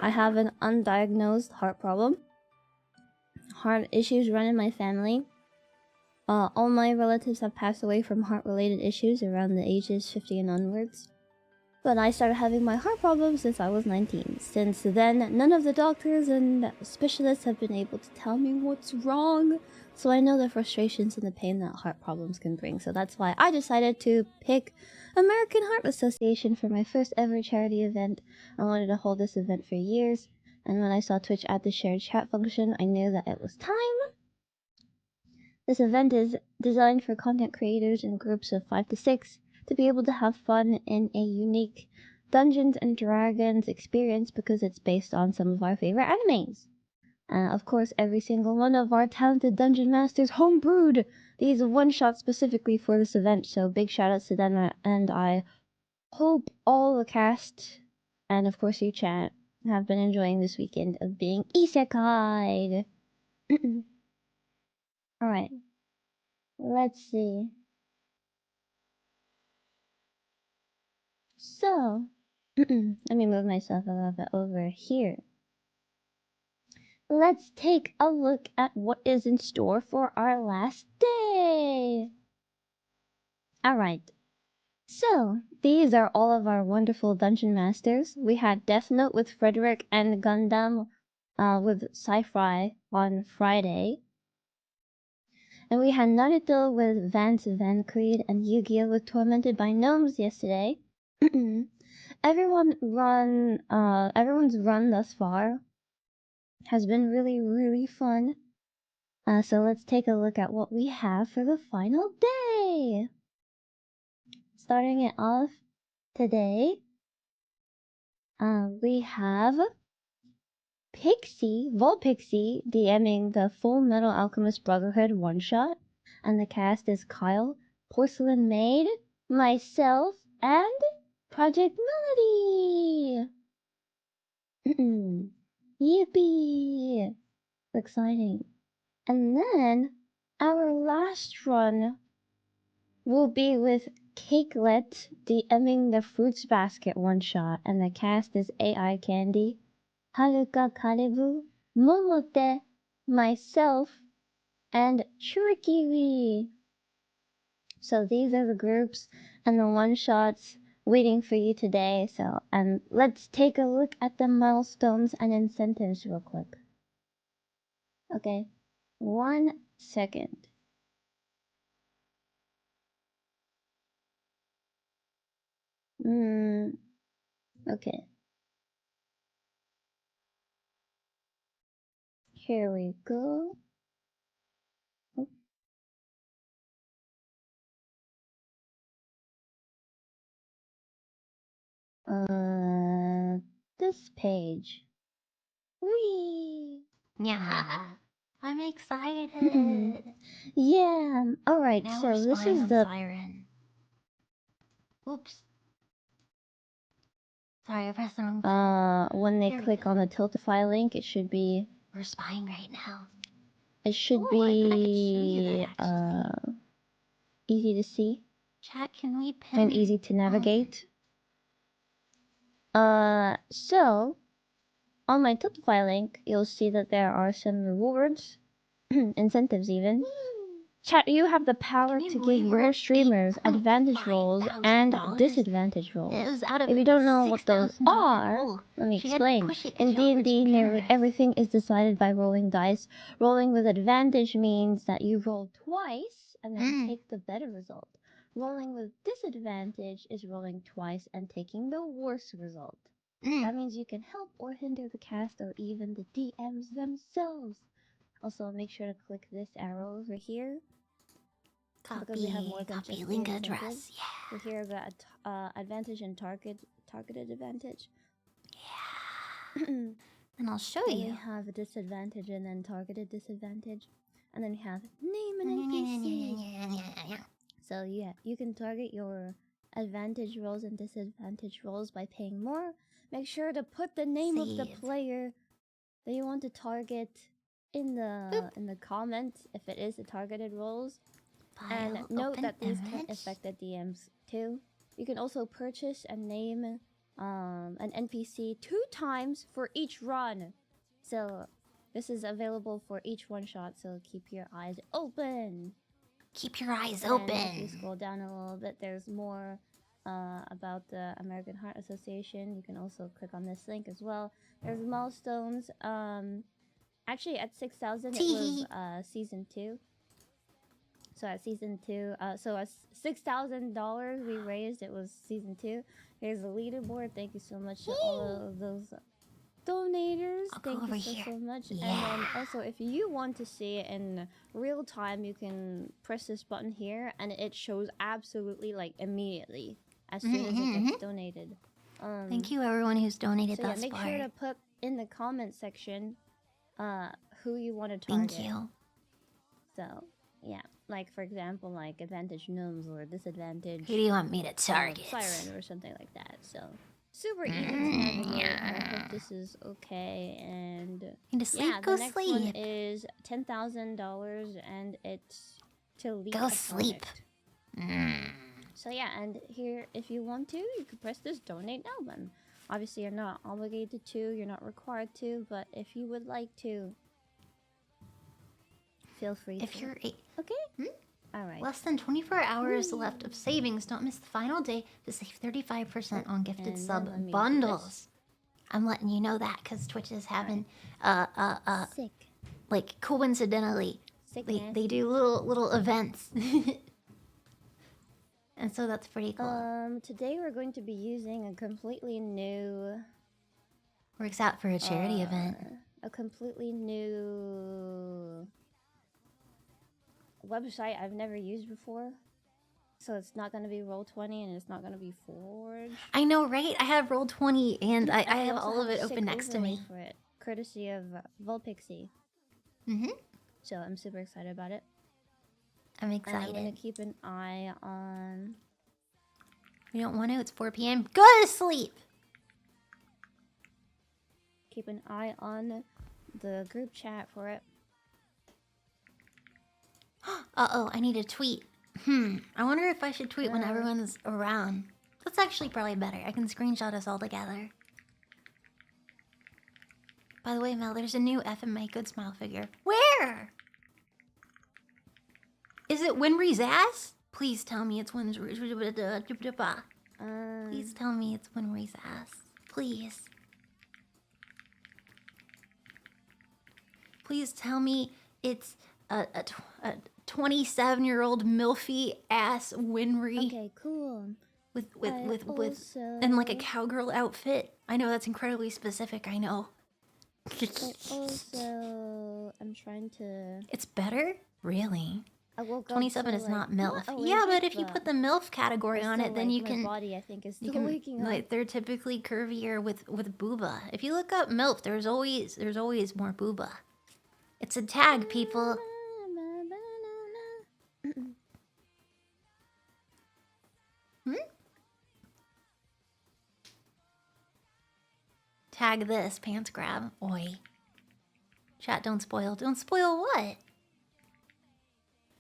I have an undiagnosed heart problem. Heart issues run in my family. All my relatives have passed away from heart-related issues around the ages 50 and onwards. But I started having my heart problems since I was 19. Since then, none of the doctors and specialists have been able to tell me what's wrong. So I know the frustrations and the pain that heart problems can bring. So that's why I decided to pick American Heart Association for my first ever charity event. I wanted to hold this event for years. And when I saw Twitch add the shared chat function, I knew that it was time. This event is designed for content creators in groups of 5 to 6 to be able to have fun in a unique Dungeons and Dragons experience because it's based on some of our favorite animes. Of course, every single one of our talented dungeon masters homebrewed these one-shots specifically for this event, so big shoutouts to them, and I hope all the cast, and of course you chat, have been enjoying this weekend of being isekai'd. Alright, let's see. So, let me move myself a little bit over here. Let's take a look at what is in store for our last day. Alright, so these are all of our wonderful dungeon masters. We had Death Note with Frederick and Gundam with Sci-Fi on Friday. And we had Naruto with Vance Van Creed and Yu-Gi-Oh! With Tormented by Gnomes yesterday. Everyone's run thus far has been really, really fun. So let's take a look at what we have for the final day. Starting it off today, we have Vulpixie DMing the Full Metal Alchemist Brotherhood one-shot, and the cast is Kyle, Porcelain, Maid, myself, and Project Melody. Yippee! Exciting. And then our last run will be with Cakelet DMing the Fruits Basket one-shot, and the cast is AI Candy, Haruka Karebu, Momote, myself, and Churikiwi. So these are the groups and the one-shots waiting for you today. So, and let's take a look at the milestones and incentives real quick. Okay, 1 second. Okay. Here we go. This page. Whee! Yeah, I'm excited. Yeah. All right. Now so we're this spying is on the. Saiiren. Oops. Sorry, I pressed the wrong button. When they click on the Tiltify link, it should be. We're spying right now. It should be easy to see. Chat, can we pin? And easy to navigate. So on my Tiltify link, you'll see that there are some rewards, incentives even. Chat, you have the power to give your streamers advantage rolls and disadvantage rolls. If you don't know what those are, let me explain. In D&D, everything is decided by rolling dice. Rolling with advantage means that you roll twice and then take the better result. Rolling with disadvantage is rolling twice and taking the worse result. That means you can help or hinder the cast or even the DMs themselves. Also, make sure to click this arrow over here. Because we have more than copy just link address. Yeah. We're here about advantage and targeted advantage. Yeah. And I'll show you. We have a disadvantage and then targeted disadvantage, and then we have name an NPC. So yeah, you can target your advantage rolls and disadvantage rolls by paying more. Make sure to put the name of the player that you want to target in the comments if it is the targeted rolls. File, and note that these image. can affect the DMs too. You can also purchase and name an NPC 2 times for each run. So this is available for each one shot, so keep your eyes open. Keep your eyes And open. if you scroll down a little bit, there's more about the American Heart Association. You can also click on this link as well. There's milestones. Actually, at 6,000, it was season 2. So at season 2, so at $6,000 we raised, it was season 2. Here's the leaderboard. Thank you so much to all of those donators. Thank you so much. Yeah. And then also, if you want to see it in real time, you can press this button here, and it shows absolutely like immediately as soon as it gets donated. Thank you, everyone who's donated so yeah, thus make far. sure to put in the comment section who you want to target. Thank you. So yeah, like for example, like advantage gnomes or disadvantage. Who do you want me to target? Saiiren or something like that. So super easy to navigate. I hope this is okay. And Need to sleep? yeah, Go the next sleep. one is $10,000, and it's to lead Go a sleep. project. So yeah, and here, if you want to, you can press this donate now button. Obviously, you're not obligated to, you're not required to, but if you would like to, feel free If to. you're Okay? Alright. less than 24 hours left of savings, don't miss the final day to save 35% on gifted And sub then let me do bundles. this. I'm letting you know that because Twitch is having Sick. like coincidentally they do little events. And so that's pretty cool. Today we're going to be using a completely new Works out for a charity event. a completely new website I've never used before. So it's not going to be Roll20 and it's not going to be Forge. I know, right? I have Roll20 and I have also all of it a open sick next to overlay me. for it, courtesy of Vulpixie. So I'm super excited about it. I'm And I'm excited. going to keep an eye on... We don't want to, it's 4 p.m. Go to sleep! Keep an eye on the group chat for it. Uh-oh, I need to tweet. I wonder if I should tweet when everyone's around. That's actually probably better. I can screenshot us all together. By the way, Mel, there's a new FMA Good Smile figure. Where? Is it Winry's ass? Please tell me it's Winry's... Please tell me it's Winry's ass. Please. Please tell me it's a 27-year-old milfy ass Winry. Okay, cool. With in like a cowgirl outfit. I know that's incredibly specific, I know. Also, I'm trying to... It's better? Really? I woke 27 up is to, not like, MILF. not Yeah, but allergic, if you put the MILF category on it, then you my can... body, I think, is You still can, waking up. like, they're typically curvier with booba. If you look up MILF, there's always more booba. It's a tag, people. Tag this, pants grab. Oi. Chat, don't spoil. Don't spoil what?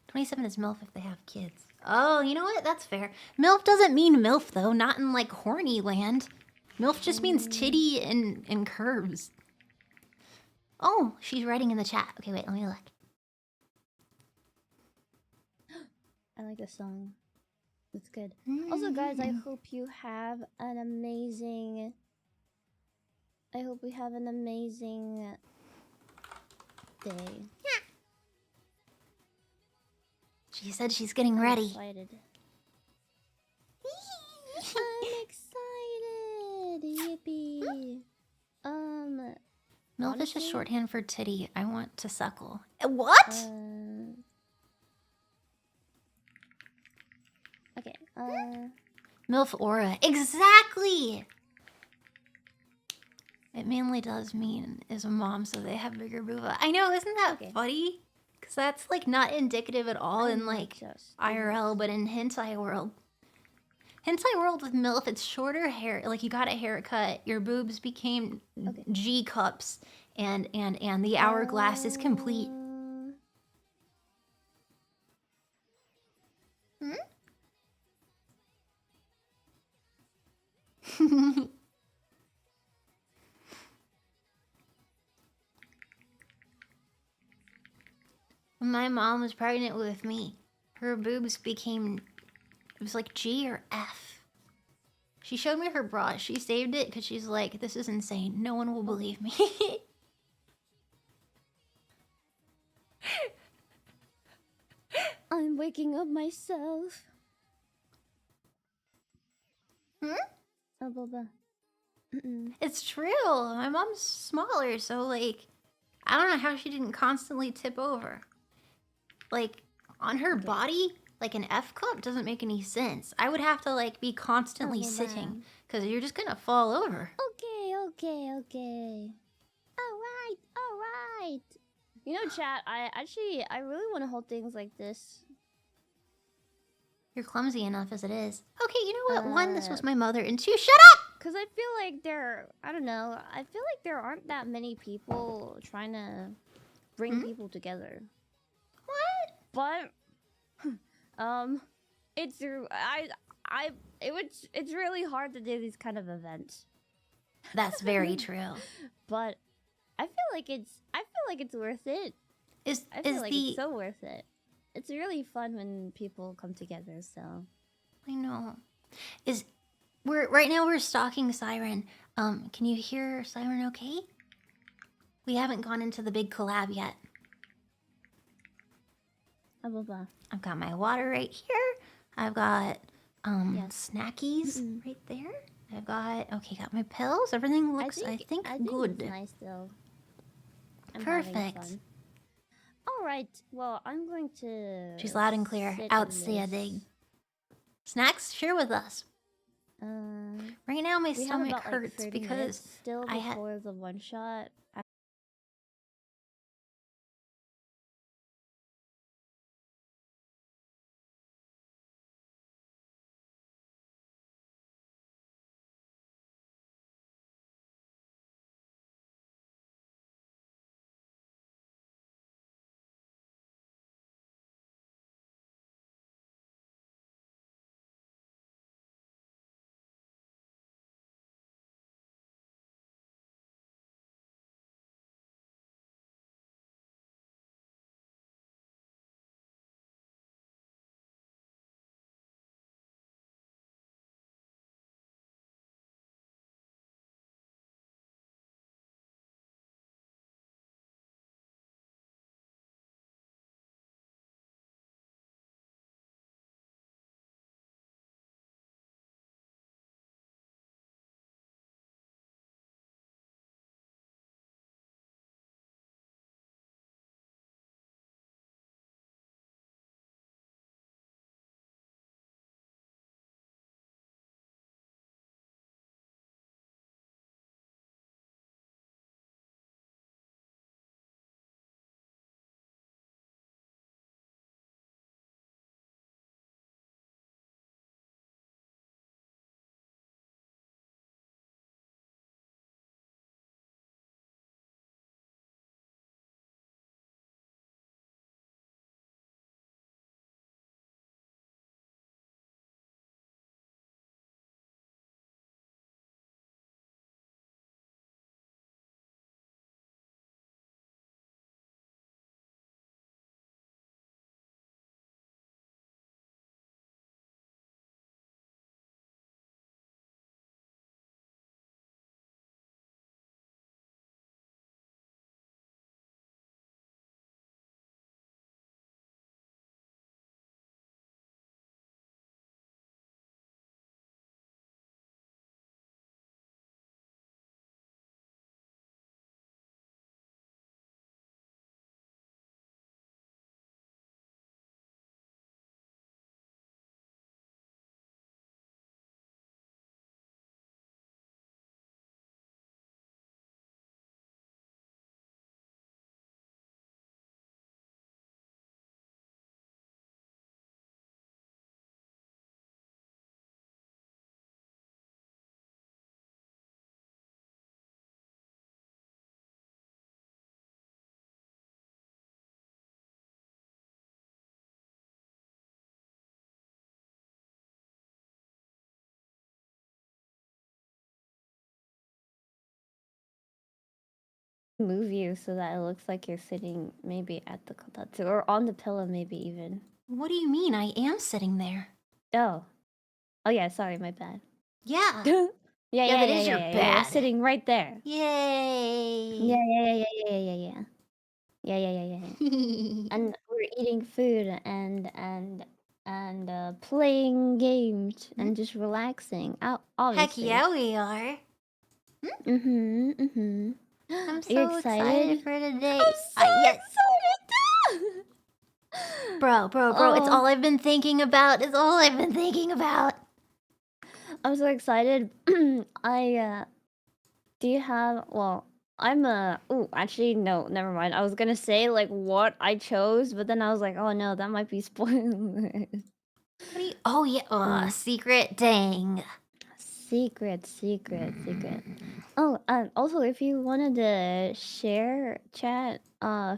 27 is MILF if they have kids. Oh, you know what? That's fair. MILF doesn't mean MILF, though. Not in, like, horny land. MILF just means titty and curves. Oh, she's writing in the chat. Okay, wait, let me look. I like this song. It's good. Also, guys, I hope you have an amazing... I hope we have an amazing day. She said she's getting ready. Excited. I'm excited! Yippee! MILF is honestly, just shorthand for titty. I want to suckle. What? Okay, MILF aura. Exactly! It mainly does mean is a mom, so they have bigger booba. I know, isn't that funny? Because that's, like, not indicative at all in, like, IRL, but in hentai world. Hentai world with MILF, it's shorter hair. Like, you got a haircut, your boobs became G cups, and the hourglass is complete. When my mom was pregnant with me, her boobs became, it was like G or F. She showed me her bra. She saved it because she's like, this is insane. No one will believe me. I'm waking up myself. Hmm? Oh, Boba. It's true. My mom's smaller, so like, I don't know how she didn't constantly tip over. Like, on her body, like an F cup doesn't make any sense. I would have to like be constantly sitting because you're just gonna fall over. Okay. Alright. You know, chat, I really want to hold things like this. You're clumsy enough as it is. Okay, you know what? One, this was my mother, and two, shut up! Because I feel like I don't know, I feel like there aren't that many people trying to bring people together. What? But, it's really hard to do these kind of events. That's very true. But I feel like it's worth it. It's so worth it. It's really fun when people come together, so. I know. Right now we're stalking Saiiren. Can you hear Saiiren okay? We haven't gone into the big collab yet. I've got my water right here. I've got snackies right there. I've got my pills. Everything looks I think good. It's nice though. Perfect. Alright, well I'm going to She's loud and clear. Outstanding. Snacks? Share with us. Right now my stomach hurts because still before the one shot. move you so that it looks like you're sitting maybe at the kotatsu or on the pillow, maybe even. What do you mean? I am sitting there. Oh. Oh yeah, sorry, my bad. Yeah. Yeah, that is your You're bad. sitting right there. Yay. Yeah. And we're eating food and playing games and just relaxing. Heck Obviously. yeah, we are. Mm-hmm. I'm You're so excited? excited for today. I'm so Yes. excited! Bro, it's all I've been thinking about. It's all I've been thinking about. I'm so excited. Do you have, well, actually, no, never mind. I was gonna say, like, what I chose, but then I was like, oh no, that might be spoilers. What do you, oh yeah, secret, dang. Secret. Oh, also, if you wanted to share chat,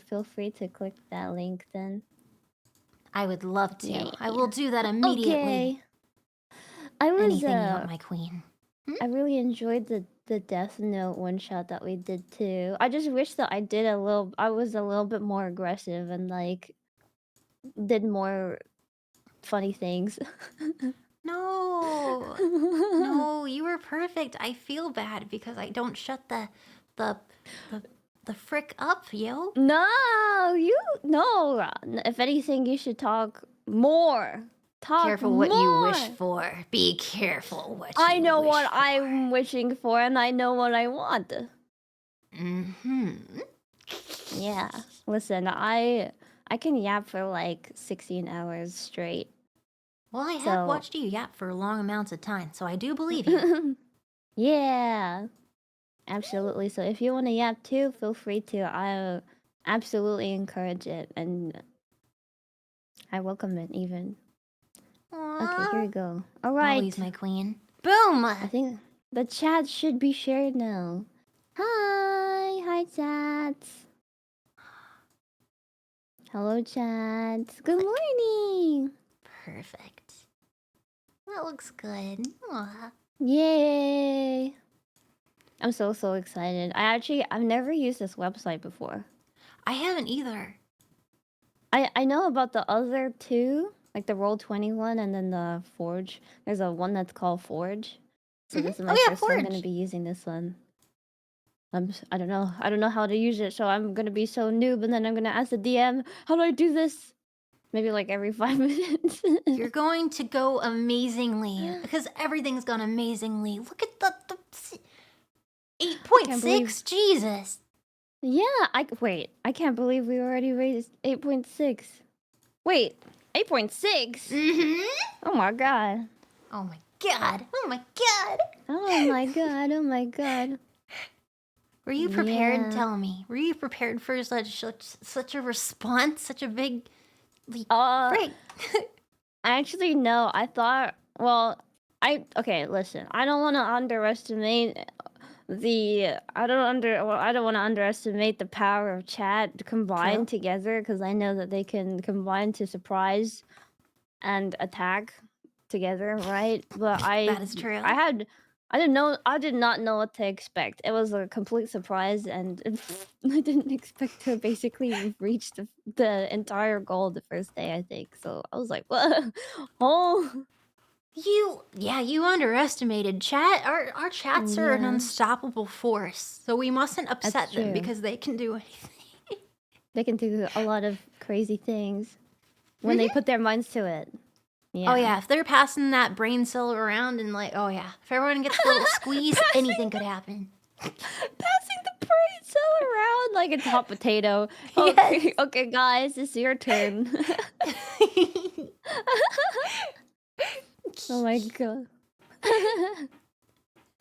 feel free to click that link then. I would love to. Yeah. I will do that immediately. Okay. I was, Anything you want, my queen. I really enjoyed the Death Note one shot that we did too. I just wish that I was a little bit more aggressive and like did more funny things. No. No, you were perfect. I feel bad because I don't shut the frick up, yo. No. If anything, you should talk more. Careful what you wish for. Be careful what you wish for. I know what I'm wishing for, and I know what I want. Yeah. Listen, I can yap for like 16 hours straight. Well, I have watched you yap for long amounts of time, so I do believe you. Yeah. Absolutely. So if you want to yap too, feel free to. I absolutely encourage it, and I welcome it even. Aww. Okay, here we go. All right. Always my queen. Boom! I think the chat should be shared now. Hi chats. Hello chats. Good morning. Perfect. That looks good. Aww. Yay. I'm so excited. I've never used this website before. I haven't either. I know about the other two, like the Roll20 one and then the Forge. There's a one that's called Forge. So this is my first time gonna be using this one. I don't know how to use it, so I'm gonna be so noob, and then I'm gonna ask the DM, how do I do this? Maybe like every 5 minutes. You're going to go amazingly because everything's gone amazingly. Look at the 8.6. Jesus. Yeah, I can't believe we already raised 8.6. Wait, 8.6? Oh my god. Oh my god. Oh my god. Oh my god. Oh my god. Were you prepared? Yeah. Tell me. Were you prepared for such a response? Such a big break? Actually, no. I thought, well, okay, listen. I don't want to underestimate I don't want to underestimate the power of chat combined together, because I know that they can combine to surprise and attack together, right? But that is true. I did not know what to expect. It was a complete surprise, and I didn't expect to basically reach the entire goal the first day, I think. So I was like, what? Oh. You underestimated chat. Our chats are an unstoppable force, so we mustn't upset them because they can do anything. They can do a lot of crazy things when they put their minds to it. Yeah. Oh yeah, if they're passing that brain cell around and like, oh yeah, if everyone gets a little squeeze, anything could happen. Passing the brain cell around like a hot potato. Okay, okay, guys, it's your turn. Oh my god.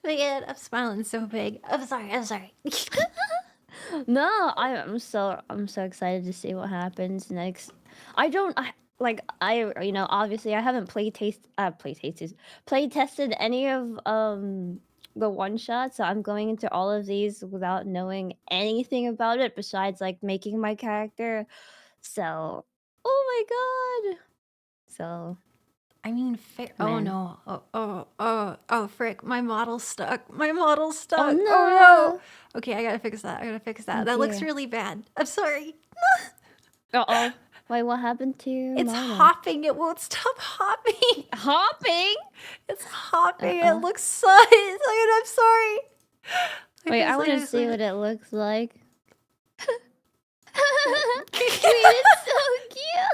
Man, I'm smiling so big. I'm sorry. No, I'm so excited to see what happens next. Obviously I haven't play tested any of the one shot, so I'm going into all of these without knowing anything about it besides like making my character. So, oh my god. So I mean, fair. Oh Man. no. Oh, frick. My model's stuck. My model's stuck. Oh Oh no! no. Okay, I gotta fix that. I gotta fix that. Oh That looks dear. really bad. I'm sorry. Uh-oh. Wait, what happened to your It's model? hopping. It won't stop hopping. Hopping? It's hopping. It Uh-oh. looks so. I'm sorry. Wait, I want to see what it looks like. Wait, it's so cute!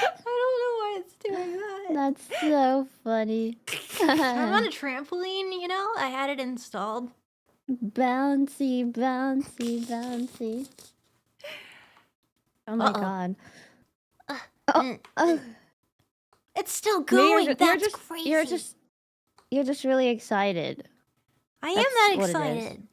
I don't know why it's doing that. That's so funny. I'm on a trampoline, you know? I had it installed. Bouncy, bouncy, bouncy. Oh my god. Oh. It's still going. That's crazy. You're just really excited. I am that excited.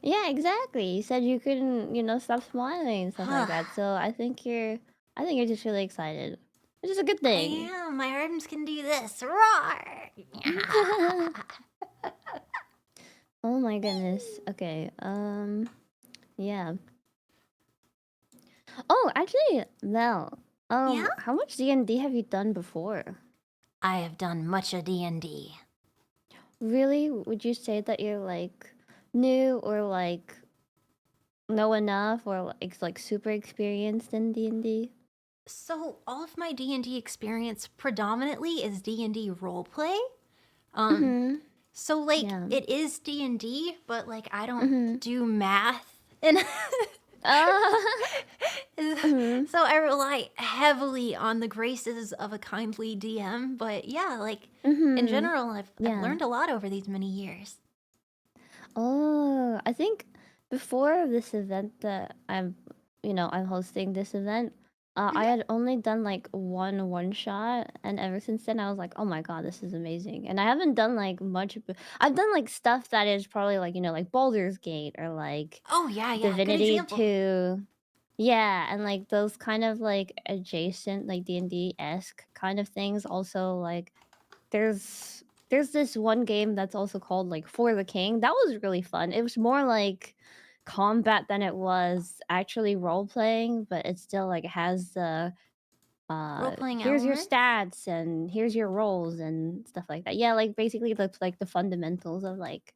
Yeah, exactly. You said you couldn't, you know, stop smiling and stuff like that. So I think you're just really excited. Which is a good thing. I am. My arms can do this. Roar! Oh my goodness. Okay. Yeah. Oh, actually, Mel. Yeah? How much D&D have you done before? I have done much of D&D. Really? Would you say that you're like new or like know enough or like super experienced in D&D? So all of my D&D experience predominantly is D&D roleplay. So like it is D&D, but like I don't do math and so I rely heavily on the graces of a kindly DM. But yeah, like in general, I've learned a lot over these many years. Oh, I think before this event that I'm hosting this event, I had only done like one shot, and ever since then I was like, oh my god, this is amazing. And I haven't done like much. I've done like stuff that is probably like like Baldur's Gate or like Divinity 2. Yeah, and like those kind of like adjacent like D&D-esque kind of things. Also like there's this one game that's also called like For the King. That was really fun. It was more like combat than it was actually role playing, but it still like has the role-playing here's your elements? stats and here's your rolls and stuff like that. Yeah, like basically that's like the fundamentals of like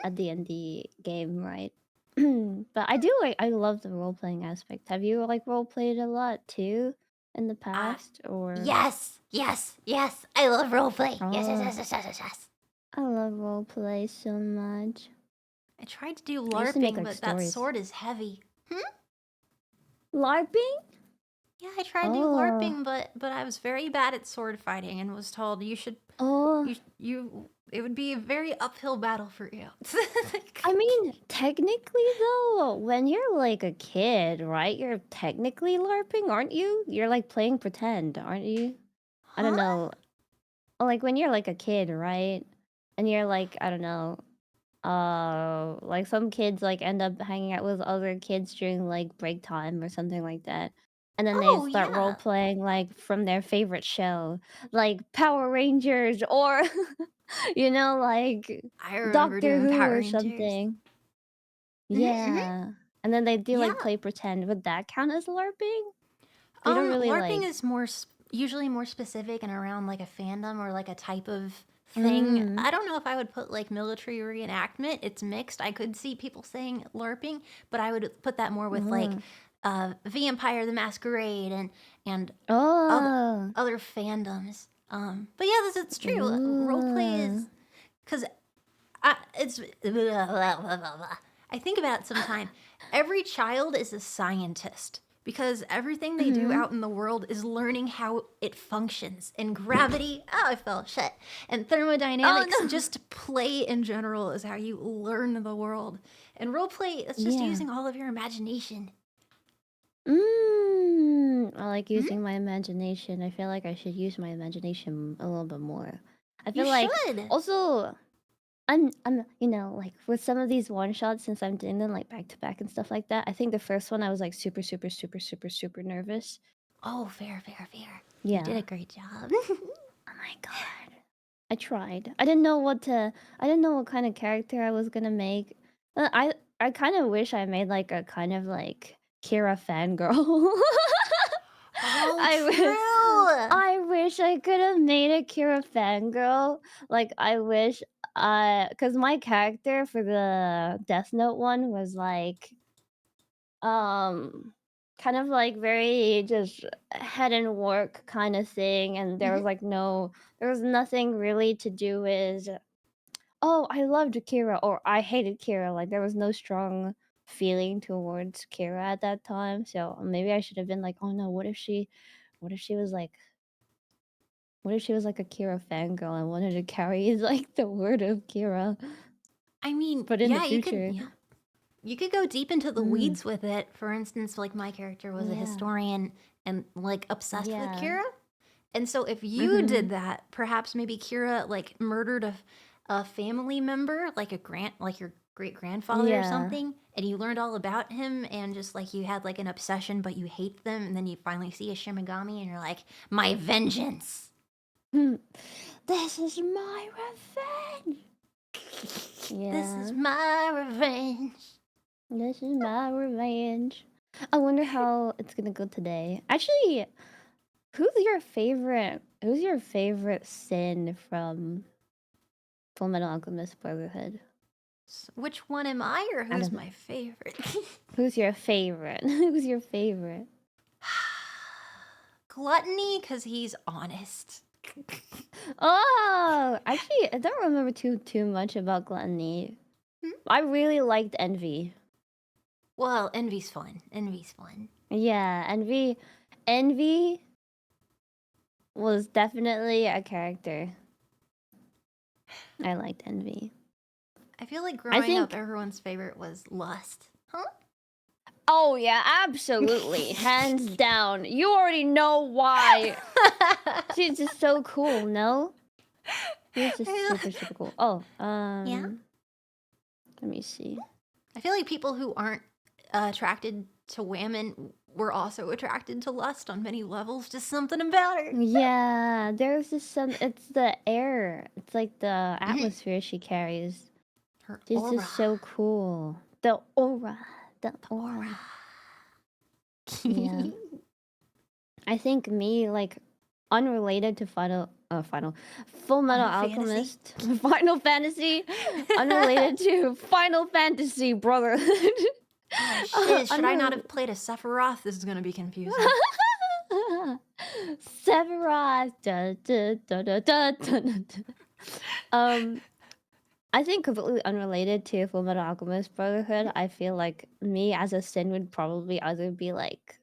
a D&D game, right? But I love the role playing aspect. Have you like role played a lot too in the past or? Yes. I love roleplay. Yes. I love role play so much. I tried to do LARPing, but that sword is heavy. LARPing? Yeah, I tried to do LARPing, but I was very bad at sword fighting and was told you should. It would be a very uphill battle for you. I mean, technically though, when you're like a kid, right? You're technically LARPing, aren't you? You're like playing pretend, aren't you? I don't know. Like when you're like a kid, right? And you're like, I don't know. Like some kids like end up hanging out with other kids during like break time or something like that. And then they start role playing like from their favorite show, like Power Rangers or like Doctor Who or something. Yeah. And then they do like play pretend. Would that count as LARPing? They don't really LARPing is usually more specific and around like a fandom or like a type of thing. I don't know if I would put like military reenactment. It's mixed. I could see people saying LARPing, but I would put that more with like Vampire the Masquerade and other fandoms. But yeah, it's true. Roleplay is because it's. I think about it sometimes. Every child is a scientist because everything they do out in the world is learning how it functions. And gravity, I fell shit. And thermodynamics, just play in general is how you learn the world. And roleplay, it's just using all of your imagination. I like using my imagination. I feel like I should use my imagination a little bit more. I feel also I'm like with some of these one shots, since I'm doing them like back to back and stuff like that, I think the first one I was like super nervous. Oh, fair. Yeah. You did a great job. Oh my god. I tried. I didn't know what kind of character I was gonna make. I kind of wish I made like a kind of like Kira fangirl. I wish I could have made a Kira fangirl. Like, I wish because my character for the Death Note one was like, kind of like very just head and work kind of thing, and there was like there was nothing really to do with, oh, I loved Kira or I hated Kira. Like, there was no strong feeling towards Kira at that time. So maybe I should have been like, oh no, what if she was like, what if she was like a Kira fangirl and wanted to carry like the word of Kira? I mean, But in the yeah, future. you could go deep into the weeds with it. For instance, like my character was a historian and like obsessed with Kira. And so if you did that, perhaps maybe Kira like murdered a family member, like your great grandfather or something, and you learned all about him, and just like you had like an obsession, but you hate them, and then you finally see a Shimigami, and you're like, my vengeance. This is my revenge. This is my revenge. This is my revenge. I wonder how it's gonna go today. Actually, who's your favorite sin from Fullmetal Alchemist Brotherhood? Which one am I, or who's my favorite? Who's your favorite? Who's your favorite? Gluttony, because he's honest. Oh, actually, I don't remember too much about Gluttony. I really liked Envy. Well, Envy's fun. Envy's fun. Yeah, Envy was definitely a character. I liked Envy. I feel like growing up, everyone's favorite was Lust. Huh? Oh yeah, absolutely. Hands down. You already know why. She's just so cool, no? She's just super cool. Oh, yeah. Let me see. I feel like people who aren't attracted to women were also attracted to Lust on many levels. Just something about her. Yeah, there's just it's the air. It's like the atmosphere she carries. She's just so cool. The aura. Yeah. I think me, like, unrelated to Full Metal Alchemist, Final Fantasy, unrelated to Final Fantasy Brotherhood. Oh, shit, should I not have played a Sephiroth? This is gonna be confusing. Sephiroth. I think completely unrelated to Full Metal Alchemist Brotherhood. I feel like me as a sin would probably either be like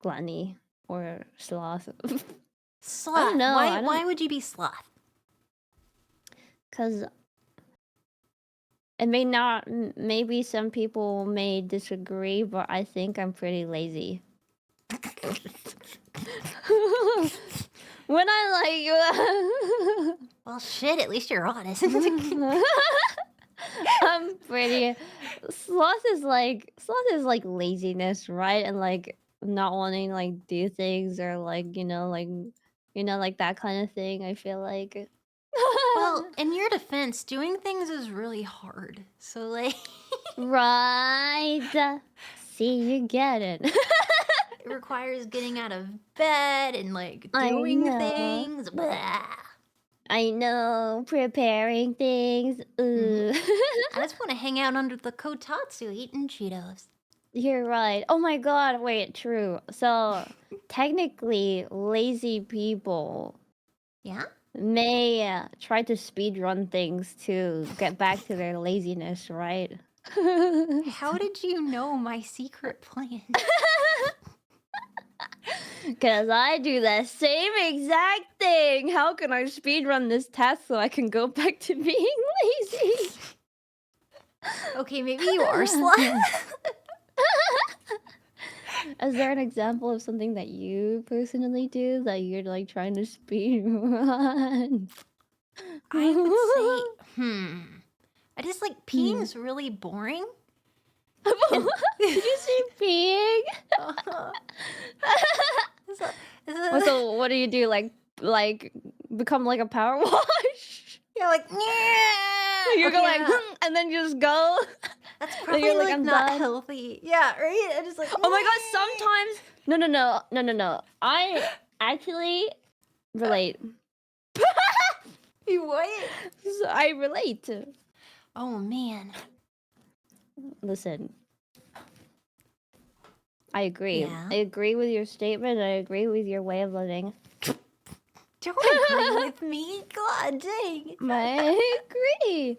Gluttony or Sloth. Sloth. I don't know. Why would you be Sloth? Because it may not. Maybe some people may disagree, but I think I'm pretty lazy. When I like. Well, shit. At least you're honest. I'm pretty. Sloth is like laziness, right? And like not wanting to like do things or like like that kind of thing. I feel like. Well, in your defense, doing things is really hard. So like. Right. See, you get it. It requires getting out of bed and like doing things. Blah. I know, preparing things. I just want to hang out under the kotatsu eating Cheetos. You're right. Oh my god, wait, true. So, technically, lazy people may try to speedrun things to get back to their laziness, right? How did you know my secret plan? Because I do the same exact thing. How can I speedrun this task so I can go back to being lazy? Okay, maybe you are Sloth. Is there an example of something that you personally do that you're like trying to speedrun? I would say, I just like peeing's really boring. Did you say peeing? So what do you do? Like become like a power wash? Yeah, like you go like and then you just go. That's And probably you're like, like I'm not done. healthy. Yeah, right? I'm just like, Oh my god, sometimes no. I actually relate. You what? So I relate. Oh man. Listen. I agree. Yeah. I agree with your statement. I agree with your way of living. Don't agree with me. God dang. I agree.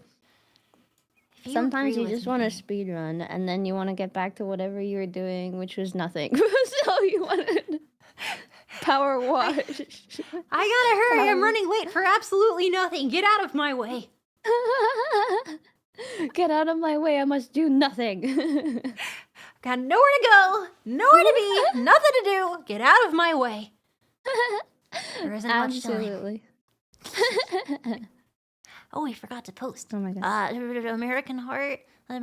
If you Sometimes agree you with just want to me- speed run, and then you want to get back to whatever you were doing, which was nothing. So you wanted power wash. I gotta hurry. I'm running late for absolutely nothing. Get out of my way. Get out of my way. I must do nothing. Got nowhere to go, nowhere to be, nothing to do. Get out of my way. There isn't much time. Absolutely. Oh, we forgot to post. Oh my god. American Heart. I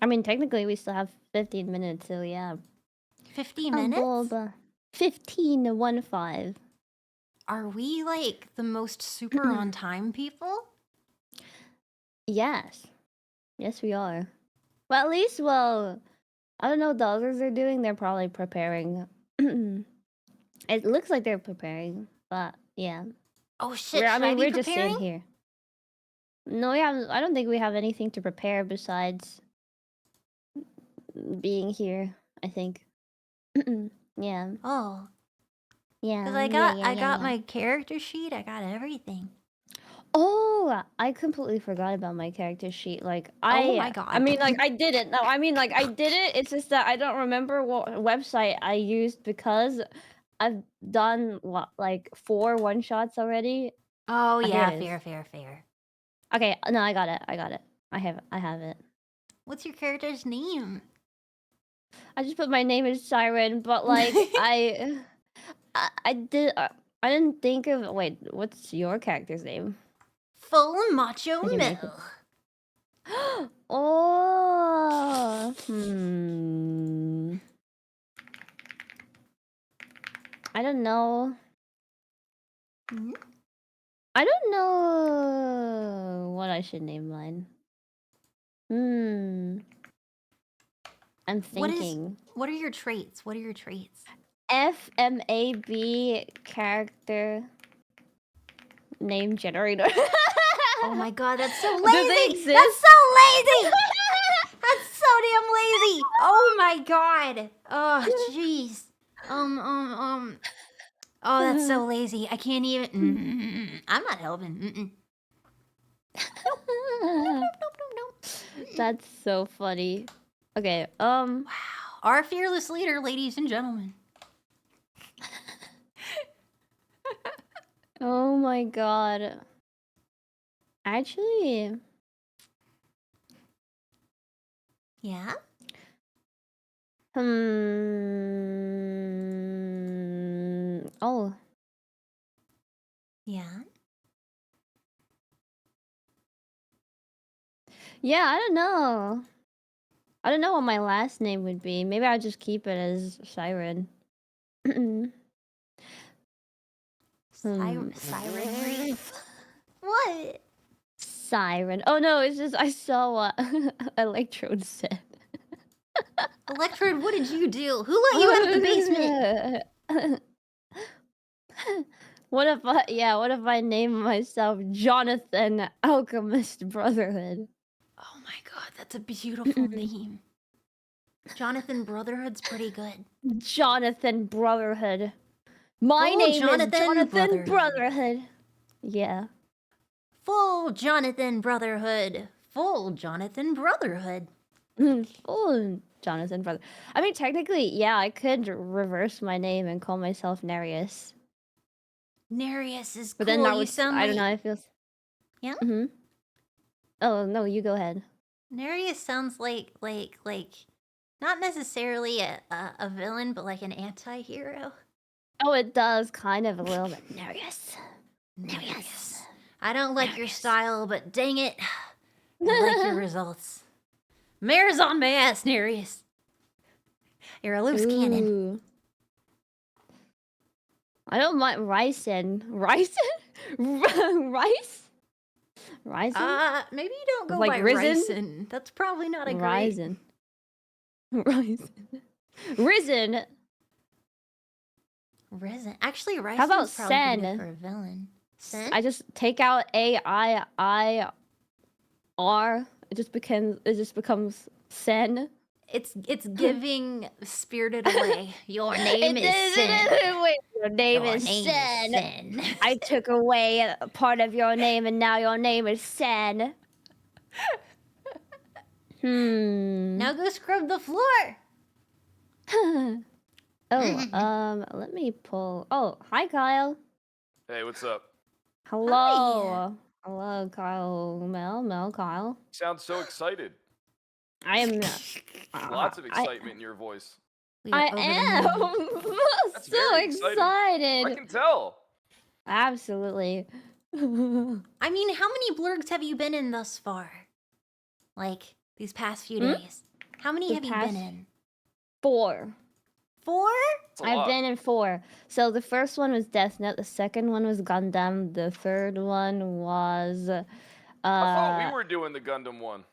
mean, technically, we still have 15 minutes, so yeah. 50 minutes? 15 to 1-5. Are we like the most super on time people? Yes. Yes, we are. Well, at least, I don't know what the others are doing. They're probably preparing. It looks like they're preparing, but yeah. Oh shit, should I be we're preparing? just sitting here. No, yeah, I don't think we have anything to prepare besides being here, I think. Yeah. Oh. Yeah. Because I got my character sheet, I got everything. Oh, I completely forgot about my character sheet. Like, Oh my god. I mean, like, I did it. No, I mean, like, I did it. It's just that I don't remember what website I used because I've done, like, 4 one-shots already. Oh yeah, here it is. fair. Okay, no, I got it. I have it. What's your character's name? I just put my name as Saiiren, but, like, I didn't think of... Wait, what's your character's name? Full Macho Did you make Metal. Oh, I don't know. Hmm? I don't know what I should name mine. I'm thinking. What are your traits? What are your traits? FMAB character name generator. Oh my god, that's so lazy! Do they exist? That's so lazy! That's so damn lazy! Oh my god! Oh jeez. Oh, that's so lazy. I can't even. I'm not helping. Nope. That's so funny. Okay. Wow, our fearless leader, ladies and gentlemen. Oh my god. Actually, Yeah. Oh. Yeah. Yeah, I don't know. I don't know what my last name would be. Maybe I'll just keep it as Saiiren. Saiiren. What? Saiiren. Oh no, it's just I saw what Electrode said. Electrode, what did you do? Who let you out of the basement? What if I name myself Jonathan Alchemist Brotherhood? Oh my god, that's a beautiful name. Jonathan Brotherhood's pretty good. Jonathan Brotherhood. My Full name Jonathan is Jonathan Brotherhood. Brotherhood. Yeah. Full Jonathan Brotherhood. Full Jonathan Brotherhood. Full Jonathan Brother. I mean, technically, yeah, I could reverse my name and call myself Nereus. Nereus is But cool. then that You would, sound I like... don't know, it feels... Yeah? Oh, no, you go ahead. Nereus sounds like, not necessarily a villain, but like an anti-hero. Oh, it does, kind of a little bit. Nereus. I don't like your style, but dang it, I like your results. Mare's on my ass, Nereus. You're a loose cannon. I don't mind Ryson. Ryson? Rice? Ryzen? Maybe you don't go Like by Risen? Ryzen. That's probably not a great... Ryzen. Ryzen. Risen! Risen. Actually, How Ryzen's about probably pretty good Sen? for a villain. Sen? I just take out A-I-I-R. It just becomes Sen. It's giving Spirited Away. Your name is Sen. Wait, your name Your is name Sen. is Sen. I took away a part of your name and now your name is Sen. Now go scrub the floor. Let me pull. Oh, hi, Kyle. Hey, what's up? Hello. Hello, Kyle. Kyle. You sound so excited. I am. Lots of excitement in your voice. I am That's so very excited. I can tell. Absolutely. I mean, how many blurgs have you been in thus far? Like, these past few days. How many have you been in? 4. 4? I've been in 4. So the first one was Death Note. The second one was Gundam. The third one was. I thought we were doing the Gundam one.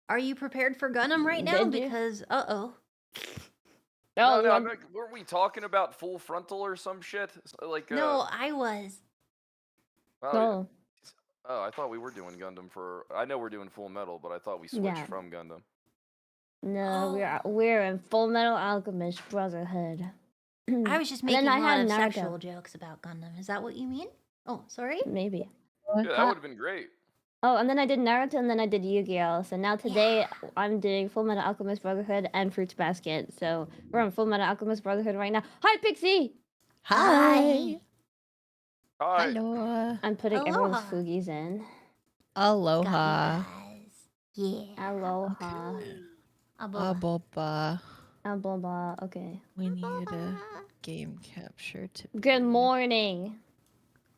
Are you prepared for Gundam right now? Because, No, weren't we talking about Full Frontal or some shit? Like, no, I was. Oh, I thought we were doing Gundam for... I know we're doing Full Metal, but I thought we switched from Gundam. No, we're in Full Metal Alchemist Brotherhood. I was just making a lot of sexual jokes about Gundam. Is that what you mean? Oh, sorry? Maybe. Yeah, that would have been great. Oh, and then I did Naruto, and then I did Yu-Gi-Oh! So now today I'm doing Full Metal Alchemist Brotherhood and Fruits Basket. So we're on Full Metal Alchemist Brotherhood right now. Hi, Pixie! Hi! Hi. Hello. I'm putting everyone's Fugies in. Aloha. Yeah. Aloha. Okay. Aboba. Aboba. Okay. We need a game capture to Good morning.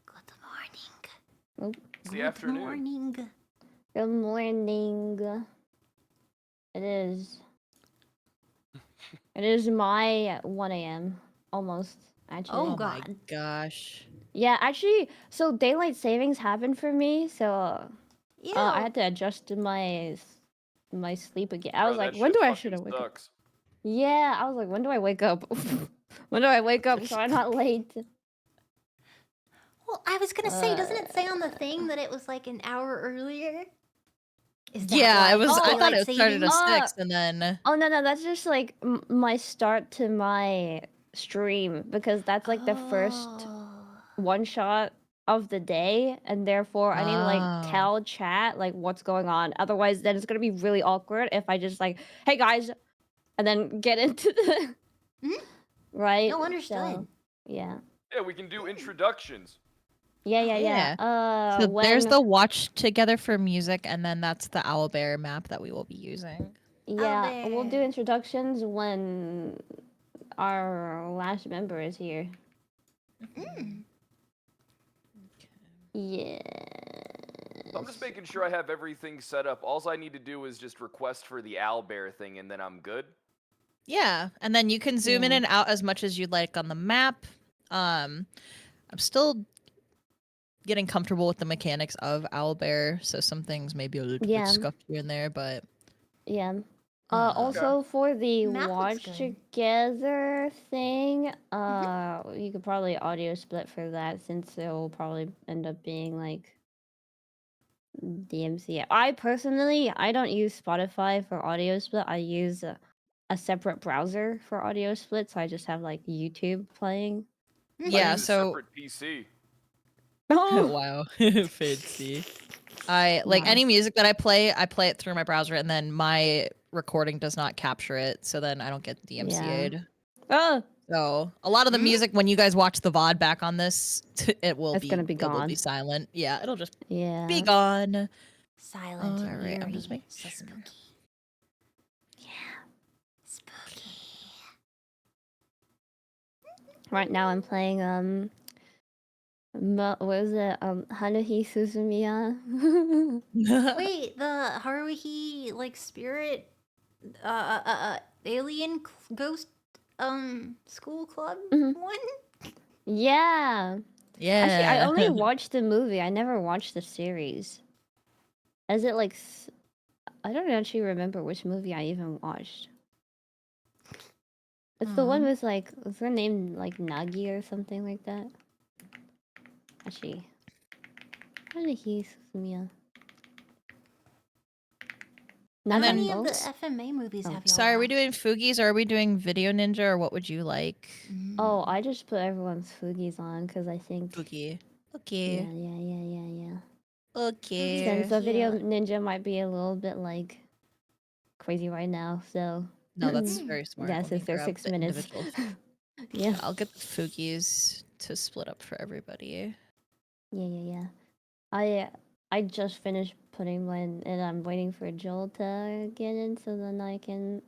Good morning. Oh. It's the afternoon. Good morning. It is. It is my 1 a.m. Almost, actually. Oh, God. My gosh. Yeah, actually, so daylight savings happened for me, so I had to adjust to my sleep again. I was like, when do I should have wake up? Yeah, I was like, when do I wake up? When do I wake up so I'm not late? Well, I was gonna say, doesn't it say on the thing that it was like an hour earlier? Yeah, it was. I thought it started at 6, and then. Oh no, that's just like my start to my stream, because that's like the first one shot of the day, and therefore I need to like tell chat like what's going on. Otherwise, then it's gonna be really awkward if I just like, hey guys, and then get into the right. No, understood. So, yeah. Yeah, we can do introductions. Yeah. So there's the watch together for music, and then that's the owlbear map that we will be using. Yeah, we'll do introductions when our last member is here. Yeah. I'm just making sure I have everything set up. All I need to do is just request for the owlbear thing, and then I'm good. Yeah, and then you can zoom in and out as much as you'd like on the map. I'm still getting comfortable with the mechanics of owlbear, so some things may be a little bit scuffed here and there, but also for the watch together thing, you could probably audio split for that, since it will probably end up being like DMC. I personally, I don't use Spotify for audio split. I use a separate browser for audio split, so I just have like YouTube playing. Yeah, I use a separate PC. Oh wow, fancy. I like any music that I play it through my browser, and then my recording does not capture it, so then I don't get DMCA'd. Oh. So a lot of the music, when you guys watch the VOD back on this, it will gonna be gone. It will be silent. Yeah, it'll just be gone. Silent. All right, I'm just making sure. So spooky. Spooky. Right now I'm playing what was it? Haruhi Suzumiya. Wait, the Haruhi like spirit alien ghost school club one? Yeah. Yeah. Actually, I only watched the movie. I never watched the series. Is it like... I don't actually remember which movie I even watched. It's the one with like... Was her name like Nagi or something like that? Actually... How did he... Sumiya? How then- many of the Naruto? FMA movies Oh. have y'all Sorry, are we watched? doing Fugies or are we doing Video Ninja or what would you like? Oh, I just put everyone's Fugies on because I think... Fugi. Yeah, Okay. yeah. Okay. Since the Video Cute. Ninja might be a little bit like... crazy right now, so... No, that's very smart. Yeah, Let me since they're grab 6 the minutes. individuals. Yeah. I'll get the Fugies to split up for everybody. Yeah. I just finished putting mine, and I'm waiting for Joel to get in, so then I can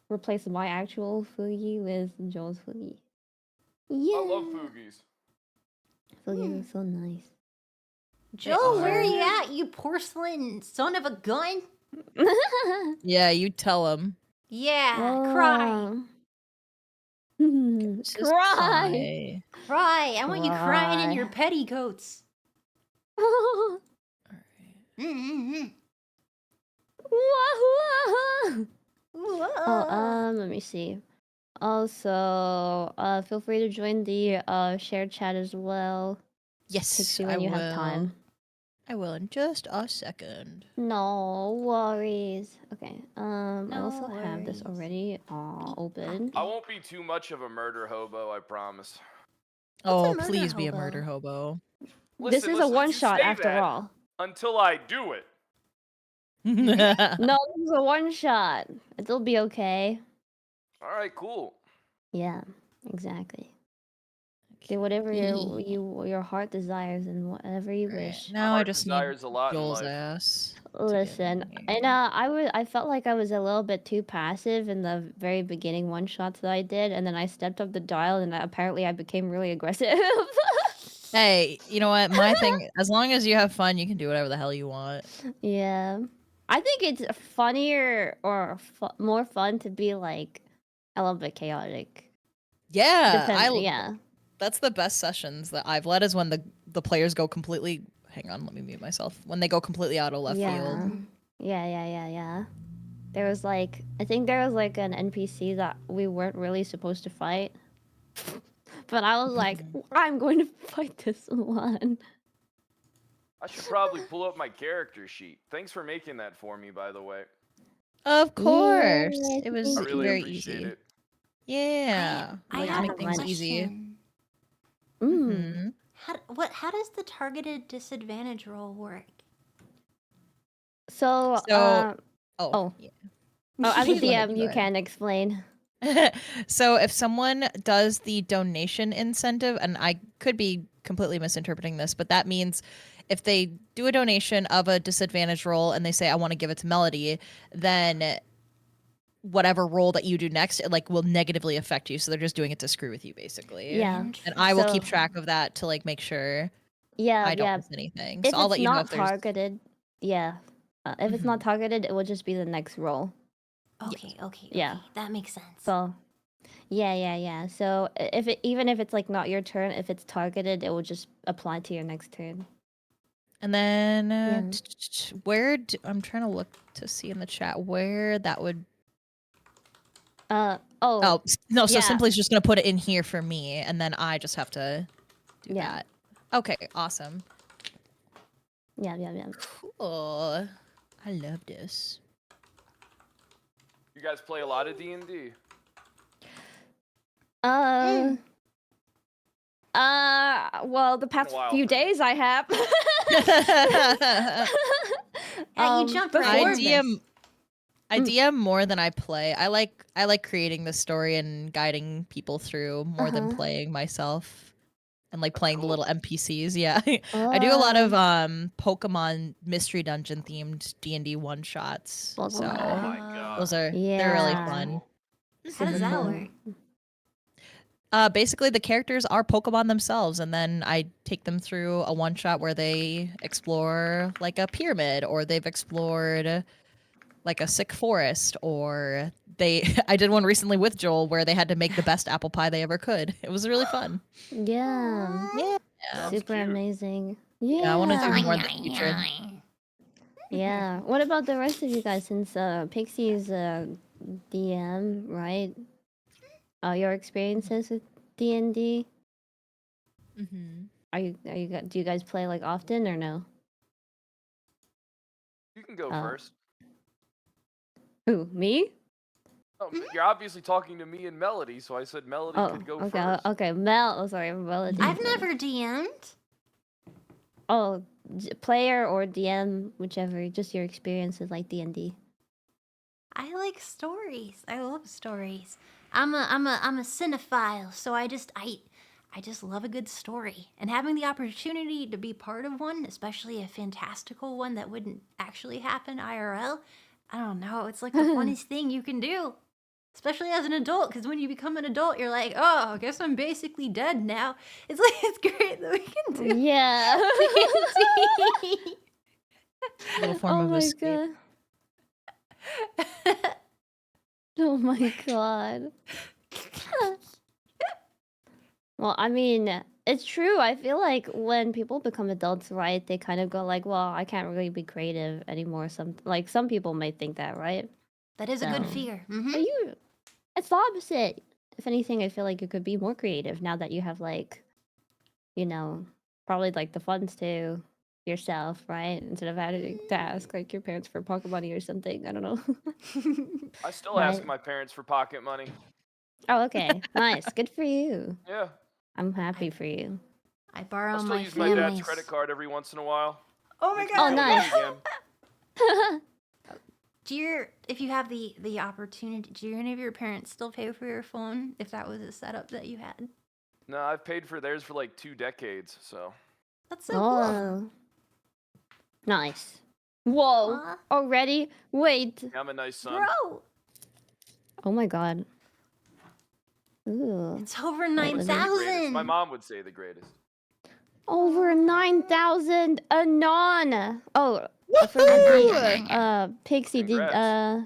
replace my actual Fugi with Joel's Fugi. Yeah. I love Fugies. Fugies are so nice. Joe, where are are. you at, you porcelain son of a gun? Yeah, you tell them. Yeah, cry. Cry. Cry. I want you crying in your Cry. petticoats. Mm-hmm. Let me see. Also, feel free to join the shared chat as well. Yes, Text you I when you will. have time. I will in just a second. No worries. Okay. I No also have this worries. already open. I won't be too much of a murder hobo, I promise. What's a Oh, murder please be a hobo? murder hobo. This is a Listen, one you shot say after that all. until I do it. No, this is a one shot. It'll be okay. All right, cool. Yeah, exactly. Do whatever your heart desires and whatever you Right, wish. now I heart just need desires a lot in Joel's life. ass. to get Listen, in and here. I felt like I was a little bit too passive in the very beginning one shots that I did, and then I stepped up the dial, and apparently I became really aggressive. Hey, you know what? My thing, as long as you have fun, you can do whatever the hell you want. Yeah, I think it's funnier or more fun to be like a little bit chaotic. Yeah, Yeah. that's the best sessions that I've led is when the players go completely. Hang on, let me mute myself. When they go completely out of left field. Yeah. There was like, I think there was like an NPC that we weren't really supposed to fight. But I was like, I'm going to fight this one. I should probably pull up my character sheet. Thanks for making that for me, by the way. Of course, Yeah, it was I really very appreciate easy. it. Yeah, I like to have make a things easy. question. Mhm. How does the targeted disadvantage roll work? So, So- oh. Oh, yeah. Oh, as a Go ahead, DM, go you ahead. can explain. So if someone does the donation incentive, and I could be completely misinterpreting this, but that means if they do a donation of a disadvantage roll and they say I want to give it to Melody, then whatever roll that you do next, it like will negatively affect you. So they're just doing it to screw with you, basically. Yeah. And I will keep So- track of that to like make sure Yeah, I don't yeah. miss anything. If So I'll it's let you know not if there's. targeted, yeah. If it's not targeted, it will just be the next roll. Okay. Yeah. That makes sense. So, yeah. So even if it's like not your turn, if it's targeted, it will just apply to your next turn. And then Yeah. I'm trying to look to see in the chat where that would. Oh No, so yeah. Simply's just gonna put it in here for me, and then I just have to do Yeah. that. Okay, awesome. Yeah. Cool. I love this. You guys play a lot of D&D. Well, the past Wow. few days I have. You jumped before right this. in. I DM more than I play. I like creating the story and guiding people through more than playing myself. And like playing the little NPCs. Yeah. I do a lot of Pokemon mystery dungeon themed D&D one shots. Oh So my god. they're really Yeah. fun. How does that work? Basically the characters are Pokemon themselves, and then I take them through a one shot where they explore like a pyramid, or they've explored like a sick forest, or I did one recently with Joel where they had to make the best apple pie they ever could. It was really fun. Yeah. Yeah. Sounds Super cute. amazing. Yeah, I want to do Yeah. more in the future. Yeah. What about the rest of you guys? Since Pixie is a DM, right? Your experiences with D&D? Mm-hmm. Do you guys play like often or no? You can go Uh, first. Who? Me? Oh, you're obviously talking to me and Melody, so I said Melody Oh, could go okay. first. Okay. Mel. Oh, sorry. Melody. I've never DM'd. Oh, player or DM, whichever. Just your experience with like D&D. I like stories. I love stories. I'm a cinephile, so I just love a good story. And having the opportunity to be part of one, especially a fantastical one that wouldn't actually happen IRL, I don't know, it's like the funnest thing you can do. Especially as an adult, because when you become an adult, you're like, oh, I guess I'm basically dead now. It's like, it's great that we can do Yeah. D&D. Little form of escape. God. Oh my god. Well, I mean, it's true. I feel like when people become adults, right, they kind of go like, well, I can't really be creative anymore. Some people might think that, right? That is a good So- fear. But it's the opposite. If anything, I feel like you could be more creative now that you have like, probably like the funds to yourself, right? Instead of having to ask like your parents for pocket money or something. I don't know. I still ask Right. my parents for pocket money. Oh, okay. Nice. Good for you. Yeah. I'm happy for you. I I borrow still my use my dad's family's. credit card every once in a while. Oh my Makes me Oh, feel nice. young again. If you have the opportunity, do any of your parents still pay for your phone if that was a setup that you had? No, I've paid for theirs for like 2 decades, so. That's so cool. Oh. Nice. Whoa. Aw. Already? Wait. Yeah, I'm a nice son. Bro, Oh my god. Ooh. it's over I would say the greatest. 9,000. My mom would say the greatest. Over 9,000 anon. Oh, for Woohoo! Pixie did Congrats.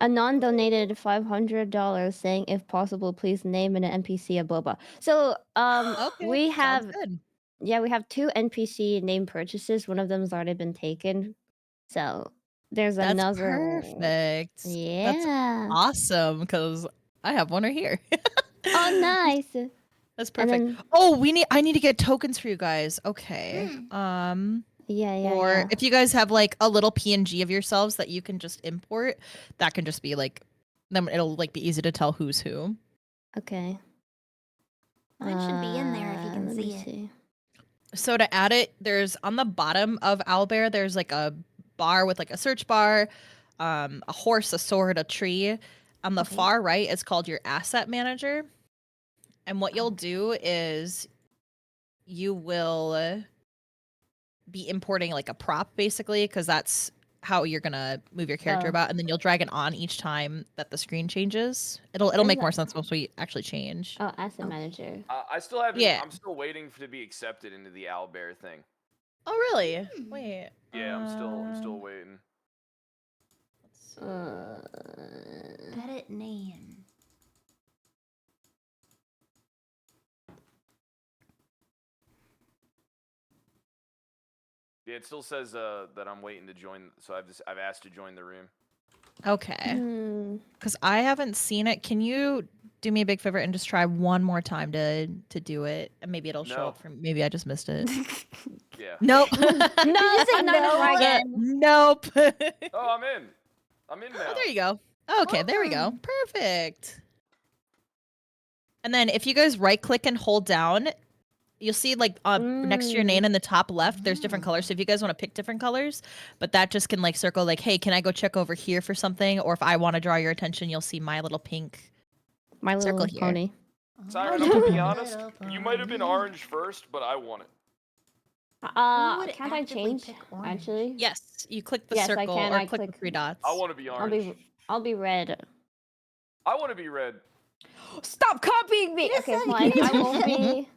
Anon donated $500 saying if possible please name an NPC a boba. So Okay, we sounds have good. we have 2 NPC name purchases. One of them's already been taken. So there's That's another. perfect. That's Yeah. awesome because I have one right here. Oh, nice. That's And perfect. then Oh, I need to get tokens for you guys. Okay. yeah. Or if you guys have like a little PNG of yourselves that you can just import, that can just be like, then it'll like be easy to tell who's who. Okay. Mine should be in there if you can let see me it. see. So to add it, there's on the bottom of Owlbear, there's like a bar with like a search bar, a horse, a sword, a tree. On the Okay. far right, it's called your asset manager. And what you'll do is you will be importing like a prop basically, because that's how you're gonna move your character Oh. about, and then you'll drag it on each time that the screen changes. It'll Where's make more that? sense once we actually change. Oh, asset manager. I still haven't. Yeah. I'm still waiting to be accepted into the owlbear thing. Oh really? Wait. Yeah, I'm still waiting. Edit name. Yeah, it still says that I'm waiting to join. So I've asked to join the room. Okay. Hmm. Because I haven't seen it. Can you do me a big favor and just try one more time to do it? And maybe it'll show No. up for maybe I just missed it. Yeah. Nope. No, I'm not gonna try again. Nope. Oh, I'm in. I'm in now. Oh, there you go. Okay, there we go. Welcome. Perfect. And then if you guys right click and hold down, you'll see like next to your name in the top left, there's different colors. So if you guys want to pick different colors, but that just can like circle like, hey, can I go check over here for something? Or if I want to draw your attention, you'll see my little pink My circle Little here. Pony. Siren, I'm gonna be honest. You might have been orange first, but I won it. would Can't I actively change? pick orange? Actually, Yes, you click the Yes, I circle can. or I click click- the 3 dots. I want to be orange. I'll be red. I want to be red. Stop copying me. Yes, Okay, I fine. can. I won't be.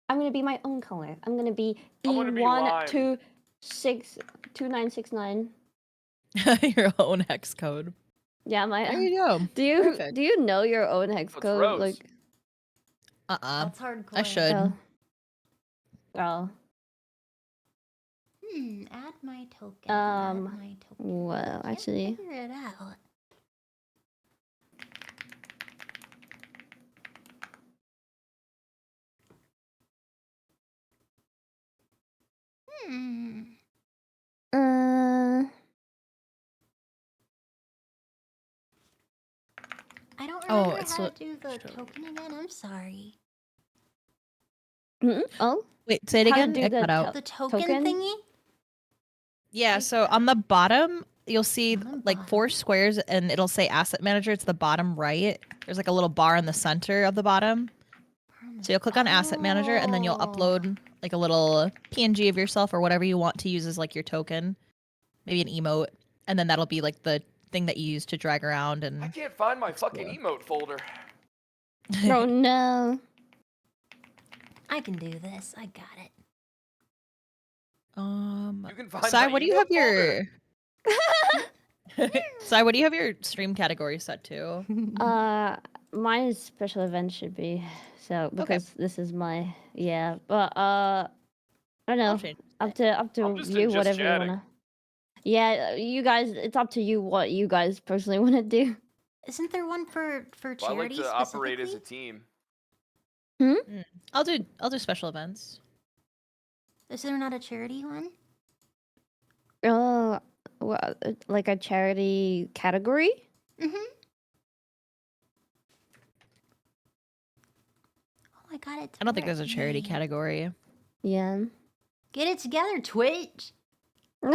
I'm gonna be my own color. I'm gonna be I wanna be lime. E126969. Your own hex code. Yeah, There my. you go. Do you Perfect. do you know your own hex It's code? rose. Like, That's hardcore. I should. Oh. Add my token. Add my token. Well, Can't actually. figure it out. I don't remember how to do the token again. I'm sorry. Oh, Wait, say it how to again. do It the cut out. The token thingy? Yeah, so on the bottom, you'll see like bottom. 4 squares and it'll say asset manager. It's the bottom right. There's like a little bar in the center of the bottom. So you'll click on asset manager and then you'll upload like a little PNG of yourself or whatever you want to use as like your token. Maybe an emote. And then that'll be like the thing that you use to drag around I and can't find my fucking emote folder. oh no. I can do this. I got it. You can find Sai, my what do you emote have folder. your Sai, what do you have your stream category set to? Mine is special events should be because this is my but I don't know. change Up I'm to just you, whatever you chatting. wanna. Yeah, you guys. It's up to you what you guys personally want to do. Isn't there one for Well, I charity like to operate as a specifically? team. I'll do special events. Is there not a charity one? Oh, well, like a charity category. Oh, I got it. I don't think there's a charity category. Yeah. Get it together, Twitch. There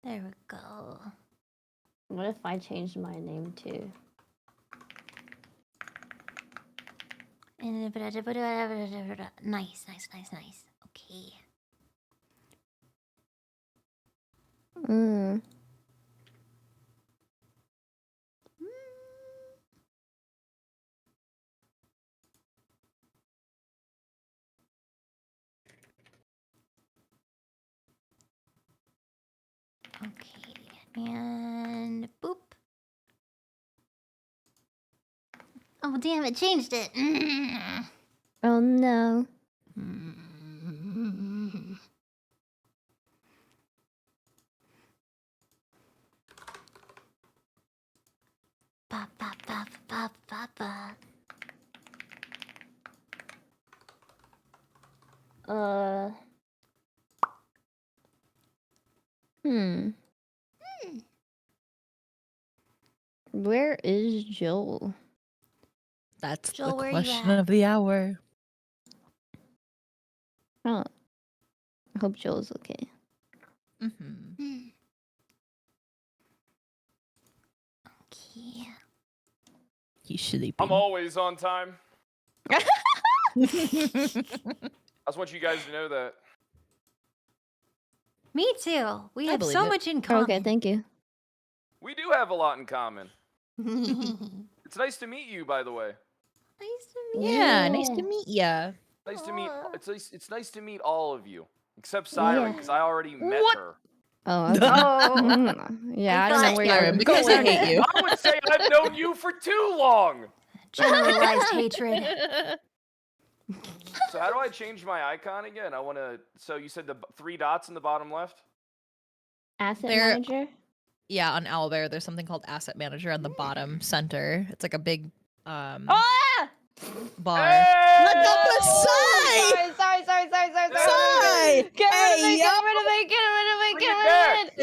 we go. What if I changed my name to? Nice. Okay. Okay, and boop. Oh, damn, it changed it. Oh no. Ba, ba, ba, ba, ba, ba. Where is Joel? That's Joel, the where you question at? of the hour. Oh, I hope Joel's okay. Okay. He's sleeping. I'm always on time. I just want you guys to know that. Me too. We have believe so it. much in common. Okay, thank you. We do have a lot in common. Nice It's nice to meet you, by the way. to meet Yeah, nice to meet ya. Nice to meet. It's nice to meet all of you, except Sairen, because I already met her. Oh, okay. Yeah, I don't know where you're Sairen, because I hate you. I would say I've known you for too long. Generalized hatred. So how do I change my icon again? I want to. So you said the 3 dots in the bottom left. Asset There- manager. Yeah, on Owlbear, there's something called asset manager on the bottom center. It's like a big bar. Hey! Let go of Sai! Sorry. Sai! Get rid of Hey, it.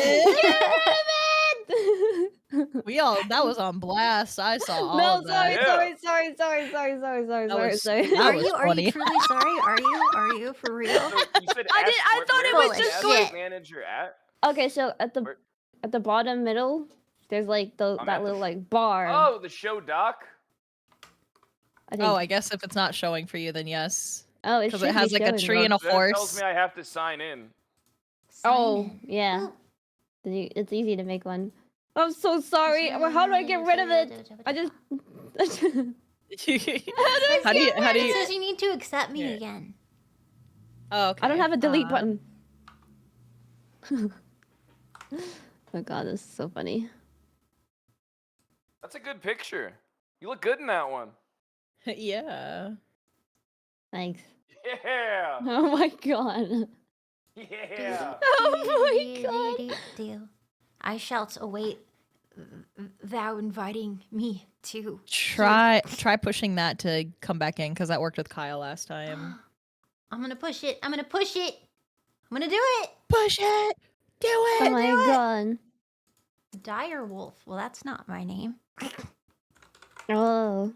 We all, that was on blast. I saw all No, of that. sorry. That was Are funny. you truly sorry? Are you for real? So you said I thought it was where's just the glitch. asset manager at? Okay, so at the bottom middle, there's like that little like bar. Oh, the show doc. I think. Oh, I guess if it's not showing for you, then yes. Oh, it Because should it has be like a showing, tree and a Then it tells horse. me I have to sign in. Oh, yeah. It's easy to make one. I'm so sorry. Well, how do I get rid of it? I just. How do you? It says you need to accept me again. Oh, okay. I don't have a delete button. Oh god, this is so funny. That's a good picture. You look good in that one. Yeah. Thanks. Yeah. Oh my god. Yeah. Oh my god. I shall await thou inviting me to. Try pushing that to come back in because that worked with Kyle last time. I'm gonna push it. I'm gonna push it. I'm gonna do it. Push it. Do Oh it. my god. Dire Wolf. Well, that's not my name. Oh.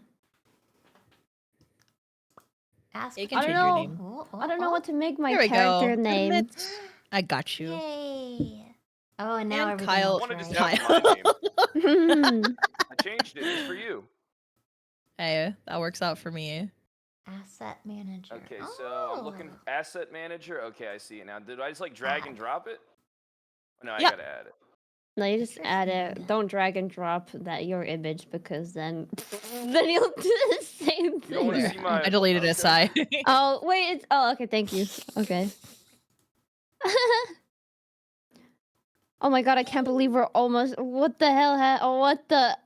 Ask. You can I don't change your know. name. I don't know what to make my There we character go. name. Admit. I got you. Yay. Oh, and now And everything Kyle- I looks wanted to just right. have my name. Hmm. I changed it just for you. Hey, that works out for me. Asset manager. Okay, so I'm looking asset manager. Okay, I see it now. Did I just like drag and drop it? Oh, no, I Yeah. gotta add it. No, you just add it. Don't drag and drop your image because then you'll do the same You don't want to thing. see my. I deleted it, Sai. Oh wait, it's okay. Thank you. Okay. Oh my god, I can't believe we're almost. What the hell? What the?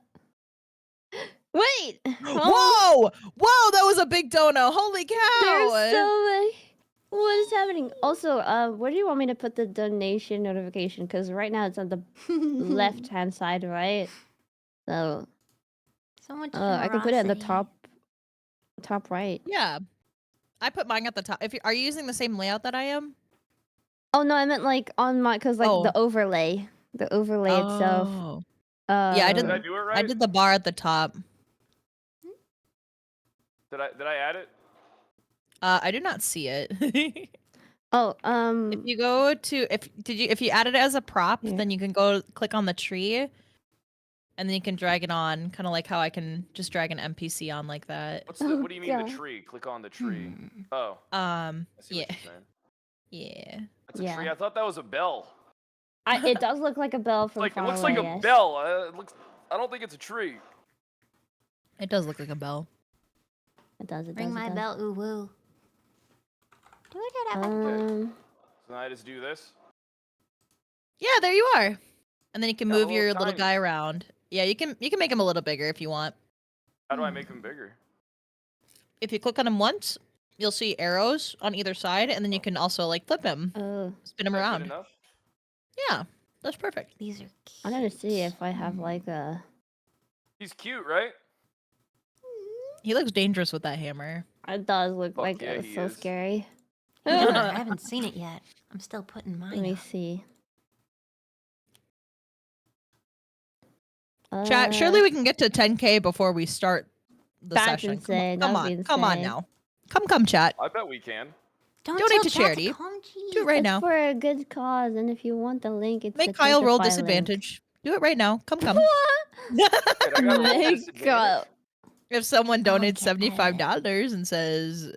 Wait. Whoa! Whoa! That was a big dono. Holy cow! There's so many. What is happening? Also, where do you want me to put the donation notification? Because right now it's on the left-hand side, right? So, So much. I can put it at the generosity. top right. Yeah. I put mine at the top. Are you using the same layout that I am? Oh no, I meant like on my, cause like Oh. the overlay itself. Oh. Yeah, I Did I did. do it right? I did the bar at the top. Did I add it? I do not see it. Oh, If you go to if you add it as a prop, Yeah. then you can go click on the tree, and then you can drag it on, kind of like how I can just drag an NPC on like that. Oh, What do you mean God. the tree? Click on the tree. Hmm. Oh, I see Yeah, what you're saying. yeah. That's a Yeah. tree. I thought that was a bell. It does look like a bell from Like it far looks away. like a Yes. bell. It looks. I don't think it's a tree. It does look like a bell. It does. It Ring does. my it does. bell, ooh woo. Do it. So now I just do this. Yeah, there you are. And then you can Yeah, move little your little tiny. guy around. Yeah, you can make him a little bigger if you want. How do I make them bigger? If you click on him once, you'll see arrows on either side, and then you can also like flip him, Oh, spin him Is that good around. enough? Yeah, that's perfect. These are. I'm gonna see if I cute. have like a. He's cute, right? He looks dangerous with that hammer. It does look Fuck like yeah, he so is. scary. I haven't seen it yet. I'm still putting mine Let me up. see. Chat, surely we can get to 10K before we start the That's session. insane. Come That on, would be come on insane. now. Come, chat. I bet we can. Don't Donate tell to chat charity. come cheat. Do it right It's now. for a good cause, and if you want the link, it's Make the Kyle roll Ticketfy link. disadvantage. Do it right now. Come. Wait, I gotta roll Make disadvantage? Kyle. If someone Oh, donates get $75 and says,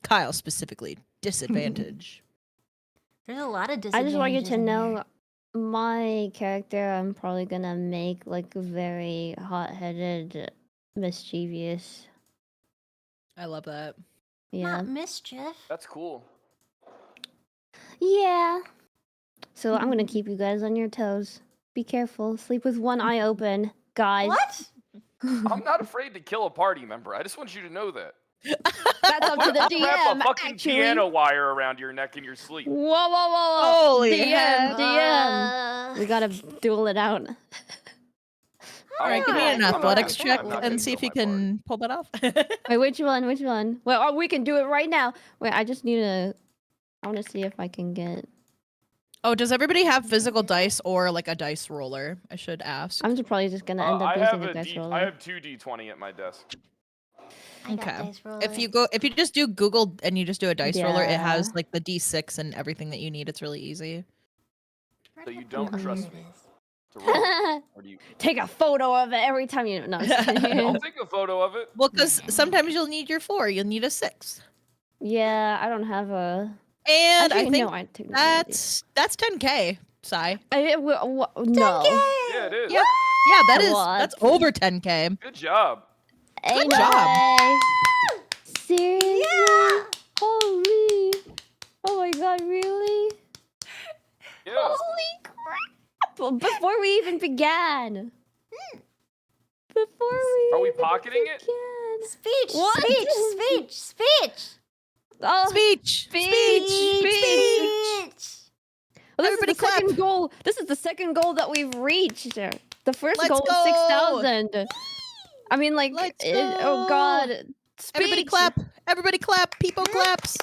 Kyle specifically, disadvantage. There's a lot of I disadvantages. just want you to in know, there. my character, I'm probably gonna make like very hot-headed, mischievous. I love that. Yeah. Not mischief. That's cool. Yeah. So I'm gonna keep you guys on your toes. Be careful. Sleep with one eye open, guys. What? I'm not afraid to kill a party member. I just want you to know that. That's up to the Wrap DM. a fucking Actually. piano wire around your neck in your sleep. Whoa, whoa, whoa, whoa! Holy DM, heck. DM. We gotta duel it out. All right, give me an I'm not athletics gonna- check I'm not gonna and see if kill you my party. can pull that off. Wait, which one? Which one? Well, oh, we can do it right now. Wait, I just need to. I want to see if I can get. Oh, does everybody have physical dice or like a dice roller? I should ask. I'm just probably just gonna end up I using have a dice roller. I have 2 D20 at my desk. I got Okay. dice If you rollers. if you just do Google and you just do a dice roller, it Yeah. has like the D6 and everything that you need. It's really easy. So you don't Mhm. trust me to roll? Or do you? Take a photo of it every time you. No, I'm just kidding. I'll take a photo of it. Well, because sometimes you'll need your 4, you'll need a 6, Yeah, I don't have a. and Actually, I think no, I take that. that's 10K. Sai. No. Yeah, it is. Yeah, What? that's over 10K. Good job. Ain't Good no job. way. Seriously? Holy. Oh my god, really? Yeah. Holy crap! Before we even began. Are we pocketing it? Speech! What? Speech! Oh, Speech. Speech! Well, this Everybody is the second goal. This is the second goal that we've reached. The first Let's goal was go. 6,000. I mean, like, Let's oh go. god. Speech. Everybody clap. Everybody clap. People claps.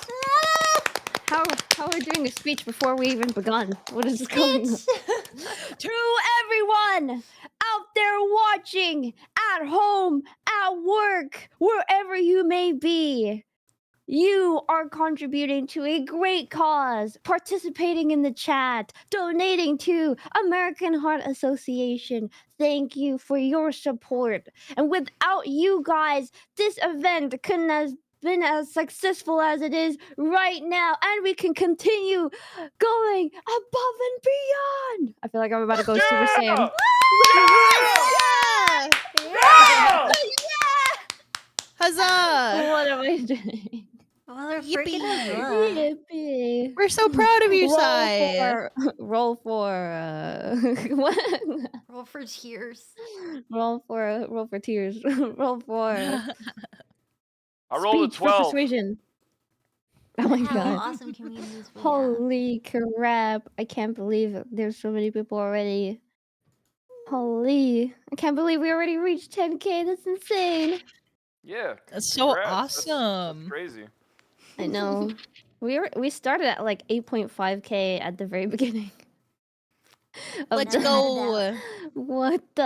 How are we doing a speech before we even begun? What is going on? To everyone out there watching, at home, at work, wherever you may be. You are contributing to a great cause, participating in the chat, donating to American Heart Association. Thank you for your support. And without you guys, this event couldn't have been as successful as it is right now. And we can continue going above and beyond. I feel like I'm about to go Super Saiyan. Yeah. Yeah! Huzzah. What am I doing? Well, they're Yippee. freaking Yippee. We're so proud of you, Roll Sai. roll for what? roll for tears. roll for tears. roll for I rolled a speech for 12. persuasion. Oh my How god. awesome communities we have. Holy crap. I can't believe there's so many people already. Holy. I can't believe we already reached 10k. That's insane. Yeah. That's so congrats. That's awesome. crazy. I know. We started at like 8.5k at the very beginning. of Let's the- go. What the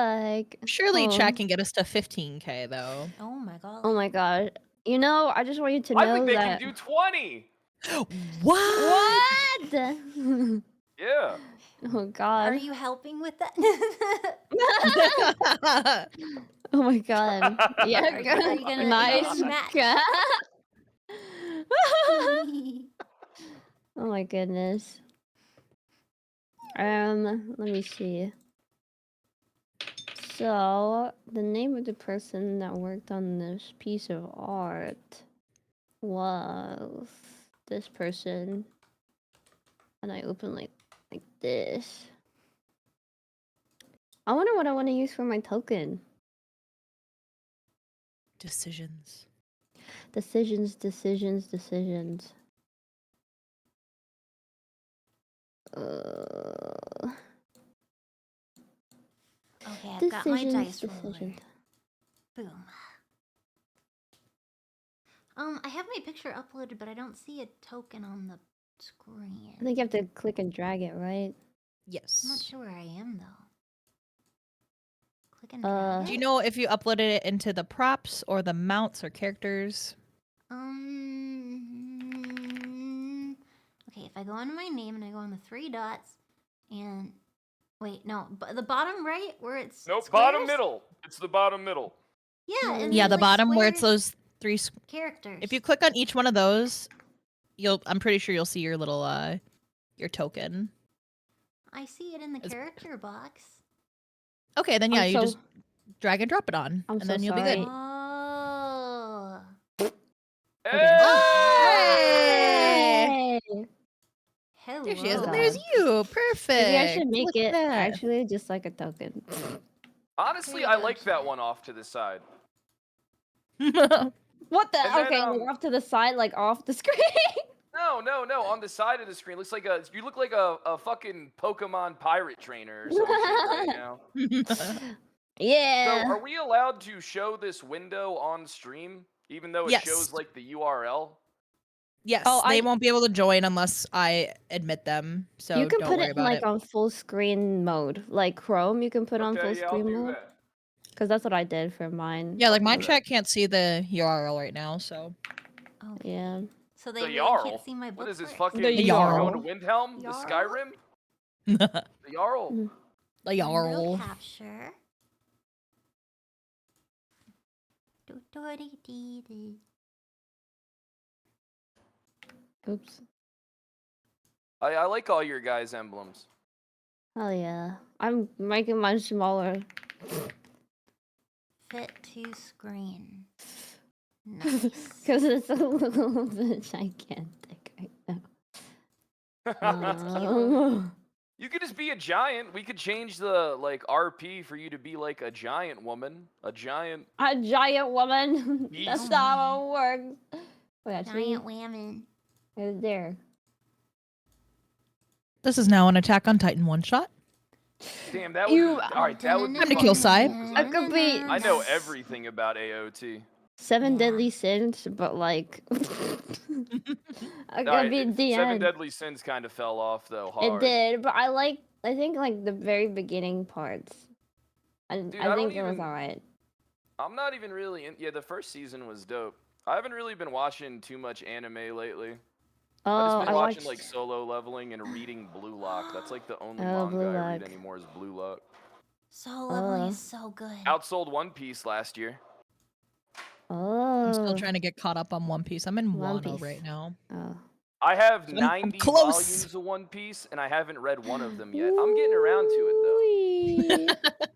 heck? Surely Oh. chat can get us to 15k though. Oh my god. Oh my god. You know, I just want you to I know think they that. can do 20. What? What? Yeah. Oh Are god. you helping with that? Oh my god. Yeah, Are you gonna nice. match? Oh my goodness. Let me see. So, the name of the person that worked on this piece of art was this person. And I open like this. I wonder what I want to use for my token. Decisions. Decisions. Okay, I've got my dice roller. Decisions. Boom. I have my picture uploaded, but I don't see a token on the screen. I think you have to click and drag it, right? Yes. I'm not sure where I am though. Click and drag Do it? you know if you uploaded it into the props or the mounts or characters? Okay, if I go into my name and I go on the 3 dots and wait, no, but the bottom right where it's Nope, squares? bottom middle. It's the bottom middle. Yeah, and Yeah, then, the like, bottom where it's squares, those 3 characters. If you click on each one of those, I'm pretty sure you'll see your little your token. I see it in the character box. Okay, then yeah, I'm you so- just drag and drop it on, I'm and so then you'll be sorry. good. Oh. Hey! Hey! Hello. There she is, and Hello. there's you. Perfect. Maybe I should make Look it at that. actually just like a token. Honestly, There you I go, like that chat. one off to the side. What the? And then, Okay, like off to the side, like off the screen. No, on the side of the screen. Looks like you look like a fucking Pokemon pirate trainer or some shit right now. Yeah. So, are we allowed to show this window on stream, even though it Yes. shows like the URL? Yes, Oh, they I- won't be able to join unless I admit them. So you can don't put worry it about like it. on full screen mode, like Chrome. You can put on full Okay, yeah, I'll screen do mode. that. Because that's what I did for mine. Yeah, like do my that. chat can't see the URL right now, so Okay. Yeah. So they The really Jarl. can't see my book. What is this for it. fucking The Jarl. going to Windhelm? The Jarl? Skyrim? the The Jarl. Window URL. capture. Do-do-dee-dee-dee. Oops. I like all your guys' emblems. Oh yeah. I'm making mine smaller. Fit to screen. Nice. Because it's a little bit gigantic right now. You could just be a giant. We could change the like RP for you to be like a giant woman, a giant woman. That's beast. not how it works. Wait, actually, Giant women. it's there. This is now an Attack on Titan one shot. Damn, that would be, all right. That would be Time to kill fucking Sai. cool, 'cause I could be I know everything about AOT. 7 Yeah. deadly sins, but like, I could Alright, be the Seven end. Deadly Sins kind of fell off though It hard. did, but I think like the very beginning parts. I Dude, I I think don't it was even- alright. I'm not even really in. Yeah, the first season was dope. I haven't really been watching too much anime lately. Oh, I've just I been watching watched. like Solo Leveling and reading Blue Lock. That's like the only Oh, manga Blue I read Lock. anymore is Blue Lock. So lovely is so good. Outsold One Piece last year. Oh. I'm still trying to get caught up on One Piece. I'm in One Wano Piece. right now. Oh. I have I'm 90 close. volumes of One Piece and I haven't read one of them yet. I'm getting around to it though. Ooh-wee.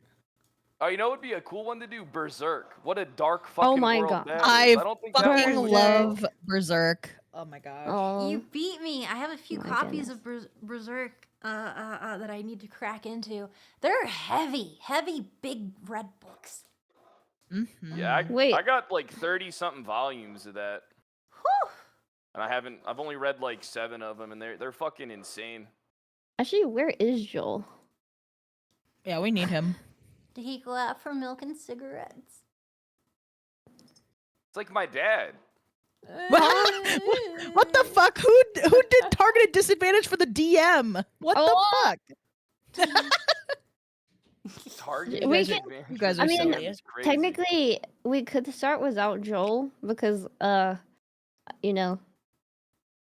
Oh, you know what would be a cool one to do? Berserk. What a dark fucking my world God. that is. I don't think that one fucking was- love Berserk. Oh my gosh. Oh. You beat me. I have a few My copies of Berserk that I need to crack into. They're heavy, big red books. Mhm. Yeah, Wait. I got like 30 something volumes of that. Whew. And I've only read like 7 of them and they're fucking insane. Actually, where is Joel? Yeah, we need him. Did he go out for milk and cigarettes? It's like my dad. What the fuck? Who did targeted disadvantage for the DM? What Oh. the fuck? Target. We disadvantage you guys for are I mean, DM silly. is crazy. Technically, we could start without Joel because, you know,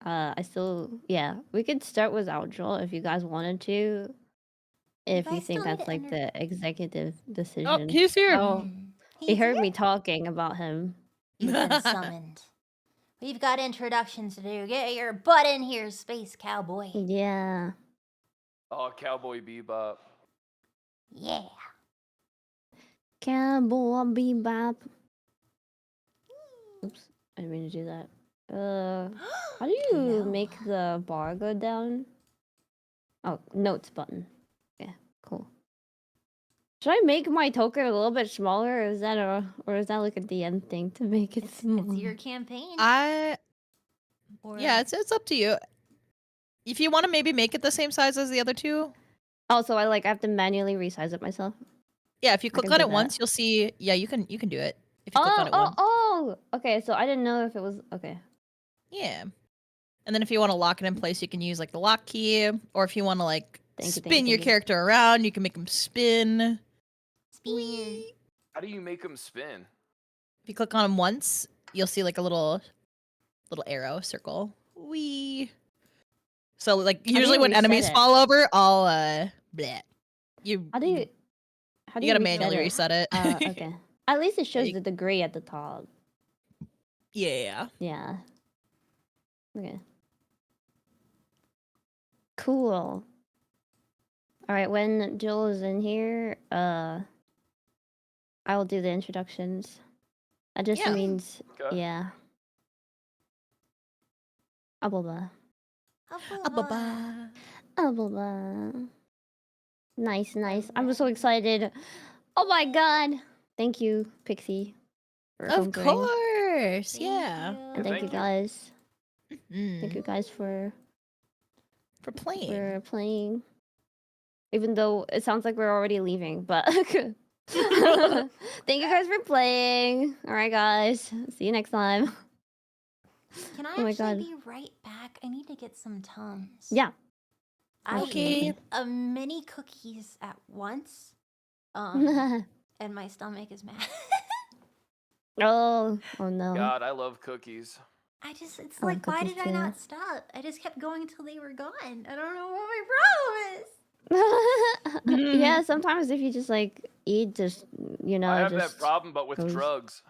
I still, yeah, we could start without Joel if you guys wanted to. If you guys think still need that's to like the executive Oh, decision. he's here. Oh, he He's heard here? me talking about him. You've been summoned. We've got introductions to do. Get your butt in here, Space Cowboy. Yeah. Oh, Cowboy Bebop. Yeah. Cowboy Bebop. Oops, I didn't mean to do that. How do you No. make the bar go down? Oh, notes button. Yeah, cool. Should I make my token a little bit smaller, or is that like a DM thing to make it small? It's your campaign. Yeah, Or- it's up to you. If you want to maybe make it the same size as the other two. Also, I have to manually resize it myself. Yeah, if you I click can on do it that. once, you'll see. Yeah, you can do it. If you click on it once. Oh! Okay, so I didn't know if it was okay. Yeah. And then if you want to lock it in place, you can use like the lock key, or if you want to like Thank you, spin your thank you. character around, you can make them spin. Spin. How do you make them spin? If you click on them once, you'll see like a little arrow circle. Wee. So like do you usually when reset enemies it? fall over, I'll bleh. How do you gotta reset manually it? reset it. Okay. At least it shows you- the degree at the top. Yeah. Yeah. Okay. Cool. All right, when Jill is in here, I will do the introductions. That just Yeah. means, Okay. yeah. Ababa. Ba-ba. Ababa. Nice, nice. I'm so excited. Oh my god. Thank you, Pixie. For Of homebrewing. course. Thank Yeah. you. And thank you Thank you. guys. Thank Mm. you guys for For playing. playing. Even though it sounds like we're already leaving, but thank you guys for playing. All right, guys. See you next time. Can I Oh my actually God. be right back? I need to get some Tums. Yeah. I Okay. ate a mini cookies at once. And my stomach is mad. oh no. God, I love cookies. It's I love like, why cookies did I too. not stop? I just kept going until they were gone. I don't know what my problem is. Yeah, sometimes if you just like eat, just I have just that problem, but with goes- drugs.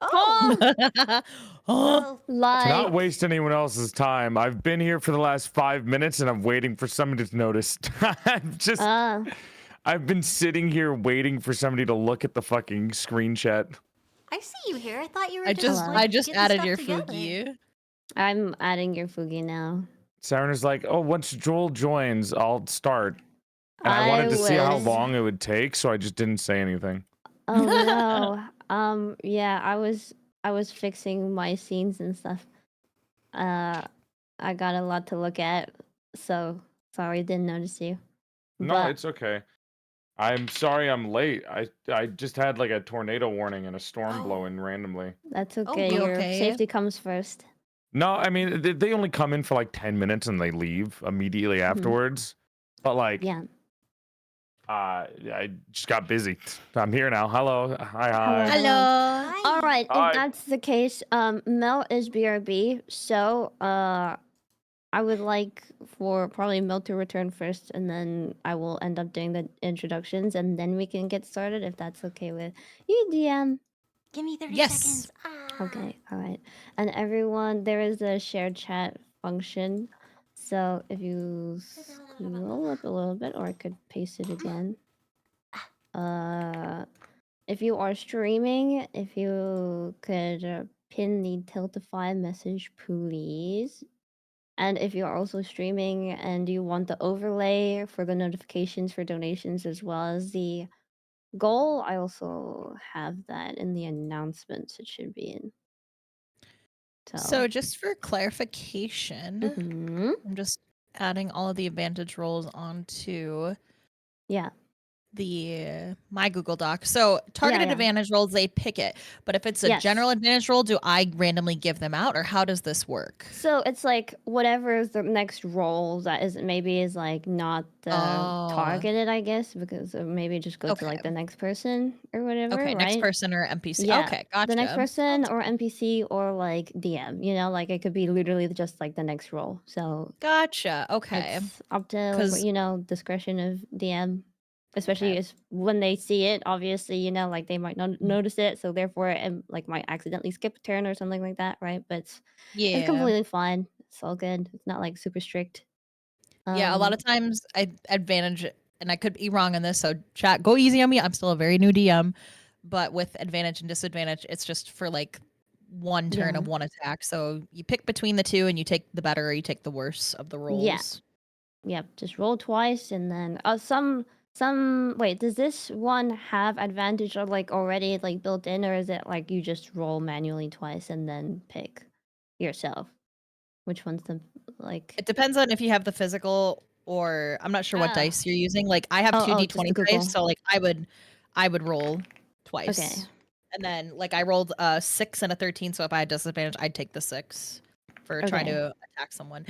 Oh, Oh, well, To like not waste anyone else's time, I've been here for the last 5 minutes and I'm waiting for somebody to notice. I've been sitting here waiting for somebody to look at the fucking screen chat. I see you here. I thought you were I just Hello. like, just getting added stuff your together. Fugi. I'm adding your Fugi now. Saiiren is like, oh, once Joel joins, I'll start. And I wanted to see how long it would take, so I just didn't say anything. Oh no. Yeah, I was fixing my scenes and stuff. I got a lot to look at, so sorry, didn't notice you. No, But it's okay. I'm sorry I'm late. I just had like a tornado warning and a storm blowing randomly. that's okay. you Your okay? safety comes first. No, I mean they only come in for like 10 minutes and they leave immediately afterwards. But like, Yeah. I just got busy. I'm here now. Hello. Hi. Hello. All right, Hi. if that's the case, Mel is BRB, so I would like for probably Mel to return first, and then I will end up doing the introductions, and then we can get started if that's okay with you, DM. Give me 30 Yes. seconds. Okay, all right. And everyone, there is a shared chat function, so if you scroll up a little bit, or I could paste it again. If you are streaming, if you could pin the Tiltify message, please. And if you're also streaming and you want the overlay for the notifications for donations as well as the goal, I also have that in the announcements. It should be in. So just for clarification, Mhm. I'm just adding all of the advantage rolls onto Yeah. the my Google Doc. So targeted yeah. advantage rolls, they pick it. But if it's a Yes. general advantage roll, do I randomly give them out, or how does this work? So it's like whatever is the next role that is maybe is like not targeted, I guess, because maybe just go to like the next person or whatever. Okay, right? next person or NPC. Yeah. Okay, gotcha. The next person or NPC or like DM, you know, like it could be literally just like the next role. So Gotcha. Okay. it's up to like, 'Cause- you know, discretion of DM, especially as when they see it. Obviously, you know, like they might not notice it, so therefore it like might accidentally skip a turn or something like that, right? But it's completely fine. It's all good. It's not like super strict. Yeah, a lot of times I advantage, and I could be wrong on this, so chat, go easy on me. I'm still a very new DM, but with advantage and disadvantage, it's just for like one turn of one attack. So you pick between the two, and you take the better or you take the worse of the rolls. Yeah. Yep, just roll twice, and then some. Wait, does this one have advantage or like already like built in, or is it like you just roll manually twice and then pick yourself? Which one's the like? It depends on if you have the physical, or I'm not sure what dice you're using. Like I have Oh, 2d20 just the dice, so like I would roll twice. Okay. And then like I rolled a 6 and a 13, so if I had disadvantage, I'd take the 6 for trying to attack someone.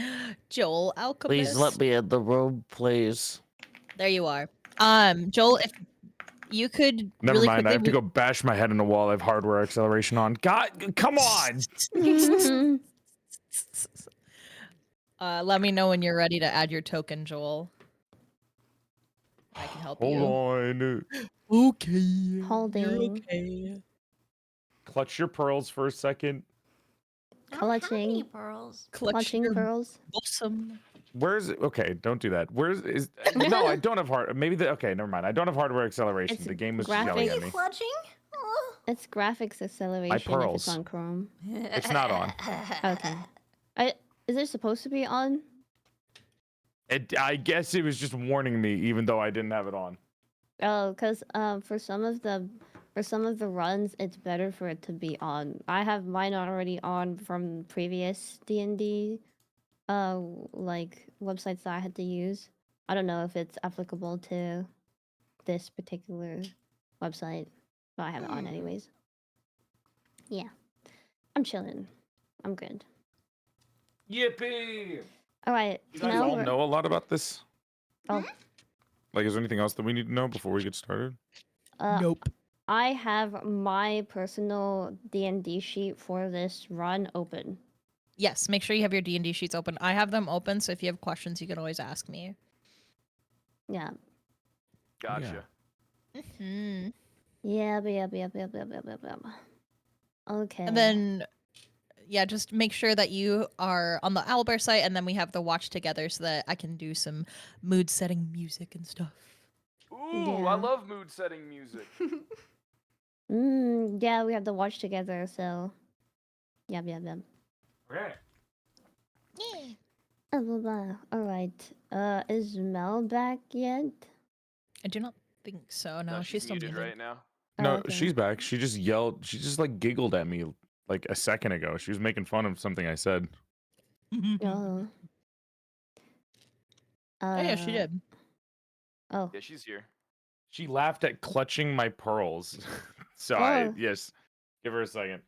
Joel, alchemist. Please let me in the room, please. There you are. Joel, if you could Never really mind. quickly I have to go bash my head in the wall. I have hardware acceleration on. God, come on. let me know when you're ready to add your token, Joel. I can help you. Hold on. Okay. Holding. You're okay. Clutch your pearls for a second. Clutching pearls. Clutching pearls. Awesome. Where's okay? Don't do that. Where's is? No, I don't have hard. Maybe the okay. Never mind. I don't have hardware acceleration. It's The game was graphic. yelling at me. Clutching? It's graphics acceleration if it's pearls. on Chrome. It's not on. Okay. Is it supposed to be on? I guess it was just warning me, even though I didn't have it on. Oh, because for some of the runs, it's better for it to be on. I have mine already on from previous D&D like websites that I had to use. I don't know if it's applicable to this particular website, but I have it on anyways. Yeah. I'm chilling. I'm good. Yippee! All right. You guys all know a lot about this? Oh. Like, is there anything else that we need to know before we get started? Nope. I have my personal D&D sheet for this run open. Yes, make sure you have your D&D sheets open. I have them open, so if you have questions, you can always ask me. Yeah. Gotcha. Mm-hmm. Yeah. Okay. And then, yeah, just make sure that you are on the Owlbear site, and then we have the watch together so that I can do some mood-setting music and stuff. Ooh, I love mood setting music. Yeah, we have to watch together, so. Yep. Okay. All right. Is Mel back yet? I do not think so. No, No, she's she's still muted muted. right now. No, okay. she's back. She just yelled. She just like giggled at me like a second ago. She was making fun of something I said. Oh. Oh yeah, she did. Oh. Yeah, she's here. She laughed at clutching my pearls. So Oh. yes, give her a second.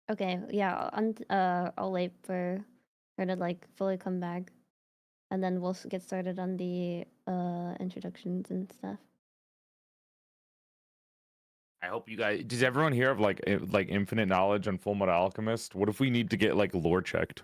Okay. Yeah. I'll wait for her to like fully come back, and then we'll get started on the introductions and stuff. I hope you guys. Does everyone here have like infinite knowledge on Full Metal Alchemist? What if we need to get like lore checked?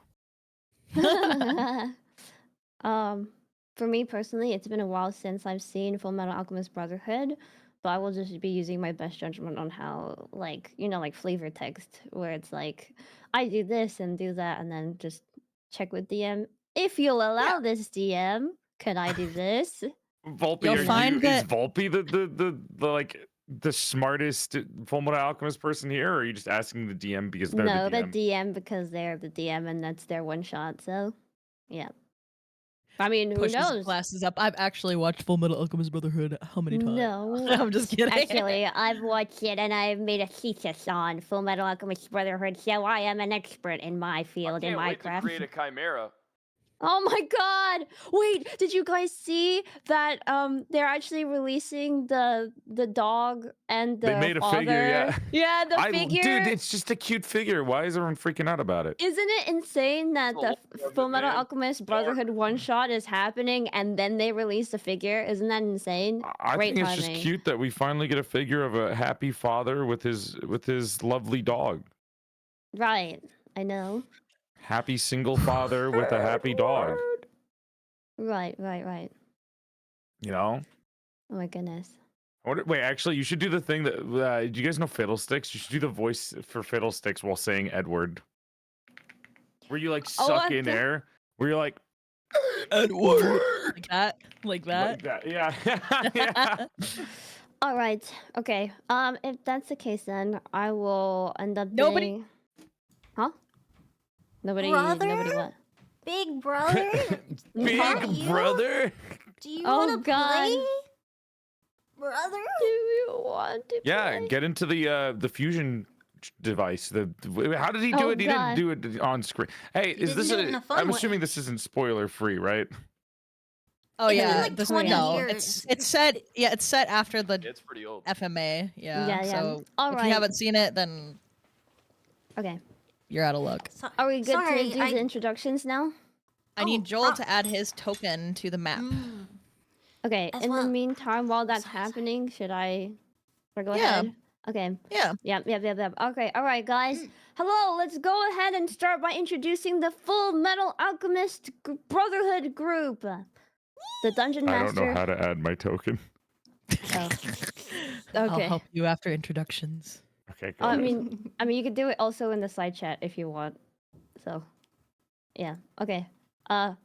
For me personally, it's been a while since I've seen Full Metal Alchemist Brotherhood, but I will just be using my best judgment on how, like, like flavor text, where it's like, I do this and do that, and then just check with DM. If you'll allow this, DM, can I do this? Volpe, You'll find that- is Volpe the like the smartest Full Metal Alchemist person here, or are you just asking the DM because they're No, the DM? the DM because they're the DM and that's their one shot. So, yeah. I mean, who Pushes knows? glasses up. I've actually watched Full Metal Alchemist Brotherhood how many times? No. I'm just kidding. Actually, I've watched it and I've made a thesis on Full Metal Alchemist Brotherhood, so I am an expert in my field, I in can't my wait to craft. create a chimera. Oh my god! Wait, did you guys see that they're actually releasing the dog and the They made a father? figure, yeah. Yeah, the figure. Dude, it's just a cute figure. Why is everyone freaking out about it? Isn't it insane that The the lore of Full it, Metal man. Alchemist Brotherhood one shot is happening and then they release the figure? Isn't that insane? I Great think it's timing. just cute that we finally get a figure of a happy father with his lovely dog. Right, I know. Happy single father with a happy dog. Right. You know? Oh my goodness. Wait, actually, you should do the thing that. Do you guys know Fiddlesticks? You should do the voice for Fiddlesticks while saying Edward. Where you like suck in air. Where you're like, Edward. Like that. Like that. Like that. Yeah. Yeah. All right. Okay. If that's the case, then I will end up Nobody- doing. Huh? Nobody. Brother? Nobody what? Big brother? Big You? brother. Do you Oh, want to God. play? Brother? Do you want to Yeah, play? get into the fusion device. How did he do Oh, it? He God. didn't do it on screen. Hey, He is this didn't do it in a fun I'm way. assuming this isn't spoiler free, right? Oh It's been yeah, like this 20 no. years. It's set. Yeah, it's set after the It's pretty old. FMA. Yeah. Yeah. So All if right. you haven't seen it, then Okay. you're out of luck. Are we good Sorry, to do the introductions now? I Oh, need Joel to add his token to the map. Mm. Okay. As In the well. meantime, while that's Sorry. happening, should I go Yeah. ahead? Okay. Yeah. Yep. Okay. All right, guys. Hello. Let's go ahead and start by introducing the Full Metal Alchemist Brotherhood group. The Dungeon I Master. don't know how to add my token. Oh. I'll Okay. help you after introductions. Okay, go I ahead. mean, you could do it also in the side chat if you want. So, yeah. Okay.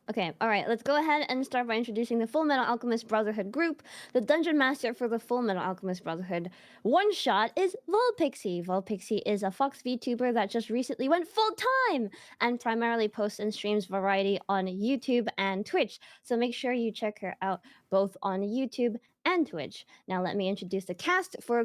Okay. All right. Let's go ahead and start by introducing the Full Metal Alchemist Brotherhood group. The Dungeon Master for the Full Metal Alchemist Brotherhood one shot is Vulpixie. Vulpixie is a Fox VTuber that just recently went full time and primarily posts and streams variety on YouTube and Twitch. So make sure you check her out both on YouTube and Twitch. Now let me introduce the cast for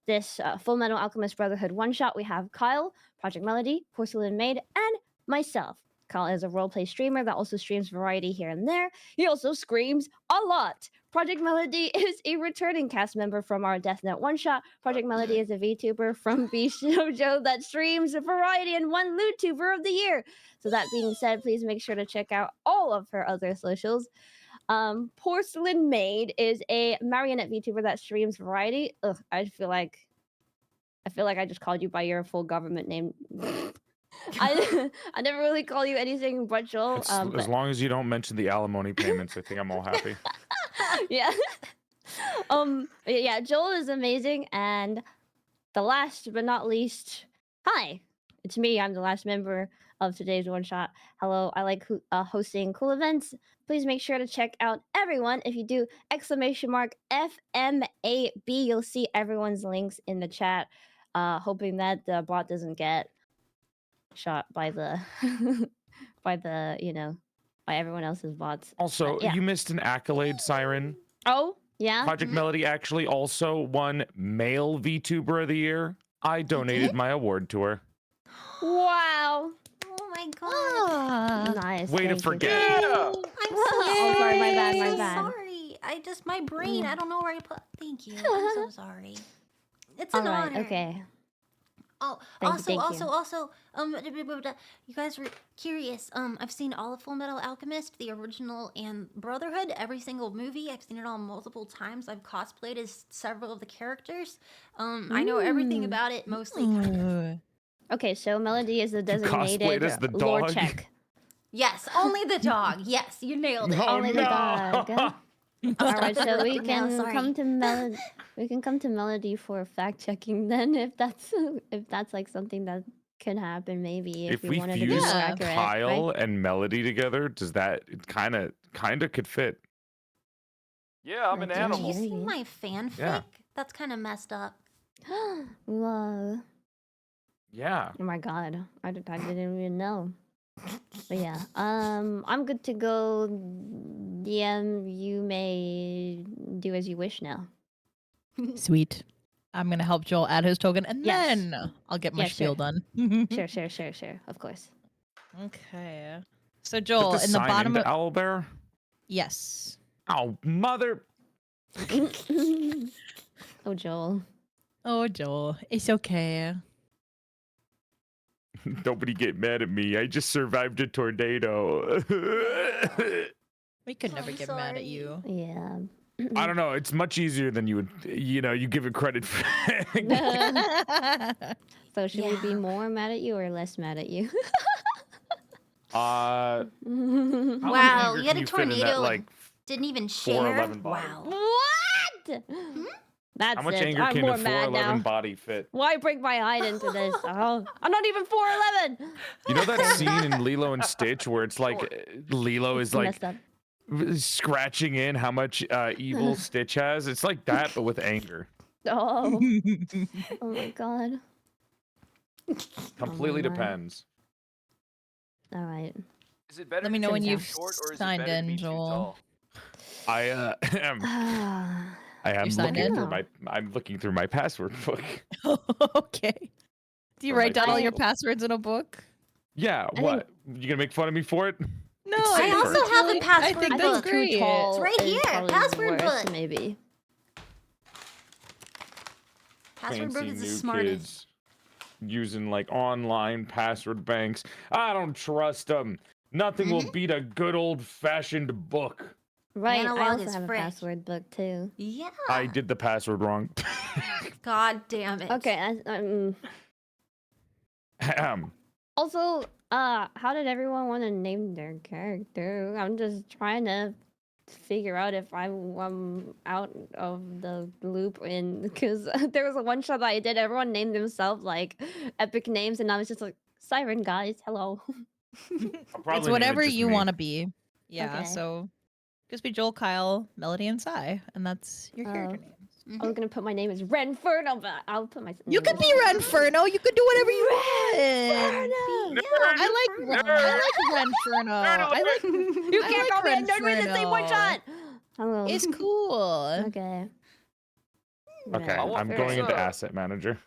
this Full Metal Alchemist Brotherhood one shot. We have Kyle, Project Melody, Porcelain Maid, and myself. Kyle is a roleplay streamer that also streams variety here and there. He also screams a lot. Project Melody is a returning cast member from our Death Note one-shot. Project Melody is a VTuber from VShojo that streams variety and won LootTuber of the Year. So that being said, please make sure to check out all of her other socials. Porcelain Maid is a marionette VTuber that streams variety. Ugh, I feel like I just called you by your full government name. I never really call you anything but Joel. As long as you don't mention the alimony payments, I think I'm all happy. Yeah. Yeah, Joel is amazing, and the last but not least, hi, it's me. I'm the last member of today's one shot. Hello, I like hosting cool events. Please make sure to check out everyone. If you do !FMAB, you'll see everyone's links in the chat. Hoping that the bot doesn't get shot by the by the by everyone else's bots. Also, yeah. you missed an accolade, Saiiren. Oh, yeah. Project Melody actually also won Male VTuber of the Year. I donated my award to her. Wow. Oh my god. Ah, Nice. Way to thank you. forget. Yeah. I'm so Oh, sorry, my bad, my I'm so bad. sorry. My brain, I don't know where I put. Thank you. I'm so sorry. It's an All right. honor. Okay. Oh, Thank you. also, you guys were curious. I've seen all of Full Metal Alchemist, the original and Brotherhood, every single movie. I've seen it all multiple times. I've cosplayed as several of the characters. I know everything about it, mostly. ooh. Okay, so Melody is the cosplayed designated as the lore dog? check. Yes, only the dog. Yes, you nailed it. Oh, Only the no. dog. All right, so we interrupting now, can sorry. come to Melody. We can come to Melody for fact checking then, if that's like something that could happen. Maybe If we we wanted to be more fuse accurate. Kyle right? and Melody together, does that kind of could fit? Yeah, I'm an Like, Did animal. you see maybe. my fanfic? Yeah. That's kind of messed up. Whoa! Yeah. Oh my God, I didn't even know. But yeah, I'm good to go. DM, you may do as you wish now. Sweet. I'm gonna help Joel add his token, and Yes. then I'll get my Yeah, spiel sure. done. Sure. Of course. Okay. So Is that Joel, the in the sign bottom into of Owlbear? yes. Oh, mother. Oh, Joel. Oh, Joel, it's okay. Nobody get mad at me. I just survived a tornado. We could never I'm get mad at sorry. you. Yeah. I don't know. It's much easier than you would, you give it credit for. So should we be Yeah. more mad at you or less mad at you? How much Wow, anger you had can a fit in that, tornado like, and didn't even share. 411 body? Wow. What? That's how much it. anger I'm can more a mad 411 now. body fit? Why bring my height into this? Oh, I'm not even 4'11. You know that scene in Lilo and Stitch where it's like Lilo is like Messed up. scratching in how much evil Stitch has? It's like that, but with anger. Oh. Oh my God. Completely my. depends. All right. Is it better Let me to know be when too you've short, or is it signed better to in, be too Joel. tall? I am You're signed looking in? through I'm looking through my password book. Okay. Do you For write down all myself. your passwords in a book? Yeah, I what? You gonna make fun of me for it? No, It's I safer. also think have a really- password I think I book. think that's too great. tall. It's right is here, probably password worse, book. maybe. Password book Fancy is the new smartest. kids using like online password banks. I don't trust them. Nothing will beat a good old-fashioned book. Right. I Analog also is have a fresh. password book too. Yeah. I did the password wrong. God damn it. Okay. Also, how did everyone want to name their character? I'm just trying to figure out if I'm out of the loop because there was a one shot that I did. Everyone named themselves like epic names, and I was just like, Saiiren, guys, hello. It's whatever you want to be. Yeah, Okay. so just be Joel, Kyle, Melody, and Sai, and that's your character names. I was gonna put my name as Renferno, but I'll put my You name could as be Renferno. You could do whatever you want. Renferno. I like Renferno. I like. You I can't like call me a nerd with the same one Renferno. shot. Hello. It's cool. Okay. Okay, I want- I'm going into so- asset manager.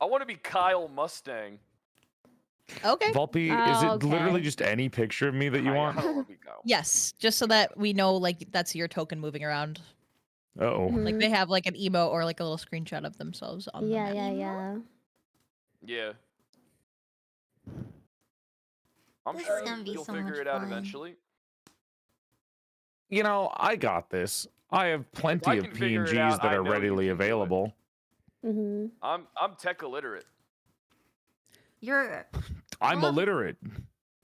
I want to be Kyle Mustang. Okay. Volpe, is it literally Okay. just any picture of me that you I want? don't want to be Kyle. Yes, just so that we know, like, that's your token moving around. Uh-oh. Like they have like an emote or like a little screenshot of themselves on the map. Yeah. Yeah. I'm This sure is gonna be you'll so figure much it out fun. eventually. You know, I got this. I have plenty I of can figure it PNGs out, that I are know you readily can do it. available. Mm-hmm. I'm tech illiterate. You're. I'm Well, illiterate.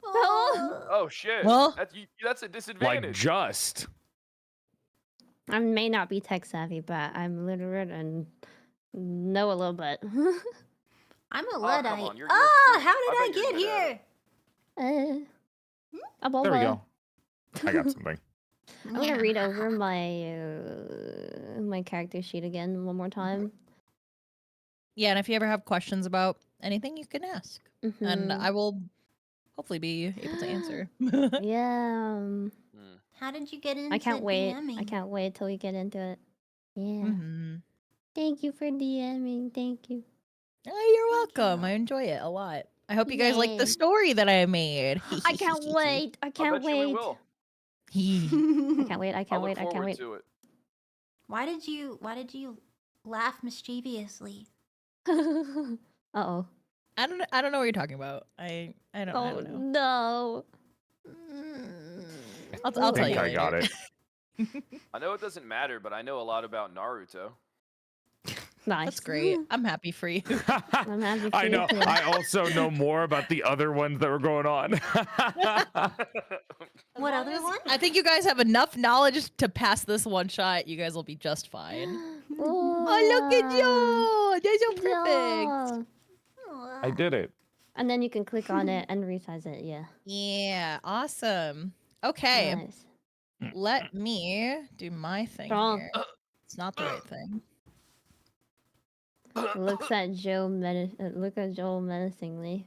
Oh shit. Well- That's a Like, disadvantage. just. I may not be tech savvy, but I'm literate and know a little bit. I'm a come Luddite. on, you're- How I did I bet you're get good at here? A There we boba. go. I got something. I'm gonna read over my character sheet again one more time. Yeah, and if you ever have questions about anything, you can ask, and Mhm. I will hopefully be able to answer. Yeah. How did you get into I can't wait. DMing? I can't wait till we get into it. Yeah. Mhm. Thank you for DMing. Thank you. Oh, you're welcome. you. I enjoy it a lot. I hope you guys like Yay. the story that I made. I can't wait. I I can't bet you we wait. will. I can't wait. I I can't look wait. I can't forward wait. to it. Why did you laugh mischievously? Uh-oh. I don't know what you're talking about. I don't know. No. I'll I tell think you I later. got it. I know it doesn't matter, but I know a lot about Naruto. Nice. That's great. I'm happy for you. I'm happy for I you know. too. I also know more about the other ones that were going on. What other one? I think you guys have enough knowledge to pass this one shot. You guys will be just fine. Oh, look at you! They're so perfect. Yeah. I did it. And then you can click on it and resize it. Yeah. Yeah, awesome. Okay, Nice. let me do my thing Strong. here. It's not the right thing. Looks at Joe. Look at Joel menacingly.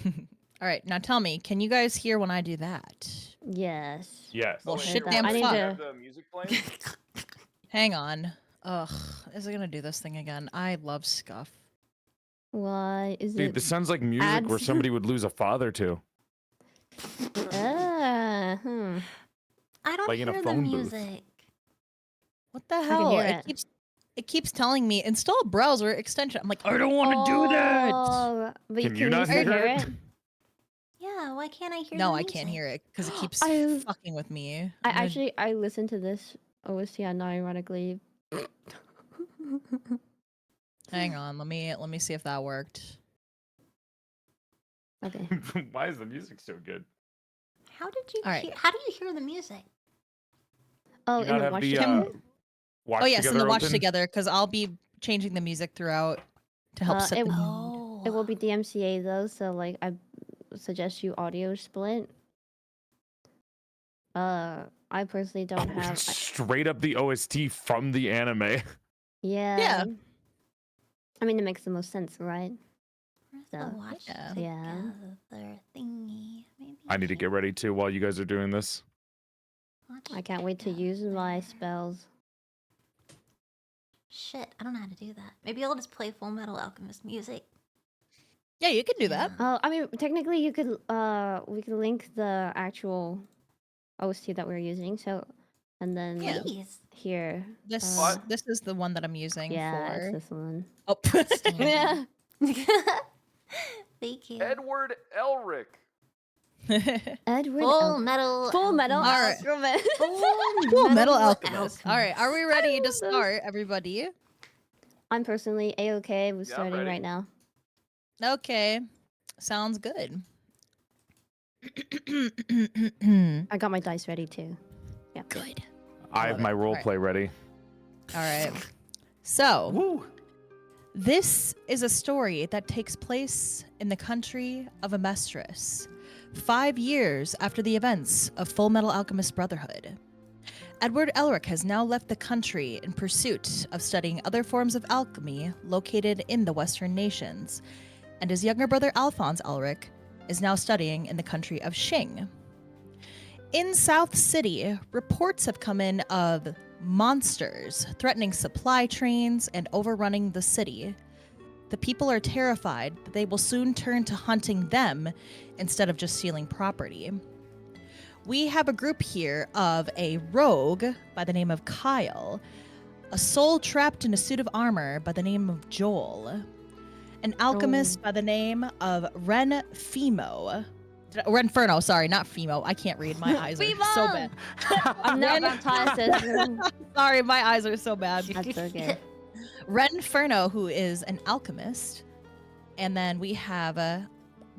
All right, now tell me, can you guys hear when I do that? Yes. Yes. Well, wait, shit here, damn what? I need fuck. You to- have the music playing? Hang on. Ugh, is it gonna do this thing again? I love scuff. Why is Dude, it? this sounds like music where ads? somebody would lose a father to. Ah, I don't Like in a hear the phone booth. music. What the can hell? hear It it. keeps telling me install browser extension. I'm like, I don't want to do that. Oh, but Can you not still hear it? Yeah, why can't I hear No, the I music? can't hear it because it keeps I- fucking with me. I listened to this OST unironically. Hang on, let me see if that worked. Okay. Why is the music so good? How did you All right. hear? How do you hear the music? Oh, You in not the have watch the together? watch Oh yes, together and the watch open? together because I'll be changing the music throughout to help set it- the mood. Oh, It will be DMCA though, so like I suggest you audio split. I personally don't Oh, have. straight up the OST from the anime. Yeah. Yeah. I mean, it makes the most sense, right? Where's So, the watch yeah. Yeah. together thingy? Maybe I need to get ready too while you guys are doing this. watch I can't wait to use my together. spells. Shit, I don't know how to do that. Maybe I'll just play Full Metal Alchemist music. Yeah, you can do that. Oh, I mean, technically, you could. We could link the actual OST that we're using. So, and then Yeah. Please. here. This What? this is the one that I'm using Yeah, it's for. this one. Oh, Yeah. Thank you. Edward Elric. Edward. Full Metal. Full Metal Alchemist. Alchemist. Full Metal Alchemist. All right, are we ready to love those. start, everybody? I'm personally a-okay with Yeah, I'm starting ready. right now. Okay, sounds good. I got my dice ready too. Yeah. Good. I have love my it. role Alright. play ready. All right. So, Woo! this is a story that takes place in the country of Amestris, 5 years after the events of Full Metal Alchemist Brotherhood. Edward Elric has now left the country in pursuit of studying other forms of alchemy located in the Western nations, and his younger brother Alphonse Elric is now studying in the country of Qing. In South City, reports have come in of monsters threatening supply trains and overrunning the city. The people are terrified that they will soon turn to hunting them instead of just stealing property. We have a group here of a rogue by the name of Kyle, a soul trapped in a suit of armor by the name of Joel, an alchemist by the name of Renferno, sorry, not Fimo. I can't read. My eyes are so bad. I'm not baptized as Sorry, my eyes are so bad. That's okay. Renferno, who is an alchemist. And then we have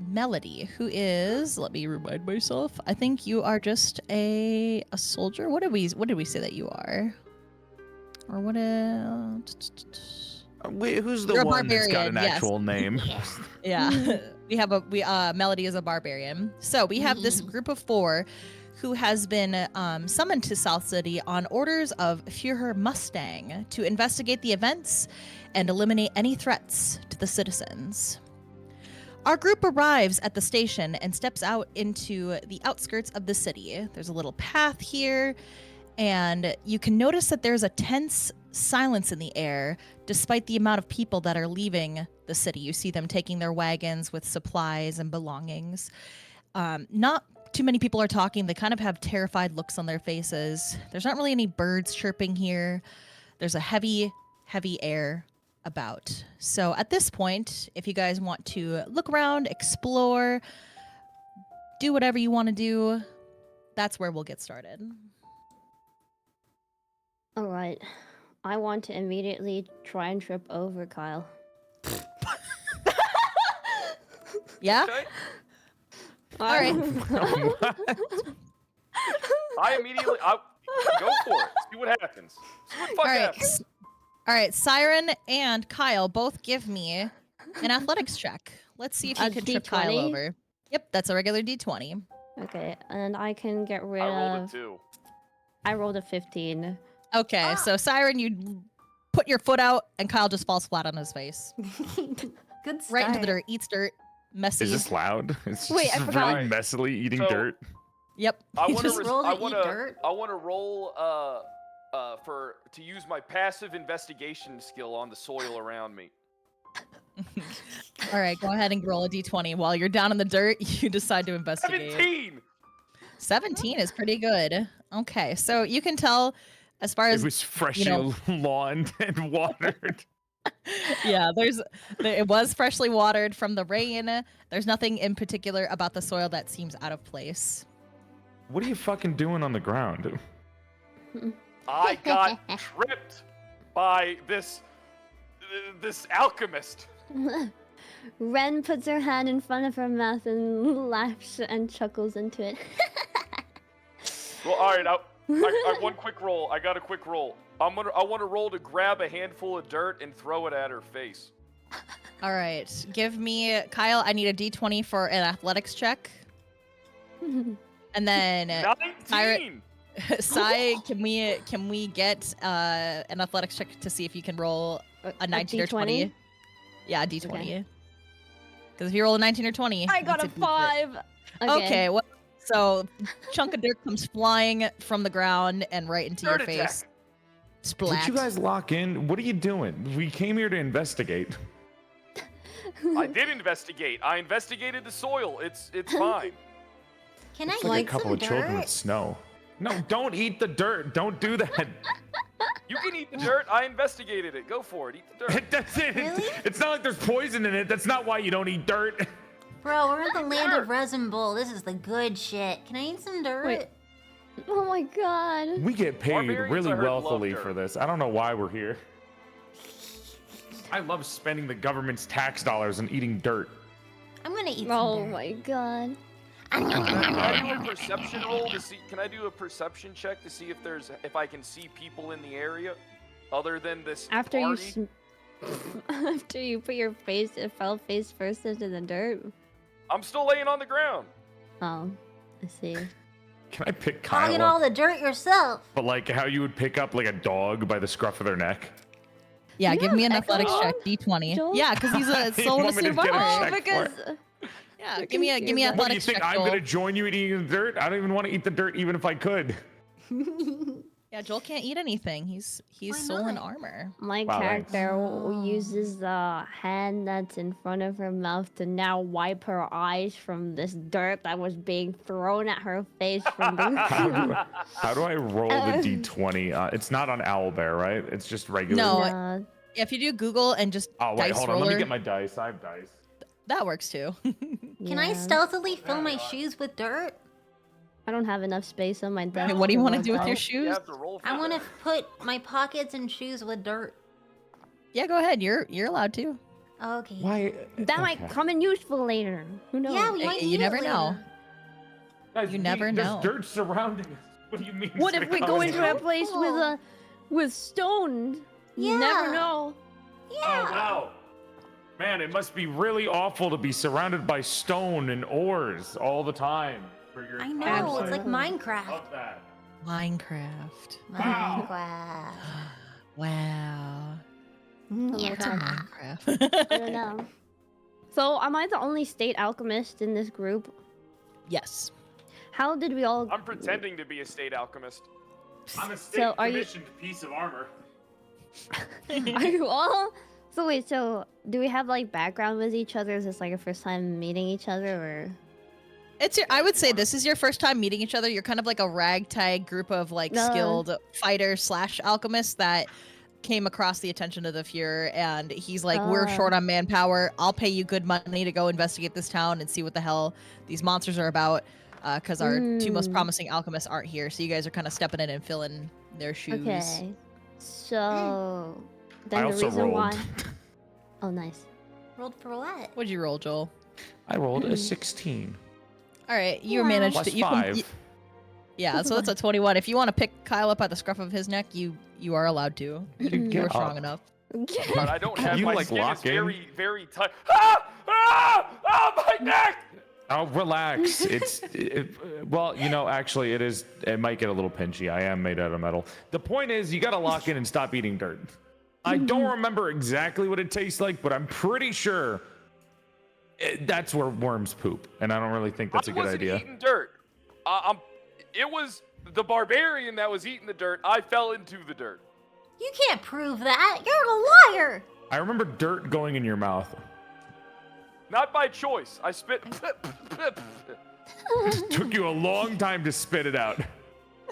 Melody, who is, let me remind myself, I think you are just a soldier. What did we say that you are? Or what Wait, who's the You're a one that's got an barbarian, yes. actual name? Yeah. Melody is a barbarian. So we have this group of 4 who has been summoned to South City on orders of Führer Mustang to investigate the events and eliminate any threats to the citizens. Our group arrives at the station and steps out into the outskirts of the city. There's a little path here, and you can notice that there's a tense silence in the air, despite the amount of people that are leaving the city. You see them taking their wagons with supplies and belongings. Not too many people are talking. They kind of have terrified looks on their faces. There's not really any birds chirping here. There's a heavy, heavy air about. So at this point, if you guys want to look around, explore, do whatever you want to do, that's where we'll get started. All right. I want to immediately try and trip over Kyle. Yeah? Okay. All right. Go for it. See what happens. See what the fuck happens. All right, Saiiren and Kyle both give me an athletics check. Let's see if you A can trip Kyle D20? over. Yep, that's a regular D20. Okay, and I can get rid I rolled a of. 2. I rolled a 15. Okay, so Saiiren, you put your foot out, and Kyle just falls flat on his face. Good start. Right into the dirt, eats dirt, messy. Is this loud? It's Wait, just I forgot. really messily eating So- dirt. Yep. I he want just- to roll to eat dirt? I want to roll to use my passive investigation skill on the soil around me. All right, go ahead and roll a D20. While you're down in the dirt, you decide to investigate. 17. 17 is pretty good. Okay, so you can tell as far as It was freshly know- lawned and watered. yeah, it was freshly watered from the rain. There's nothing in particular about the soil that seems out of place. What are you fucking doing on the ground? I got tripped by this alchemist. Ren puts her hand in front of her mouth and laughs and chuckles into it. Well, all right. I one quick roll. I got a quick roll. I want to roll to grab a handful of dirt and throw it at her face. All right, give me Kyle. I need a D20 for an athletics check, and then 19. Sai, can we get an athletics check to see if you can roll a 19 or 20? Yeah, a D20. Okay. Because if you roll a 19 or 20, I got a it's beat it. 5. Okay, well, so chunk of dirt comes flying from the ground and right into Dirt your face. attack. Splat. Did you guys lock in? What are you doing? We came here to investigate. I did investigate. I investigated the soil. It's fine. Can I It's eat like a couple some of children dirt? with snow. No, don't eat the dirt. Don't do that. You can eat the dirt. I investigated it. Go for it. Eat the dirt. That's it. Really? It's not like there's poison in it. That's not why you don't eat dirt. Bro, we're in the land of resin bowl. This is the good shit. Can I eat some dirt? Wait. Oh my god. We get paid Barbarians, really I heard, love wealthily dirt. for this. I don't know why we're here. I love spending the government's tax dollars and eating dirt. I'm gonna eat some Oh dirt. my god. Can I do a perception roll to see? Can I do a perception check to see if I can see people in the area, other than this After party? after you put your face, it fell face first into the dirt. I'm still laying on the ground. Oh, I see. Can I pick I'll Kyle get up? all the dirt yourself. But like how you would pick up like a dog by the scruff of their neck? Yeah, give me an Yeah, athletics Echo. check, D20. Joel? Yeah, because he's a You soul want me to get a Oh, check for because it? Yeah, You give me can an hear that. What do you athletics think? check, I'm Joel. gonna join you eating the dirt? I don't even want to eat the dirt, even if I could. Yeah, Joel can't eat anything. He's Why soul in not? armor. my Wow, thanks. character Oh. uses the hand that's in front of her mouth to now wipe her eyes from this dirt that was being thrown at her face from the. How do I roll the d20? It's not on Owlbear, right? It's just regular. No. Nah, If you do Google and just Oh wait, dice hold on. roller, Let me get my dice. I have dice. that works too. Can I yeah. stealthily fill my shoes with dirt? I don't have enough space on my desk. Hey, what do you want to roll do with your dice. You shoes? have to roll for I want to that. put my pockets and shoes with dirt. Yeah, go ahead. You're allowed to. Okay. Why? That might come in useful later. Who knows? Yeah, we Hey, might you need never it know. later. Guys, You never know. There's dirt surrounding us. What do you mean? What if we go into a place Helpful. with stone? You never Yeah. know. Oh Yeah. wow. Man, it must be really awful to be surrounded by stone and ores all the time. For your I know. entire It's like life. Minecraft. Love that. Minecraft. Minecraft. Wow. Yeah. What's a Minecraft? I don't know. So, am I the only state alchemist in this group? Yes. How did we all? I'm pretending to be a state alchemist. I'm a So, are you- commissioned piece of armor. Are you all? So wait, so do we have like background with each other? Is this like a first time meeting each other, or? I would say this is your first time meeting each other. You're kind of like a ragtag group of like skilled fighters / alchemists that came across the attention of the Fuhrer, and he's like, we're short on manpower. I'll pay you good money to go investigate this town and see what the hell these monsters are about, because our two most promising alchemists aren't here. So you guys are kind of stepping in and filling their shoes. Okay. So then I the also reason rolled. why. Oh, nice. Rolled for what? What'd you roll, Joel? I rolled a 16. All right, you Wow. managed Plus to. You 5. Yeah, so that's a 21. If you want to pick Kyle up by the scruff of his neck, you are allowed to. You were strong enough. But I don't have You, my like, skin is lock in? very, very tight. Ah! Ah! Ah! My neck! Oh, relax. Well, you know, actually, it might get a little pinchy. I am made out of metal. The point is, you gotta lock in and stop eating dirt. I don't remember exactly what it tastes like, but I'm pretty sure that's where worms poop, and I don't really think that's a good idea. I wasn't eating dirt. It was the barbarian that was eating the dirt. I fell into the dirt. You can't prove that. You're a liar. I remember dirt going in your mouth. Not by choice. I spit. Took you a long time to spit it out.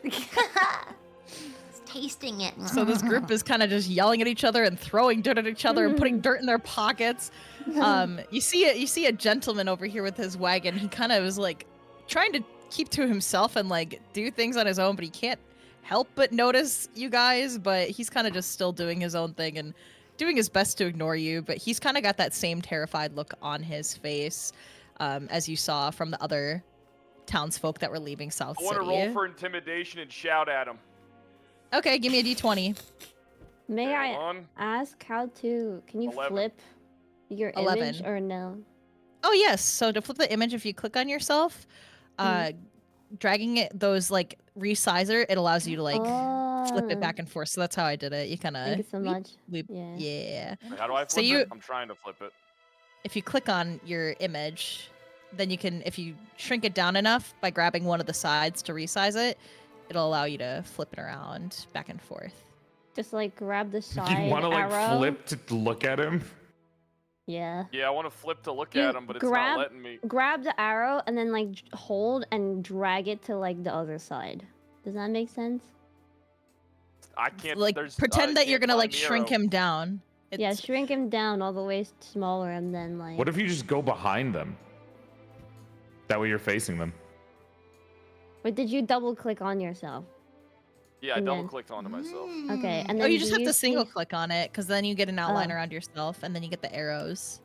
It's tasting it. So this group is kind of just yelling at each other and throwing dirt at each other and putting dirt in their pockets. You see a gentleman over here with his wagon. He kind of is like trying to keep to himself and like do things on his own, but he can't help but notice you guys. But he's kind of just still doing his own thing and doing his best to ignore you. But he's kind of got that same terrified look on his face as you saw from the other townsfolk that were leaving South I want City. to roll for intimidation and shout at him. Okay, give me a d20. May I On. ask how to? Can you 11. flip your 11. image or no? Oh yes. So to flip the image, if you click on yourself, dragging it those like resizer, it allows you to like flip it back and forth. So that's how I did it. You kind of Thank you so much. Yeah. Yeah. Wait, how do I So flip you- it? I'm trying to flip it. If you click on your image, then you can, if you shrink it down enough by grabbing one of the sides to resize it, it'll allow you to flip it around back and forth. Just like grab the side You want to like arrow. flip to look at him? Yeah. Yeah, I want to flip to look You at him, but it's grab- not letting me. Grab the arrow and then like hold and drag it to like the other side. Does that make sense? I can't. Like there's, pretend I that you're can't gonna find like the shrink arrow. him down. Yeah, It's- shrink him down all the way smaller and then like. What if you just go behind them? That way you're facing them. Wait, did you double click on yourself? Yeah, I and then- double clicked onto myself. Okay, and then Oh, you just do have to see- single click on it because then you get an outline Oh. around yourself and then you get the arrows.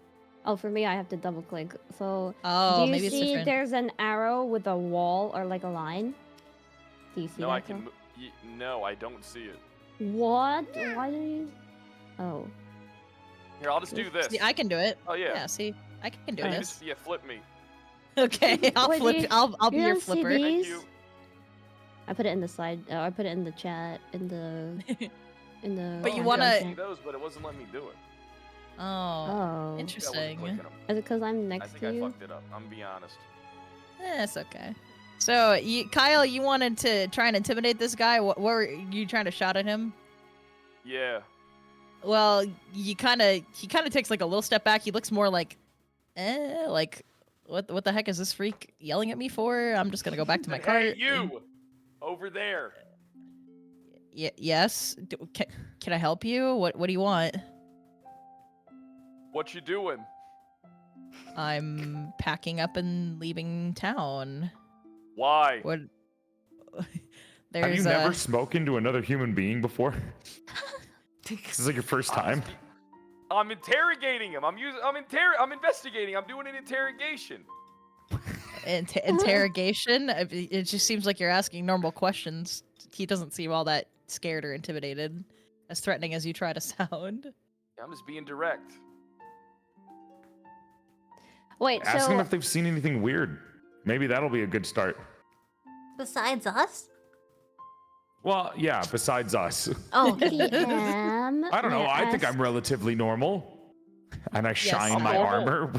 Oh, for me, I have to double click. So, Oh, do you maybe it's see different. there's an arrow with a wall or like a line? Do you see No, that? I can. Phil? No, I don't see it. What? Why do you? Oh. Here, I'll just do this. See, I can do it. Oh yeah. Yeah, see, I can do You this. just- yeah, flip me. Okay, I'll Wait, flip. you- I'll be you your don't see flipper. these? Thank you. I put it in the slide. I put it in the chat. In the. In the. But you I wanna- see those, but it wasn't letting me do it. Oh, Oh. Yeah, I wasn't interesting. clicking 'em. Is it because I'm I next think to I you? fucked it up. I'm gonna be honest. It's okay. So, Kyle, you wanted to try and intimidate this guy. What were you trying to shout at him? Yeah. Well, he kind of takes like a little step back. He looks more like, like what the heck is this freak yelling at me for? I'm just gonna go back to my And car. hey, you over there. Yes. Can I help you? What do you want? What you doing? I'm packing up and leaving town. Why? What? Have There's you never spoken to another human being before? This is like your first time. I'm interrogating him. I'm investigating. I'm doing an interrogation. interrogation. It just seems like you're asking normal questions. He doesn't seem all that scared or intimidated, as threatening as you try to sound. I'm just being direct. Wait, Ask so them if they've seen anything weird. Maybe that'll be a good start. Besides us? Well, yeah, besides us. Oh, okay. PM. I don't know. may I think ask- I'm relatively normal. And I shine my Oh. armor.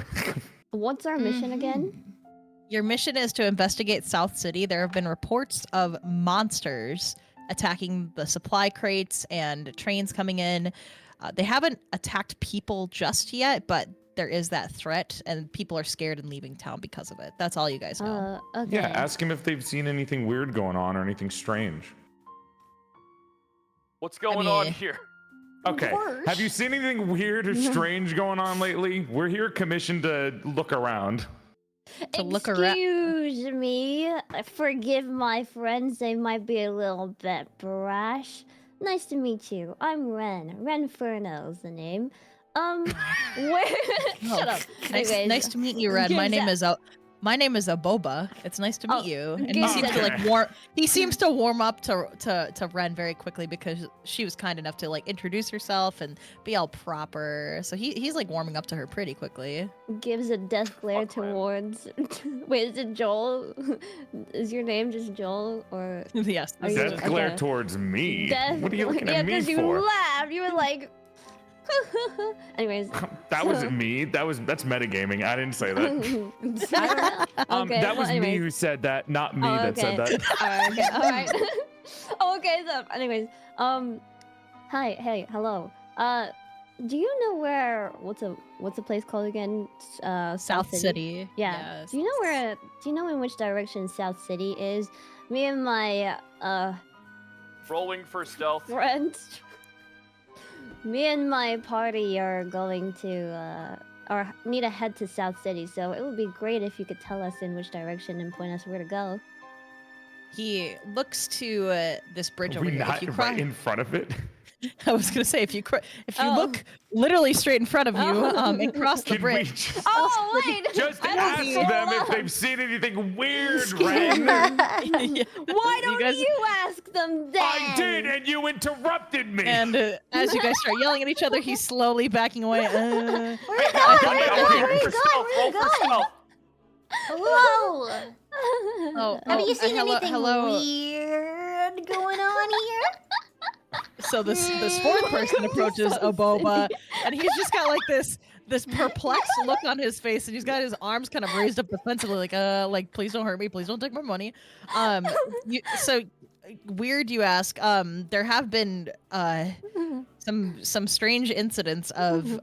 What's our mission again? Your mission is to investigate South City. There have been reports of monsters attacking the supply crates and trains coming in. They haven't attacked people just yet, but there is that threat, and people are scared and leaving town because of it. That's all you guys know. Okay. Yeah, ask them if they've seen anything weird going on or anything strange. What's going mean- on here? Okay. Have you seen anything weird or strange going on lately? We're here commissioned to look around. To look around. Excuse me. Forgive my friends. They might be a little bit brash. Nice to meet you. I'm Ren. Renferno is the name. Where? Shut up. Nice to meet you, Red. My name is Aboba. It's nice to meet you. And he seems to like he seems to warm up to Ren very quickly because she was kind enough to like introduce herself and be all proper. So he's like warming up to her pretty quickly. Gives a death glare towards. Wait, is it Joel? Is your name just Joel or? Yes. Are you- Death glare okay. towards me. Death- What are you looking yeah, at me you for? laughed. You were like. Anyways. That wasn't me. That's metagaming. I didn't say that. I don't know. Okay, That was well, me anyways. who said that, not me Oh, that said okay. that. Alright, okay, alright. Oh, okay, so anyways, hi, hey, hello. Do you know where what's a place called again? South City. Yeah. Yes. Do you know in which direction South City is? Me and my Rolling for stealth. friends. Me and my party are going to or need to head to South City, so it would be great if you could tell us in which direction and point us where to go. He looks to this bridge Are over we here. If not you right in front of it? I was gonna say if you Oh. look literally straight in front of you and cross the Can we bridge. Oh wait! just I don't ask see them it. if they've seen anything weird, Ren? Yeah. Why don't guys- you ask them then? I did, and you interrupted me. And as you guys start yelling at each other, he's slowly backing away. Where Hey, you hey, going? hey, Where roll you for going? stealth, Where roll you for going? stealth. Whoa! Oh, Have oh, you seen hello, anything hello. weird going on here? So this fourth person approaches Oboba, and he's just got like this perplexed look on his face, and he's got his arms kind of raised up defensively, like please don't hurt me, please don't take my money. So weird, you ask. There have been some strange incidents of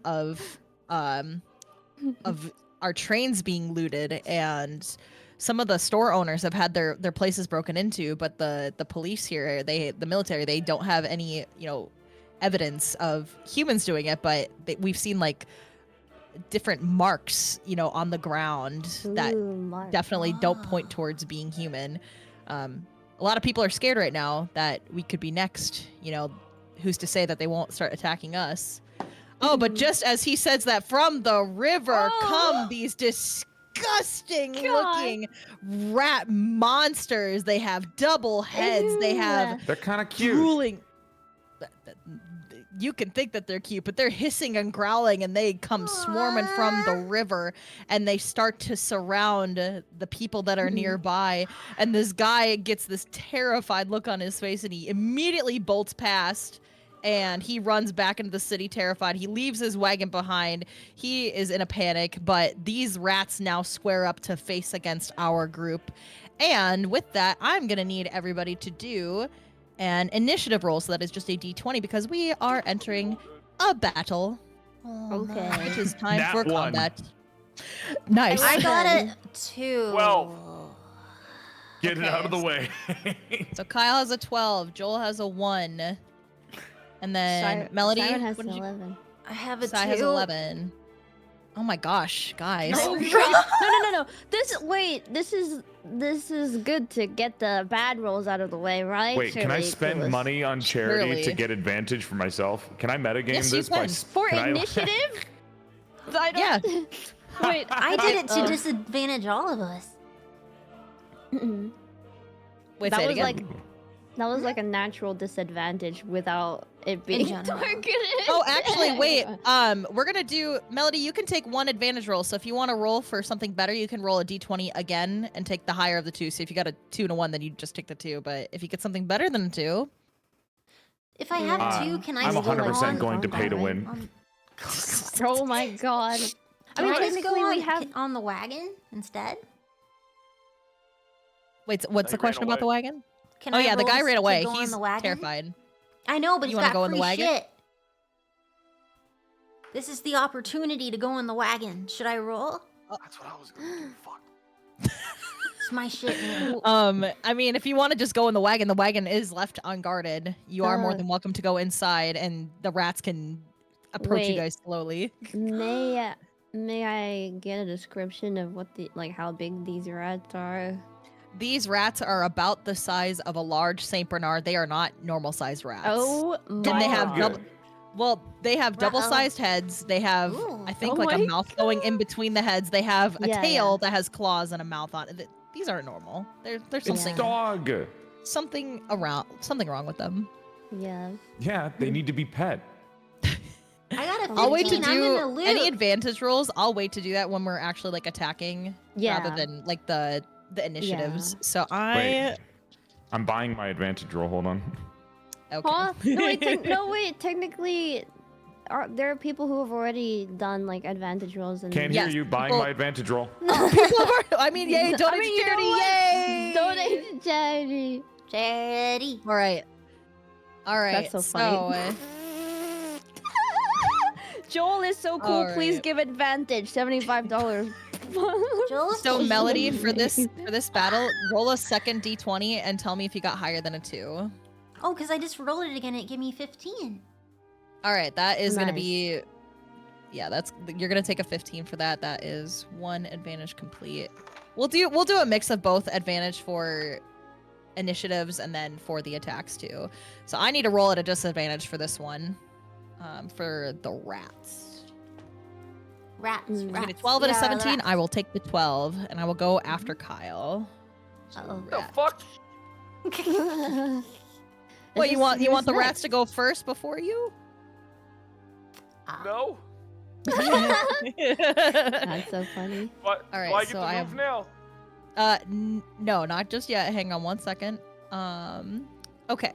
our trains being looted, and some of the store owners have had their places broken into, but the police here, the military, they don't have any evidence of humans doing it, but we've seen like different marks on the ground that Ooh, Mark. definitely don't point towards being human. A lot of people are scared right now that we could be next. Who's to say that they won't start attacking us? Oh, but just as he says that, from the river come these disgusting looking rat monsters. They have double heads. They have They're kind of cute. drooling. You can think that they're cute, but they're hissing and growling, and they come swarming from the river, and they start to surround the people that are nearby. And this guy gets this terrified look on his face, and he immediately bolts past. And he runs back into the city terrified. He leaves his wagon behind. He is in a panic, but these rats now square up to face against our group. And with that, I'm going to need everybody to do an initiative roll. So that is just a d20 because we are entering a battle, Okay. which is time Nat for one. combat. Nice. I got it too. 12. Get it out of the way. So Kyle has a 12. Joel has a 1. And then Melody, Saiiren has what did you- 11. I have a Sai 2. has 11. Oh my gosh, guys. No. This is good to get the bad rolls out of the way, right? Wait, can I Surely, spend Clueless. money on charity Surely. to get advantage for myself? Can I metagame Yes, you this by can. For can I- initiative? I Yeah. don't... Wait, I did it to disadvantage all of us. Wait, that say it was again. that was like a natural disadvantage without it being general. targeted. Oh, actually, wait. We're gonna do Melody. You can take one advantage roll. So if you want to roll for something better, you can roll a d20 again and take the higher of the two. So if you got a 2 and a 1, then you just take the 2. But if you get something better than a 2, If I have 2, can I I'm still 100% on- going to pay to right? win. Oh my god. I mean, Can I just technically go we have. on the wagon instead? Wait, so what's They the question ran about the away. wagon? Can Oh I yeah, the roll guy ran to away. go on He's the wagon? terrified. I know, but You he's wanna got go on the free wagon? shit. This is the opportunity to go on the wagon. Should I roll? That's what I was gonna do. Fuck. It's my shit, man. I mean, if you want to just go in the wagon is left unguarded. You are more than welcome to go inside, and the rats can approach you Wait. guys slowly. May I get a description of what how big these rats are? These rats are about the size of a large Saint Bernard. They are not normal sized rats. Oh and they have my. double. Well, they have double-sized heads. They have, Ooh. I think, Oh like a my mouth going in between the heads. They have a Yeah, tail that has claws and a mouth on it. These aren't normal. There's It's something dog. something wrong with them. Yeah. Yeah, they need to be pet. I got a 15. I'll wait to I'm do gonna loot. any advantage rolls. I'll wait to do that when we're actually like attacking, Yeah. rather than like the initiatives. Yeah. So Wait, I'm buying my advantage roll. Hold on. Okay. Huh? No wait. Technically, there are people who have already done like advantage rolls and. Can't hear Yes, you buying people- my advantage roll. People are, I mean, yay! Donate I mean, to charity! you know what? Yay! Donate to charity. Charity. All right. That's so funny. Joel is so cool. All Please right. give advantage. $75. Joel's So so Melody, for this battle, roll a second d20 and tell me if you got higher than a 2. Oh, because I just rolled it again. It gave me 15. All right, that is gonna Nice. be. Yeah, you're gonna take a 15 for that. That is 1 advantage complete. We'll do a mix of both advantage for initiatives and then for the attacks too. So I need to roll at a disadvantage for this one. For the rats. Rats. Mm. You get a Rats. 12 and a Yeah, 17. rats. I will take the 12 and I will go after Kyle. Uh-oh. The fuck? What you want? You want the Nice. rats to go first before you? No. That's so funny. What? All right, Do I get so to I move have- now? No, not just yet. Hang on one second. Okay.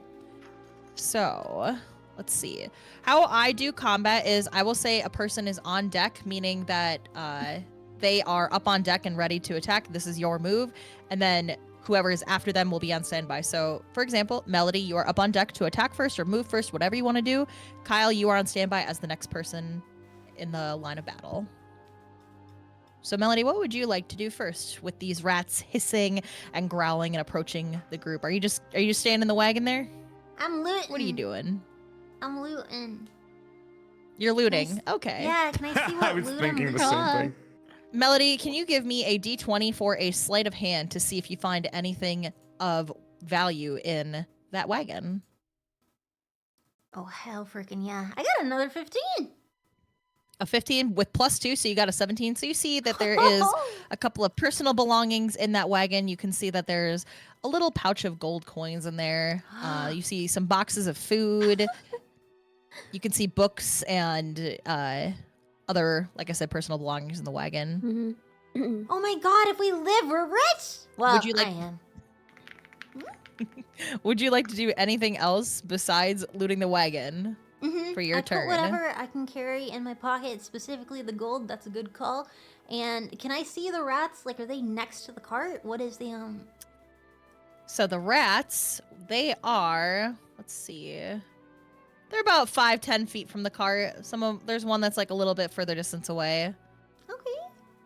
So, let's see. How I do combat is I will say a person is on deck, meaning that they are up on deck and ready to attack. This is your move. And then whoever is after them will be on standby. So, for example, Melody, you are up on deck to attack first or move first, whatever you want to do. Kyle, you are on standby as the next person in the line of battle. So, Melody, what would you like to do first with these rats hissing and growling and approaching the group? Are you just staying in the wagon there? I'm looting. What are you doing? I'm looting. You're looting. Nice. Okay. Yeah, can I see what I was loot thinking I'm the looting? same thing. Melody, can you give me a d20 for a sleight of hand to see if you find anything of value in that wagon? Oh, hell freaking yeah. I got another 15. A 15 with +2, so you got a 17. So you see that there is a couple of personal belongings in that wagon. You can see that there's a little pouch of gold coins in there. You see some boxes of food. You can see books and other, like I said, personal belongings in the wagon. Mhm. Oh my god, if we live, we're rich! Well, Would you like- I am. Would you like to do anything else besides looting the wagon? Mm-hmm. For your I turn. Put whatever I can carry in my pocket, specifically the gold. That's a good call. And can I see the rats? Like, are they next to the cart? What is the So the rats, they are, let's see, they're about 5-10 feet from the cart. There's one that's like a little bit further distance away. Okay.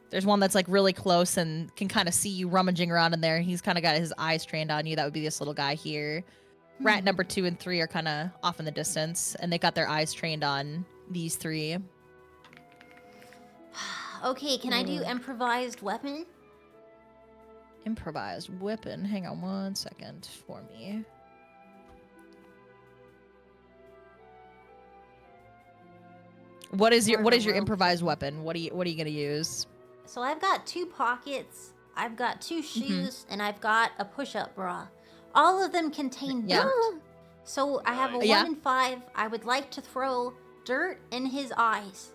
There's one that's like really close and can kind of see you rummaging around in there. He's kind of got his eyes trained on you. That would be this little guy here. Rat number 2 and 3 are kind of off in the distance, and they got their eyes trained on these 3. Okay, can I do improvised weapon? Improvised weapon. Hang on one second for me. What is your More of a rogue improvised weapon? What are you gonna use? So I've got 2 pockets, I've got 2 shoes, and I've got a push-up bra. All of them contain Yeah. dirt. So I have a 1 Yeah. in 5. I would like to throw dirt in his eyes.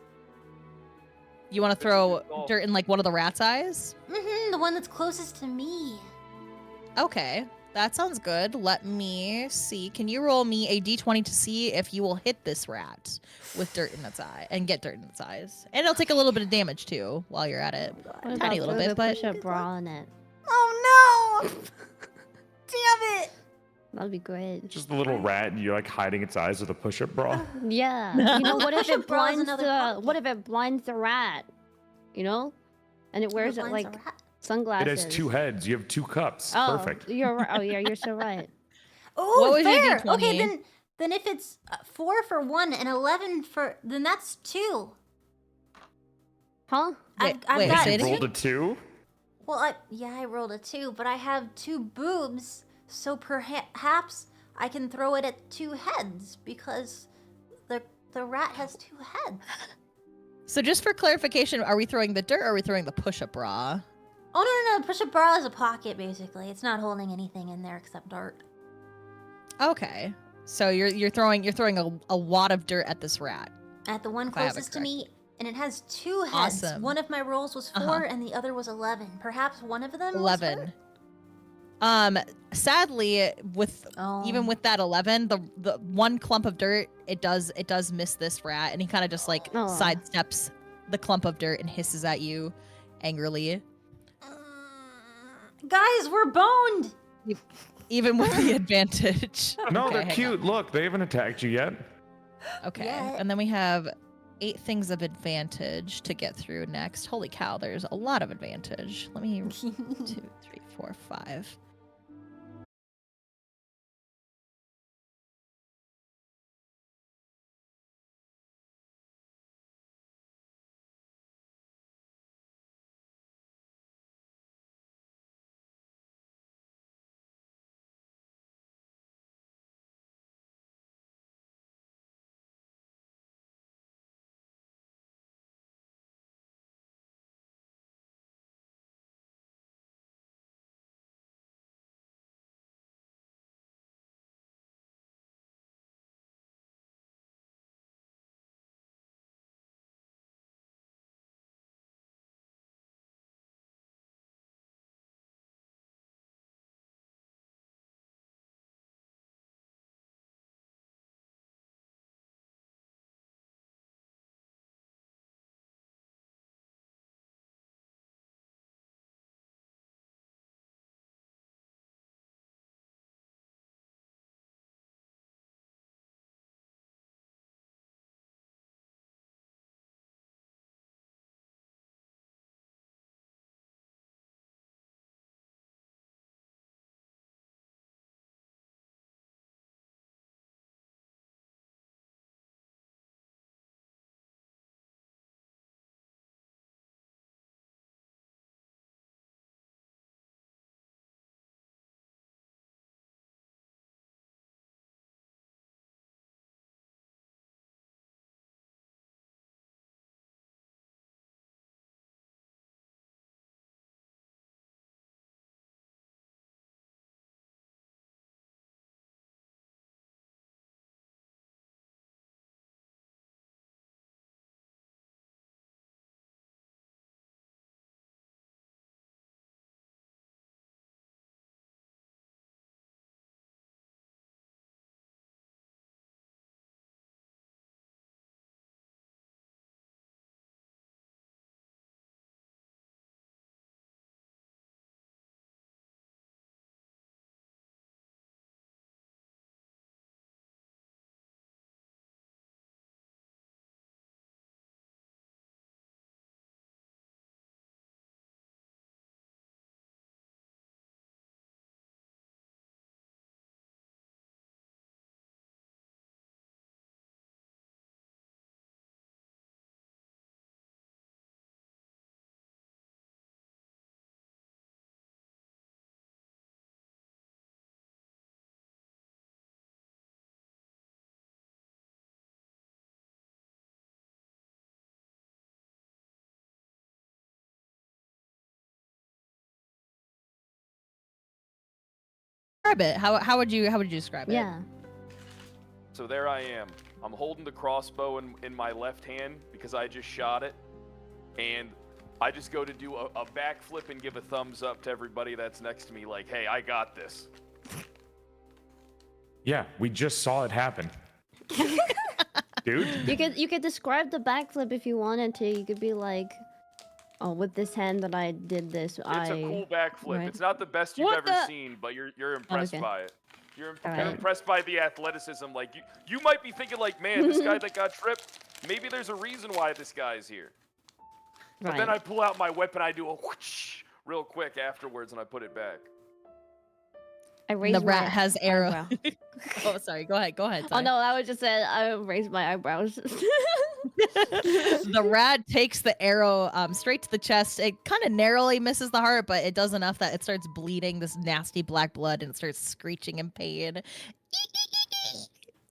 You want to throw dirt in like one of the rat's eyes? Mm-hmm, the one that's closest to me. Okay. That sounds good. Let me see. Can you roll me a d20 to see if you will hit this rat with dirt in its eye and get dirt in its eyes? And it'll take a little bit of damage too while you're at it. What Tiny about little throw bit, the but push-up bra on it? Oh no! Damn it! That'd be great. Just a little rat, and you're like hiding its eyes with a push-up bra. Yeah. You know, what if Push-up it bra is blinds another the pocket. what if it blinds the rat? You know? And it wears it Blinds a like rat. It sunglasses. has 2 heads. You have 2 cups. Oh, Perfect. you're right. Oh yeah, you're so right. Oh, What was your fair. D20? Okay, then if it's 4 for 1 and 11 for, then that's 2. Huh? I've wait, got say it You again? rolled a 2? Well, I rolled a 2, but I have 2 boobs, so perhaps I can throw it at 2 heads because the rat has 2 heads. So just for clarification, are we throwing the dirt or are we throwing the push-up bra? Oh no, push-up bra is a pocket basically. It's not holding anything in there except dirt. Okay. So you're throwing a wad of dirt at this rat. At the one If I have it closest to me, and it has 2 heads. Awesome. One of my rolls was 4 and the other was 11. Perhaps one of them was 11. hurt? Sadly, with Oh. even with that 11, the one clump of dirt, it does miss this rat, and he kind of just like Aw. sidesteps the clump of dirt and hisses at you angrily, Guys, we're boned. even with the advantage. No, Okay, they're hang cute. Look, they haven't attacked you yet. on. Okay, Yeah. and then we have 8 things of advantage to get through next. Holy cow, there's a lot of advantage. Let me 2, 3, 4, 5. Describe it. How would you describe it? Yeah. So there I am. I'm holding the crossbow in my left hand because I just shot it. And I just go to do a backflip and give a thumbs up to everybody that's next to me like, hey, I got this. Yeah, we just saw it happen. Dude. You could describe the backflip if you wanted to. You could be like, oh, with this hand that I did this, It's a cool backflip. right. It's not the best you've What ever the- seen, but you're impressed Okay. by it. You're Alright. impressed by the athleticism. Like you might be thinking like, man, this guy that got tripped, maybe there's a reason why this guy's here. But then I pull out my weapon, I do a whoosh real quick afterwards, and I put it back. I raised The my rat has arrow. eyebrow. Oh, sorry. Go ahead. Oh Ty. no, I was just said I raised my eyebrows. The rat takes the arrow straight to the chest. It kind of narrowly misses the heart, but it does enough that it starts bleeding this nasty black blood and it starts screeching in pain.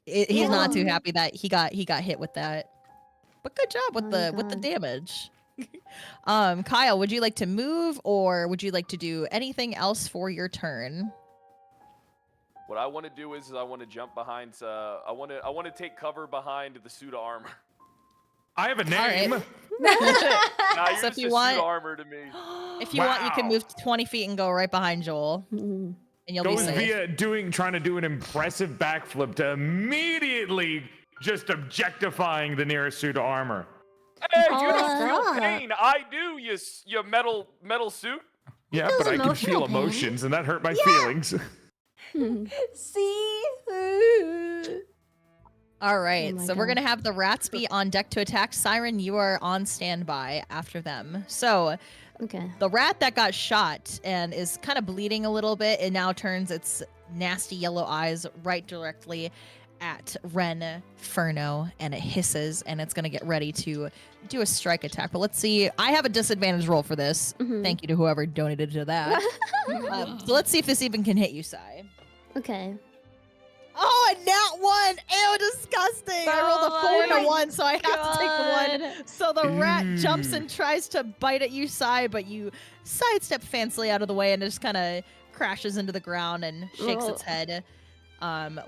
He's not too happy that he got hit with that. But good job with the damage. Kyle, would you like to move or would you like to do anything else for your turn? What I want to do is I want to jump behind. I want to take cover behind the suit of armor. I have a name. Right. Nah, you're So just if you a want- suit of armor to me. If you want, you can Wow. move 20 feet and go right behind Joel, and you'll be Goes safe. via trying to do an impressive backflip to immediately just objectifying the nearest suit of armor. Hey, you don't stop. feel pain. I do, you metal suit. Yeah, feels but I can emotional feel pain. emotions, and that hurt my feelings. See? All right, Oh my so we're God. gonna have the rats be on deck to attack. Saiiren, you are on standby after them. So Okay. the rat that got shot and is kind of bleeding a little bit, it now turns its nasty yellow eyes right directly at Ren Furno, and it hisses, and it's gonna get ready to do a strike attack. But let's see. I have a disadvantage roll for this. Mhm. Thank you to whoever donated to that. So let's see if this even can hit you, Sai. Okay. Oh, and nat one! Ew, disgusting! I rolled a 4 and a my 1, so I have to take the 1. So the rat jumps Mm. and tries to bite at you, Sai, but you sidestep fancily out of the way and it just kind of crashes into the ground and shakes its Oh. head.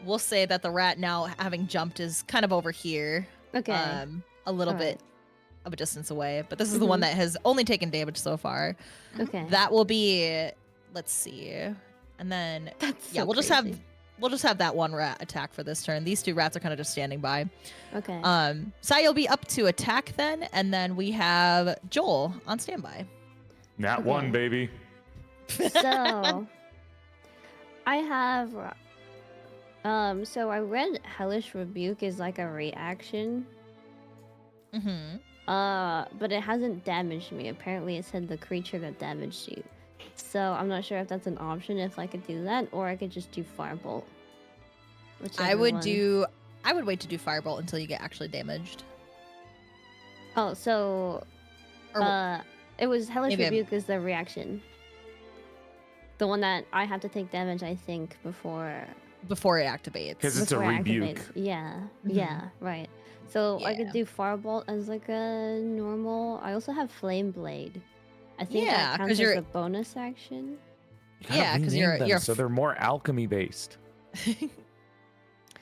We'll say that the rat, now having jumped, is kind of over here, Okay. a little All bit right. of a distance away. But this is the one that has only taken damage so far. Okay. That will be, let's see, and then That's yeah, so we'll crazy. just have that one rat attack for this turn. These two rats are kind of just standing by. Okay. Sai, you'll be up to attack then, and then we have Joel on standby. Nat Okay. 1, baby. So I have so I read Hellish Rebuke is like a reaction. Mm-hmm. But it hasn't damaged me. Apparently it said the creature that damaged you. So I'm not sure if that's an option, if I could do that, or I could just do Firebolt. I would Whichever one. I would wait to do Firebolt until you get actually damaged. Oh, so Or it was Hellish maybe I'm- Rebuke is the reaction. The one that I have to take damage, I think, before before it activates. 'Cause it's a before it rebuke. activates. Yeah, Mhm. yeah, right. So I Yeah. could do Firebolt as like a normal. I also have Flame Blade. I think Yeah, that 'cause counts as you're- a bonus action. You gotta Yeah, 'cause rename you're- them you're so they're more alchemy based.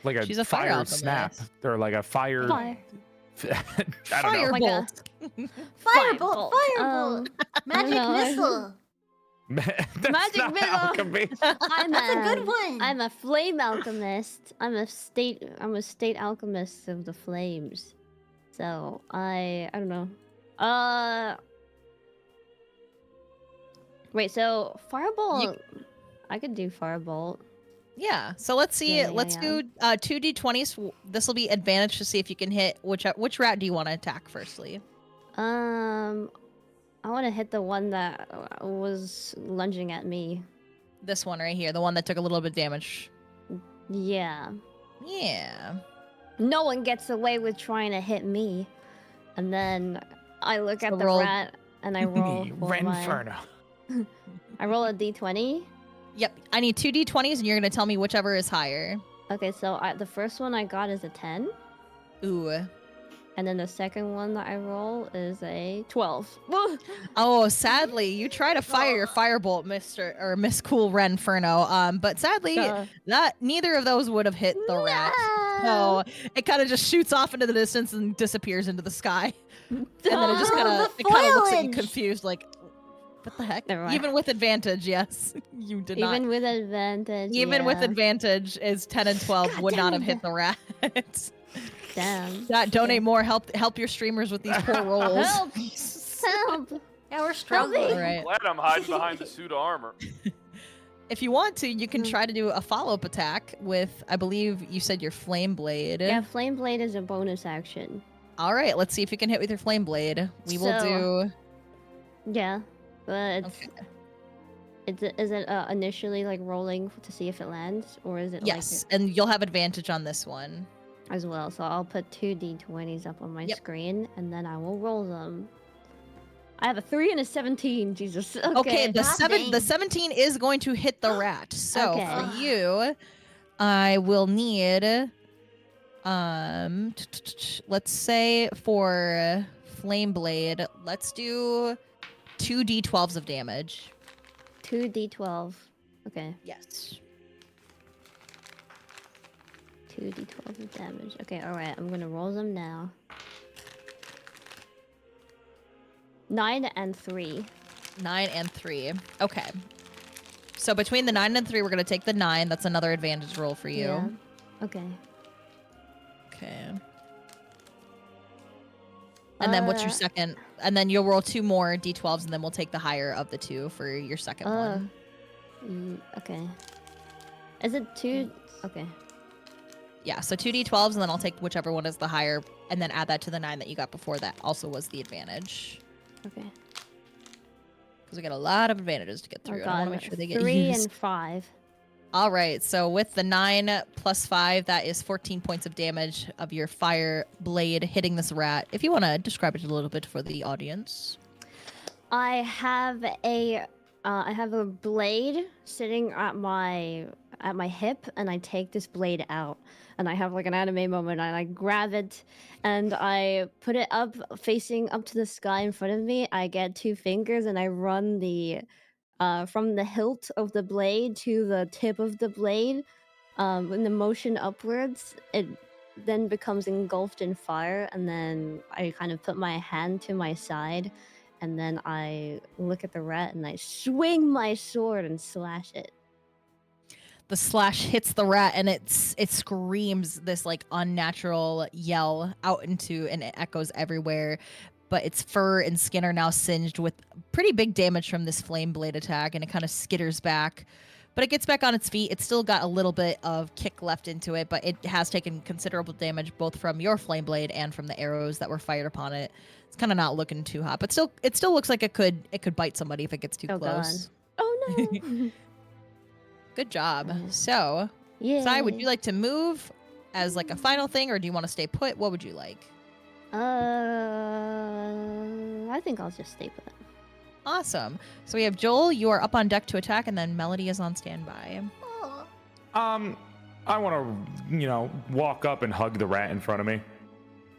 Like a, She's a fire fire snap. alchemist. They're like a fire. Fire. I don't know. Like a- Firebolt! Firebolt! Um, Magic know. missile! That's Magic not missile. alchemy. I'm That's a good one! I'm a flame alchemist. I'm a state alchemist of the flames. So I don't know. Wait, so Firebolt I could do Firebolt. Yeah. So let's see. Yeah, let's yeah. do 2d20s. This will be advantage to see if you can hit which rat do you want to attack firstly? I want to hit the one that was lunging at me. This one right here, the one that took a little bit of damage. Yeah. Yeah. No one gets away with trying to hit me. And then I look So at the roll- rat and I roll for my... Renferno. I roll a d20. Yep. I need 2d20s, and you're gonna tell me whichever is higher. Okay, so the first one I got is a 10. Ooh. And then the second one that I roll is a 12. Oh, sadly, you try to fire your firebolt, Miss Cool Renferno. But sadly, Duh. neither of those would have hit the rat. So it kind of just shoots off into the distance and disappears into the sky. And then it just kind of looks at you foliage. confused, like, What the heck? Never mind. Even with advantage, yes. You did not. Even with advantage. Even with yeah. advantage, is 10 and 12 God would not damn have hit the rat. Damn. Donate more. Help your streamers with these poor rolls. Help! Help! Yeah, we're struggling. All right. Glad I'm hiding behind the suit of armor. If you want to, you can try to do a follow-up attack with, I believe you said your flame blade. Yeah, flame blade is a bonus action. All right, let's see if you can hit with your flame blade. We will do. Yeah, but Okay. is it initially like rolling to see if it lands, or is it Yes, and you'll have advantage on this one. like as well? So I'll put 2 d20s up on my Yep. screen, and then I will roll them. I have a 3 and a 17. Jesus. Okay. Okay, the God dang. 17 is going to hit the rat. So Okay. for you, I will need let's say for flame blade, let's do 2 d12s of damage. 2 d12. Okay. Yes. 2 d12 of damage. Okay. All right. I'm gonna roll them now. 9 and 3. 9 and 3. Okay. So between the 9 and 3, we're going to take the 9. That's another advantage roll for you. Yeah. Okay. Okay. And then what's your second? And then you'll roll 2 more d12s, and then we'll take the higher of the 2 for your second one. Okay. Is it 2? Okay. Yeah, so 2 d12s, and then I'll take whichever one is the higher, and then add that to the 9 that you got before that also was the advantage. Okay. Because we got a lot of advantages to get Oh through. god. I want to make sure they get 3 used. and 5. All right, so with the 9 plus 5, that is 14 points of damage of your fire blade hitting this rat. If you want to describe it a little bit for the audience. I have a blade sitting at my hip, and I take this blade out, and I have like an anime moment, and I grab it and I put it up facing up to the sky in front of me. I get 2 fingers and I run the from the hilt of the blade to the tip of the blade. In the motion upwards, it then becomes engulfed in fire, and then I kind of put my hand to my side, and then I look at the rat and I swing my sword and slash it. The slash hits the rat, and it screams this like unnatural yell out into, and it echoes everywhere. But its fur and skin are now singed with pretty big damage from this flame blade attack, and it kind of skitters back. But it gets back on its feet. It's still got a little bit of kick left into it, but it has taken considerable damage both from your flame blade and from the arrows that were fired upon it. It's kind of not looking too hot, but it still looks like it could bite somebody if it gets too close. God. Oh no. Good job. So, Yeah. Sai, would you like to move as like a final thing, or do you want to stay put? What would you like? I think I'll just stay put. Awesome. So we have Joel, you are up on deck to attack, and then Melody is on standby. Oh. I want to, walk up and hug the rat in front of me.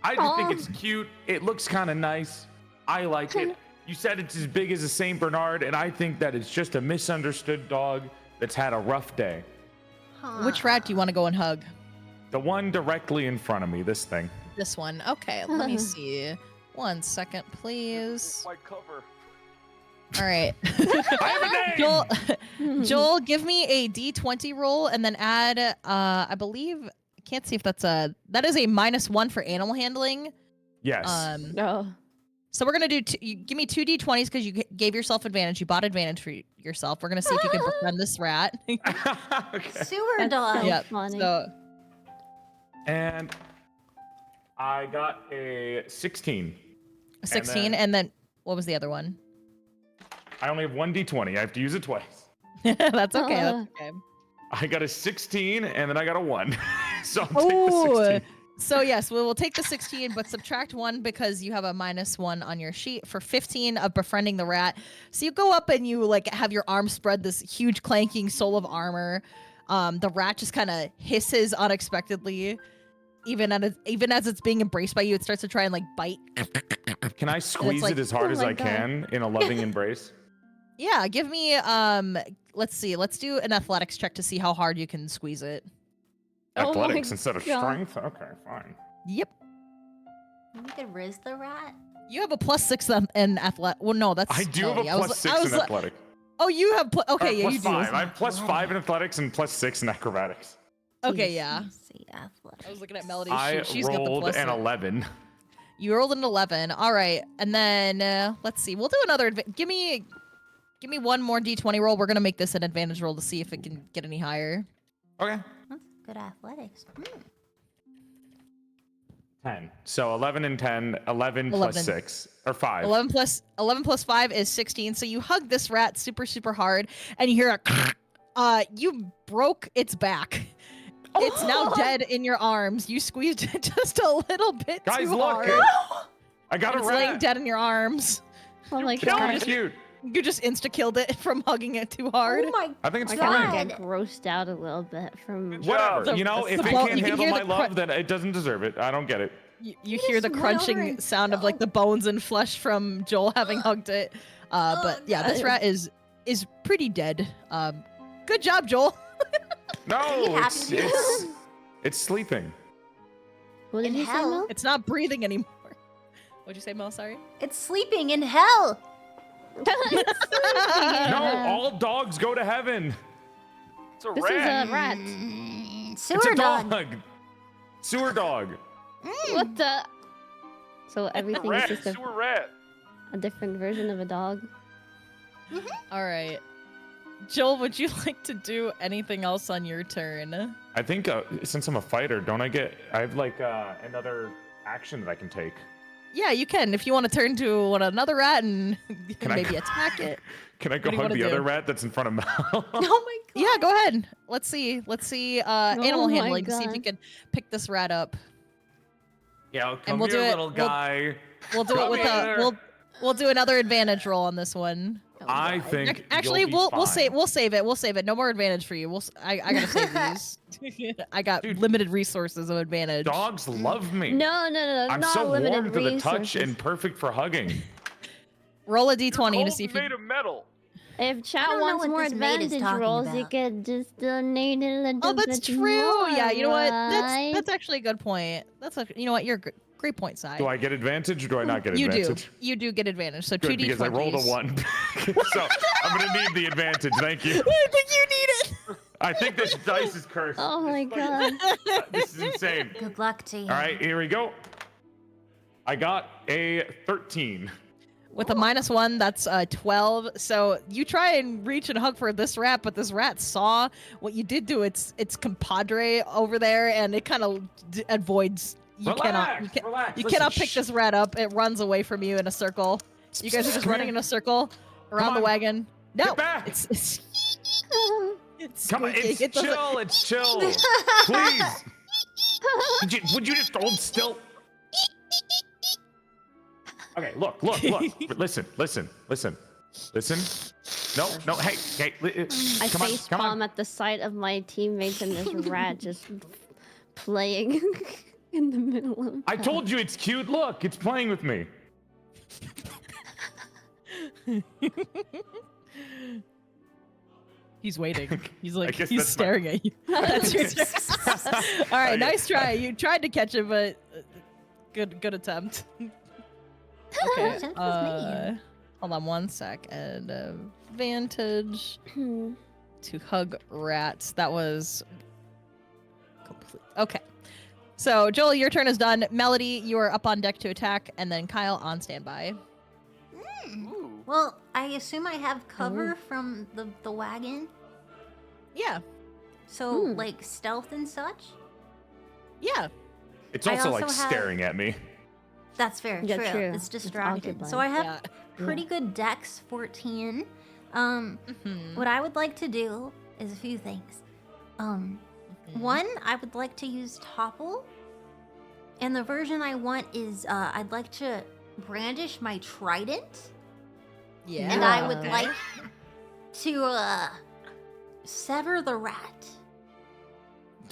I just think it's cute. It looks kind of nice. I like it. You said it's as big as a Saint Bernard, and I think that it's just a misunderstood dog that's had a rough day. Which rat do you want to go and hug? The one directly in front of me, this thing. This one. Okay, let me see. 1 second, please. My cover. All right. I have a name! Joel, give me a D20 roll and then add, I believe, I can't see if that is a -1 for animal handling. Yes. No. So we're going to do, you give me 2 D20s because you gave yourself advantage. You bought advantage for yourself. We're going to see if you can befriend this rat. Okay. Sewer dog. Yep. funny. So, And I got a 16. 16, and then what was the other one? I only have 1 D20. I have to use it twice. That's okay. That's okay. I got a 16, and then I got a 1. So I'll take the Oh, 16. so yes, we will take the 16, but subtract 1 because you have a -1 on your sheet for 15 of befriending the rat. So you go up and you like have your arm spread, this huge clanking soul of armor. The rat just kind of hisses unexpectedly. Even as it's being embraced by you, it starts to try and like bite. Can I squeeze like, it as hard oh as my I God. can in a loving embrace? Yeah, give me let's see. Let's do an athletics check to see how hard you can squeeze it. Oh my Athletics instead of God. strength? Okay, fine. Yep. You could riz the rat. You have a +6 in athletic. Well, no, that's. I do have a Kelly. +6 in athletic. Oh, you have. Okay, yeah, you do. +5. I have +5 in athletics and +6 in acrobatics. Okay, yeah. Let's see, athletics. I was looking at Melody. She's rolled got the an 11. You rolled an 11. All right, and then let's see. We'll do another. Give me one more d20 roll. We're gonna make this an advantage roll to see if it can get any higher. Okay. That's good athletics. 10. So 11 and 10. 11 plus 6 or 5. 11 plus 5 is 16. So you hug this rat super hard, and you hear a. You broke its back. It's now dead in your arms. You squeezed it just a little bit Guys, too look! hard. I got It's a rat. laying dead in your arms. Oh my It's god. kind of cute. You just insta-killed it from hugging it too hard. Oh my I think it's I fine. kind of get grossed out a little bit from. job. Whatever. You know, if the it bone- can't you can handle hear my the love, then it doesn't deserve it. I don't get it. You hear the just went over crunching and sound of like the bones and flesh from Joel having hugged it. But yeah, this rat is pretty dead. Good job, Joel. No, happy? it's sleeping. What did In you say, hell. Mel? It's not breathing anymore. What'd you say, Mel? Sorry. It's sleeping in hell. No, all dogs go to heaven. It's a This rat. is a rat. Sewer It's a dog. dog. Sewer dog. What the? So A everything is rat. just a Sewer rat. different version of a dog. All right. Joel, would you like to do anything else on your turn? I think since I'm a fighter, I have like another action that I can take. Yeah, you can. If you want to turn to another rat and Can I maybe go- attack it. Can I What go do you hug wanna the other do? rat that's in front of Mel? Oh my god. Yeah, go ahead. Let's see. Animal my handling to see if God. you can pick this rat up. Yeah, come we'll here, do it- little we'll- guy. We'll do it Come with here. we'll do another advantage roll on this one. I think Actually, you'll be we'll fine. save it. No more advantage for you. I gotta save these. I got Dude. limited resources of advantage. Dogs love me. No, I'm not so limited warm to the touch resources. and perfect for hugging. Roll a You're d20 cold to see if made you. of metal. If chat don't know wants what more this maid is advantage talking rolls, you about. could just donate a little Oh, bit that's true. more, Yeah, you know what? right? That's actually a good point. You know what? You're a great point, Sai. Do I get advantage or do I not get You do. advantage? You do get advantage. So Good, 2d20s. because I rolled a 1. So I'm going to need the advantage. Thank you. I think you need it. I think this dice is cursed. Oh my god. This is insane. Good luck to you. All right, here we go. I got a 13. With a -1, that's 12. So you try and reach and hug for this rat, but this rat saw what you did to its compadre over there, and it kind of avoids. You Relax. you Listen, cannot pick shh. this rat up. It runs away from you in a circle. You guys are just running in a circle around the on. wagon. No, Get back. it's Come on, squeaky. it's chill. It's chill. Please. Would you just hold still? Okay, look. Listen. No, hey. I Come on, face come on. palm at the sight of my teammates and this rat just playing in the middle of. I told you it's cute. Look, it's playing with me. He's waiting. He's I like guess he's that's my- staring at you. That's your turn. All right, Okay. nice try. You tried to catch it, but good attempt. Okay. Attempt was made. Hold on one sec. And advantage Hmm. to hug rats. That was complete. Okay. So Joel, your turn is done. Melody, you are up on deck to attack, and then Kyle on standby. Ooh. Well, I assume I have cover from the wagon. Yeah. So, like, stealth and such? Yeah. It's I also also like have- staring at me. That's very Yeah, true. true. It's It's distracted. So occupied. I have Yeah. pretty good dex, 14. Mhm. What I would like to do is a few things. One, I would like to use topple. And the version I want is I'd like to brandish my trident. Yeah. And I would Okay. like to sever the rat.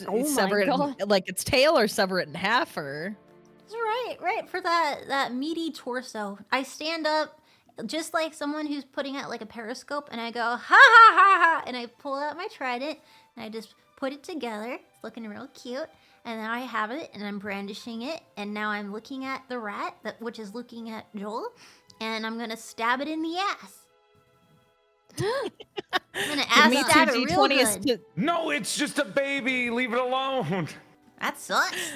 Oh my sever it God. like its tail, or sever it in half, or Right, for that meaty torso. I stand up just like someone who's putting out like a periscope, and I go ha ha ha ha, and I pull out my trident and I just put it together. It's looking real cute. And then I have it, and I'm brandishing it. And now I'm looking at the rat, which is looking at Joel. And I'm going to stab it in the ass. I'm going to ass stab it real good. No, it's just a baby. Leave it alone. That sucks.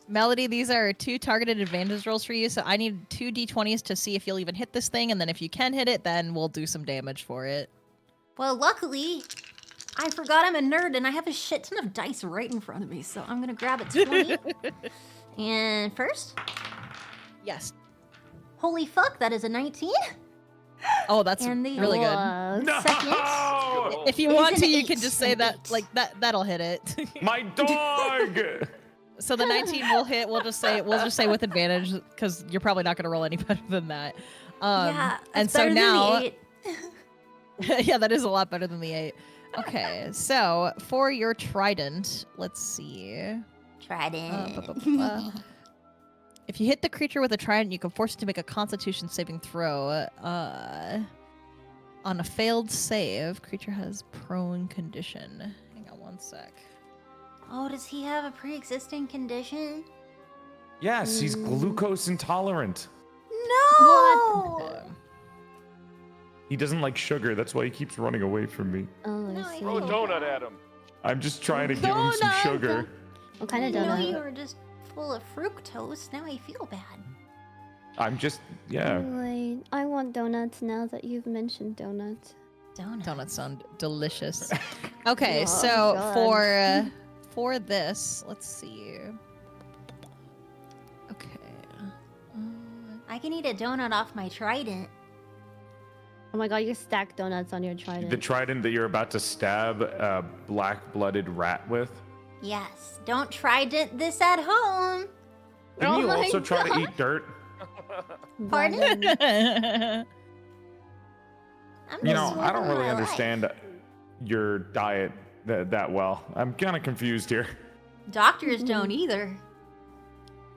Melody, these are 2 targeted advantage rolls for you, so I need 2 d20s to see if you'll even hit this thing, and then if you can hit it, then we'll do some damage for it. Well, luckily, I forgot I'm a nerd, and I have a shit ton of dice right in front of me, so I'm gonna grab a 20. And first. Yes. Holy fuck, that is a 19. Oh, that's and the really good. No! Second. If you want to, you can just say that, like, that'll hit it. My dog! So the 19 will hit. We'll just say with advantage because you're probably not going to roll any better than that. Yeah, and that's so better now, than the 8. Yeah, that is a lot better than the 8. Okay, so for your trident, let's see. Trident. If you hit the creature with a trident, you can force it to make a Constitution saving throw. On a failed save, creature has prone condition. Hang on one sec. Oh, does he have a pre-existing condition? Yes, he's glucose intolerant. No! He doesn't like sugar. That's why he keeps running away from me. Oh, No, I see. Throw a donut at him. I'm just trying to give him some sugar. What kind of I know you donut? were just full of fructose. Now I feel bad. I'm just, yeah. Wait, I want donuts now that you've mentioned donuts. Donuts sound delicious. Okay, Oh, so God. for this, let's see. Okay. I can eat a donut off my trident. Oh my god, you stack donuts on your trident. The trident that you're about to stab a black-blooded rat with. Yes. Don't trident this at home. Didn't Oh you my also try to God. eat dirt? Pardon? I'm You just know, I don't living really my life. understand your diet that well. I'm kind of confused here. Doctors don't either.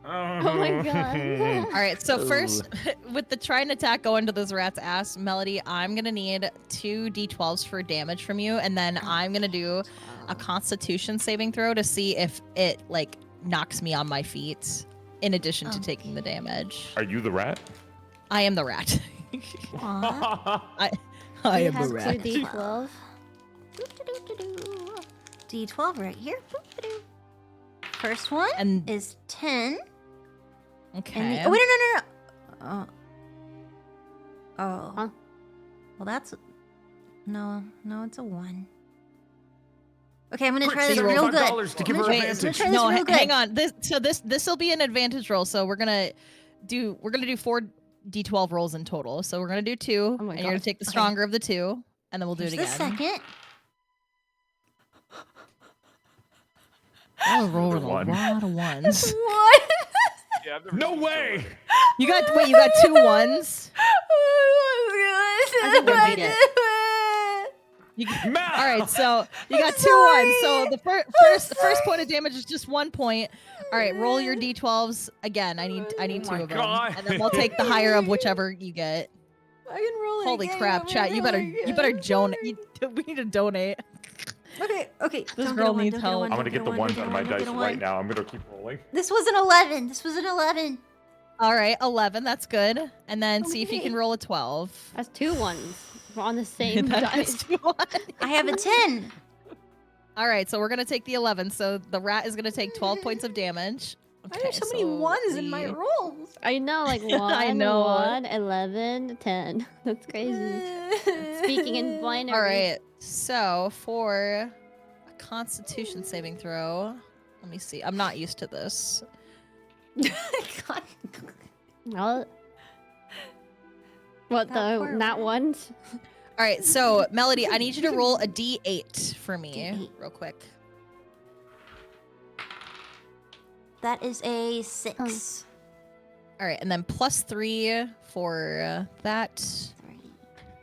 Oh my god. All right, so first, with the trident attack going to this rat's ass, Melody, I'm gonna need 2 d12s for damage from you, and then I'm gonna do a Constitution saving throw to see if it like knocks me on my feet, in addition to taking the damage. Are you the rat? I am the rat. Aw. I You am have the rat. 2d12. D12 right here. First one And- is 10. Okay. And the, oh, wait, no. Oh. Huh? Well, that's... No, it's a 1. Okay, I'm gonna try Quick, this roll real good. $5 to give her I'm gonna advantage. try this no, real good. hang on. This will be an advantage roll. So we're gonna do 4 d12 rolls in total. So we're gonna do 2, Oh my and you're gonna God. take the stronger of the 2, and then we'll do Here's it the again. second. I was rolling a One. lot of ones. What? Yeah, I've never No seen way! You got 2 ones. I think I beat it. Matt! All right, so you got 2 sorry. ones. So the first point of damage is just 1 point. All right, roll your d12s again. I need 2 my of them, God. and then we'll take the higher of whichever you get. I can roll it Holy again, crap, I'm chat! gonna You roll better it again. we need to donate. Okay. This don't girl get a one, needs don't get a help. one, I'm don't gonna get the a one, ones don't on get my a one, don't dice get a right one. now. I'm gonna keep rolling. This was an 11. This was an 11. All right, 11. That's good. And then see if you can Okay. roll a 12. That's 2 ones. We're on the same That dice. is 2 ones. I have a 10. All right, so we're gonna take the 11. So the rat is gonna take 12 points of damage. Why are there so many ones in my rolls? I know, like 1, I know. 1, 11, 10. That's crazy. Speaking in binary. All right, so for a Constitution saving throw, let me see. I'm not used to this. God. Well, what That the poor not rat. ones? All right, so Melody, I need you to roll a d8 for me, D8. real quick. That is a 6. All right, and then +3 for that.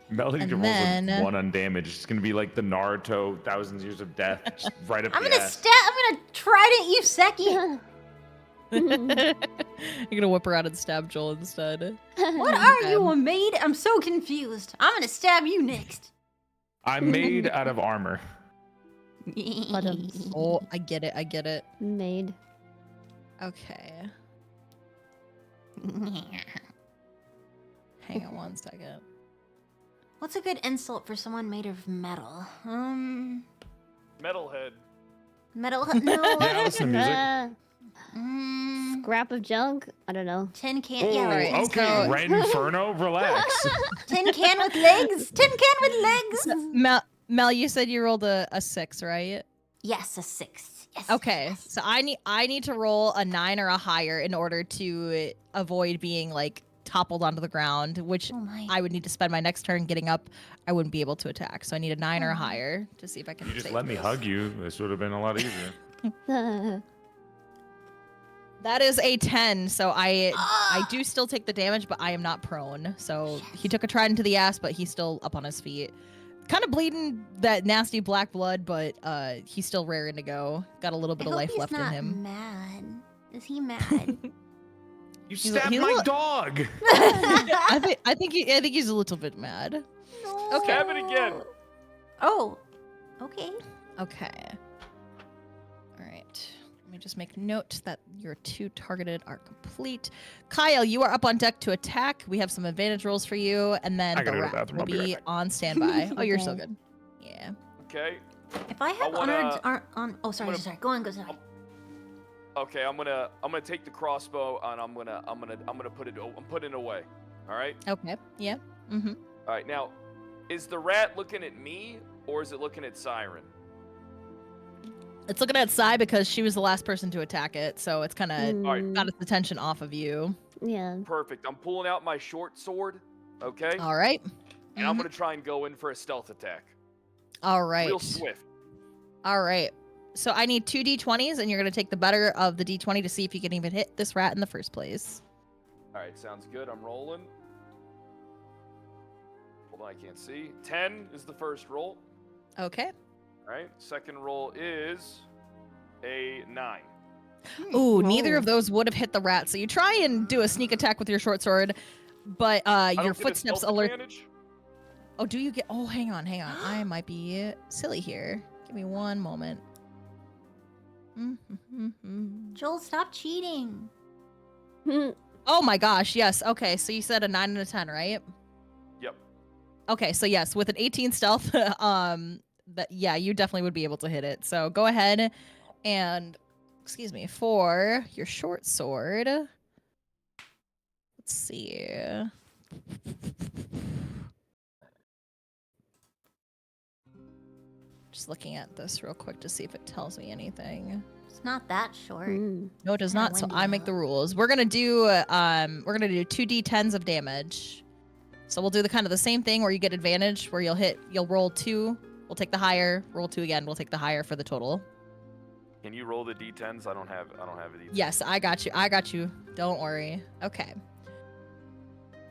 Melody And rolls then- a 1 undamaged. It's gonna be like the Naruto Thousands Years of Death, just right up I'm the gonna ass. I'm gonna try to you second. You're gonna whip her out and stab Joel instead. What are you, a maid? I'm so confused. I'm gonna stab you next. I'm made out of armor. But Oh, I get it. I get it. Maid. Okay. Hang on one second. What's a good insult for someone made of metal? Metalhead. Metal. No. Yeah, listen to music. Scrap of junk? I don't know. Tin can. Oh, Yeah, right. okay, Renferno, relax. Tin can with legs. Tin can with legs. Mel, you said you rolled a 6, right? Yes, a 6. Yes. Okay, yes. so I need to roll a 9 or a higher in order to avoid being like toppled onto the ground, which Oh my. I would need to spend my next turn getting up. I wouldn't be able to attack, so I need a 9 or a higher to see if I can. You just save let me this. hug you. This would have been a lot easier. That is a 10, so I do still take the damage, but I am not prone. So he took a trident to the ass, but he's still up on his feet. Kind of bleeding that nasty black blood, but he's still raring to go. Got a little bit of life left in him. Mad. Is he mad? You stabbed my dog. I think he's a little bit mad. No. Okay. Stab it again. Oh. Okay. Okay. All right. Let me just make note that your 2 targeted are complete. Kyle, you are up on deck to attack. We have some advantage rolls for you, and then I the gotta go to the rat bathroom. will I'll be right be back. on standby. Oh, you're Okay. still good. Yeah. Okay. If I have wanna- on. Oh, sorry. gonna- Sorry. Go on. Go on. Okay, I'm gonna take the crossbow and I'm gonna put it. I'm putting it away. All right. Okay. Yeah. Mm-hmm. All right. Now, is the rat looking at me or is it looking at Saiiren? It's looking at Sai because she was the last person to attack it, so it's kind of Alright. got its attention off of you. Yeah. Perfect. I'm pulling out my short sword. Okay. All right. And I'm gonna try and go in for a stealth attack. All right. Real swift. All right. So I need 2 d20s, and you're going to take the better of the d20 to see if you can even hit this rat in the first place. All right. Sounds good. I'm rolling. Hold on. I can't see. 10 is the first roll. Okay. All right. Second roll is a 9. Ooh, neither of those would have hit the rat. So you try and do a sneak attack with your short sword, but I don't your get a footsteps stealth alert. advantage? Oh, do you get? Oh, hang on. I might be silly here. Give me one moment. Joel, stop cheating. Oh my gosh, yes. Okay, so you said a 9 and a 10, right? Yep. Okay, so yes, with an 18 stealth, yeah, you definitely would be able to hit it. So go ahead and, excuse me, for your short sword. Let's see. Just looking at this real quick to see if it tells me anything. It's not that short. No, it does Kinda not. So windy I make out. the rules. We're gonna do 2 d10s of damage. So we'll do the kind of the same thing where you get advantage, where you'll roll 2. We'll take the higher. Roll 2 again. We'll take the higher for the total. Can you roll the d10s? I don't have a d10. Yes, I got you. Don't worry. Okay.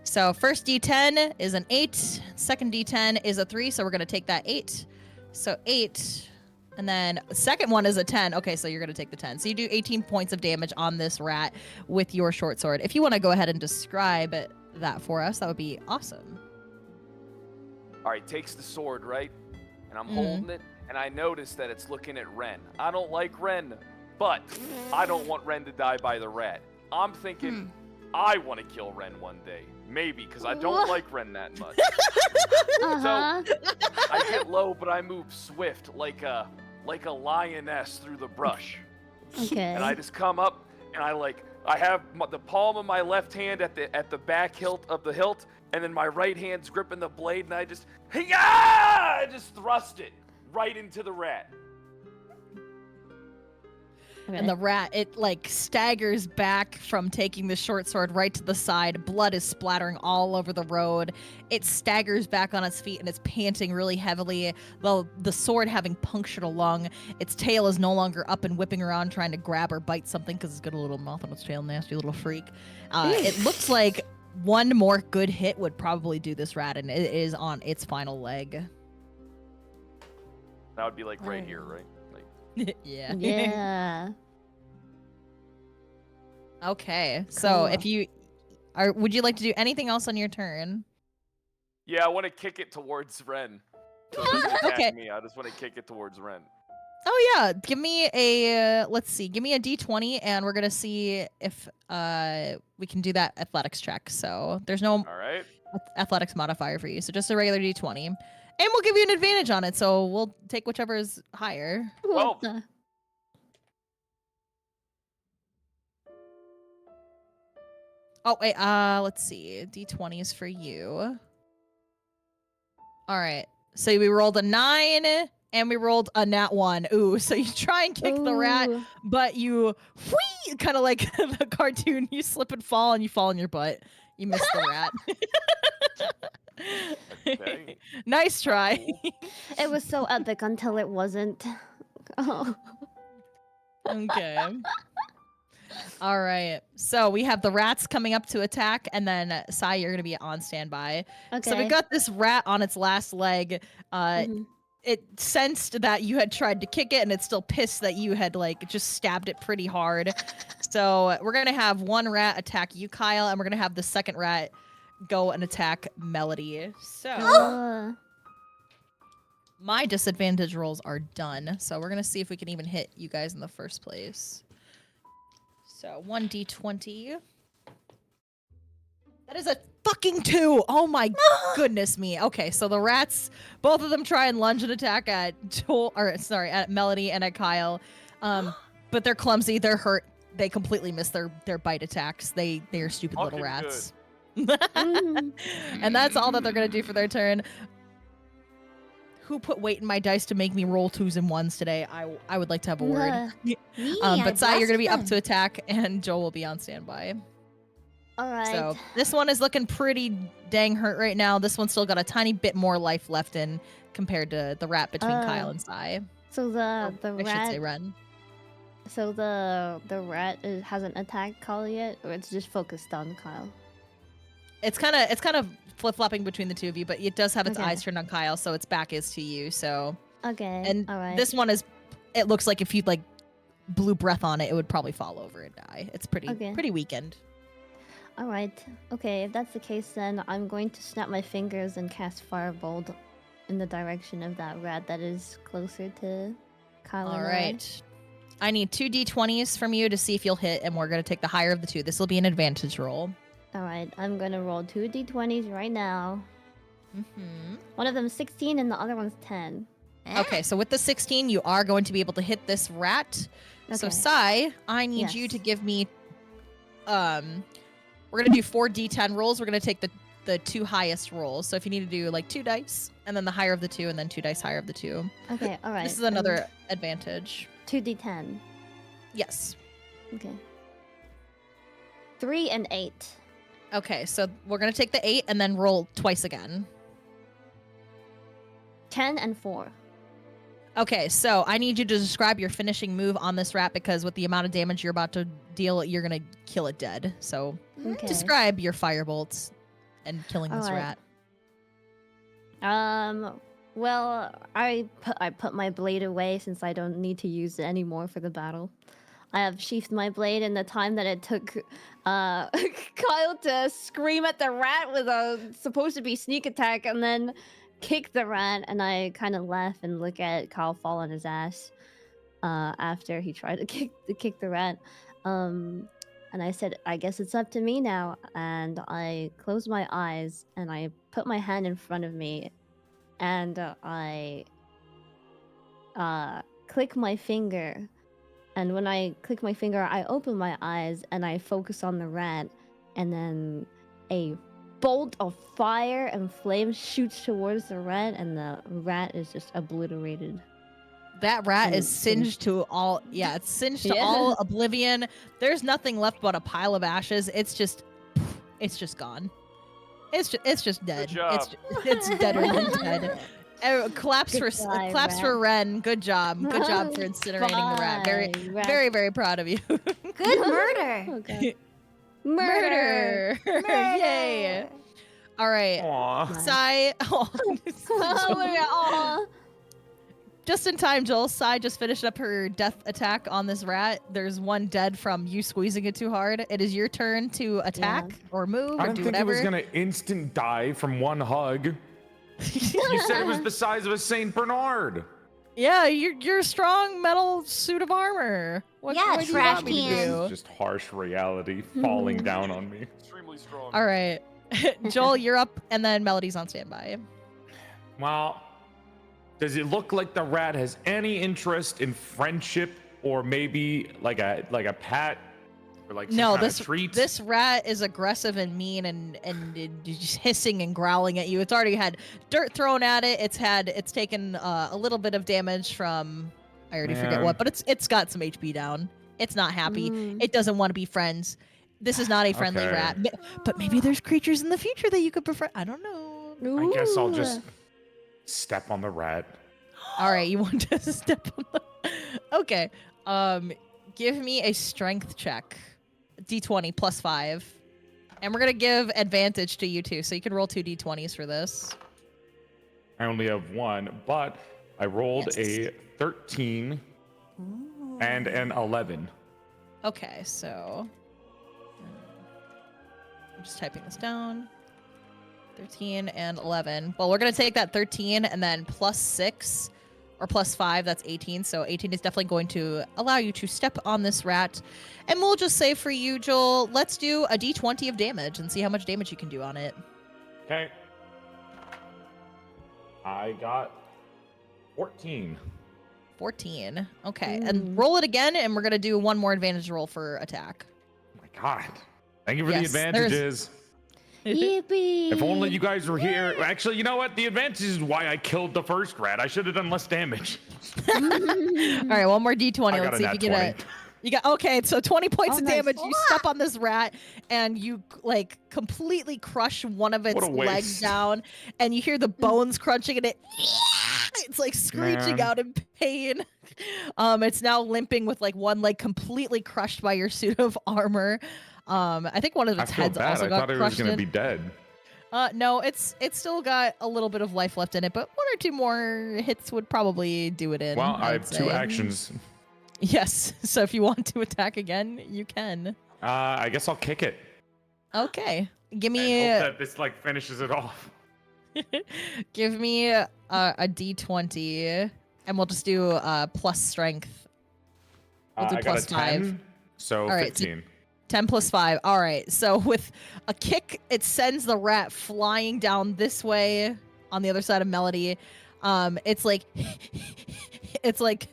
So first d10 is an 8. Second d10 is a 3. So we're gonna take that 8. So 8. And then second one is a 10. Okay, so you're going to take the 10. So you do 18 points of damage on this rat with your short sword. If you want to go ahead and describe that for us, that would be awesome. All right, takes the sword, right? And I'm holding it, and I notice that it's looking at Ren. I don't like Ren, but I don't want Ren to die by the rat. I'm thinking I want to kill Ren one day. Maybe, because I don't like Ren that much. Uh-huh. So I get low, but I move swift like a lioness through the brush. Okay. And I just come up, and I have the palm of my left hand at the back hilt of the hilt, and then my right hand's gripping the blade, and I just thrust it right into the rat. And the rat, it like staggers back from taking the short sword right to the side. Blood is splattering all over the road. It staggers back on its feet and it's panting really heavily. The sword having punctured a lung. Its tail is no longer up and whipping around trying to grab or bite something because it's got a little mouth on its tail. Nasty little freak. It looks like one more good hit would probably do this rat, and it is on its final leg. That would be like right here, right? Yeah. Yeah. Okay. So Cool. if you would you like to do anything else on your turn? Yeah, I want to kick it towards Ren. So it doesn't attack Okay. me. I just want to kick it towards Ren. Oh yeah, give me a let's see, give me a d20, and we're gonna see if we can do that athletics check. So there's no All right. athletics modifier for you, so just a regular d20, and we'll give you an advantage on it. So we'll take whichever is higher. Well, What the? Oh wait, let's see, d20 is for you. All right, so we rolled a 9. And we rolled a nat 1. Ooh, so you try and kick the rat, Ooh. but you whee, kind of like the cartoon. You slip and fall, and you fall on your butt. You miss the rat. Okay. Nice try. It was so epic until it wasn't. Oh. Okay. All right. So we have the rats coming up to attack, and then Sai, you're gonna be on standby. Okay. So we got this rat on its last leg. Mhm. It sensed that you had tried to kick it, and it's still pissed that you had like just stabbed it pretty hard. So we're gonna have one rat attack you, Kyle, and we're gonna have the second rat go and attack Melody. So my disadvantage rolls are done. So we're gonna see if we can even hit you guys in the first place. So 1d20. That is a fucking 2. Oh my goodness me. Okay, so the rats, both of them try and lunge an attack at at Melody and at Kyle. But they're clumsy, they're hurt. They completely miss their bite attacks. They are stupid little Fucking rats. Mhm. And that's all that they're gonna do for their turn. Who put weight in my dice to make me roll 2s and 1s today? I would like to have a word. Me, But Sai, you're gonna be up blessed to attack, and Joel will be on standby. All right. So this one is looking pretty dang hurt right now. This one's still got a tiny bit more life left in compared to the rat between Kyle and Sai. So the I should say rat. Ren. So the rat hasn't attacked Kyle yet, or it's just focused on Kyle. It's kind of flip flopping between the two of you, but it does have its Okay. eyes turned on Kyle, so its back is to you. So Okay. and all right. this one is. It looks like if you like blew breath on it, it would probably fall over and die. It's Okay. pretty weakened. All right. Okay. If that's the case, then I'm going to snap my fingers and cast Firebolt in the direction of that rat that is closer to Kyle. All and I. right. I need 2 d20s from you to see if you'll hit, and we're gonna take the higher of the two. This will be an advantage roll. All right. I'm gonna roll 2 d20s right now. Mm-hmm. One of them is 16 and the other one's 10. Okay, so with the 16, you are going to be able to hit this rat. So Okay. Sai, I need you Yes. to give me we're gonna do 4 d10 rolls. We're gonna take the 2 highest rolls. So if you need to do like 2 dice, and then the higher of the 2, and then 2 dice higher of the 2. Okay. All right. This is another advantage. 2 d10. Yes. Okay. 3 and 8. Okay, so we're gonna take the 8 and then roll twice again. 10 and 4. Okay, so I need you to describe your finishing move on this rat, because with the amount of damage you're about to deal, you're gonna kill it dead. So Okay. describe your firebolts and killing this Alright. rat. Well, I put my blade away since I don't need to use it anymore for the battle. I have sheathed my blade in the time that it took Kyle to scream at the rat with a supposed to be sneak attack and then kick the rat, and I kind of laugh and look at Kyle fall on his ass after he tried to kick the rat. And I said, I guess it's up to me now. And I closed my eyes and I put my hand in front of me, and I click my finger. And when I click my finger, I open my eyes and I focus on the rat, and then a bolt of fire and flame shoots towards the rat, and the rat is just obliterated. That rat And is singed to all. Yeah, it's singed to Yeah. all oblivion. There's nothing left but a pile of ashes. It's just gone. It's just dead. job. It's deader than dead. Claps Good for try, claps for Ren. Good job for incinerating the rat. Very Bye, rat. very very proud of you. Good murder. Okay. Murder! Yay! All right. Aw. Sai. Oh, Oh my god. Aw. just in time, Joel. Sai just finished up her death attack on this rat. There's one dead from you squeezing it too hard. It is your turn to attack or move I or didn't do think whatever. it was gonna instant die from one hug. You said it was the size of a Saint Bernard. Yeah, you're a strong metal suit of armor. What, Yeah, what do you trash want me to can. do? Just harsh reality falling down on me. Extremely strong. All right, Joel, you're up, and then Melody's on standby. Well, does it look like the rat has any interest in friendship or maybe like a pat or like some No, kind of treat? this rat is aggressive and mean and just hissing and growling at you. It's already had dirt thrown at it. It's taken a little bit of damage from I already forget Man. what, but it's got some HP down. It's not happy. It doesn't want to be friends. This is not a friendly Okay. rat. But maybe there's creatures in the future that you could prefer. I don't know. I guess I'll just step on the rat. All right, you want to step on the... Okay. Give me a strength check. D20 plus 5. And we're going to give advantage to you too. So you can roll 2 D20s for this. I only have one, but I rolled Yes. a 13 and an 11. Okay, so I'm just typing this down. 13 and 11. Well, we're going to take that 13 and then plus 6 or plus 5, that's 18. So 18 is definitely going to allow you to step on this rat. And we'll just say for you, Joel, let's do a D20 of damage and see how much damage you can do on it. Okay. I got 14. 14. Okay, and roll it again, and we're going to do one more advantage roll for attack. Oh my god. Thank you for Yes, the advantages. Yippee! If only you guys were here. Actually, you know what? The advantage is why I killed the first rat. I should have done less damage. All right, one more D20. I got Let's a see if you nat get 20. You got okay, so 20 points of nice. damage. You step on this rat and you like completely crush one of its What a legs waste. down, and you hear the bones crunching and it's like screeching Man. out in pain. It's now limping with like one leg completely crushed by your suit of armor. I think one of I its feel heads bad. also I got thought it was crushed going to in. be dead. No, it's still got a little bit of life left in it, but one or two more hits would probably do it in. Well, I would have two say. actions. Yes, so if you want to attack again, you can. I guess I'll kick it. Okay, give And me hope that this like finishes it off. give me a D20, and we'll just do plus strength. We'll do I got plus a 10, 5. so All right, so 15. 10 plus 5. All right, so with a kick, it sends the rat flying down this way on the other side of Melody. It's like it's like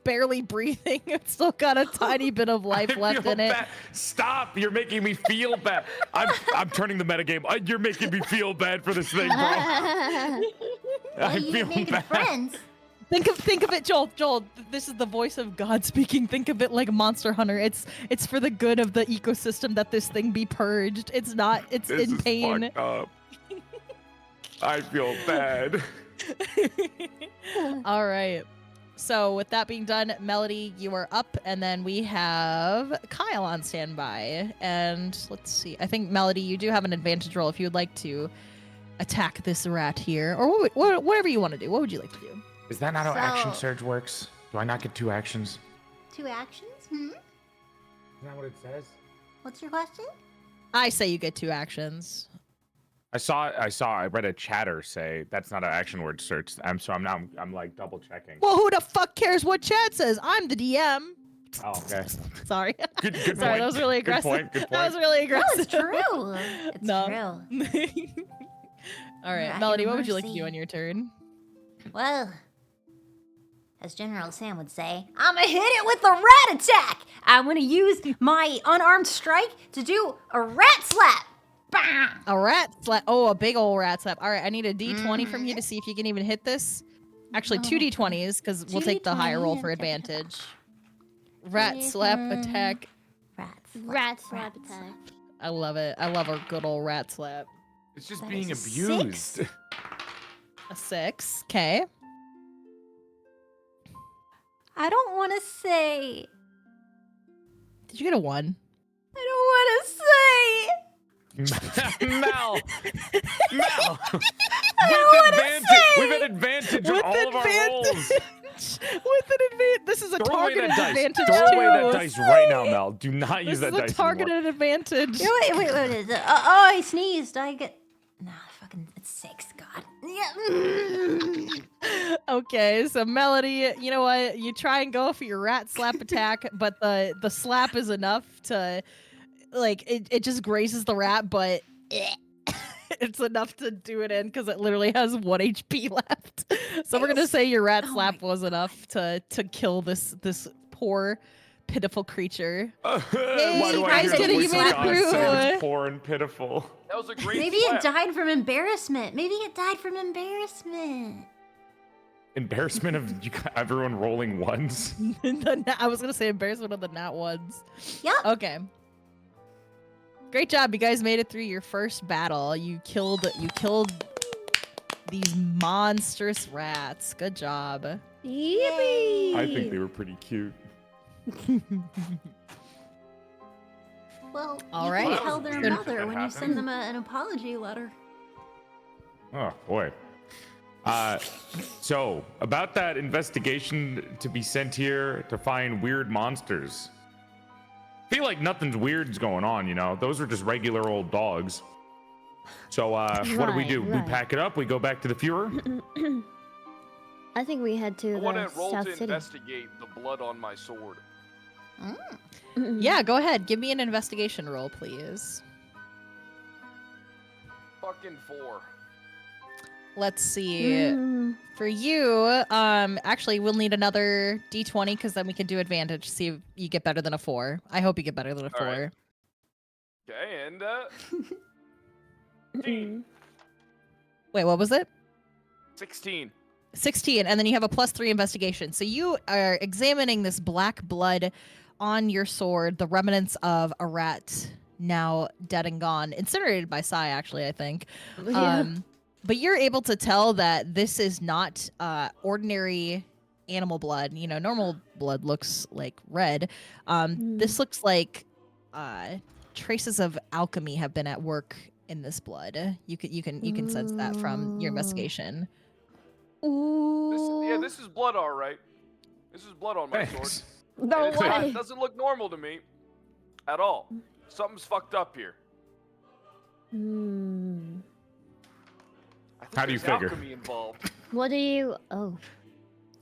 barely breathing. It's still got a tiny bit of life I left feel in it. bad. Stop! You're making me feel bad. I'm turning the metagame. You're making me feel bad for this thing, bro. Well, I you feel making bad. friends. Think of it, Joel. Joel, this is the voice of God speaking. Think of it like Monster Hunter. It's for the good of the ecosystem that this thing be purged. It's not. It's This in is pain. fucked up. I feel bad. All right. So with that being done, Melody, you are up, and then we have Kyle on standby. And let's see. I think Melody, you do have an advantage roll if you would like to attack this rat here, or whatever you want to do. What would you like to do? Is that not how action So- surge works? Do I not get 2 actions? 2 actions? Isn't that what it says? What's your question? I say you get 2 actions. I read a chatter say that's not an action word search. I'm like double checking. Well, who the fuck cares what chat says? I'm the DM. Oh, okay. Sorry. Good Sorry, point. that was really aggressive. Good point. Good That was point. really No, aggressive. it's true. It's No. true. All right, Right, Melody, what would you like to mercy. do on your turn? Well, as General Sam would say, I'm gonna hit it with a rat attack. I'm gonna use my unarmed strike to do a rat slap. Bah! A rat slap. Oh, a big old rat slap. All right, I need a D20 from you to see if you can even hit this. Actually, 2 D20s because we'll take the higher roll for advantage. Rat slap attack. Rat slap. Rat slap attack. I love it. I love a good old rat slap. It's just That being is a abused. 6. A 6. Okay. I don't want to say. Did you get a 1? I don't want to say. Mel! Mel! don't wanna We've had advantage on With all of our rolls. With an advantage. This is a Throw away targeted that dice. advantage Throw too. away that dice right now, Mel. Do not use This that is a dice targeted advantage. Wait. Oh, I sneezed. I get. Nah, fucking. It's 6. God. Yeah. Okay, so Melody, you know what? You try and go for your rat slap attack, but the slap is enough to like it just grazes the rat, but it's enough to do it in because it literally has 1 HP left. So we're gonna say your rat Oh slap my was enough to kill this poor, pitiful creature. Why do I guys hear did the it, you voice made of it God through. saying it's poor and pitiful? That was a great Maybe slap. it died from embarrassment. Maybe it died from embarrassment. Embarrassment of everyone rolling ones. I was gonna say embarrassment of the nat ones. Yep. Okay. Great job, you guys made it through your first battle. You killed these monstrous rats. Good job. Yippee! I think they were pretty cute. Well, All you right. can Well, tell that was their weird mother that when you happened. send them an apology letter. Oh boy. So about that investigation to be sent here to find weird monsters. Feel like nothing's weird's going on, you know. Those are just regular old dogs. So what do we do? We Right. pack it up. We go back to the Fuhrer. I think we head to I want the to roll South to City. investigate the blood on my sword. Yeah, go ahead. Give me an investigation roll, please. Fucking 4. Let's see. Mm. For you, actually we'll need another D20 because then we can do advantage. See if you get better than a 4. I hope you get better than a 4. All right. Okay, and 16. Wait, what was it? 16. 16, and then you have a +3 investigation. So you are examining this black blood on your sword, the remnants of a rat now dead and gone, incinerated by Sai, actually, I think. Yeah. But you're able to tell that this is not ordinary animal blood. You know, normal blood looks like red. This looks like traces of alchemy have been at work in this blood. You can sense that from your investigation. Ooh. This is blood, all right. This is blood on my sword. Thanks. No And it's not- way. it doesn't look normal to me at all. Something's fucked up here. Hmm. I think How do you there's figure? alchemy involved. What do you? Oh,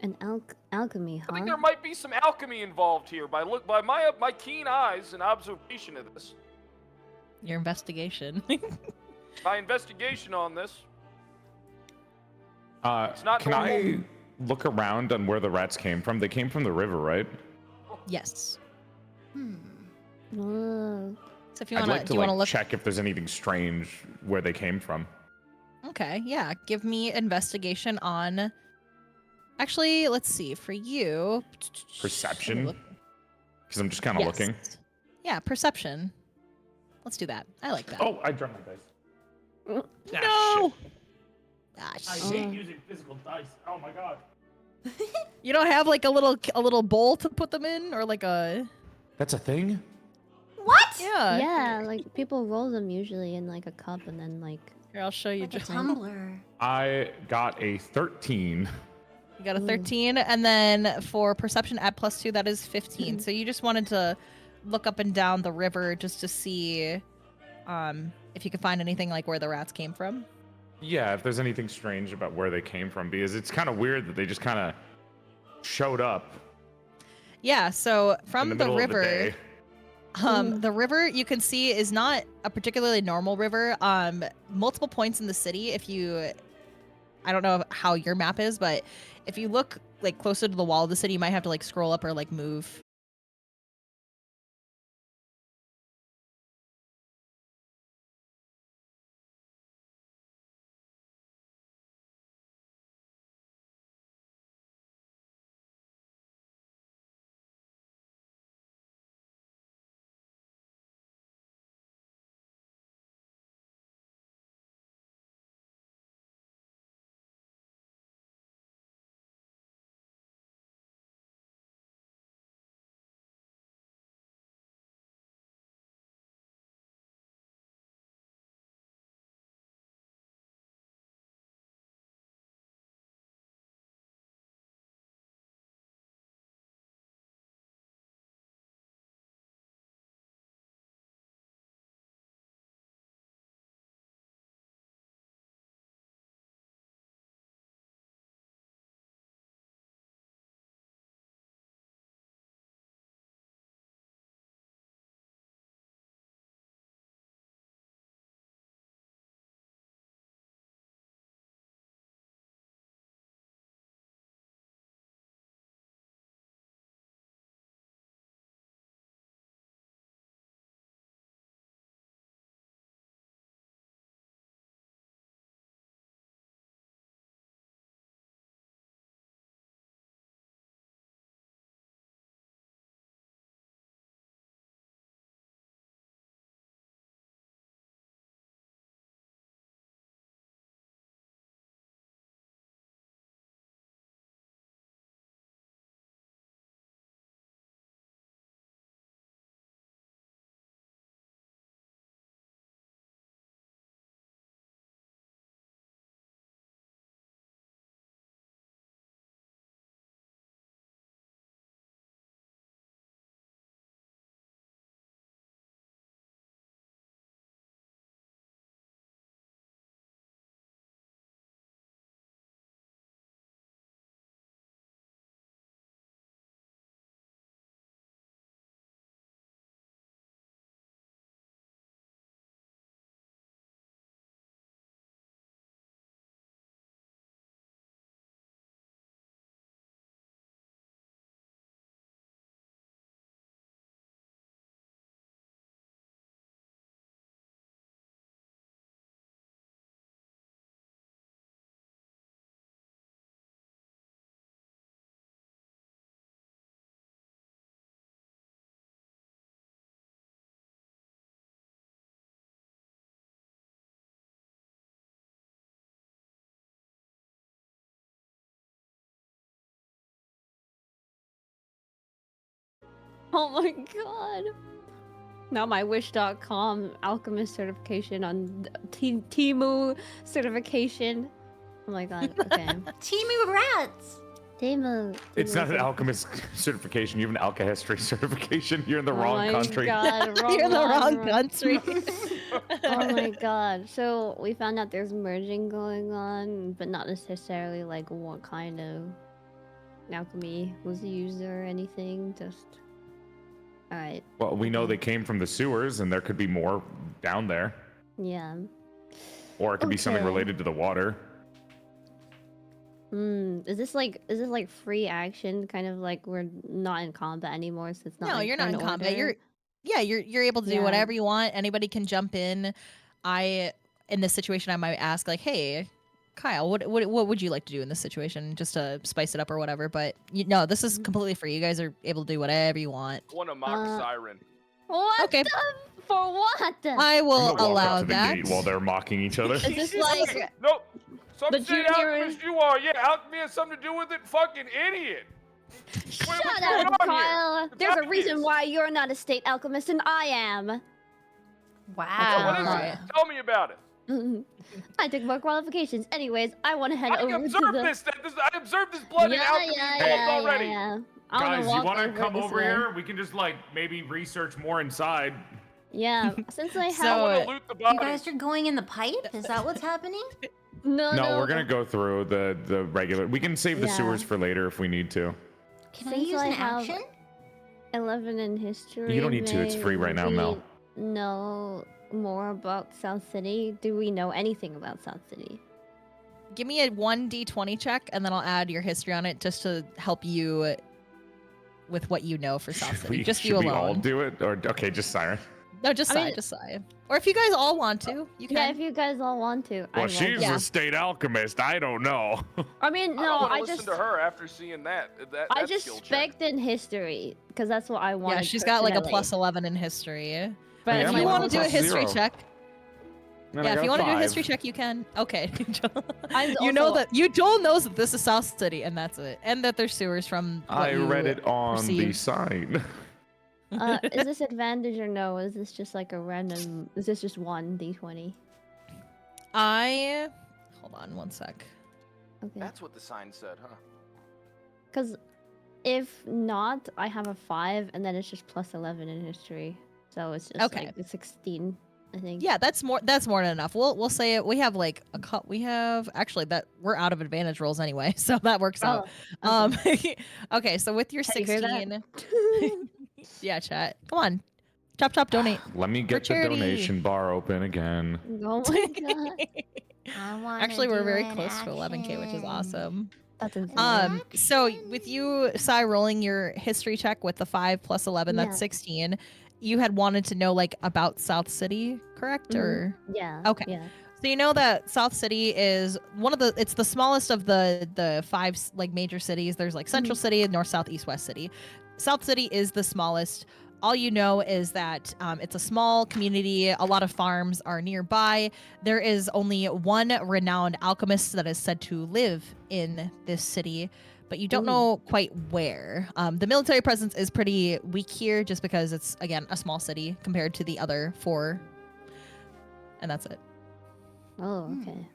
an alchemy, huh? I think there might be some alchemy involved here by my keen eyes and observation of this. Your investigation. My investigation on this. It's not can normal. I look around on where the rats came from? They came from the river, right? Yes. Oh. So if you I'd want like to, to do you want to like look? check if there's anything strange where they came from. Okay, yeah. Give me investigation on. Actually, let's see. For you, Perception? Look. Because I'm just kind of Yes. looking. Yeah, perception. Let's do that. I like that. Oh, I dropped my dice. No! Shit. Ah, I shit. hate using physical dice. Oh my god. You don't have like a little bowl to put them in, or like a That's a thing? What? yeah. Yeah, like people roll them usually in like a cup and then like. Here, I'll show you. Like a Just tumbler. I got a 13. you got a 13, and then for perception add +2, that is 15. So you just wanted to look up and down the river just to see if you could find anything like where the rats came from. Yeah, if there's anything strange about where they came from, because it's kind of weird that they just kind of showed up Yeah, so in from the the middle of the river, day. the river you can see is not a particularly normal river. Multiple points in the city. If you, I don't know how your map is, but if you look like closer to the wall of the city, you might have to like scroll up or like move Oh my god. Now my wish.com alchemist certification on Timu certification. Oh my god, okay. Timu rats. Timu. It's not an alchemist certification. You have an alchemy certification. You're in the wrong country. God, You're in the wrong country. Oh my god. So we found out there's merging going on, but not necessarily like what kind of alchemy was used or anything. Just alright. Well, we know they came from the sewers, and there could be more down there. Yeah. Or it could be something Okay. related to the water. Is this like free action? Kind of like we're not in combat anymore, so it's not. No, like you're not in turn combat. order? You're able to do Yeah. whatever you want. Anybody can jump in. In this situation I might ask like, hey, Kyle, what would you like to do in this situation, just to spice it up or whatever? But no, this is completely free. You guys are able to do whatever you want. I want to mock Saiiren. What? Okay. For what? I I'm will gonna walk allow up to the that. gate while they're mocking each other. Is this like Nope. Some The state junior- alchemist you are. Yeah, alchemy has something to do with it. Fucking idiot. shut what's going up, on here? Kyle? It's There's a obvious. reason why you're not a state alchemist and I am. So Wow. what is Alright. it? Tell me about it. I took more qualifications. Anyways, I want to head I over to observed the. this. I observed this blood in alchemy involved already. I Guys, you want want to to come over here? We can just like maybe research more inside. Yeah, since I I have So- want to loot the You body. guys are going in the pipe? Is that what's happening? no, No, we're gonna go through the regular. We can save the Yeah. sewers for later if we need to. Can I Since use I an have- action? 11 in history. You don't need to, it's free right now, Mel. Know more about South City? Do we know anything about South City? Give me a 1d20 check, and then I'll add your history on it just to help you with what you know for South City. Just you should we alone. all do it? Or okay, just Saiiren. No, just I Sai, mean- just Sai. Or if you guys all want to, you can. Yeah, if you guys all want to. Well, I'd she's like a state alchemist. I don't know. I mean, I no, don't want I to listen just. to her after seeing that. I that just skill check. spec'd in history because that's what I wanted. Yeah, she's got like a personally. plus 11 in history. But Yeah, if I'm you a want to plus do a history 0. check, And yeah, I if got you want to do a 5. history check, you can. Okay. I'm You know also- that you Joel knows that this is South City, and that's it, and that there's sewers from. What I you read it on the received. sign. Is this advantage or no? Is this just like a random? Is this just 1d20? Hold on one sec. Okay. That's what the sign said, huh? Because if not, I have a 5, and then it's just plus 11 in history. So it's just Okay. like a 16, I think. Yeah, that's more than enough. We'll say it. We have like a cut. We have actually that we're out of advantage rolls anyway, so that works out. okay. Okay, so with your Hey, you hear that? 16, yeah, chat. Come on, chop chop, donate. Let me get the charity. donation bar open again. Oh my god. I want Actually, we're very close to 11k, which is awesome. That's insane. So with you, Sai, rolling your history check with the 5 plus 11, Yeah. that's 16. You had wanted to know like about South City, correct? Or yeah. okay. Yeah. so you know that South City is it's the smallest of the 5 like major cities. There's like Central City, North, South, East, West City. South City is the smallest. All you know is that it's a small community. A lot of farms are nearby. There is only one renowned alchemist that is said to live in this city, but you don't know quite where. The military presence is pretty weak here just because it's, again, a small city compared to the other 4. And that's it. Oh, okay.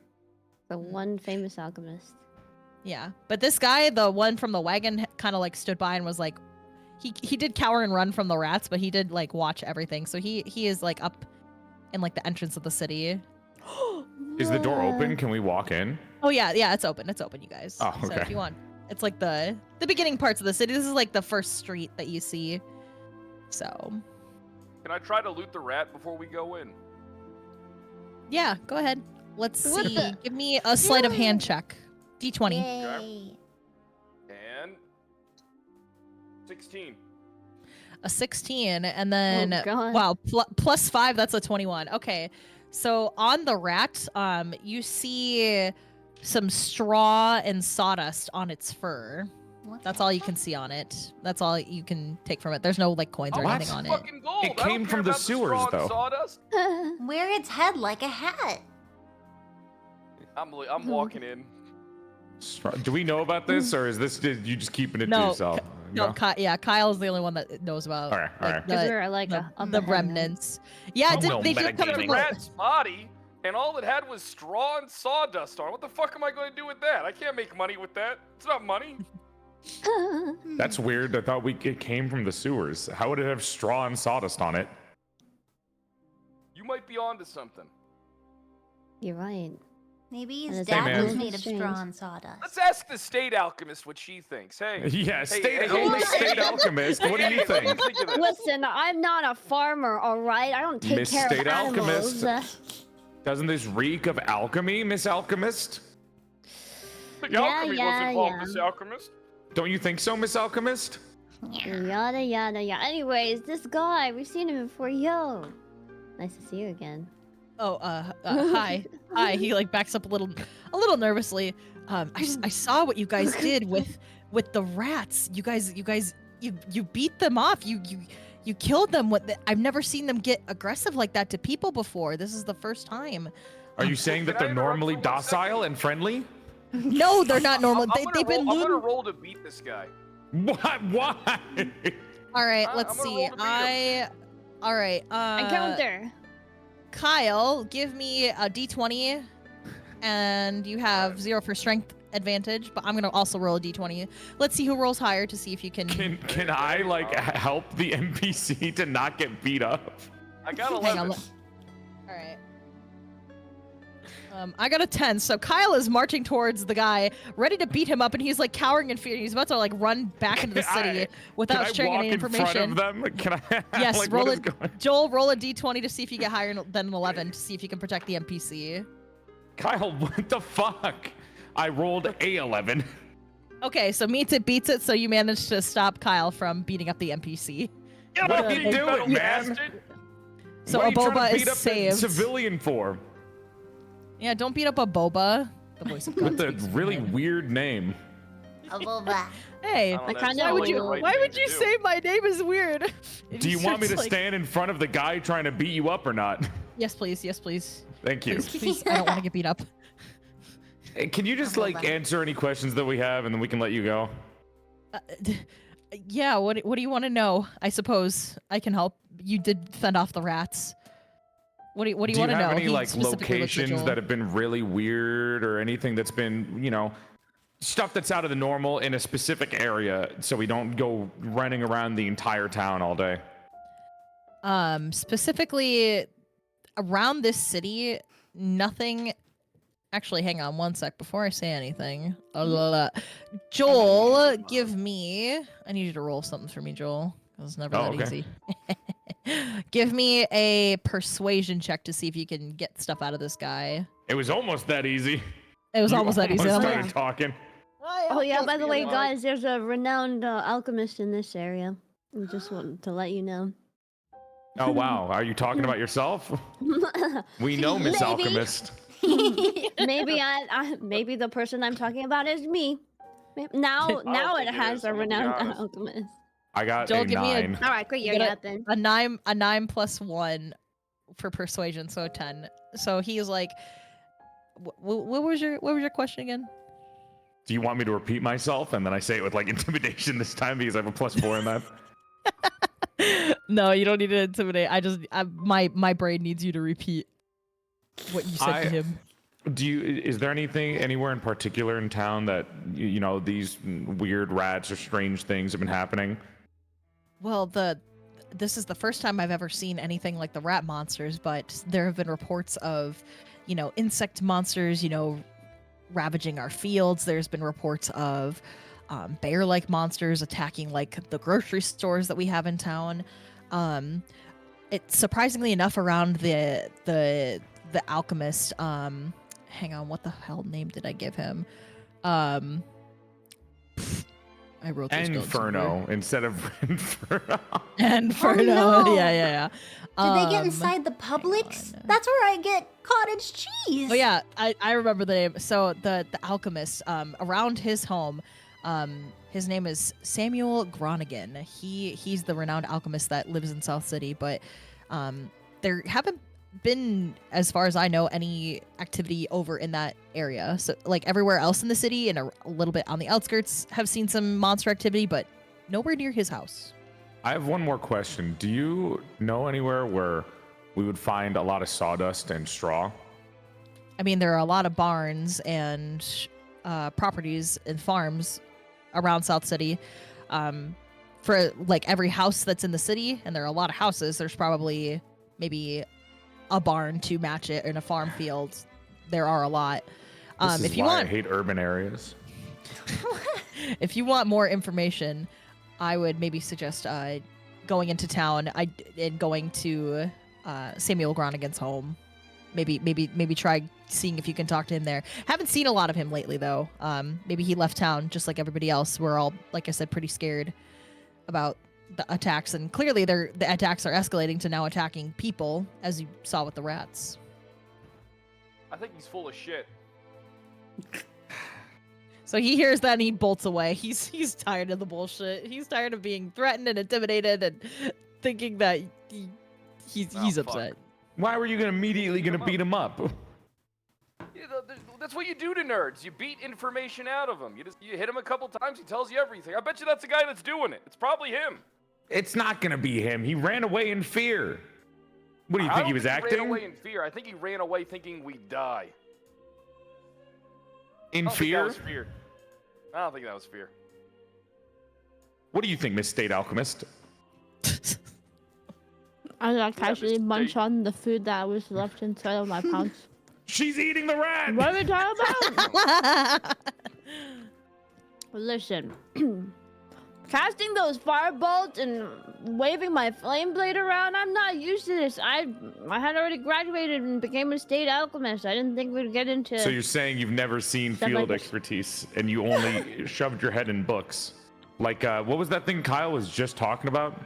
The one famous alchemist. Yeah. But this guy, the one from the wagon, kind of like stood by and was like, he did cower and run from the rats, but he did like watch everything. So he is like up in like the entrance of the city. Is the door open? Can we walk in? Oh yeah, it's open. It's open, you guys. Oh, So okay. if you want, it's like the beginning parts of the city. This is like the first street that you see. So Can I try to loot the rat before we go in? yeah, go ahead. Let's What see. the- Give me a sleight of hand check. D20. Yay. And 16. A 16, and then God. wow, plus 5. That's a 21. Okay, so on the rat, you see some straw and sawdust on its fur. What That's the all you heck? can see on it. That's all you can take from it. There's no like coins or Oh, anything that's on it. fucking gold. It I don't came care from the about sewers, straw and though. Sawdust. Wear its head like a hat. I'm walking in. Do we know about this, or is this you just keeping it to No, yourself? No, go. Kyle's the only one that knows about All right, all right. Because the, we're like the, up the ahead now. remnants. Yeah, Oh, no, they just come metagaming. from The rat's body, and all it had was straw and sawdust on it. What the fuck am I going to do with that? I can't make money with that. It's not money. That's weird. I thought it came from the sewers. How would it have straw and sawdust on it? You might be onto something. You're right. Maybe And his it's dad man. was made of Strange. straw and sawdust. Let's ask the state alchemist what she thinks. Hey. Yeah, hey, only hey, state alchemist. What do you hey, think? think of this. Listen, I'm not a farmer, all right? I don't take Miss care State of animals. Alchemist. Doesn't this reek of alchemy, Miss Alchemist? The Yeah, alchemy yeah, was involved, yeah. Miss Alchemist. Don't you think so, Miss Alchemist? Yada yada yada. Anyways, this guy, we've seen him before. Yo, nice to see you again. Oh, hi. Hi. He like backs up a little nervously. I saw what you guys did with the rats. You guys beat them off. You killed them. I've never seen them get aggressive like that to people before. This is the first time. Are you saying that Can I they're interrupt normally for 1 docile second? and friendly? No, they're not normal. They've been I'm gonna looting. roll to beat this guy. What? Why? All right, I'm let's gonna see. roll to beat All right. Encounter. Kyle, give me a d20, and you have 0 for strength advantage. But I'm gonna also roll a d20. Let's see who rolls higher to see if you can. Can I like help the NPC to not get beat up? I got Hang 11. on. All right. I got a 10. So Kyle is marching towards the guy, ready to beat him up, and he's like cowering in fear. He's about to like run back into the city without Can I sharing walk any in front information. of them? Can I? Yes, like, roll what a is going- Joel. Roll a d20 to see if you get higher than an 11 to see if you can protect the NPC. Kyle, what the fuck? I rolled a 11. Okay, so meets it beats it. So you managed to stop Kyle from beating up the NPC. Get What off are you me, doing, metal man? bastard. So What are you trying Aboba to is beat up saved. the civilian for? Yeah, don't beat up a boba. The voice of God. With a speaks in really my head. weird name. A boba. Hey, I don't know, kinda it's know not why would like you? the right Why thing would to you do. say my name is weird? Do you want me to Like, stand in front of the guy trying to beat you up or not? Yes, please. Yes, please. Thank you. Please, please. I don't want to get beat up. Hey, can you just I'm like over. answer any questions that we have and then we can let you go? Yeah. What do you want to know? I suppose I can help. You did fend off the rats. What do you want to know? Do you have any He like specifically looks at locations Joel. that have been really weird or anything that's been, stuff that's out of the normal in a specific area so we don't go running around the entire town all day? Specifically around this city, nothing. Actually, hang on one sec before I say anything. Joel, give me. I need you to roll something for me, Joel. It's never that okay. easy. Give me a persuasion check to see if you can get stuff out of this guy. It was almost that easy. It was You almost that easy. almost I'm started like, talking. Oh yeah, by the way, Like- guys, there's a renowned alchemist in this area. I just wanted to let you know. Oh wow, are you talking about yourself? We know Miss Maybe. Alchemist. Maybe maybe the person I'm talking about is me. Now don't it think it has is, a I'm gonna be renowned honest. alchemist. I got Joel, a give me a- 9. All right, great, you're You up got then. a 9 plus 1 for persuasion, so 10. So he's like, what was your question again? Do you want me to repeat myself and then I say it with like intimidation this time because I have a +4 in that? No, you don't need to intimidate. My brain needs you to repeat what you said to him. Is there anything anywhere in particular in town that these weird rats or strange things have been happening? Well, this is the first time I've ever seen anything like the rat monsters, but there have been reports of, insect monsters, ravaging our fields. There's been reports of bear-like monsters attacking like the grocery stores that we have in town. It's surprisingly enough around the alchemist. Hang on, what the hell name did I give him? I wrote this down Inferno instead of Inferno. somewhere. Inferno. no. Yeah. Did they get Um, inside the Publix? on. That's where I get cottage cheese. Oh yeah, I remember the name. So the alchemist, around his home, his name is Samuel Groningen. He's the renowned alchemist that lives in South City, but there haven't been, as far as I know, any activity over in that area. So like everywhere else in the city and a little bit on the outskirts have seen some monster activity, but nowhere near his house. I have one more question. Do you know anywhere where we would find a lot of sawdust and straw? I mean, there are a lot of barns and properties and farms around South City. For like every house that's in the city, and there are a lot of houses, there's probably maybe a barn to match it in a farm field. There are a lot. This is If you why want, I hate urban areas. if you want more information, I would maybe suggest going into town and going to Samuel Gronigan's home. Maybe try seeing if you can talk to him there. Haven't seen a lot of him lately though. Maybe he left town just like everybody else. We're all, like I said, pretty scared about the attacks, and clearly the attacks are escalating to now attacking people, as you saw with the rats. I think he's full of shit. So he hears that and he bolts away. He's tired of the bullshit. He's tired of being threatened and intimidated and thinking that he's upset. Why were you immediately gonna beat him up? Yeah, that's what you do to nerds. You beat information out of him. You hit him a couple times, he tells you everything. I bet you that's the guy that's doing it. It's probably him. It's not gonna be him. He ran away in fear. What do you think he was acting? He ran away in fear. I think he ran away thinking we'd die. In fear? I don't think that was fear. What do you think, Miss State Alchemist? I like casually munch on the food that was left inside of my pouch. She's eating the rat! What are we talking about? Listen, casting those firebolts and waving my flame blade around, I'm not used to this. I had already graduated and became a state alchemist. I didn't think we'd get into... So you're saying you've never seen field expertise and you only shoved your head in books? Like, what was that thing Kyle was just talking about?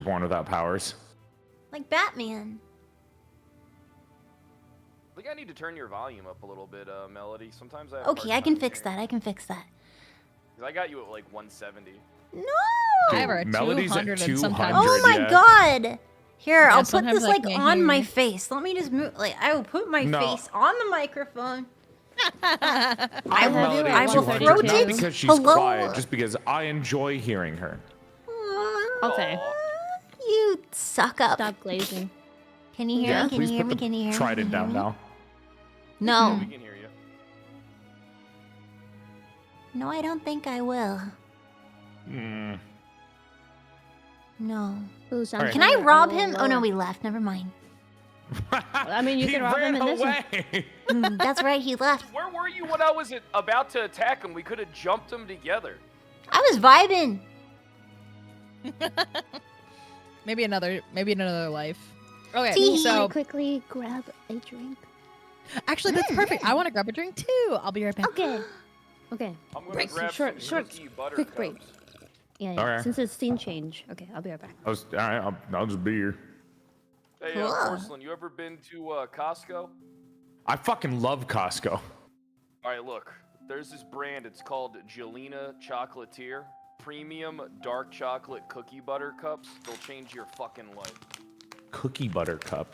Born without powers. Like Batman. I think I need to turn your volume up a little bit, Melody. Sometimes I have a Okay, hard I can time fix hearing that. I can fix that. you. 'Cause I got you at like 170. No! I have her at Melody's at 200 and sometimes. 200. Oh my yeah. god! Here, Yeah, I'll put sometimes this I like can't on hear my you. face. Let me just move. Like, I will put my No. face on the microphone. I have will, you I at will 130 throw not it. because she's Hello? quiet, just because I enjoy hearing her. Okay. You suck up. Stop glazing. Can you hear Yeah, me? Can please you hear put me? the Can you hear me? trident Can you down hear me? now. No. We can hear you. No, I don't think I will. Hmm. No. Ooh, sounds Can I like rob a him? little Oh no, lower. we left. Never mind. I mean, you He can rob ran him in this one. away. That's right, he left. Where were you when I was about to attack him? We could have jumped him together. I was vibing. Maybe another life. Okay, Tee. Can I so quickly grab a drink? actually that's perfect. I want to grab a drink too. I'll be right back. Okay. Okay. I'm gonna Break. grab Short- some short- cookie butter quick break. cups. Yeah, yeah. Okay. Since it's scene change. Okay, I'll be right back. All right, I'll just be here. Hey, Cool. Porcelain, you ever been to Costco? I fucking love Costco. All right, look. There's this brand. It's called Jelena Chocolatier. Premium dark chocolate cookie butter cups. They'll change your fucking life. Cookie butter cup.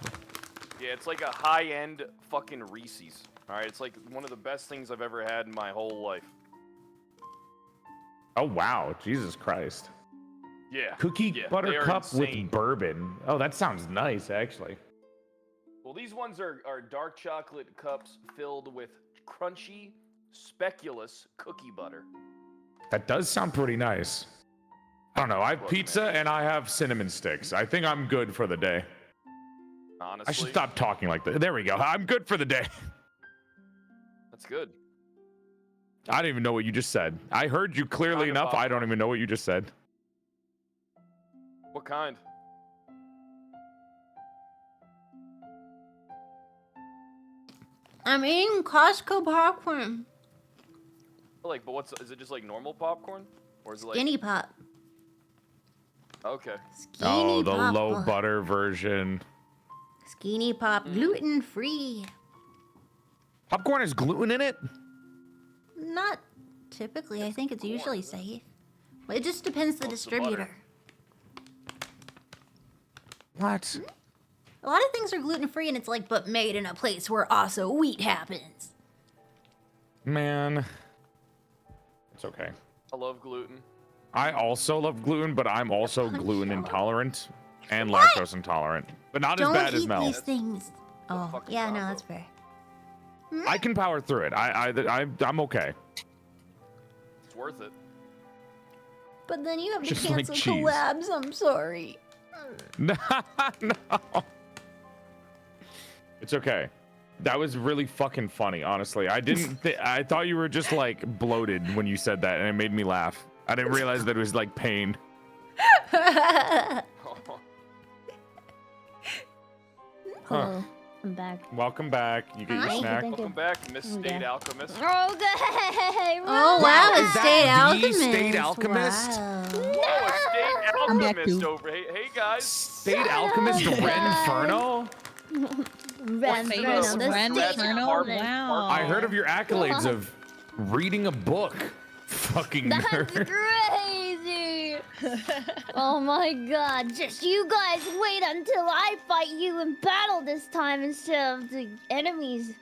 Yeah, it's like a high-end fucking Reese's. All right, it's like one of the best things I've ever had in my whole life. Oh wow, Jesus Christ. Yeah. Cookie yeah, butter they are cup insane. with bourbon. Oh, that sounds nice, actually. Well, these ones are dark chocolate cups filled with crunchy, speculous cookie butter. That does sound pretty nice. I don't know. I have Look, pizza man. and I have cinnamon sticks. I think I'm good for the day. Honestly, I should stop talking like that. There we go. I'm good for the day. That's good. I don't even know what you just said. I heard you clearly Kind of enough. I don't even know what you just said. What kind? I'm eating Costco popcorn. Like, but is it just like normal popcorn? Or is it like... Skinny pop. Okay. Skinny Oh, the pop. low butter version. Skinny pop, gluten free. Popcorn has gluten in it? Not typically. I think it's usually safe. It just depends the What's the butter? distributor. What? A lot of things are gluten free, and it's like, but made in a place where also wheat happens. Man. It's okay. I love gluten. I also love gluten, but I'm also gluten intolerant and What? lactose intolerant. But not Don't as bad as eat Mel. these things. Oh, fucking yeah, no, combo. that's fair. I can power through it. I'm okay. It's worth it. But then you have to Just like cancel cheese. collabs. I'm sorry. No. It's okay. That was really fucking funny, honestly. I didn't. I thought you were just like bloated when you said that, and it made me laugh. I didn't realize that it was like pain. Hello. I'm back. Welcome back. You get Hi. your snack. Thank you. Welcome back, Miss State Okay. Alchemist. Okay. Oh wow, Is a that state the alchemist. state alchemist? Wow. Oh, a State I'm back Alchemist too. over. Hey guys. State alchemist Renferno. Ren, Famous Ren, Ren this Renferno? Alchemist. Wow. I heard of your accolades of reading a book. Fucking That's nerd. crazy! Oh my god, just you guys wait until I fight you in battle this time instead of the enemies.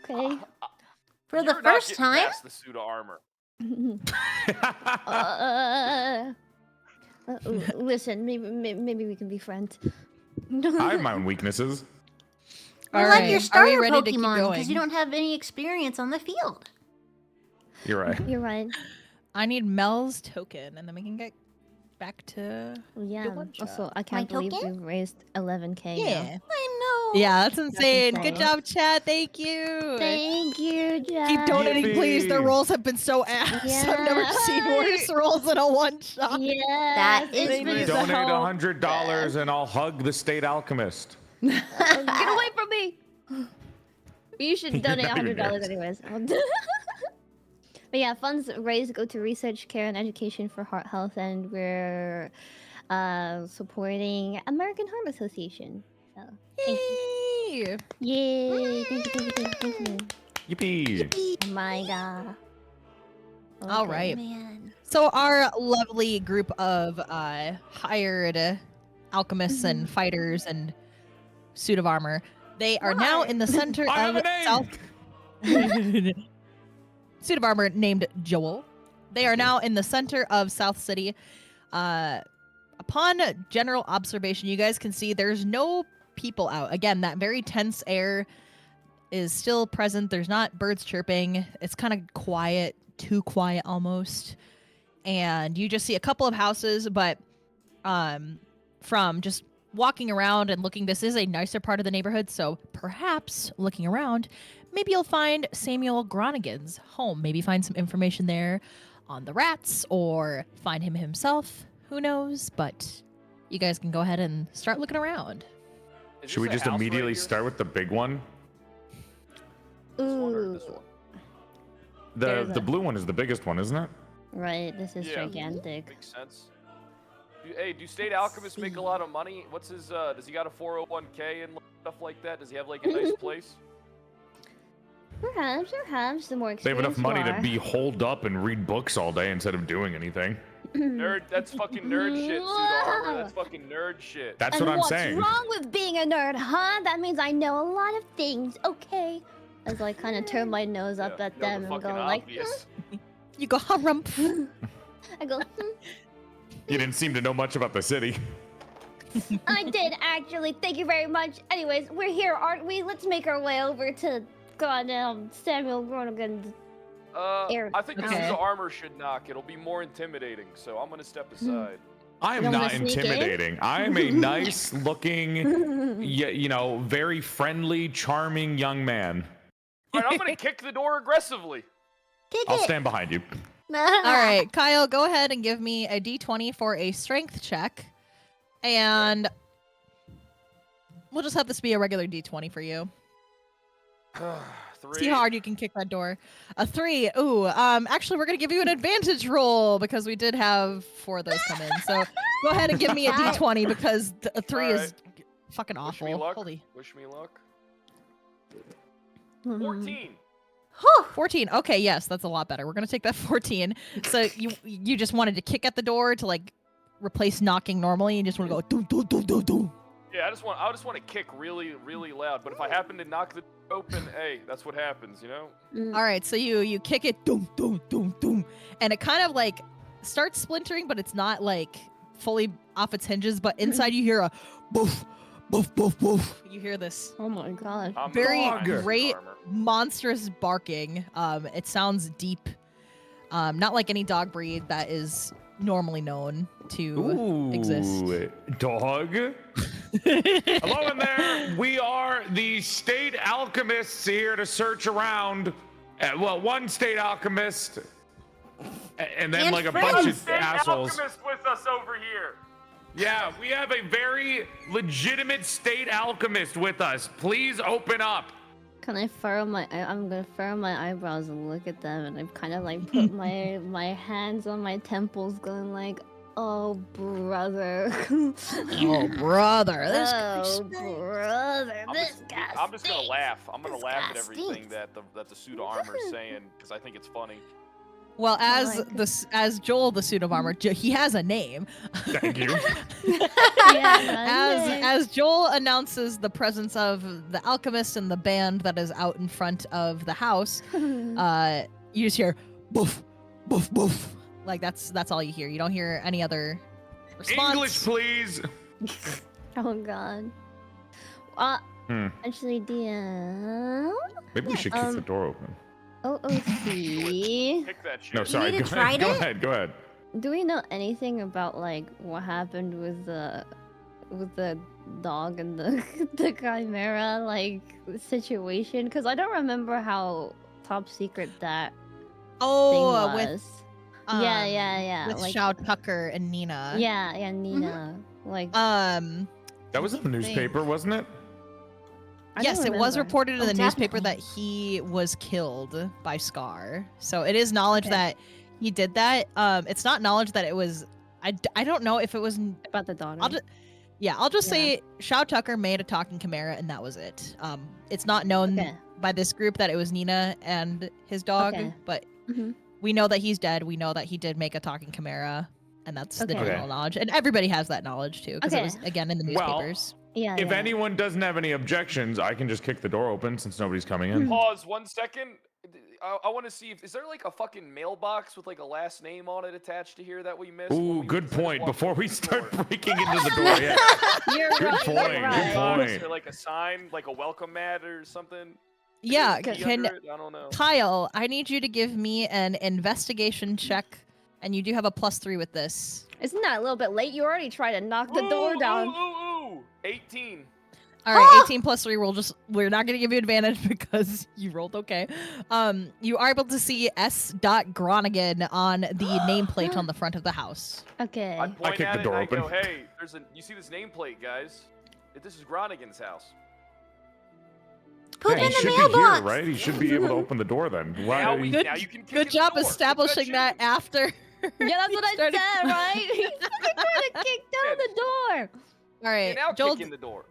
Okay? For the You're not first getting time? past the suit of armor. Listen, maybe we can be friends. I have my own weaknesses. We're All like right. your Are we starter ready to keep Pokemon going? because you don't have any experience on the field. You're right. You're right. I need Mel's token, and then we can get back to. Yeah. one shot. Also, I can't My believe token? we raised 11k. Yeah. Now. I know. Yeah, that's insane. Good insane. job, chat. Thank you. Thank you, Jack. Keep donating, please. Their Yippee. rolls have been so ass. I've never seen worse rolls in a one shot. Yeah. That is it's been really- so Donate $100 and I'll hug the state alchemist. Get away from me! You should donate You're $100 nerds. anyways. But yeah, funds raised go to research, care, and education for heart health, and we're supporting American Heart Association. So thank you. Yay! Yay! Thank you. Yippee! Oh my god. All Okay. right. Man. So our lovely group of hired alchemists and fighters and suit of armor, they are now in the center I have of a name! South. Suit of armor named Joel. They are now in the center of South City. Upon general observation, you guys can see there's no people out. Again, that very tense air is still present. There's not birds chirping. It's kind of quiet, too quiet almost. And you just see a couple of houses, but from just walking around and looking, this is a nicer part of the neighborhood, so perhaps looking around, maybe you'll find Samuel Groningan's home. Maybe find some information there on the rats, or find him himself. Who knows? But you guys can go ahead and start looking around. Should we just immediately start with the big one? Ooh. The blue one is the biggest one, isn't it? Right, this is Yeah. gigantic. Makes sense. Hey, do state alchemists make a lot of money? What's his, does he got a 401k and stuff like that? Does he have like a nice place? Perhaps the more They have enough money to are. be holed up and read books all day instead of doing anything. Nerd, that's fucking nerd shit, suit of armor. That's fucking nerd shit. That's And what I'm what's saying. wrong with being a nerd, huh? That means I know a lot of things, okay? As I kind of turn my nose up Yeah, at no, them the and go fucking like, obvious. You go, harumph. I go, You didn't seem to know much about the city. I did actually. Thank you very much. Anyways, we're here, aren't we? Let's make our way over to goddamn Samuel Groningan's. Air- I think the Okay. suit of armor should knock. It'll be more intimidating, so I'm gonna step aside. I am You don't not wanna sneak in? intimidating. I am a nice looking, very friendly, charming young man. All right, I'm gonna kick the door aggressively. Kick I'll it. stand behind you. All right, Kyle, go ahead and give me a d20 for a strength check. And we'll just have this be a regular d20 for you. 3. See how hard you can kick that door. A 3. Ooh, actually, we're going to give you an advantage roll because we did have 4 of those come in. So go ahead and give me a d20 because a 3 is fucking Wish me awful. luck. Holy. Wish me luck. Mm-hmm. 14. 14. Okay, yes, that's a lot better. We're going to take that 14. So you just wanted to kick at the door to like replace knocking normally, and you just want to go doo doo doo doo doo. Yeah, I just want to kick really, really loud. But if I happen to knock the door open, hey, that's what happens, you know? All right, so you kick it, doom, doom, doom, doom, and it kind of like starts splintering, but it's not like fully off its hinges. But inside you hear a boof, boof, boof, boof. You hear this Oh my god. I'm very behind the great, armor. monstrous barking. It sounds deep, not like any dog breed that is normally known to exist. Dog. Hello in there. We are the state alchemists here to search around. Well, one state alchemist, and then And like a friends. bunch of State assholes. alchemist with us over here. Yeah, we have a very legitimate state alchemist with us. Please open up. Can I furrow my? I'm gonna furrow my eyebrows and look at them, and I kind of like put my hands on my temples, going like, "Oh brother, Oh brother, this oh brother, this guy I'm just gonna stinks." laugh. I'm gonna This laugh guy at everything stinks. that the suit of armor is saying because I think it's funny. well as like as Joel, the suit of armor, he has a name. Thank you. Yeah, As Joel announces the presence of the alchemist and the band that is out in front of the house, you just hear boof, boof, boof. Like that's all you hear. You don't hear any other response. English, please. oh god. Hmm. Actually, DM. Maybe we should kick the door open. OOC. Pick that shit. No, sorry. need Go to ahead. Go try it? ahead. Go ahead. Do we know anything about like what happened with the dog and the the chimera like situation? Because I don't remember how top secret that Oh, thing with was. um, yeah. with Like, Shao Tucker and Nina. yeah, Nina. Like, That was in the newspaper, wasn't it? I yes, don't it was remember. reported in Oh, the newspaper definitely. that he was killed by Scar. So it is knowledge that he did that. It's not knowledge that it was. I don't know if it was. About the daughter. I'll just say Shao Tucker made a talking chimera, and that was it. It's not known by this group that it was Nina and his dog, but we know that he's dead. We know that he did make a talking chimera, and that's the general knowledge. And everybody has that knowledge too, because it was again in the newspapers. If anyone doesn't have any objections, I can just kick the door open since nobody's coming in. Pause 1 second. I want to see if is there like a fucking mailbox with like a last name on it attached to here that we missed? Ooh, good point. Before we start breaking into the door, good point. Good point. Or like a sign, like a welcome mat or something. Yeah, I don't know. Kyle, I need you to give me an investigation check, and you do have a +3 with this. Isn't that a little bit late? You already tried to knock the door down. Ooh, 18. All right, 18 + 3. We're not gonna give you advantage because you rolled okay. You are able to see S. Groningen on the nameplate on the front of the house. Okay. I kick the door open. Go, hey, you see this nameplate, guys? This is Groningen's house. Poop in he the should mailbox. be here, right? He should be able to open the door then. Now you can kick Good in job the door. establishing that after. Yeah, that's what I started- said, right? He's trying to kick down the door. All right, Now Joel. kick in the door.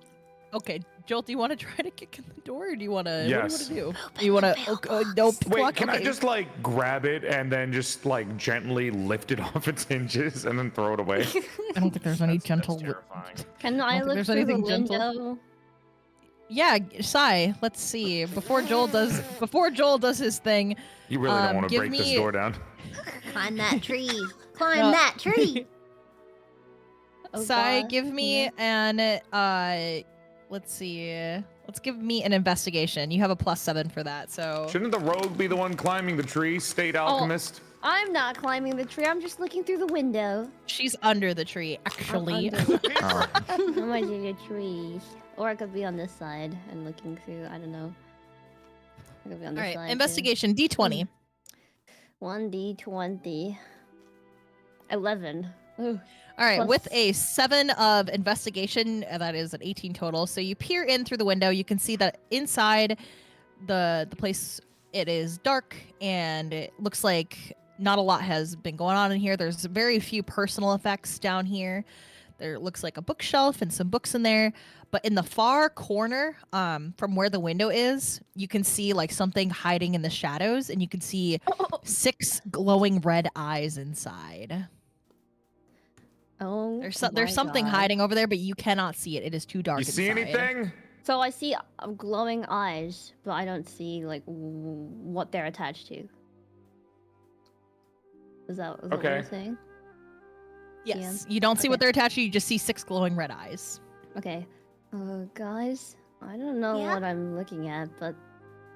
Okay, Joel, do you want to try to kick in the door, or do you want to? Yes. What do you want to do? You want to? Nope. Wait, can I okay. just like grab it and then just like gently lift it off its hinges and then throw it away? I don't think there's any gentle. That's terrifying. Can I think look there's through the anything gentle. window? Yeah, Sai. Let's see. Before Joel does his thing. You really don't want to give break this me- door down. Climb that tree. Climb No. that tree. Oh, Sai, God. give me an let's see. Let's give me an investigation. You have a +7 for that. So Shouldn't the rogue be the one climbing the tree, state alchemist? I'm not climbing the tree. I'm just looking through the window. she's under the tree, actually. Oh. I'm under the trees. Or I could be on this side and looking through. I don't know. I could be on All this right, side. investigation D20. 1d20. 11. Ooh. All right, Plus- with a 7 of investigation, that is an 18 total. So you peer in through the window. You can see that inside the place, it is dark, and it looks like not a lot has been going on in here. There's very few personal effects down here. There looks like a bookshelf and some books in there. But in the far corner, from where the window is, you can see like something hiding in the shadows, and you can see 6 glowing red eyes inside. Oh, There's my something God. hiding over there, but you cannot see it. It is too dark. You see inside. anything? So I see glowing eyes, but I don't see like what they're attached to. Is that what Okay. you're saying? Yes. You don't see what Okay. they're attached to. You just see 6 glowing red eyes. Okay. Guys, I don't know Yeah? what I'm looking at, but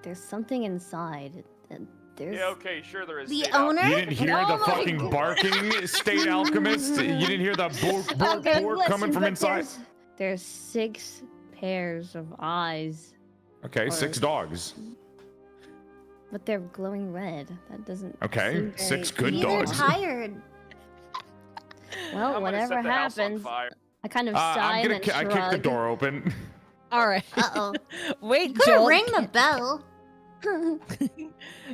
there's something inside. And there's Yeah, okay, sure there is. The State owner? You didn't hear Oh the my fucking God. barking, state alchemist? You didn't hear the bork Okay, coming listen, from but inside? There's 6 pairs of eyes, Okay, 6 Or- dogs. but they're glowing red. That doesn't. Okay, seem 6 very- good Maybe they're dogs. tired. Well, I'm gonna whatever set the house on happens, fire. I kind of I'm sigh and gonna then I kick the shrug. door open. All right. Uh-oh. Wait, Could Joel. ring the bell. Joel,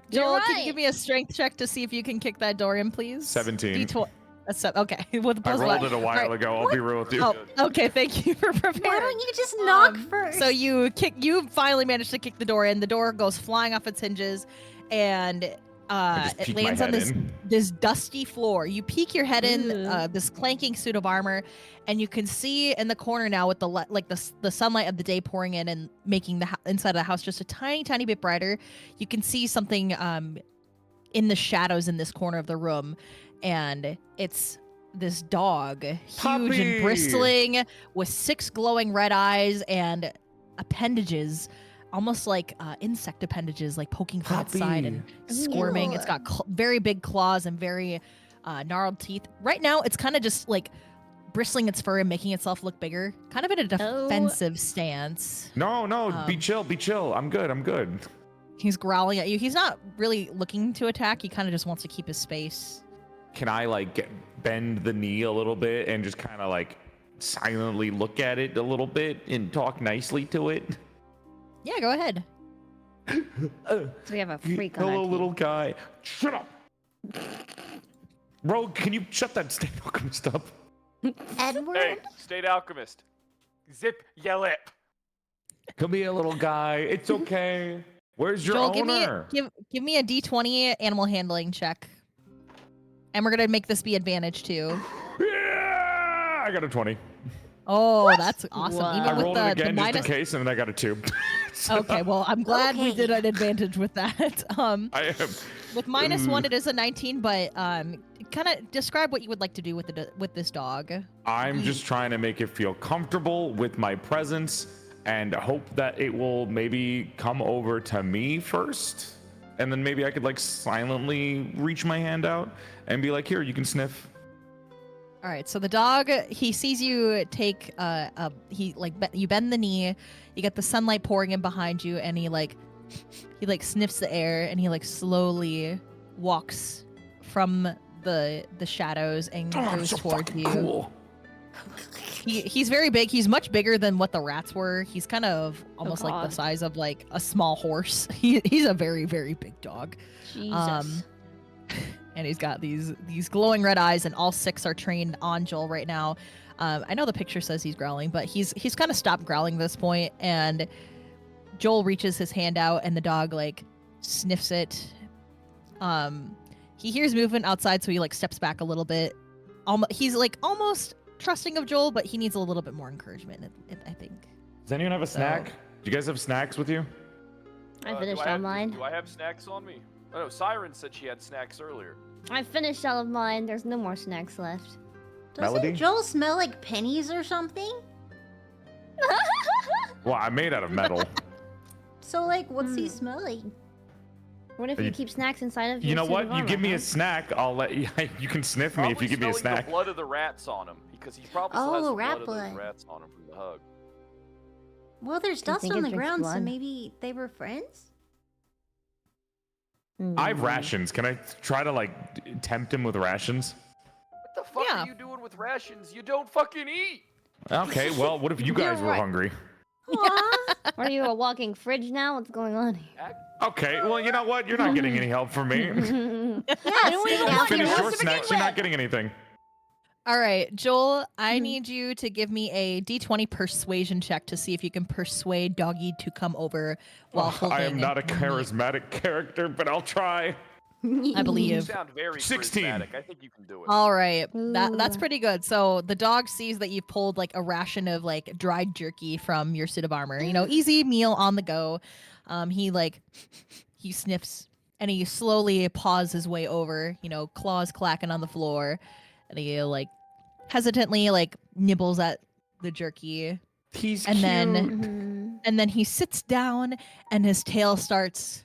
You're can you right. give me a strength check to see if you can kick that door in, please? 17. D20. Okay. With the I plus rolled one. it a while All right. ago. I'll be real with you. Oh, okay. Thank you for preparing. Why don't you just knock first? So you finally managed to kick the door in. The door goes flying off its hinges, and just it peek my lands on head this in. this dusty floor. You peek your head in Ooh. this clanking suit of armor, and you can see in the corner now with the sunlight of the day pouring in and making the inside of the house just a tiny bit brighter. You can see something in the shadows in this corner of the room, and it's this dog, huge Puppy! and bristling, with 6 glowing red eyes and appendages, almost like insect appendages, like poking from its side and squirming. It's got very big claws and very gnarled teeth. Right now, it's kind of just like bristling its fur and making itself look bigger, kind of in a defensive stance. No, be chill. I'm good. He's growling at you. He's not really looking to attack. He kind of just wants to keep his space. Can I like bend the knee a little bit and just kind of like silently look at it a little bit and talk nicely to it? Yeah, go ahead. So we have a freak on our Hello, team. little guy. Shut up. Rogue, can you shut that state alchemist up? Edward? Hey, State Alchemist. Zip your lip. Come here, little guy. It's okay. Where's your Joel, owner? give me a D20 animal handling check. And we're gonna make this be advantage too. Yeah! I got a 20. Oh, that's awesome. Wow. Even I with rolled the, it again the just in minus. case, and then I got a 2. So, Okay, well, I'm glad we Okay. did an advantage with that. I am. With -1, it is a 19, but kind of describe what you would like to do with this dog. I'm just trying to make it feel comfortable with my presence and hope that it will maybe come over to me first. And then maybe I could like silently reach my hand out and be like, here, you can sniff. All right, so the dog, he sees you take you bend the knee, you get the sunlight pouring in behind you, and he sniffs the air, and he like slowly walks from the shadows and goes towards you. Cool. He's very big. He's much bigger than what the rats were. He's kind of almost like the God. size of like a small horse. He's a very, very big dog. Jesus. And he's got these glowing red eyes, and all 6 are trained on Joel right now. I know the picture says he's growling, but he's kind of stopped growling at this point, and Joel reaches his hand out, and the dog like sniffs it. He hears movement outside, so he like steps back a little bit. He's like almost trusting of Joel, but he needs a little bit more encouragement, I think. Does anyone have a snack? Do you guys have snacks with you? I Do finished I have- all mine. Do I have snacks on me? Oh no, Saiiren said she had snacks earlier. I finished all of mine. There's no more snacks left. Doesn't Melody? Joel smell like pennies or something? Well, I'm made out of metal. So, like, what's he smelling? What if You- you keep snacks inside of your You know suit what? of You armor, give me huh? a snack, I'll let you. You can sniff me if you give me a Smelling snack. the blood of the rats on him, because he probably still has Oh, the rat blood of blood. those rats on him from the hug. Well, there's Do you dust think on it the drinks ground, so blood? maybe they were friends? I have Mm. rations. Can I try to like tempt him with rations? What the fuck Yeah. are you doing with rations? You don't fucking eat! Okay, well, what if you guys were right. hungry? Aw. Are you a walking fridge now? What's going on here? Okay, well, you know what? You're not getting any help from me. Yeah, don't sit even down. want Finish your your house to snacks, you're not getting anything. All right, Joel, I need you to give me a D20 persuasion check to see if you can persuade Doggy to come over while holding. I am not a the meat. charismatic character, but I'll try. I You believe. sound very 16. charismatic. I think you can do it. All right, that's Ooh. pretty good. So the dog sees that you've pulled like a ration of like dried jerky from your suit of armor. You know, easy meal on the go. He sniffs and he slowly paws his way over. You know, claws clacking on the floor, and he like hesitantly like nibbles at the jerky, He's and then Mhm. and then he sits down and his tail starts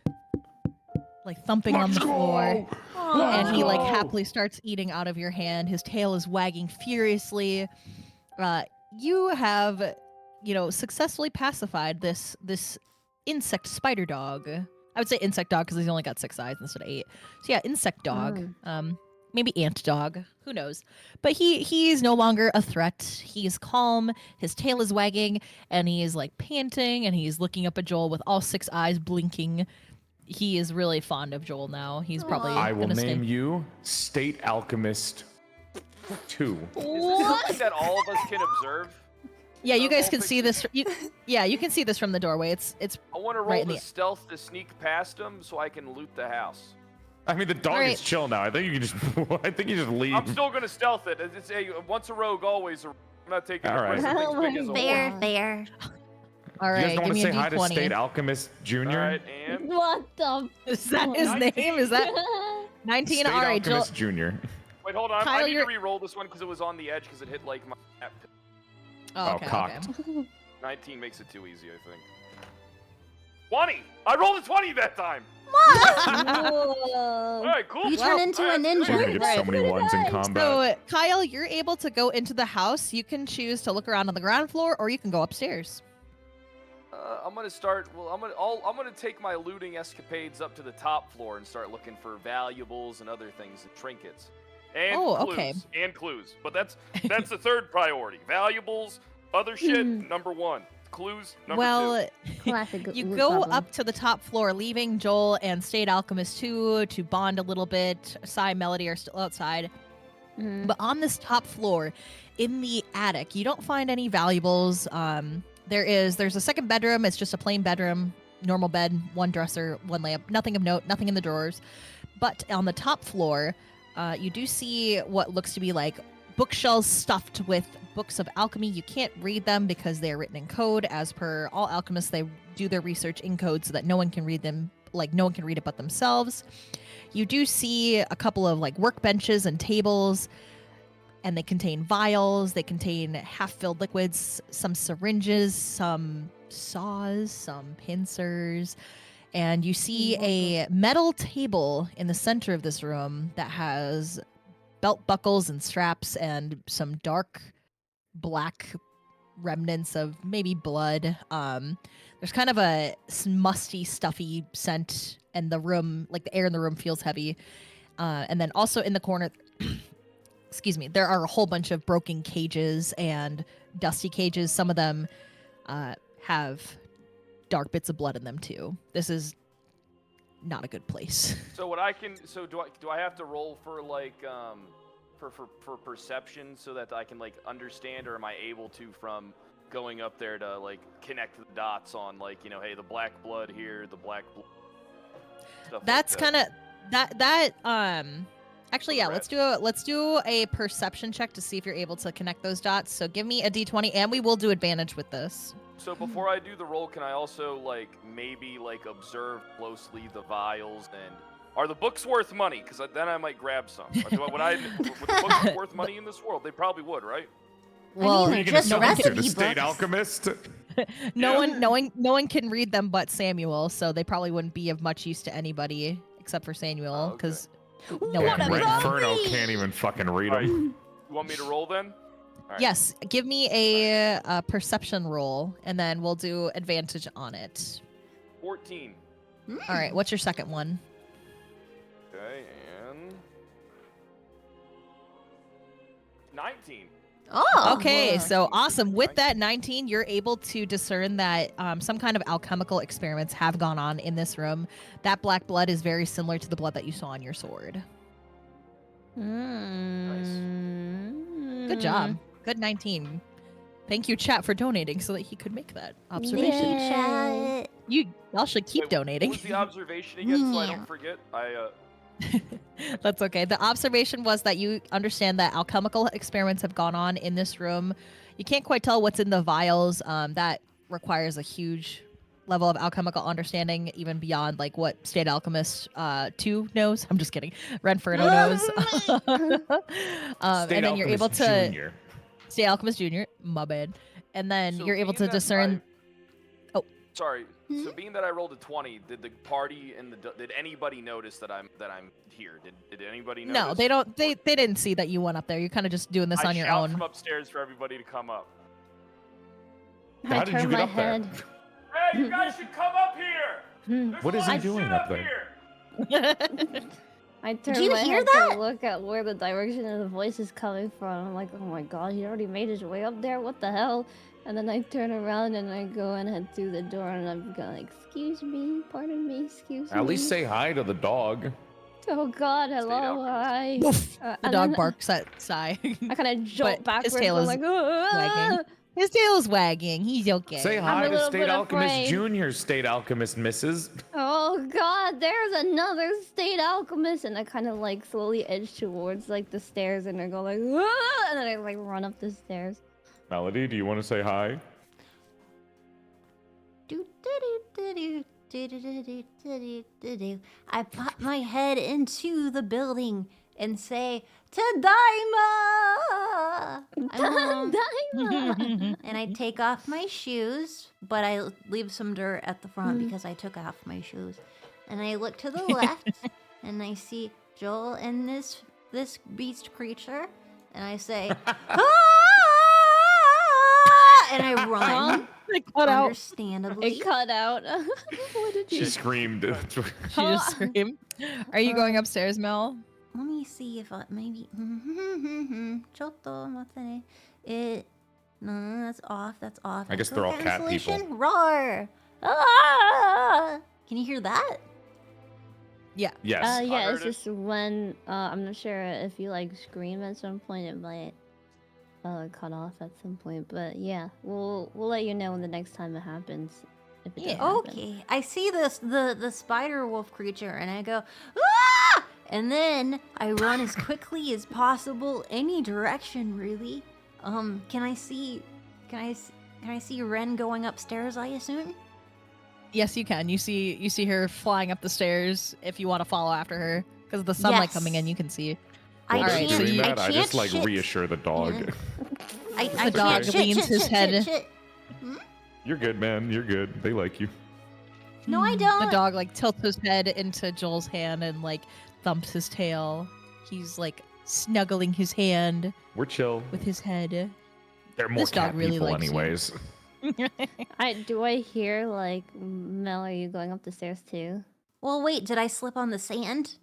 like thumping on the floor. And he like happily starts eating out of your hand. His tail is wagging furiously. You have, successfully pacified this insect spider dog. I would say insect dog because he's only got 6 eyes instead of 8. So yeah, insect dog. Maybe ant dog. Who knows? But he's no longer a threat. He's calm. His tail is wagging, and he is like panting, and he's looking up at Joel with all 6 eyes blinking. He is really fond of Joel now. He's probably I will gonna name stay. you State Alchemist 2. Is this something that all of us can observe? Yeah, you guys whole can see this. You can see this from the doorway. It's I want to roll Right in the the- stealth to sneak past him so I can loot the house. I mean, the dog Alright. is chill now. I think you can just. I think you just leave. I'm still gonna stealth it. It's a once a rogue, always a rogue. I'm not taking All right. it Oh big my as a Fair, horse. fair. all You right. guys don't Give want me to a say hi to State D20. Alchemist Junior? All right, and What the? Is that his 19. name? Is that 19? State All right, Joel. Alchemist Junior. wait, hold on. Kyle, I need to you're- re-roll this one because it was on the edge because it hit like my map. Oh, okay, cocked. okay. 19 makes it too easy, I think. 20. I rolled a 20 that time. All Whoa. right, cool. You turn into a All right, We're gonna ninja. get so many ones in combat. So, Kyle, you're able to go into the house. You can choose to look around on the ground floor, or you can go upstairs. I'm gonna start. Well, I'm gonna take my looting escapades up to the top floor and start looking for valuables and other things, and trinkets, and Oh, clues, okay. and clues. But that's the third priority. Valuables, other shit, number 1. Clues, number 2. Well, Classic. you loot go problem. up to the top floor, leaving Joel and State Alchemist 2 to bond a little bit. Sai and Melody are still outside. But on this top floor, in the attic, you don't find any valuables. There's a second bedroom. It's just a plain bedroom, normal bed, one dresser, one lamp, nothing of note, nothing in the drawers. But on the top floor, you do see what looks to be like bookshelves stuffed with books of alchemy. You can't read them because they are written in code. As per all alchemists, they do their research in code so that no one can read them, like no one can read it but themselves. You do see a couple of like workbenches and tables, and they contain vials, they contain half-filled liquids, some syringes, some saws, some pincers, and you see a metal table in the center of this room that has belt buckles and straps and some dark black remnants of maybe blood. There's kind of a musty, stuffy scent, and the room, like the air in the room, feels heavy. And then also in the corner, excuse me, there are a whole bunch of broken cages and dusty cages. Some of them have dark bits of blood in them too. This is not a good place. So what I can, so do I have to roll for like for perception so that I can like understand, or am I able to from going up there to like connect the dots on like, you know, hey, the black blood here, the black blood stuff. That's like kind of that actually, yeah, let's do a perception check to see if you're able to connect those dots. So give me a d20, and we will do advantage with this. So before I do the roll, can I also like maybe like observe closely the vials, and are the books worth money? Because then I might grab some. Would the books be worth money in this world? They probably would, right? Well, I mean, they're just recipe the state books. alchemist. no one can read them but Samuel, so they probably wouldn't be of much use to anybody except for Samuel, because no one can read them. Inferno can't even fucking read Right. them. You want me to roll then? All right. Yes, give me a perception roll, and then we'll do advantage on it. 14. All right, what's your second one? Okay, and 19. Oh. Okay, so 19, awesome. With 19. that 19, you're able to discern that some kind of alchemical experiments have gone on in this room. That black blood is very similar to the blood that you saw on your sword. Good job. Good 19. Thank you, chat, for donating so that he could make that observation. Chat. Y'all should keep Wait, donating. What was the observation again, so I don't forget? That's okay. The observation was that you understand that alchemical experiments have gone on in this room. You can't quite tell what's in the vials. That requires a huge level of alchemical understanding, even beyond like what State Alchemist 2 knows. I'm just kidding. Renferno knows. And then you're able to Junior. State Alchemist Junior. My bad. And then So you're able being to that discern. Sorry. So being that I rolled a 20, did the party and did anybody notice that I'm here? Did anybody notice? No, they don't. They didn't see that you went up there. You're kind of just doing this I on your shout own. from upstairs for everybody to come up. How did you get up there? Hey, you guys should come up here. There's What a is lot he of doing shit up there? here. I turn you my hear head that? to look at where the direction of the voice is coming from. I'm like, oh my god, he already made his way up there. What the hell? And then I turn around and I go and head through the door, and I'm going like, excuse me, pardon me, excuse me. At least say hi to the dog. Oh god, hello, hi. Woof. The and dog then barks at Sai. I kind of jolt But backwards. his tail I'm is like, wagging. His tail is wagging. He's okay. Say I'm hi a to little State bit Alchemist afraid. Junior, State Alchemist Mrs. Oh god, there's another state alchemist, and I kind of like slowly edge towards like the stairs, and I go like, "Ah!" and then I like run up the stairs. Melody, do you want to say hi? I pop my head into the building and say, Tadaima! And I take off my shoes, but I leave some dirt at the front because I took off my shoes. And I look to the left, and I see Joel and this beast creature, and I say, ah! And I run. It cut out. Understandably. It cut out. What did She you? screamed. She just screamed. Are you going upstairs, Mel? Let me see if I maybe. Chotto matane. No, that's off. That's off. I guess Echo they're all cat cancellation, people. Roar! Ah! Can you hear that? Yes. Yeah, heard it's it. just when I'm not sure if you like scream at some point, it might cut off at some point. But yeah, we'll let you know when the next time it happens. If it does happen. Okay, I see the spider wolf creature, and I go, ah! And then I run as quickly as possible, any direction, really. Can I see Ren going upstairs? I assume. Yes, you can. You see her flying up the stairs. If you want to follow after her, because of the sunlight coming in, you can see. I While they're Alright, so doing you- that, I just like shit. reassure the dog. Yeah. I The dog can't leans his head. You're good, man. You're good. They like you. No, I don't. The dog like tilts his head into Joel's hand and like thumps his tail. He's like snuggling his hand We're chill. with his head. They're more This dog cat really people likes you. anyways. Do I hear like Mel? Are you going up the stairs too? Well, wait, did I slip on the sand?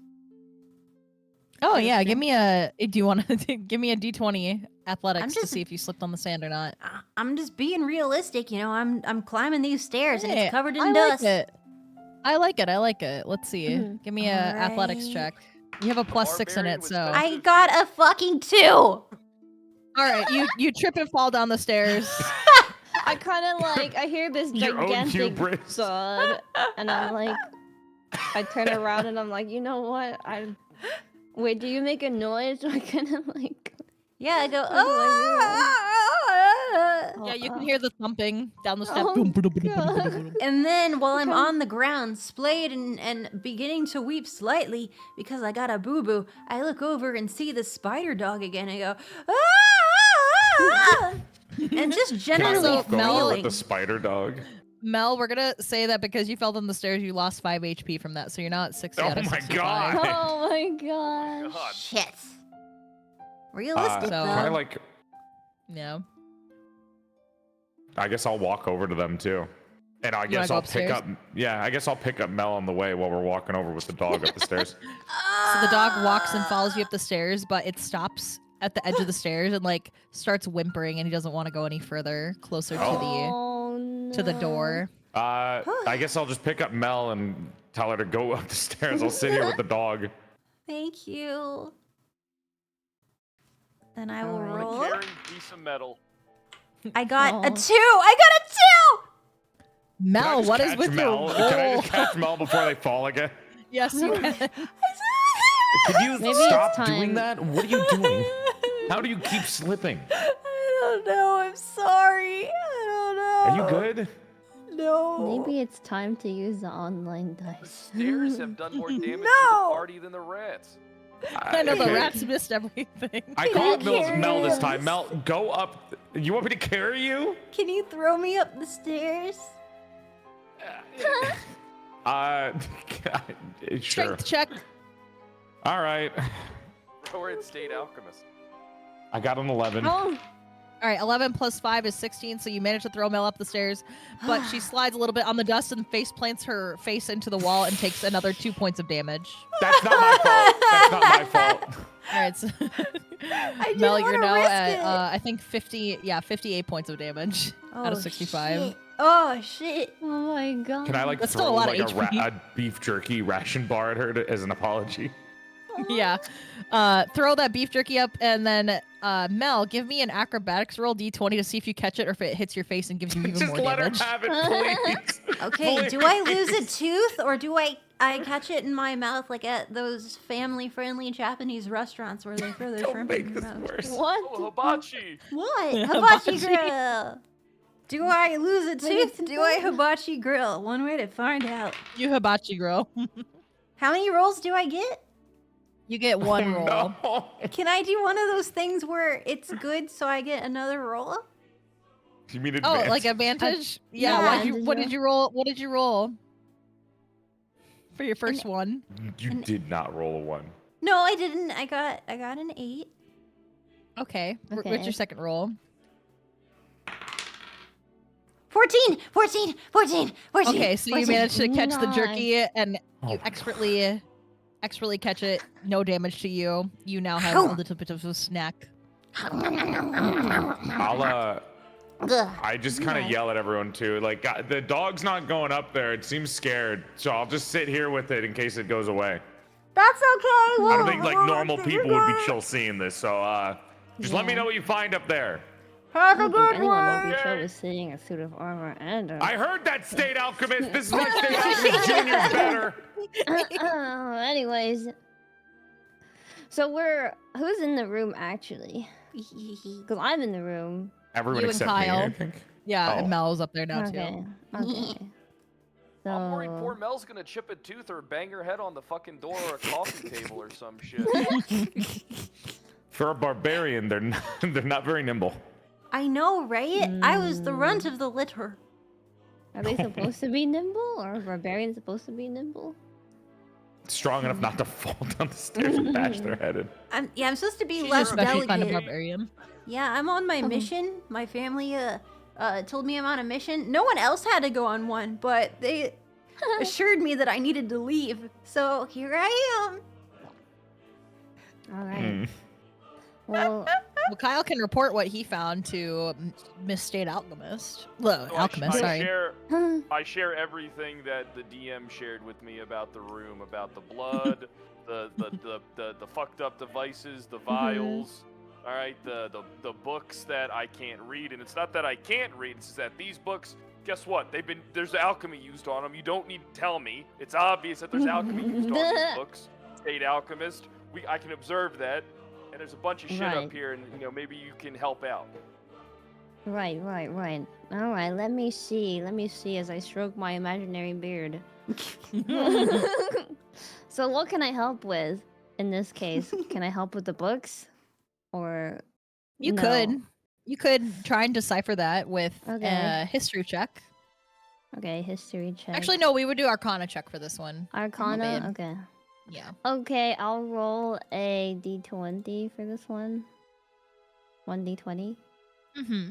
Oh yeah, give me a. Do you want to give me a D20 athletics I'm to just- see if you slipped on the sand or not? I'm just being realistic, you know. I'm climbing these stairs and Hey, it's covered in I dust. like it. I like it. I like it. Let's see. Mhm. Give me a athletics Alright. check. You have a +6 in Barbarian it, was so. better. I got a fucking 2. All right, you trip and fall down the stairs. I kind of like I hear this Your own gigantic hubris. thud, and I'm like, I turn around and I'm like, you know what? Wait, do you make a noise? I kind of like. Yeah, I go. Yeah, you can hear the thumping down the step. Oh, God. And then while I'm Okay. on the ground, splayed and beginning to weep slightly because I got a boo boo, I look over and see the spider dog again. I go, ah! And just Can I generally walk over feeling. with the spider dog? Mel, we're gonna say that because you fell down the stairs, you lost 5 HP from that, so you're not 60 Oh out of my 65. God. Oh my gosh. God. Shit. Realistic So- though. Can I like? Yeah. I guess I'll walk over to them too, and I wanna guess go I'll pick upstairs? up. Yeah, I guess I'll pick up Mel on the way while we're walking over with the dog up the stairs. So the dog walks and follows you up the stairs, but it stops at the edge of the stairs and like starts whimpering, and he doesn't want to go any further closer to Oh, the no. door. I guess I'll just pick up Mel and tell her to go up the stairs. I'll sit here with the dog. Thank you. Then I will Alright. roll. Carrying piece of metal. I got a Oh. 2. I got a 2. Can I Mel, just what is catch with Mel? your Can I roll? just catch Mel before they fall again? Yes, you can. Could you Maybe it's stop time. doing that? What are you doing? How do you keep slipping? I don't know. I'm sorry. I don't know. Are you good? No. Maybe it's time to use the online The dice. stairs have done more damage to No. the party than the rats. I know the Okay. rats missed everything. I called carry Mel this him? time. Mel, go up. You want me to carry you? Can you throw me up the stairs? Sure. Strength check. All right. We're at State Alchemist. I got an 11. Oh, All right, 11 plus 5 is 16, so you manage to throw Mel up the stairs, but she slides a little bit on the dust and face plants her face into the wall and takes another 2 points of damage. That's not my fault. That's not my fault. All right, so I didn't Mel, you're wanna now risk at it. I think 58 points of damage out of 65. Shit. Oh shit. oh my god. Can I like That's still throw a lot like of HP. a beef jerky ration bar at her as an apology? Yeah. Throw that beef jerky up, and then Mel, give me an acrobatics roll D20 to see if you catch it or if it hits your face and gives you even Just more let damage. her have it, please. Okay, do I lose a tooth or do I catch it in my mouth like at those family-friendly Japanese restaurants where they throw their Don't shrimp make in your this mouth? worse. What? Oh, hibachi! What? Yeah, Hibachi hibachi. grill. Do I lose a tooth? Do I hibachi grill? One way to find out. You hibachi girl. How many rolls do I get? You get one roll. No. Can I do one of those things where it's good so I get another roll? You mean Oh, advance? like advantage? Yeah. yeah. What did you roll? What did you roll for your first one? You did not roll a 1. No, I didn't. I got an 8. Okay. What's Okay. your second roll? 14. Okay, so you managed to catch the Nice. jerky and Oh you my expertly catch it. No damage to you. You now have a little bit of a snack. I'll Ugh. I just kind of Yeah. yell at everyone too. Like the dog's not going up there. It seems scared, so I'll just sit here with it in case it goes away. That's okay. I don't think like normal people would be chill seeing this. So just let me Yeah. know what you find up there. I Have a don't think good anyone one. would be chill with seeing a suit of armor and a... I heard that, State Alchemist. This is why State Alchemist Junior's better. Anyways. So who's in the room actually? Because I'm in the room. Everyone You and except me, I Kyle. think. Yeah, Oh. and Mel's up there now Okay. too. Okay. So I'm worried poor Mel's gonna chip a tooth or bang her head on the fucking door or a coffee table or some shit. For a barbarian, they're not very nimble. I know, right? I was the runt of the litter. are they supposed to be nimble, or are barbarians supposed to be nimble? Strong enough not to fall down the stairs and bash their head in. I'm supposed to be She's less Especially find a delicate. barbarian. Yeah, I'm on my mission. My family told me I'm on a mission. No one else had to go on one, but they assured me that I needed to leave. So here I am. All right. Mm. Well, Well, Kyle can report what he found to Miss State Alchemist. Well, So Alchemist, sorry. I share everything that the DM shared with me about the room, about the blood, the fucked up devices, the vials. All right, the books that I can't read, and it's not that I can't read. It's just that these books, guess what? There's alchemy used on them. You don't need to tell me. It's obvious that there's alchemy used on these books. State Alchemist. I can observe that. And there's a bunch of shit Right. up here, and maybe you can help out. right. All right. Let me see as I stroke my imaginary beard. So what can I help with in this case? Can I help with the books, or You no? could. You could try and decipher that with Okay. a history check. Okay, history check. Actually, no, we would do Arcana check for this one. Arcana. Maid. Okay. Yeah. Okay, I'll roll a d20 for this one. 1d20. Mm-hmm.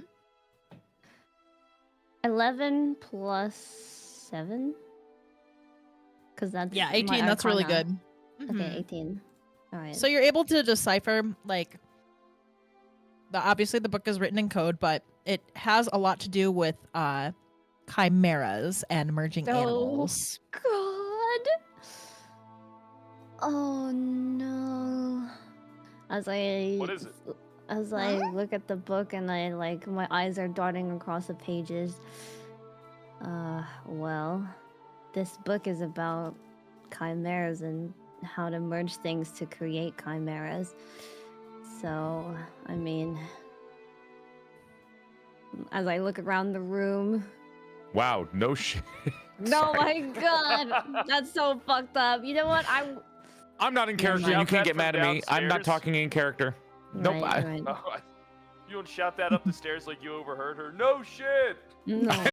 11 plus 7. Because that's Yeah, my 18. That's really Arcana. good. Okay, Mhm. 18. All right. So you're able to decipher, like, obviously the book is written in code, but it has a lot to do with chimeras and emerging Oh. animals. God. Oh no. As I What is it? As I look at the book and my eyes are darting across the pages. Well, this book is about chimeras and how to merge things to create chimeras. So, I mean, as I look around the room, Wow, no shit. no, Sorry. my God, that's so fucked up. You know what? I'm not in character. mind. You can't Shout get that mad from at me. I'm not downstairs. talking in character. Nope. Right. Oh, you don't shout that up the stairs like you overheard her. No shit. No.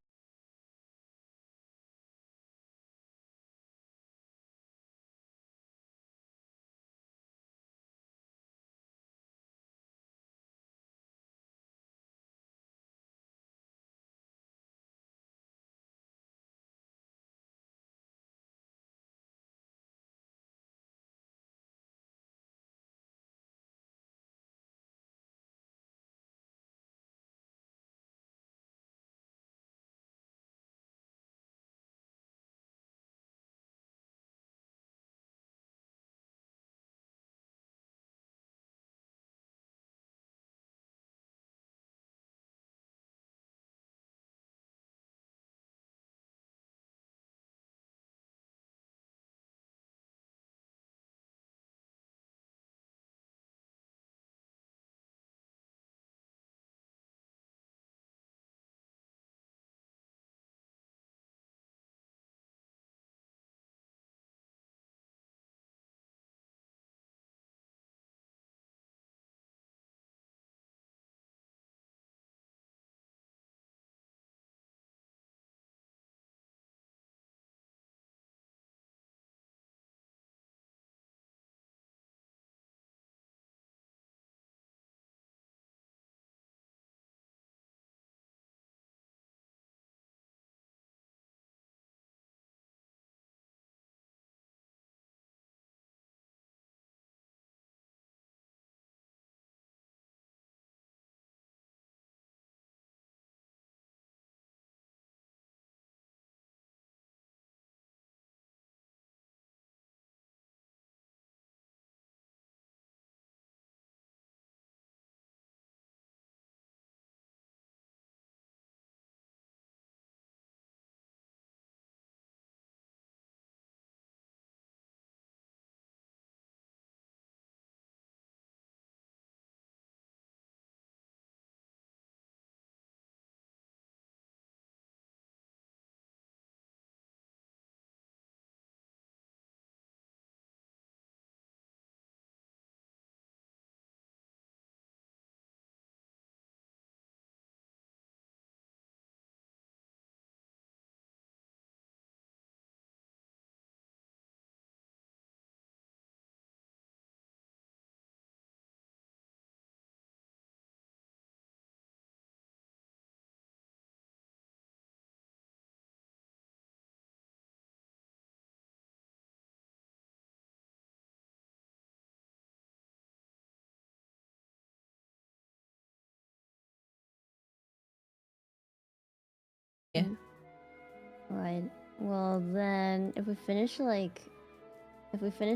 Right. Well, then, if we finish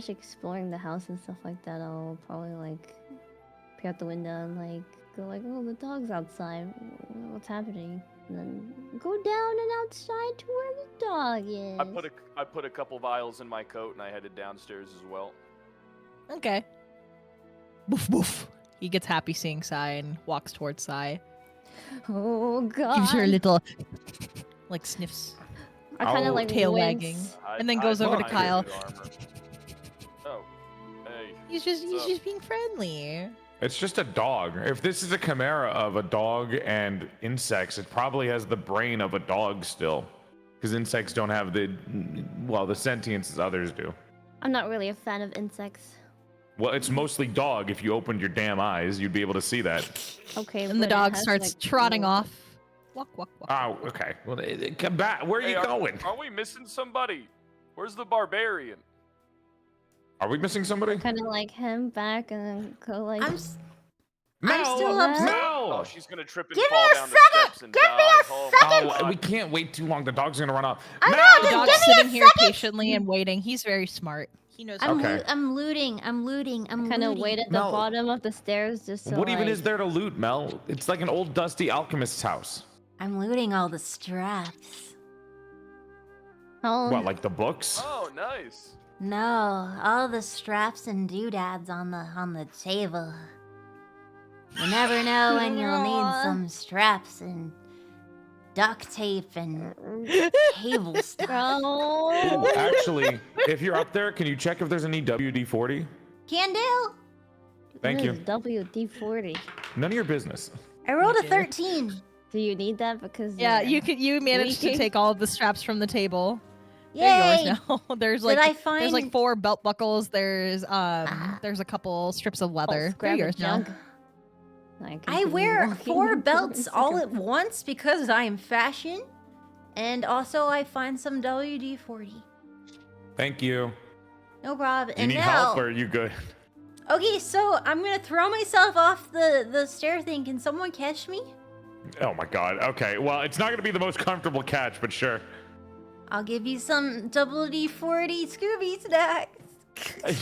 exploring the house and stuff like that, I'll probably like peer out the window and like go like, oh, the dog's outside. What's happening? And then go down and outside to where the dog is. I put a couple vials in my coat and I headed downstairs as well. Okay. Woof woof. He gets happy seeing Sai and walks towards Sai. Oh god. Gives her a little like sniffs. I kind of like tail wince. wagging. And then goes over to Kyle. Oh, hey. He's just being friendly. It's just a dog. If this is a chimera of a dog and insects, it probably has the brain of a dog still. Because insects don't have the sentience as others do. I'm not really a fan of insects. Well, it's mostly dog. If you opened your damn eyes, you'd be able to see that. Okay. And the but it dog has, starts like, trotting little- off. Walk, walk, walk. Oh, okay. Well, come back. Where are you going? Are we missing somebody? Where's the barbarian? Are we missing somebody? Kind of like him back and then go like. I'm Mel, still upset. Mel! Oh, she's gonna trip and Give me fall a down second! the steps and Give me die. a Oh, second! my Oh, we God. can't wait too long. The dog's gonna run off. I Mel! know, The just dog's give me a sitting here second! patiently and waiting. He's very smart. He knows. Okay. I'm looting. Kind of wait at the Mel, bottom of the stairs just so. What even like- is there to loot, Mel? It's like an old dusty alchemist's house. I'm looting all the straps. Oh. What, like the books? Oh, nice. No, all the straps and doodads on the table. You never know when you'll need Aw. some straps and duct tape and cable stuff. Oh. Actually, if you're up there, can you check if there's any WD-40? Can do. Thank you. WD-40. None of your business. I rolled a 13. Do you need that because? Yeah, you're you managed to weaking? take all of the straps from the table. Yay! They're yours now. There's Did like I find... there's like 4 belt buckles. There's a couple strips of leather. They're grab a yours now. jug. I can I continue wear walking. 4 belts all at once because I am fashion. And also I find some WD-40. Thank you. No problem. Do you And need now... help or are you good? Okay, so I'm gonna throw myself off the stair thing. Can someone catch me? Oh my god. Okay. Well, it's not gonna be the most comfortable catch, but sure. I'll give you some WD-40 Scooby snacks.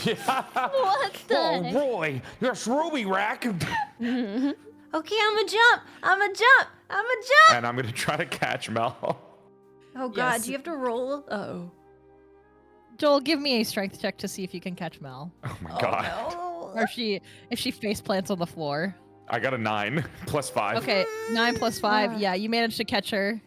Yeah. What the Oh, heck? Roy, yes, Ruby Rack. Okay, I'm a jump. And I'm gonna try to catch Mel. Oh god, Yes. do you have to roll? Uh-oh. Joel, give me a strength check to see if you can catch Mel, Oh my god. Oh, or if she face plants on the floor. I got a 9 plus 5. Okay, 9 plus 5. Ah. Yeah, you managed to catch her.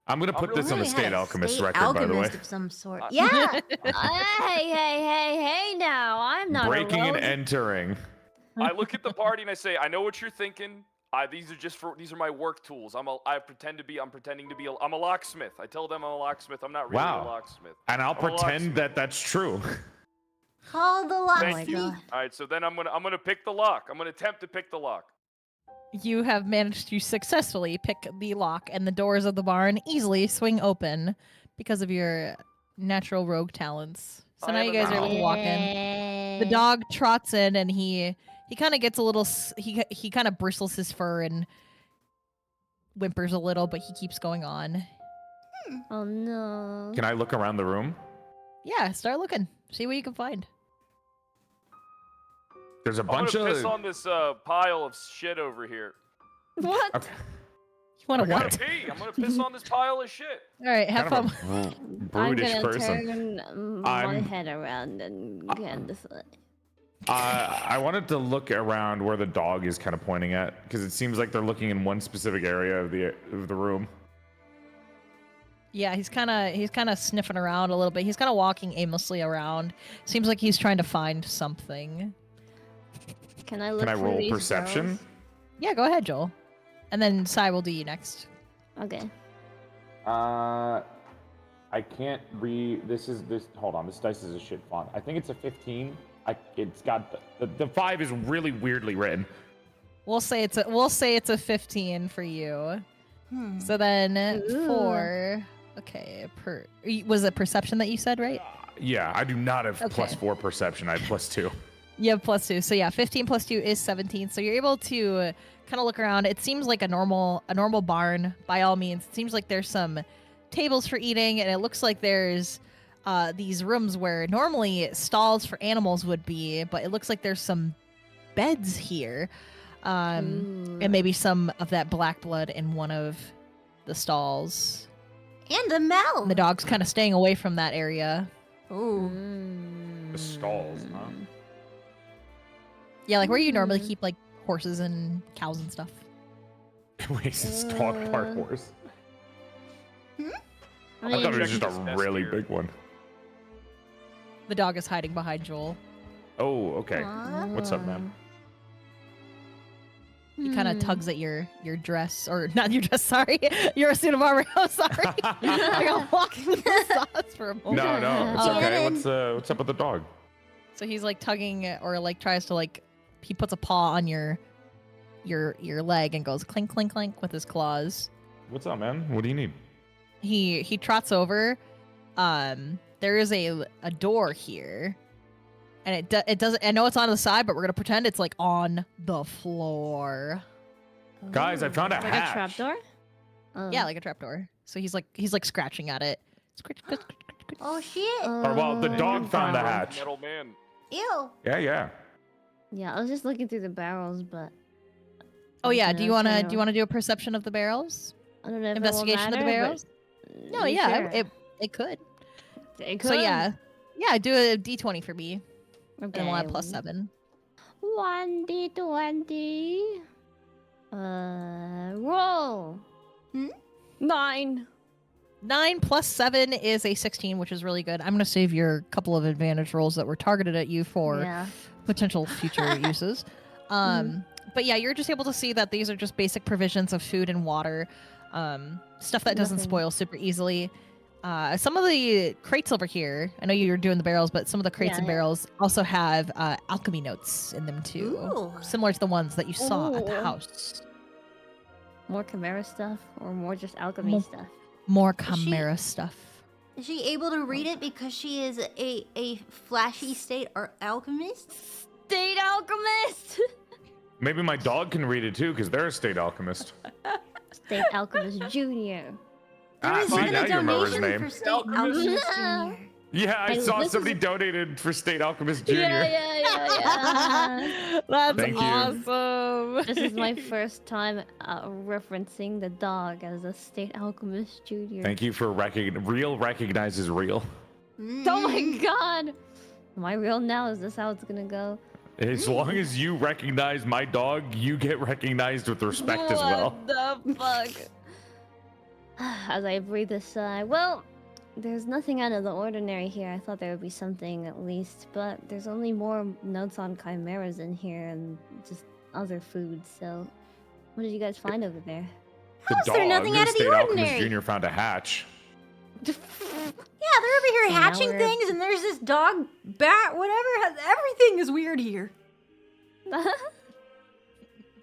I'm gonna put this on the Really State had a Alchemist state record, by the way. alchemist of some sort. Yeah. Hey now, I'm not Breaking a and rogue. entering. I look at the party and I say, I know what you're thinking. These are my work tools. I'm a locksmith. I tell them I'm a locksmith. I'm not really a Wow. locksmith. And I'll I'm a pretend locksmith. that that's true. Call the Oh my locksmith. god. All right, so then I'm gonna pick the lock. I'm gonna attempt to pick the lock. You have managed to successfully pick the lock, and the doors of the barn easily swing open because of your natural rogue talents. So now you guys are able to walk in. The dog trots in, and he kind of gets a little. He kind of bristles his fur and whimpers a little, but he keeps going on. Oh no. Can I look around the room? Yeah, start looking. See what you can find. There's a I'm bunch gonna of. piss on this pile of shit over here. What? Okay. You want I to gotta what? pee. I'm gonna piss on this pile of shit. All right, have Kind fun. of a I'm brutish gonna person. turn my I'm- head around and get this. I wanted to look around where the dog is kind of pointing at, because it seems like they're looking in one specific area of the room. Yeah, he's kind of sniffing around a little bit. He's kind of walking aimlessly around. Seems like he's trying to find something. Can I look Can I for roll these perception? girls? Yeah, go ahead, Joel. And then Sai will do you next. Okay. I can't read. Hold on. This dice is a shit font. I think it's a 15. It's got the 5 is really weirdly written. We'll say it's a 15 for you. So then Ooh. 4. Okay, was it perception that you said, right? Yeah, I do not have Okay. +4 perception. I have +2. You have +2. So yeah, 15 + 2 is 17. So you're able to kind of look around. It seems like a normal barn by all means. It seems like there's some tables for eating, and it looks like there's these rooms where normally stalls for animals would be, but it looks like there's some beds here. And maybe some of that black blood in one of the stalls. And a Mel. And the dog's kind of staying away from that area. Ooh. The stalls, huh? Yeah, like where you normally keep like horses and cows and stuff. Wait, it's a dog park horse. I I thought it was Check just this a desk really here. big one. The dog is hiding behind Joel. Oh, okay. Aw. What's up, man? He kind of tugs at your dress, or not your dress. Sorry, your suit of armor. I'm sorry. I got walking with the sauce for a moment. No, it's Oh. okay. What's up with the dog? So he's like tugging, or like tries to like, he puts a paw on your leg and goes clink clink clink with his claws. What's up, man? What do you need? He trots over. There is a door here, and it doesn't. I know it's on the side, but we're gonna pretend it's like on the floor. Guys, I found a Like hatch. a trapdoor? Oh. Yeah, like a trapdoor. So he's like scratching at it. Scratch, scratch, scratch, scratch. Oh shit. Or, well, the dog found the God. hatch. Metal man. Ew. Yeah. Yeah, I was just looking through the barrels, but Oh yeah. Okay, Do you wanna okay. do a perception of the barrels? I don't know if Investigation it will of the matter, barrels? but- No, yeah, Sure. it could. It So could. yeah, do a d20 for me, Okay. and we'll add +7. 1d20. Roll. 9. 9 + 7 is a 16, which is really good. I'm gonna save your couple of advantage rolls that were targeted at you for Yeah. potential future uses. But yeah, you're just able to see that these are just basic provisions of food and water, stuff that doesn't Nothing. spoil super easily. Some of the crates over here, I know you're doing the barrels, but some of the crates Yeah, and yeah. barrels also have alchemy notes in them too, Ooh. similar to the ones that you saw at the Ooh. house. More chimera stuff or more just alchemy Mo- stuff? More Is she- chimera stuff. Is she able to read it because she is a flashy state alchemist? State alchemist! Maybe my dog can read it too, because they're a state alchemist. State alchemist junior. There was see, even now a you remember his donation name. for state alchemist Yeah. junior. Yeah, I Hey, saw this is- somebody donated for State Alchemist Junior. Yeah. That's Thank you. awesome. This is my first time referencing the dog as a state alchemist junior. Thank you for real recognizes real. Oh my god! Am I real now? Is this how it's gonna go? As long as you recognize my dog, you get recognized with respect as well. What the fuck? As I breathe a sigh. Well, there's nothing out of the ordinary here. I thought there would be something at least, but there's only more notes on chimeras in here and just other food. So, what did you guys find over there? The How is there nothing out of the State Alchemist ordinary? Jr. found a hatch. Yeah, they're over here So now hatching we're- things, and there's this dog, bat, whatever. Everything is weird here.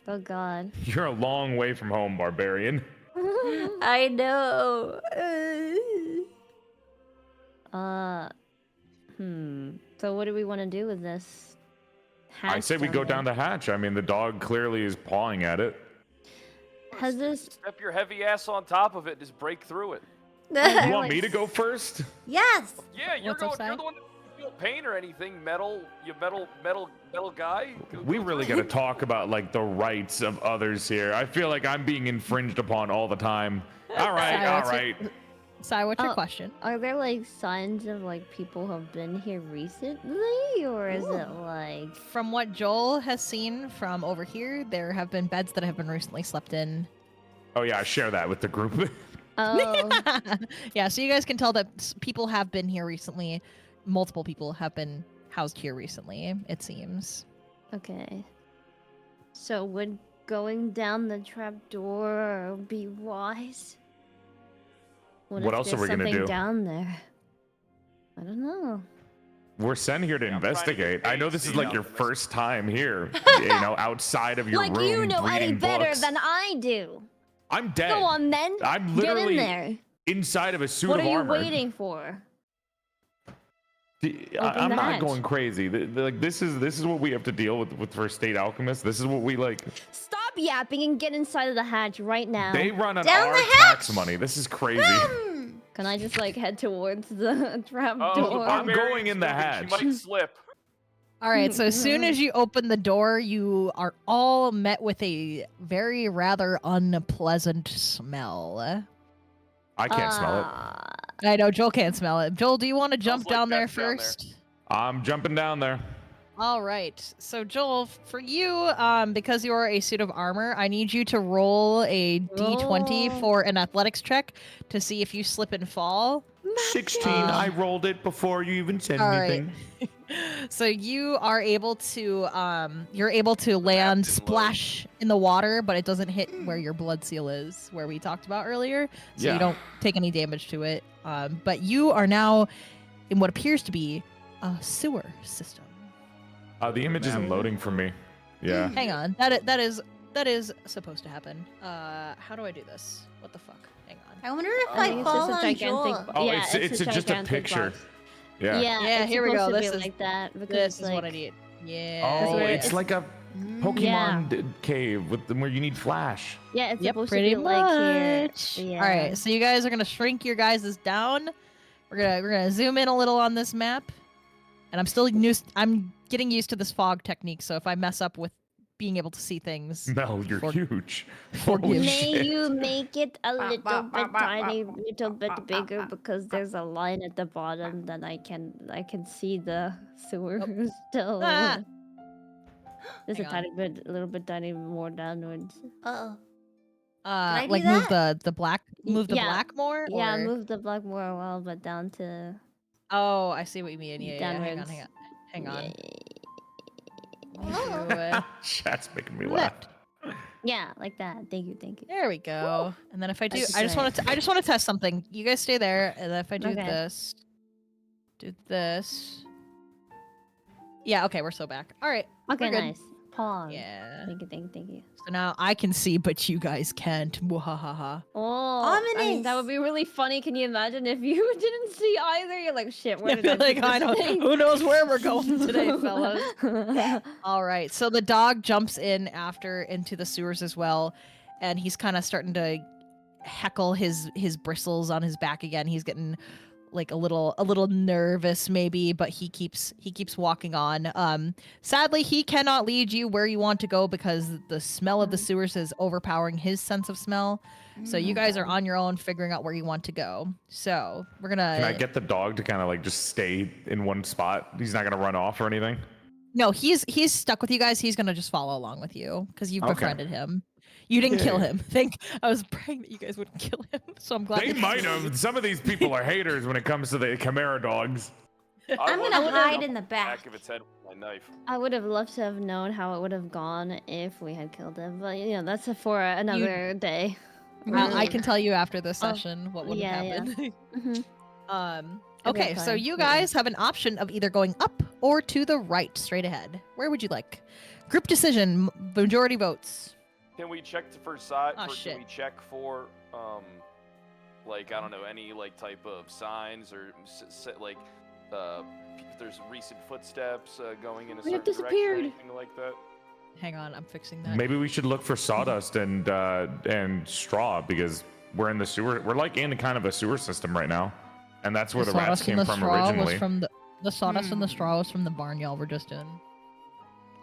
Oh God. You're a long way from home, barbarian. I know. So what do we want to do with this? I hatch say we down go there? down the hatch. I mean, the dog clearly is pawing at it. Has this? Step your heavy ass on top of it, just break through it. You want me to go first? Yes. Yeah, you're What's going. You're upside? the one that doesn't feel pain or anything. Metal guy. We really got to talk about like the rights of others here. I feel like I'm being infringed upon all the time. All right, Sorry, all what's your- right. Sai, what's your Oh. question? Are there like signs of like people who have been here recently, or is it like? From what Joel has seen from over here, there have been beds that have been recently slept in. Oh yeah, I share that with the group. Oh, Yeah, so you guys can tell that people have been here recently. Multiple people have been housed here recently, it seems. okay. So would going down the trap door be wise? What if else are there's we gonna something do? down there? I don't know. We're sent here to I'm trying to investigate. get I know paid, this is State like your Alchemist. first time here, outside of your Like room. you know any reading better books. than I do. I'm dead. Go on then. I'm Get literally in there. inside of a suit What of are you armor. waiting for? Open I'm the not hatch. going crazy. Like this is what we have to deal with for State Alchemist. This is what we like. Stop yapping and get inside of the hatch right now. They run on Down our the tax hatch! money. This is crazy. Can I just like head towards the trap Oh, door? I'm going in the moving. hatch. She might slip. All right, so as soon as you open the door, you are all met with a very rather unpleasant smell. I can't smell it. I know Joel can't smell it. Joel, do you want to jump like down there death down there. first? I'm jumping down there. All right. So Joel, for you, because you are a suit of armor, I need you to roll a d20 Roll. for an athletics check to see if you slip and fall. 16. I rolled it before you even said All right. anything. So you are able to land didn't splash in the water, but it doesn't hit where your blood seal is, where we talked about earlier. So Yeah. you don't take any damage to it. But you are now in what appears to be a sewer system. The image isn't loading for me. Yeah. Hang on. That is supposed to happen. How do I do this? What the fuck? Hang on. I wonder if I I think it's fall just a on gigantic. Joel. Oh, yeah, it's just a gigantic picture. box. Yeah. Yeah, here we go. supposed to This be is- like that because This is like, what I need. Yeah. Oh, where it's it's- like a Pokemon cave with where you need flash. Yeah, it's Yep, supposed to pretty be like much. here. Yeah. All right, so you guys are gonna shrink your guys' down. We're gonna zoom in a little on this map, and I'm getting used to this fog technique. So if I mess up with being able to see things, Mel, you're For- huge. forgive Holy me. May shit. you make it a little bit tiny, little bit bigger because there's a line at the bottom that I can see the sewer still. Ah. Just a Hang on. little bit tiny more downwards. Uh-oh. I do like move that? the black, move the Yeah. black more. Yeah, or- move the block more a while, but down to Oh, I see what you mean. Yeah, yeah. downwards. Hang on. Oh. Do, Chat's making me left. laugh. Yeah, like that. Thank you, thank you. There we go. And then if I do, That's I just want great. to, I just want to test something. You guys stay there, and then if I do Okay. this, do this. Yeah. Okay, we're so back. All right. Okay, We're good. nice. Pause. Yeah. Thank you, thank you, thank you. So now I can see, but you guys can't. Mwahaha. Oh, I mean, that Ominous. would be really funny. Can you imagine if you didn't see either? You're like, shit, where Yeah, did I like put I this know. thing? Who knows where we're going today, fellas? All right. So the dog jumps in into the sewers as well, and he's kind of starting to heckle his bristles on his back again. He's getting like a little nervous maybe, but he keeps walking on. Sadly, he cannot lead you where you want to go because the smell of the sewers is overpowering his sense of smell. So you guys are on your own figuring out where you want to go. So we're gonna. Can I get the dog to kind of like just stay in one spot? He's not gonna run off or anything. No, he's stuck with you guys. He's gonna just follow along with you because you've Okay. befriended him. You didn't kill Yeah. him. I was praying that you guys wouldn't kill him. So I'm glad They you might didn't. have. Some of these people are haters when it comes to the Chimera dogs. I'm was gonna gonna hide jump in the on back. of its head with my knife. I would have loved to have known how it would have gone if we had killed him, but that's for another day. I can tell you after this Oh, session what would yeah, have happened. Mhm. Okay, Okay, so fine. you Yeah. guys have an option of either going up or to the right, straight ahead. Where would you like? Group decision, majority votes. Can we check for side? Oh, Can shit. we check for like I don't know, any like type of signs or like if there's recent footsteps going in a We have certain direction or disappeared. anything like that? Hang on, I'm fixing that. Maybe we should look for sawdust and straw because we're in the sewer. We're like in kind of a sewer system right now, and that's where the rats sawdust came and the from straw originally. Was from the sawdust and the straw was from the barn y'all were just in.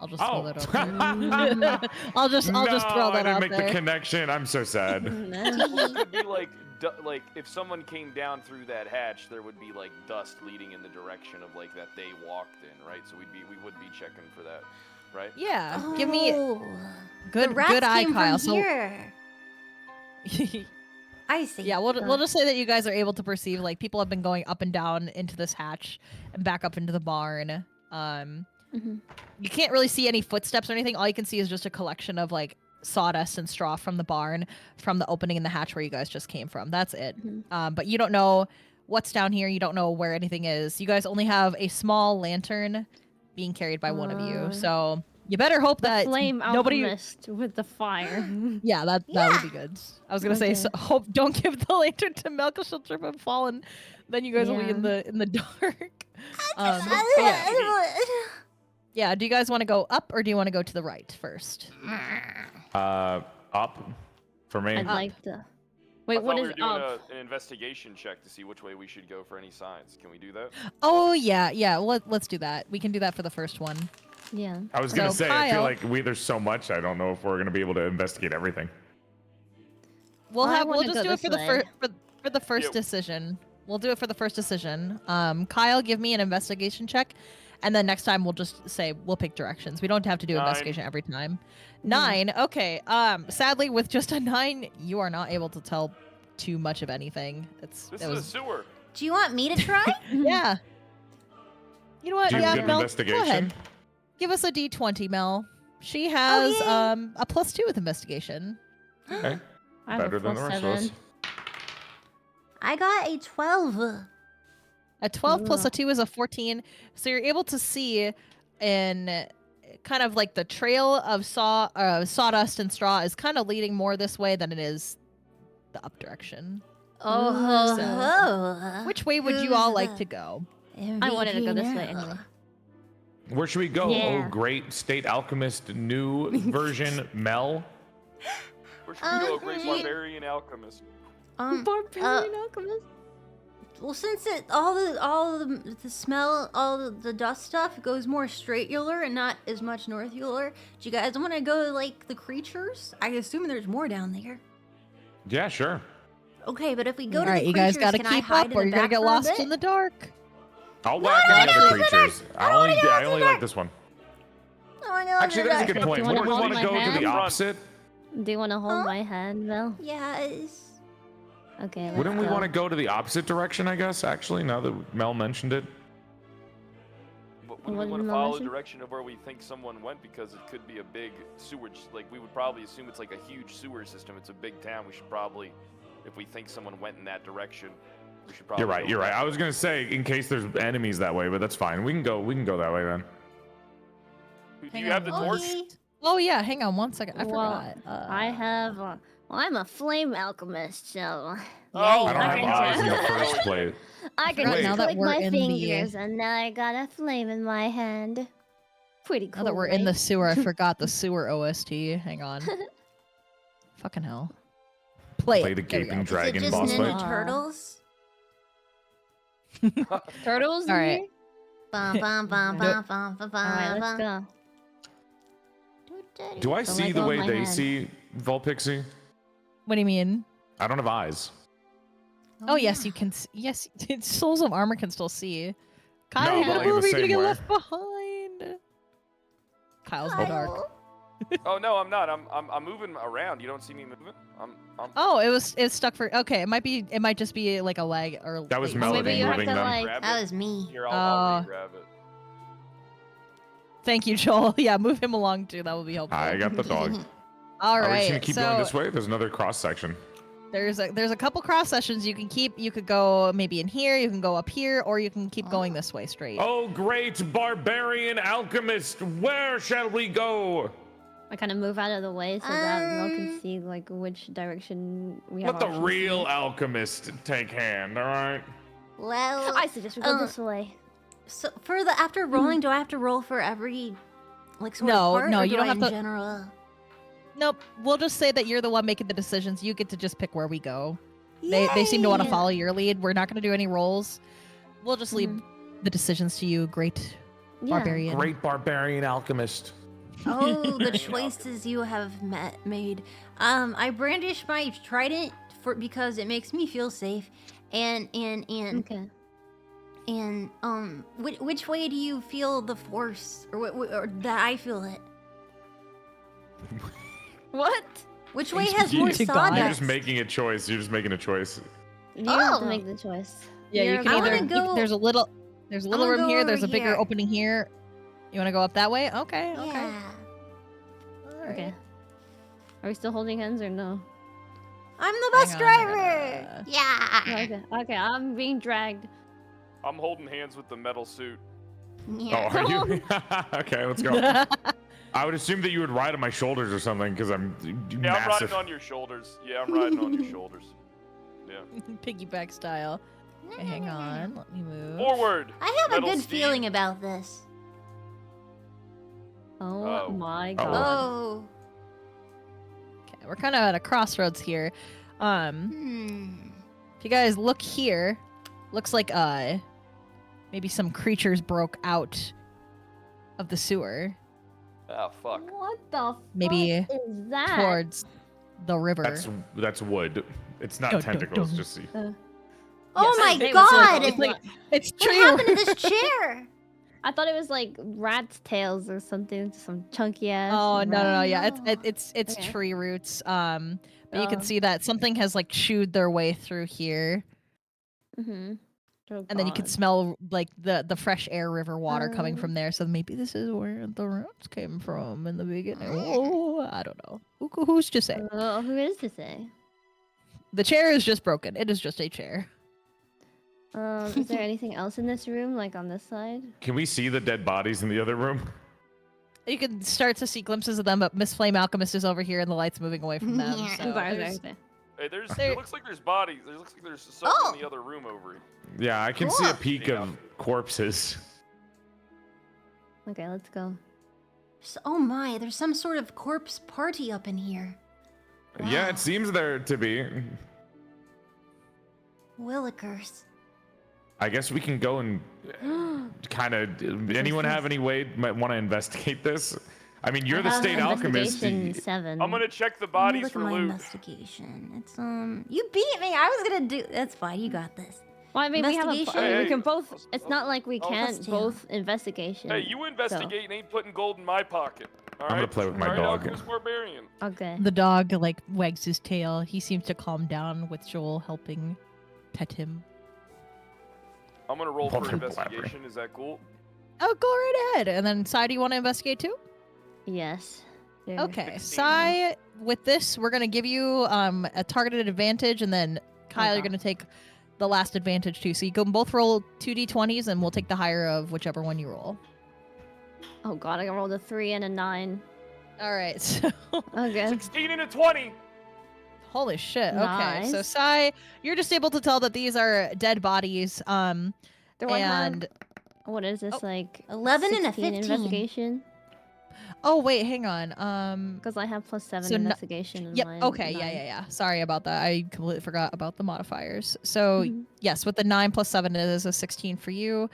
I'll just throw that out there. I'll just throw that I didn't out make there. the connection. I'm so sad. Well, it could be like if someone came down through that hatch, there would be like dust leading in the direction of like that they walked in, right? So we would be checking for that, right? Yeah, give me Oh, good the rats good eye, came Kyle. From here. I see. Yeah, we'll just say that you guys are able to perceive like people have been going up and down into this hatch and back up into the barn. You can't really see any footsteps or anything. All you can see is just a collection of like sawdust and straw from the barn from the opening in the hatch where you guys just came from. That's it. But you don't know what's down here. You don't know where anything is. You guys only have a small lantern being carried by one of you. So you better hope that Flame nobody. alchemist with the fire. Yeah, that would be good. I was gonna say, so hope don't give the lantern to Mel 'cause she'll trip and fall, and then you guys will be in the dark. Yeah. Do you guys want to go up or do you want to go to the right first? Up for me. I'd like to. Wait, I what thought is we were doing up? an investigation check to see which way we should go for any signs. Can we do that? Oh yeah. Let's do that. We can do that for the first one. Yeah. I was gonna So, say, I feel Kyle- like there's so much. I don't know if we're gonna be able to investigate everything. We'll I we'll wanna just go do it this for the way. for the first Yep. decision. We'll do it for the first decision. Kyle, give me an investigation check, and then next time we'll just say we'll pick directions. We don't have to do 9. investigation every time. 9. Okay. Sadly, with just a 9, you are not able to tell too much of anything. This is a sewer. Do you want me to try? Yeah. You know what? Do you Yeah, get an Mel, investigation? go ahead. Give us a D20, Mel. She has yay. a +2 with investigation. Okay. I have a Better than the rest of us. +7. I got a 12. A 12 plus a 2 is a 14. So you're able to see in kind of like the trail of sawdust and straw is kind of leading more this way than it is the up direction. Oh, Which way would you all like to go? I wanted to go this way anyway. Where should we go? Yeah. Oh, great state alchemist, new version Mel. Where should we go? A great barbarian alchemist. Barbarian alchemist. Well, since all the smell, all the dust stuff goes more straightular and not as much northular, do you guys want to go like the creatures? I assume there's more down there. Yeah, sure. Okay, but if we go All to right, the you creatures, guys gotta can I keep hide up in or the you're gonna back get for a lost bit? in the dark. I'll whack I any wanna other go to the creatures. I only like this one. Oh, I know. Actually, that's a good Do you point. wanna Wouldn't we hold want to my go to hand? the opposite? Do you want to hold Huh? my hand, Mel? Yes. Okay, let's Wouldn't we go. want to go to the opposite direction, I guess, actually, now that Mel mentioned it? But What we did want to Mel follow the mention? direction of where we think someone went because it could be a big sewage. Like we would probably assume it's like a huge sewer system. It's a big town. We should probably, if we think someone went in that direction, we should probably. You're right. go You're right. that I was way. gonna say in case there's enemies that way, but that's fine. We can go that way then. Do Hang you have on. the torch? Okay. Oh yeah, hang on one second. I Well, forgot. I have. Well, I'm a flame alchemist, so Oh, I don't I have can eyes in the tell. first place. I can Wait. just Now that click we're my in the- fingers, and now I got a flame in my hand. Pretty cool. Now that we're in the right? sewer, I forgot the sewer OST. Hang on. Fucking hell. Play Play it. the There we gaping go. dragon Is it just boss Ninja fight. Turtles? Turtles. All in right. here? Bum, bum, bum, bum, bum, bum, All right, bum, let's bum. go. Do I So see let the go of way my they hand. see Vulpixie? What do you mean? I don't have eyes. Oh, yes, you can. Yes, Souls of Armor can still see. Kyle, No, you but gotta like in move. the You're gonna same get way. left behind. Kyle's in the dark. Oh no, I'm not. I'm moving around. You don't see me moving. I'm Oh, it's stuck for. Okay, it might just be like a lag or. That was late. Melody maybe you have moving to them. like. grab That it. was me. Here, I'll Oh. grab it. Thank you, Joel. Yeah, move him along too. That would be helpful. I got the dog. All Are we right. just gonna keep so going this way? There's another cross section. there's a couple cross sessions you can keep. You could go maybe in here. You can go up here, or you can keep going this way straight. Oh, great barbarian alchemist, where shall we go? I kind of move out of the way so that Mel can see like which direction we have. Let the options real to. alchemist take hand, all right? Well, I suggest we go this way. so for the after rolling, do I have to roll for every like sort No, of part, no, or you do don't I have in to- general? Nope. We'll just say that you're the one making the decisions. You get to just pick where we go. They seem to want to Yay! follow your lead. We're not going to do any rolls. We'll just leave the decisions to you, great Yeah. barbarian. Great barbarian alchemist. Oh, the choices you have made. I brandish my trident because it makes me feel safe, and Okay. which way do you feel the force, or that I feel it? What? Which way has more to God. You're sawdust? just making a choice. You're just making a choice. You have Oh. to make the choice. Yeah, you You're can I either. wanna go- there's a little wanna room go here. over There's a bigger here. opening here. You want to go up that way? Okay. Okay. Yeah. All right. Okay. Are we still holding hands or no? I'm the bus Hang on, I driver. gotta- Yeah. Okay. Okay. I'm being dragged. I'm holding hands with the metal suit. Yeah. Oh, are you? Okay, let's go. I would assume that you would ride on my shoulders or something because I'm Yeah, massive. I'm riding on your shoulders. Yeah, I'm riding on your shoulders. Yeah. Piggyback style. Okay, hang on. Let me move. Forward. I have a Metal good steed. feeling about this. Oh, Oh. my Oh. god. Oh. Okay, we're kind of at a crossroads here. If you guys look here, looks like maybe some creatures broke out of the sewer. Ah, fuck. What the Maybe fuck is that? towards the river. That's wood. It's not Dun, dun, tentacles. dun. Just see. Oh Yes, my it was god! It's like it's What tree. happened to this chair? I thought it was like rat's tails or something, some chunky ass. Oh no no no! rat. Yeah, No. it's Okay. tree roots. But you can Oh. see that something has like chewed their way through here, Mm-hmm. Oh, and then you can God. smell like the fresh air river water coming Oh. from there. So maybe this is where the roots came from in the beginning. Oh, I don't know. Who's to say? Who is to say? The chair is just broken. It is just a chair. Is there anything else in this room, like on this side? Can we see the dead bodies in the other room? You can start to see glimpses of them, but Miss Flame Alchemist is over here, and the light's moving away from them. Yeah. So Okay, okay, there's- okay. Hey, there's. There- It looks like there's bodies. It looks like there's something Oh. in the other room over here. Yeah, I can see a Cool. peek Yeah. of corpses. Okay, let's go. Oh my, there's some sort of corpse party up in here. Yeah, Wow. it seems there to be. Willikers. I guess we can go and kind of. Anyone have any way might want to investigate this? I mean, you're I the have state alchemist. investigation 7. I'm gonna check the Let me bodies look for at my loot. investigation. It's you beat me. I was gonna do. That's fine. You got this. Well, I mean, we have a. Investigation. I mean, we Hey, can both. hey. It's not like we Oh, can't plus two. both investigation. Hey, you investigate and ain't putting gold in my pocket. All right? I'm gonna play with my All right, dog. Alchemist Barbarian. Okay. The dog like wags his tail. He seems to calm down with Joel helping pet him. I'm gonna roll for Walter investigation. Is that cool? Oh, go right ahead. And then Sai, do you want to investigate too? Yes. There. Okay, 16. Sai, with this, we're gonna give you a targeted advantage, and then Kyle, you're Okay. gonna take the last advantage too. So you can both roll 2d20s, and we'll take the higher of whichever one you roll. Oh god, I rolled a 3 and a 9. All right. So Okay. 16 and a 20. holy shit. Okay, so Nice. Sai, you're just able to tell that these are dead bodies. Do I And have? What is this Oh, like? 11 and a 16 15. investigation. oh wait, hang on. Because I have +7 So no- investigation. In Yep. mine, Okay. 9. Yeah. Sorry about that. I completely forgot about the modifiers. So Mhm. yes, with the 9 plus 7 it is a 16 for you.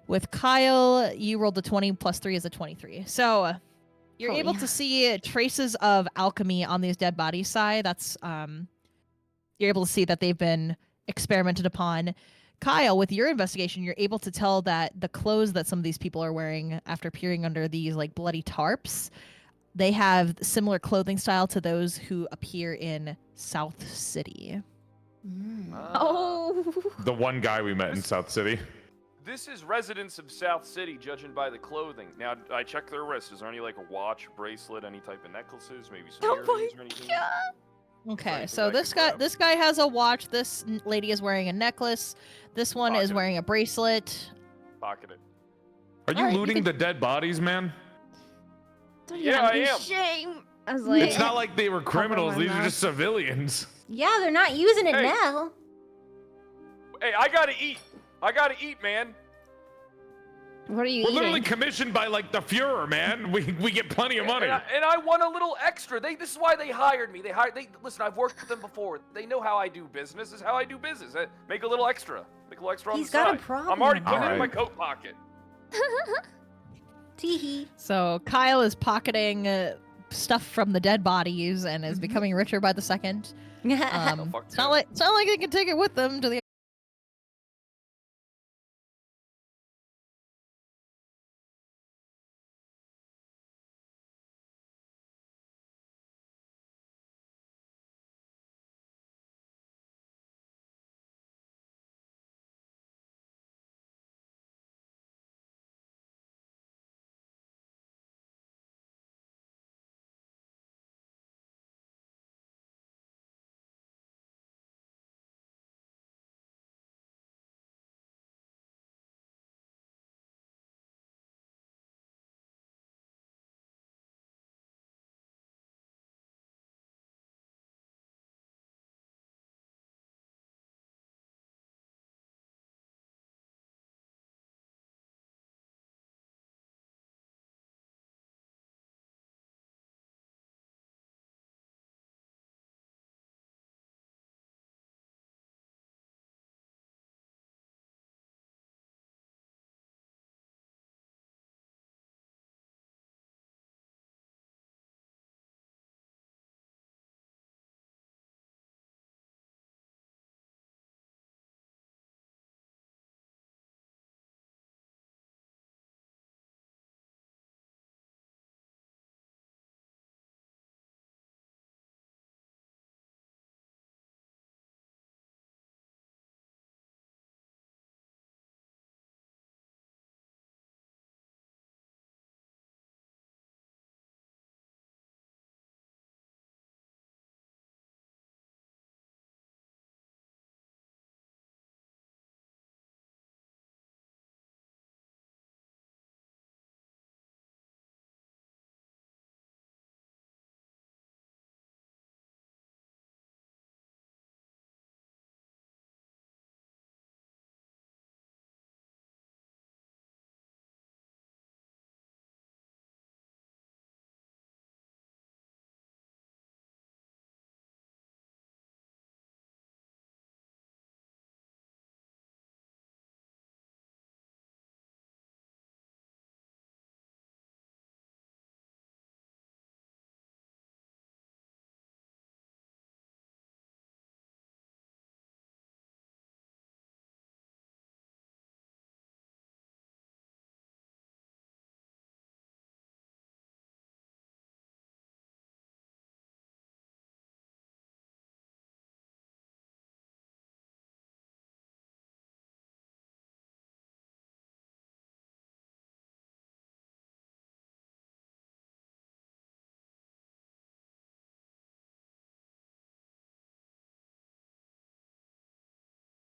With Kyle, you rolled a 20 plus 3 is a 23. So you're Oh, able yeah. to see traces of alchemy on these dead bodies side. That's you're able to see that they've been experimented upon. Kyle, with your investigation, you're able to tell that the clothes that some of these people are wearing after peering under these like bloody tarps, they have similar clothing style to those who appear in South City. Oh. The one guy we met in South City. This is residents of South City, judging by the clothing. Now, I checked their wrists. Is there any, like, a watch, bracelet, any type of necklaces, maybe some earrings or anything? Okay, Anything so I can grab? this guy has a watch. This lady is wearing a necklace. This one is Pocket it. wearing a bracelet. Pocket it. Are you Alright, you looting can- the dead bodies, man? Yeah, I am. Shame. I was like, It's not like they were criminals. my These are mouth. just civilians. Yeah, they're not using it Hey. now. Hey, I gotta eat. I gotta eat, man. what are you We're eating? literally commissioned by like the Fuhrer, man. We get plenty of money. And I want a little extra. This is why they hired me. Listen, I've worked with them before. They know how I do business. This is how I do business. Make a little extra. Make a little extra on He's the got a side. problem. I'm already putting it in my Alright. coat pocket. Teehee. So Kyle is pocketing stuff from the dead bodies and is becoming richer by the second. fuck It's not like they can take it with them to the.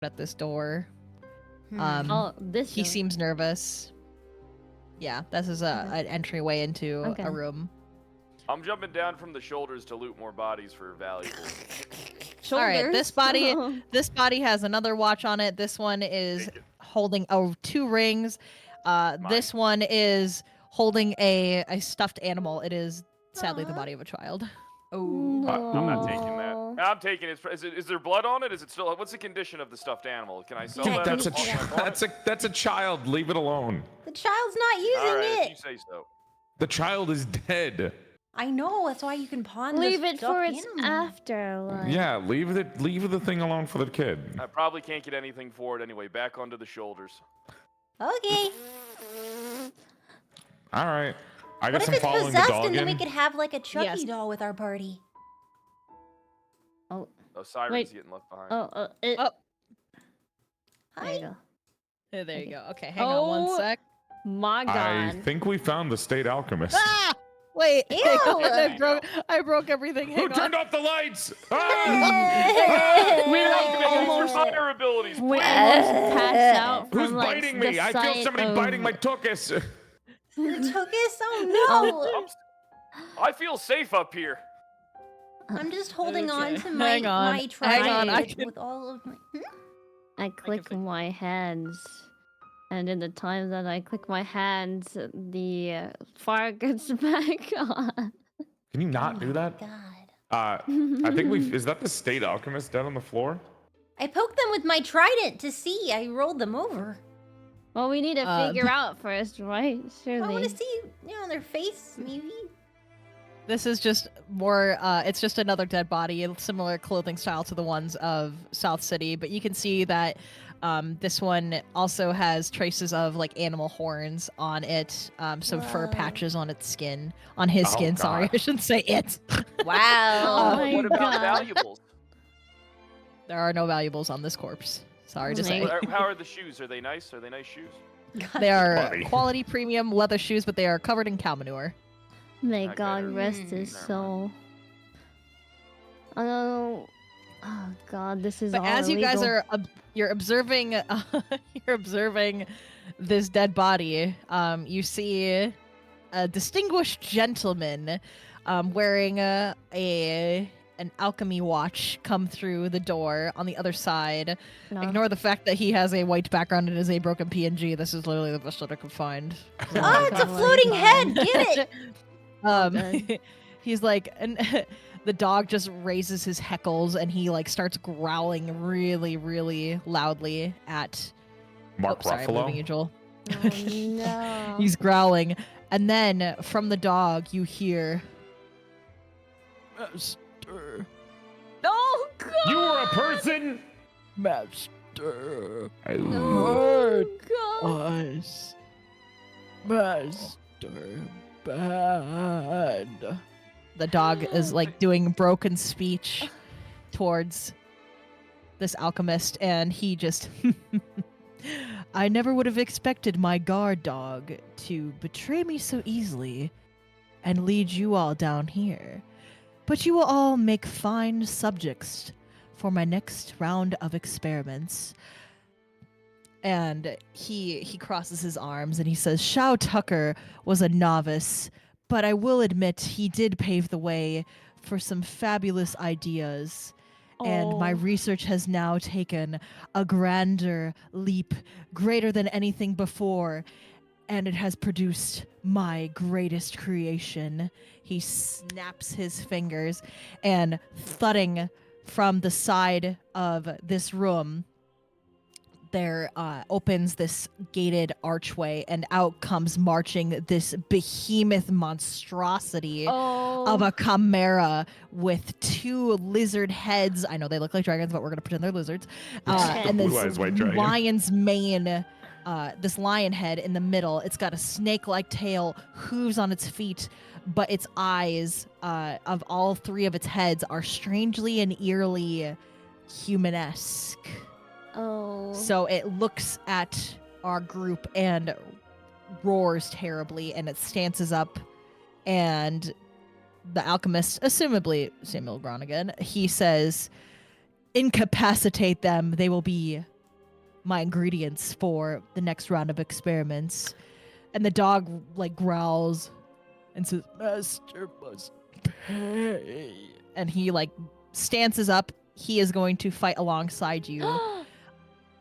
At this door. Oh, this. He door. seems nervous. Yeah, this is an entryway into Okay. a room. I'm jumping down from the shoulders to loot more bodies for valuables. All right, this Shoulders. body has another watch on it. This one is Take it. holding 2 rings. This one is holding a stuffed animal. It is sadly the body of a child. Oh. I'm not taking that. I'm taking it. Is there blood on it? Is it still? What's the condition of the stuffed animal? Can I sell Dude, that? That's a as a pawn? that's a child. Leave it alone. The child's not using All right, if you it. say so. The child is dead. I know. That's why you can pawn Leave this it for stuffed its animal. afterlife. Yeah, leave the thing alone for the kid. I probably can't get anything for it anyway. Back onto the shoulders. Okay. All right. I What guess if I'm it's following the possessed dog and then we in. could have like a Chucky Yes. doll with our party? Oh, Oh, Saiiren's Wait. getting left behind. oh, Oh, there you Hi. go. there you Okay. go. Okay, hang on one Oh. sec. My I God. think we found the state alchemist. Ah! Wait, Ew. hang on, There you go. I broke everything. Who Hang on. turned off the lights? Ah! We like Use your almost, fire abilities, we please. almost passed out from Who's like biting the me? I feel sight somebody of... biting my tuchus. Your Tokus? Oh I feel safe up here. no! I'm just holding on Okay. to my Hang on. my Hang trident on, I with, can- with all of my. I click fix- my hands, and in the time that I click my hands, the fire gets back on. Can you not do that? God. I think is that the state alchemist down on the floor? I poked them with my trident to see. I rolled them over. Well, we need to figure out first, right? I want Surely. to see, their face, maybe. This is just more, it's just another dead body, a similar clothing style to the ones of South City, but you can see that this one also has traces of like animal horns on it, some fur Whoa. patches on its skin, on his Oh, skin, sorry, God. I shouldn't say it. Wow. Oh my What about God. valuables? There are no valuables on this corpse. Sorry to say. Maybe- How are the shoes? Are they nice? Are they nice shoes? They are Buddy. quality premium leather shoes, but they are covered in cow manure. May Okay. God rest his Never soul. Oh God, this is But all as you guys illegal. are you're observing you're observing this dead body, you see a distinguished gentleman wearing an alchemy watch come through the door on the other side. No. Ignore the fact that he has a white background and is a broken PNG. This is literally the best that I could find. Oh, it's a floating head. Get it. good. He's like, and the dog just raises his heckles and he like starts growling really, really loudly at Mark sorry, I'm moving Ruffalo. you, Joel. Oh, no. He's growling, and then from the dog you hear, Master, Oh God! You were a person. Master, Oh God! us, Master, bad. The dog is like doing broken speech towards this alchemist, and he just. I never would have expected my guard dog to betray me so easily and lead you all down here. But you will all make fine subjects for my next round of experiments. And he crosses his arms and he says, Shao Tucker was a novice, but I will admit he did pave the way for some fabulous ideas. And my Oh. research has now taken a grander leap, greater than anything before, and it has produced my greatest creation. He snaps his fingers, and thudding from the side of this room, there opens this gated archway, and out comes marching this behemoth monstrosity of a chimera with two lizard heads. I know they look like dragons, but we're gonna pretend they're lizards. And Blue this eyes white dragon. lion's mane, this lion head in the middle. It's got a snake-like tail, hooves on its feet, but its eyes of all three of its heads are strangely and eerily humanesque. Oh. So it looks at our group and roars terribly, and it stances up, and the alchemist, assumably Samuel Groningen, he says, incapacitate them. They will be my ingredients for the next round of experiments. And the dog like growls and says, Master must pay. And he like stances up. He is going to fight alongside you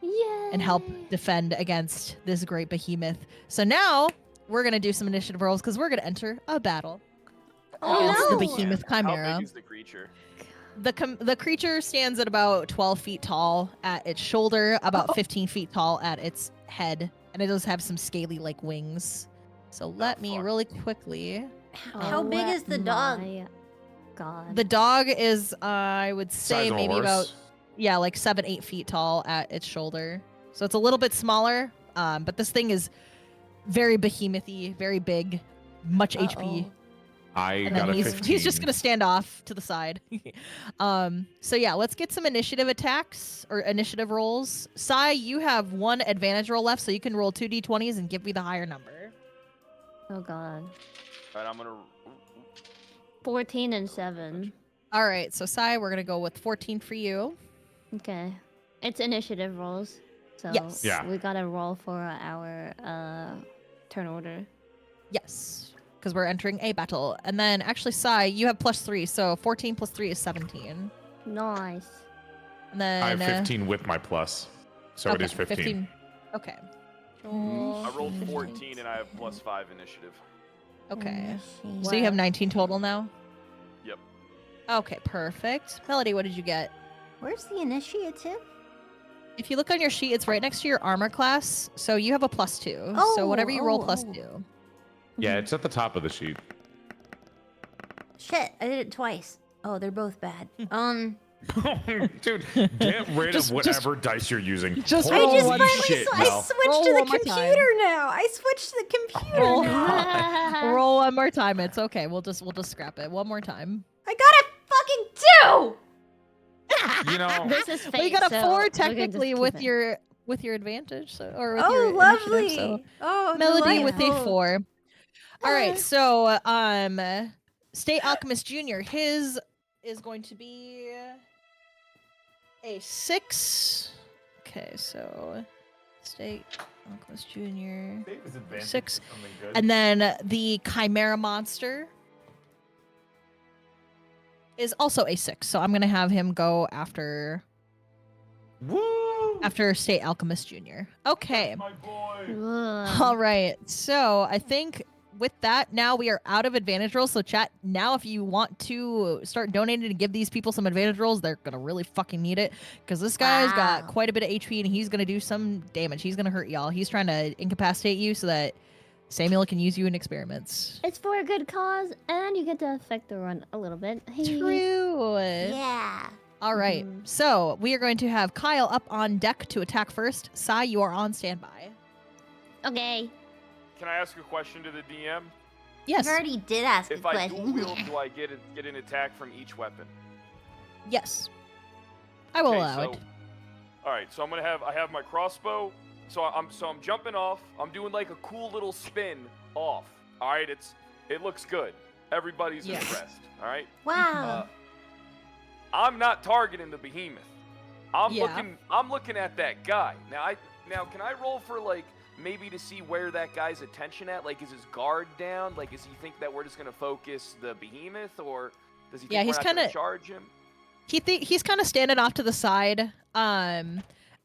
Yay! and help defend against this great behemoth. So now we're gonna do some initiative rolls because we're gonna enter a battle against no. the behemoth How chimera. big is the creature? The creature stands at about 12 feet tall at its shoulder, about 15 feet tall at its head, and it does have some scaly like wings. So let me fuck. really quickly. How big is the dog? My God. The dog is, I would say, Size of a maybe horse. about like 7-8 feet tall at its shoulder. So it's a little bit smaller, but this thing is very behemoth-y, very big. much HP. I And got then a 15. he's just gonna stand off to the side. So yeah, let's get some initiative attacks or initiative rolls. Sai, you have 1 advantage roll left, so you can roll 2 d20s and give me the higher number. Oh god. All right, I'm gonna. 14 and 7. All right, so Sai, we're gonna go with 14 for you. Okay. It's initiative rolls. So Yes. Yeah. we gotta roll for our turn order. Yes, because we're entering a battle. And then actually, Sai, you have +3, so 14 plus 3 is 17. Nice. And then I have 15 with my plus, so it is 15. Okay. I rolled 14 and I have +5 initiative. Okay. Initiative. So you have 19 total now? Yep. Okay, perfect. Melody, what did you get? Where's the initiative? If you look on your sheet, it's right next to your armor class. So you have a +2. So whatever you roll +2. Yeah, it's at the top of the sheet. Shit, I did it twice. Oh, they're both bad. Dude, get rid of whatever dice you're using. I just finally shit, I Mel. switched Roll to the one more time. computer now. I switched to the computer Roll. now. Roll one more time. It's okay. We'll just scrap it. One more time. I got a fucking 2. You know, This is fate. Well, you got a so 4 we're gonna just technically keep with it. your advantage, so, or with Oh, your lovely. initiative, so. Oh, Melody with a delightful. 4. All right, so State Alchemist Jr. His is going to be a 6. Okay, so State Alchemist Jr. 6, and then the Chimera Monster is also a 6. So I'm gonna have him go after State Alchemist Jr. Okay. Ugh. All right. So I think with that, now we are out of advantage rolls. So chat, now if you want to start donating to give these people some advantage rolls, they're going to really fucking need it. Because this guy's got Wow. quite a bit of HP and he's going to do some damage. He's going to hurt y'all. He's trying to incapacitate you so that Samuel can use you in experiments. It's for a good cause, and you get to affect the run a little bit. True. Yeah. All right. So we are going to have Kyle up on deck to attack first. Sai, you are on standby. Okay. Can I ask a question to the DM? Yes. I already did ask If a I dual question. wield, do I get an attack from each weapon? Yes. I will Okay, allow so, it. All right, so I have my crossbow. So I'm jumping off. I'm doing like a cool little spin off. All right, it looks good. Everybody's Yeah. impressed. All right. Wow. I'm not targeting the behemoth. I'm Yeah. looking at that guy. Now can I roll for like maybe to see where that guy's attention at? Like, is his guard down? Like, does he think that we're just gonna focus the behemoth, or does he think Yeah, we're he's not gonna kinda- charge him? He's kind of standing off to the side.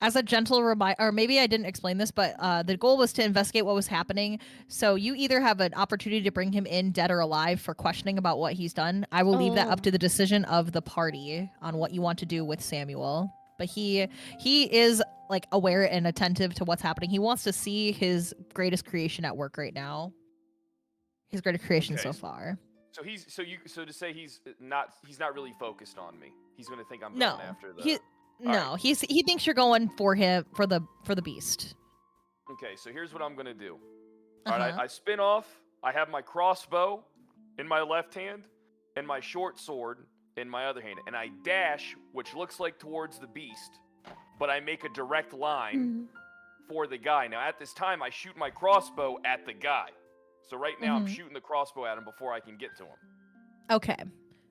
As a gentle reminder, or maybe I didn't explain this, but the goal was to investigate what was happening. So you either have an opportunity to bring him in dead or alive for questioning about what he's done. I will leave that up to the decision of the party on what you want to do with Samuel. But he is like aware and attentive to what's happening. He wants to see his greatest creation at work right now. His greatest creation Okay. so far. So to say he's not really focused on me. He's gonna think I'm No, going after the. he thinks you're going for him for the beast. Okay, so here's what I'm gonna do. All right, Uh-huh. I spin off. I have my crossbow in my left hand and my short sword in my other hand, and I dash, which looks like towards the beast, but I make a direct line for the guy. Now, at this time, I shoot my crossbow at the guy. So right now, I'm shooting the crossbow at him before I can get to him. Okay.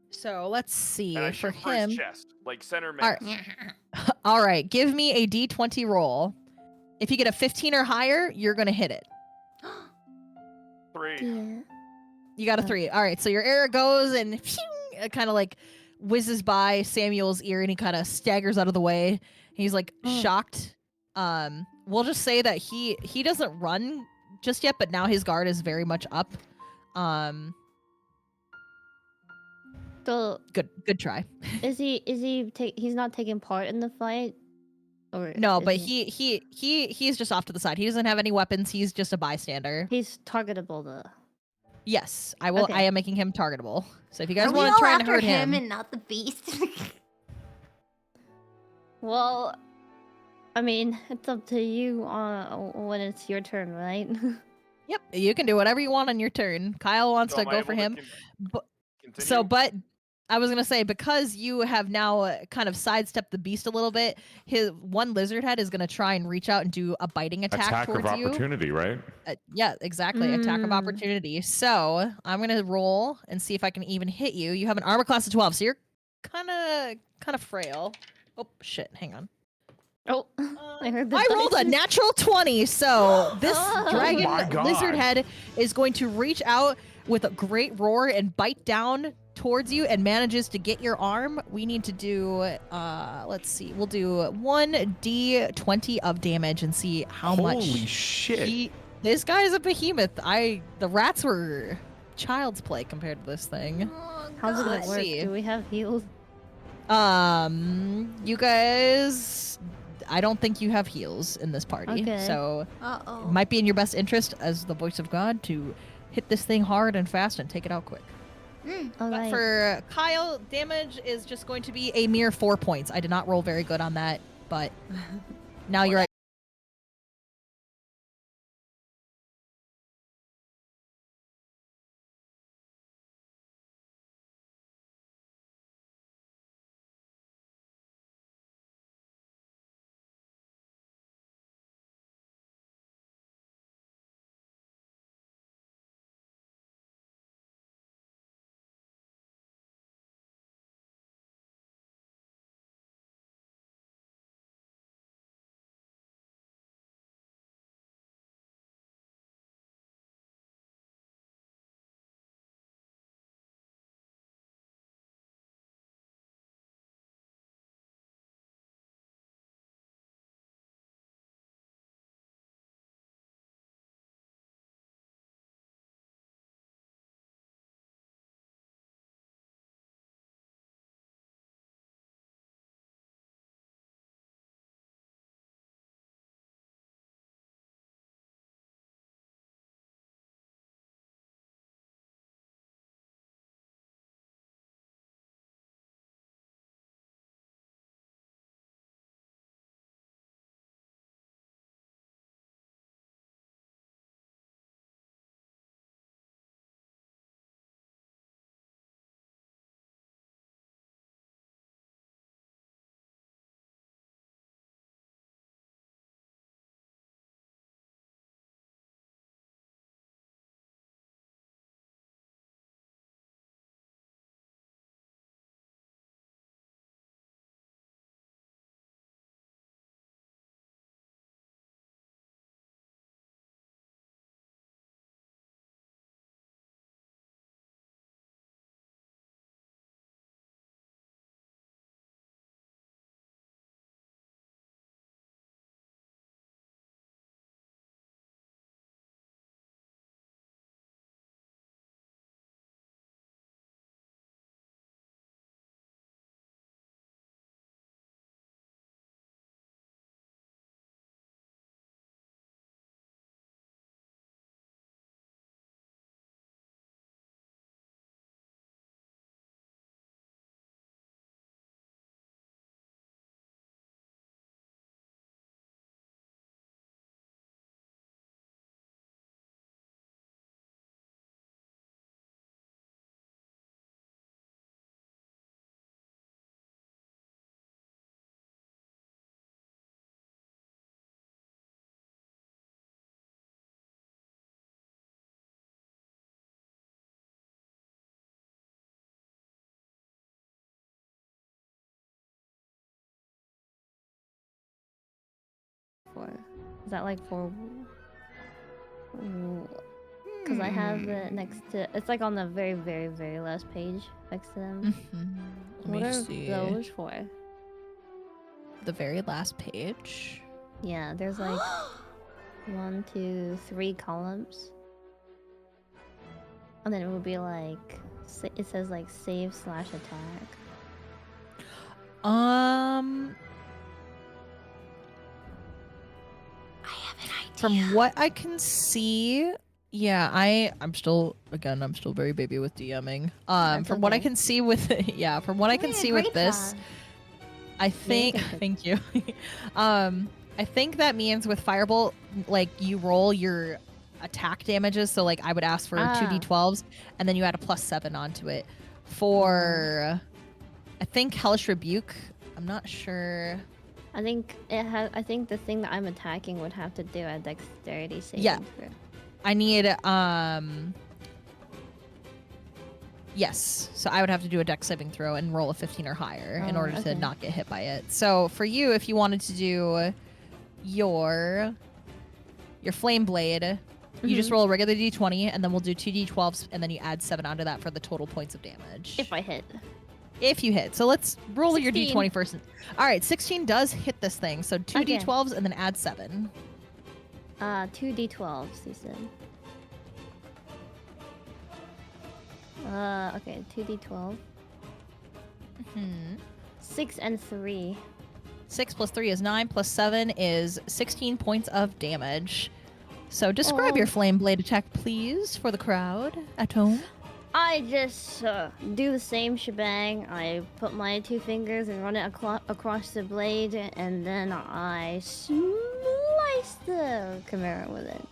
So let's see And I for shoot for him. his chest, like center All mass. right. All right, give me a d20 roll. If you get a 15 or higher, you're going to hit it. 3. Yeah. You got a 3. All right, so your arrow goes and it kind of like whizzes by Samuel's ear and he kind of staggers out of the way. He's like shocked. We'll just say that he doesn't run just yet, but now his guard is very much up. So Good try. he's not taking part in the fight? Or No, is but he- he's just off to the side. He doesn't have any weapons. He's just a bystander. he's targetable though. Yes, I will. Okay. I am making him targetable. So if you guys Are we want all to try and after hurt him, and not the beast? Well, I mean, it's up to you when it's your turn, right? Yep, you can do whatever you want on your turn. Kyle wants So to am I go for able to him. But, continue? but I was gonna say, because you have now kind of sidestepped the beast a little bit, his one lizard head is gonna try and reach out and do a biting attack of towards you. opportunity, right? Yeah, exactly. Attack of opportunity. So I'm gonna roll and see if I can even hit you. You have an armor class of 12, so you're kind of frail. Oh shit! Hang on. Oh, I heard the I rolled a dice. natural 20, so this dragon my God. lizard head is going to reach out with a great roar and bite down towards you and manages to get your arm. We need to do, let's see, we'll do 1d20 of damage and see how much. Holy shit. This guy is a behemoth. The rats were child's play compared to this thing. How's it Let's gonna work? see. Do we have heals? You guys, I don't think you have heals in this party. Okay. So Uh-oh. it might be in your best interest as the voice of God to hit this thing hard and fast and take it out quick. All But right. for Kyle, damage is just going to be a mere 4 points. I did not roll very good on that, but now you're at. Is that like for? Because I have it next to. It's like on the very, very, very last page next to them. Let What me are see. those for? The very last page. Yeah, there's like 1, 2, 3 columns, and then it would be like it says like save/attack. I have an idea. From what I can see, yeah, I'm still very baby with DMing. That's From what I okay. can see with from what I can Doing a see with great this, job. I think thank you. I think that means with Firebolt, like you roll your attack damages. So like I would ask for Ah. 2d12s, and then you add a +7 onto it. For I think Hellish Rebuke. I'm not sure. I think it has. I think the thing that I'm attacking would have to do a dexterity saving Yeah. throw. I need yes. So I would have to do a dex saving throw and roll a 15 or higher in Oh, order to okay. not get hit by it. So for you, if you wanted to do your flame blade, you just roll a regular d20, and then we'll do 2d12s, and then you add 7 onto that for the total points of damage. If I hit. If you hit. So let's roll your 16. d20 first. All right, 16 does hit this thing. So 2 Okay. d12s and then add 7. 2d12s, you said. Okay, 2d12. 6 and 3. 6 plus 3 is 9, plus 7 is 16 points of damage. So describe Oh. your flame blade attack, please, for the crowd at home. I just do the same shebang. I put my 2 fingers and run it across the blade, and then I slice the chimera with it.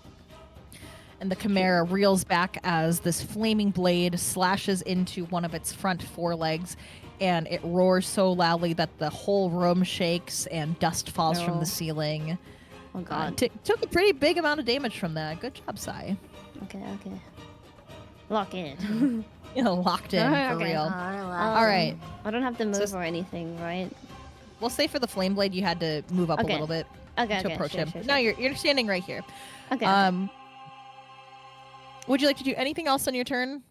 And the chimera reels back as this flaming blade slashes into one of its front forelegs, and it roars so loudly that the whole room shakes and dust falls from No. the ceiling. Oh god. Took a pretty big amount of damage from that. Good job, Sai. Okay. Lock in. You know, locked in for Okay. real. All right. I don't have to move So- or anything, right? We'll say for the flame blade, you had to move up Okay. a little bit Okay. to approach sure, him. sure, No, sure. you're standing right here. Okay. Would you like to do anything else on your turn?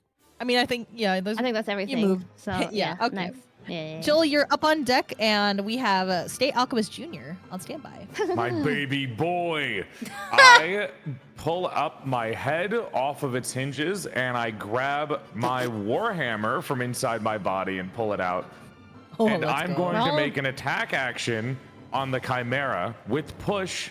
I mean, I think those. I think that's everything. moved. So Yeah, okay. Next. Yeah. Jill, you're up on deck, and we have State Alchemist Jr. on standby. My baby boy. I pull up my head off of its hinges and I grab my warhammer from inside my body and pull it out. And let's I'm go. going to Well- make an attack action on the chimera with push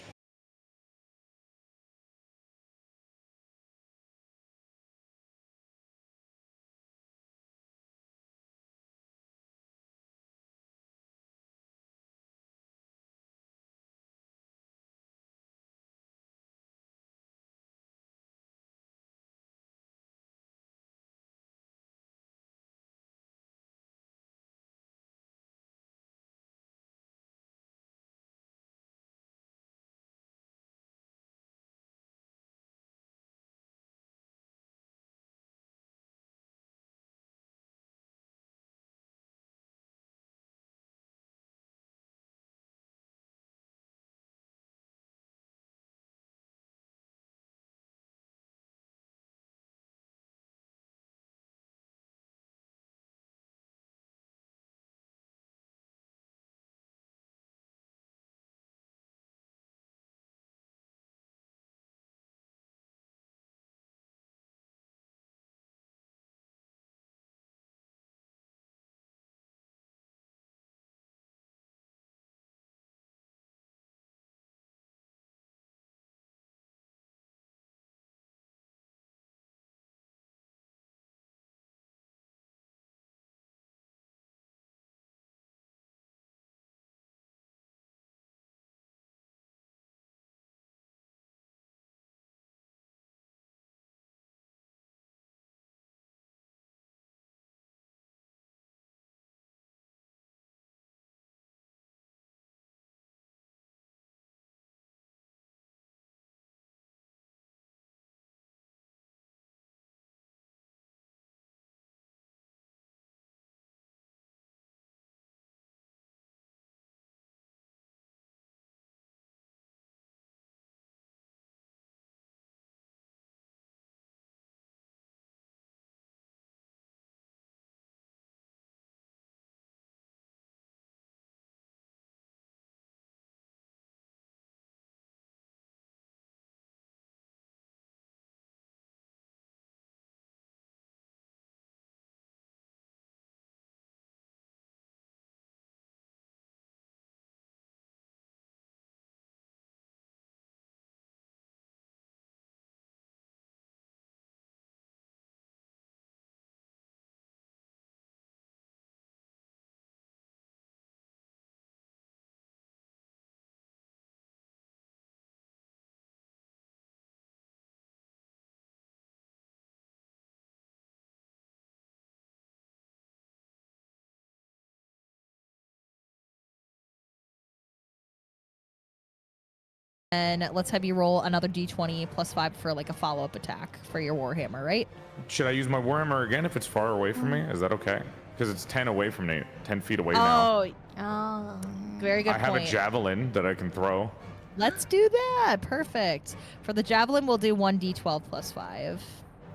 And let's have you roll another d20 plus 5 for like a follow-up attack for your Warhammer, right? Should I use my Warhammer again if it's far away from me? Is that okay? Because it's 10 away from me, 10 feet away now. Oh. Very good I have point. a javelin that I can throw. Let's do that. Perfect. For the javelin, we'll do 1d12 plus 5.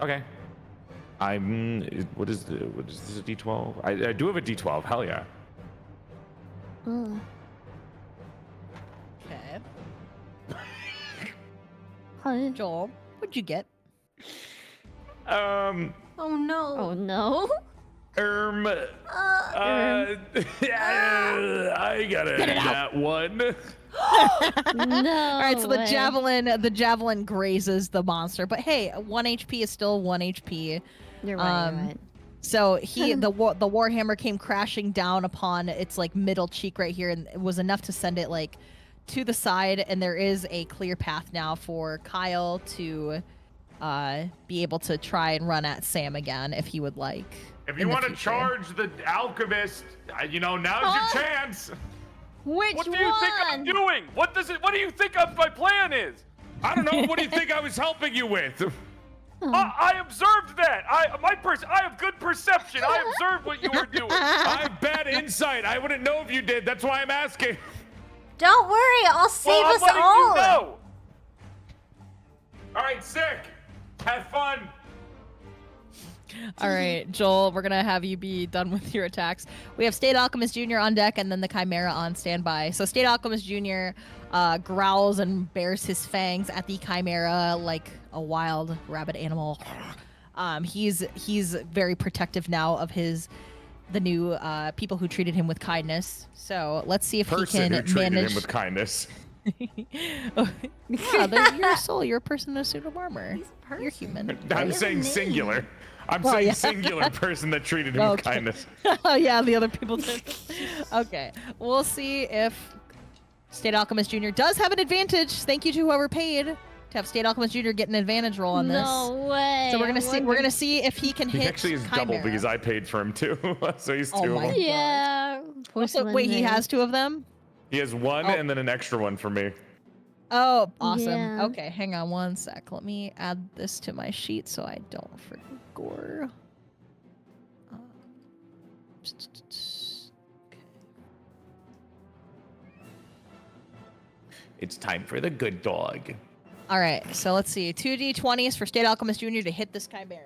Okay. What is this, a d12? I do have a d12. Hell yeah. Okay. Huh? Joel, what'd you get? Oh no. Oh no. I got that one. No. All right, so the way. javelin grazes the monster, but hey, 1 HP is still 1 HP. You're right. You're right. So the warhammer came crashing down upon its like middle cheek right here, and it was enough to send it like to the side. And there is a clear path now for Kyle to be able to try and run at Sam again if he would like. If you want to charge the alchemist, now's your chance. Which What do you think I'm doing? What do you think my plan is? I don't know. What do you think I was helping you with? I observed that. I have good perception. I observed what you were doing. I have bad insight. I wouldn't know if you did. That's why I'm asking. Don't worry, I'll save Well, I'm us letting all. you know. All right, sick. Have fun. All right, Joel, we're gonna have you be done with your attacks. We have State Alchemist Jr. on deck, and then the Chimera on standby. So State Alchemist Jr. Growls and bares his fangs at the Chimera like a wild rabid animal. He's very protective now of the new people who treated him with kindness. So let's see if he can Who treated manage. him with kindness. Yeah, you're a soul. You're a person in a suit of armor. He's a You're person. human. I'm His saying name. singular. I'm Well, saying yeah. singular person that treated him with Okay. kindness. Oh yeah, the other people did. Okay, we'll see if State Alchemist Jr. does have an advantage. Thank you to whoever paid to have State Alchemist Jr. get an advantage roll on this. No way. So we're gonna see if he can He hit. actually is double Chimera. because I paid for him too. So he's Oh two of my them. Yeah. Also, Porcelain wait, he Maid. has 2 of them. He has one Oh. and then an extra one for me. Oh, awesome. Yeah. Okay, hang on one sec. Let me add this to my sheet so I don't forget. Okay. It's time for the good dog. All right, so let's see. 2d20s for State Alchemist Jr. to hit this Chimera.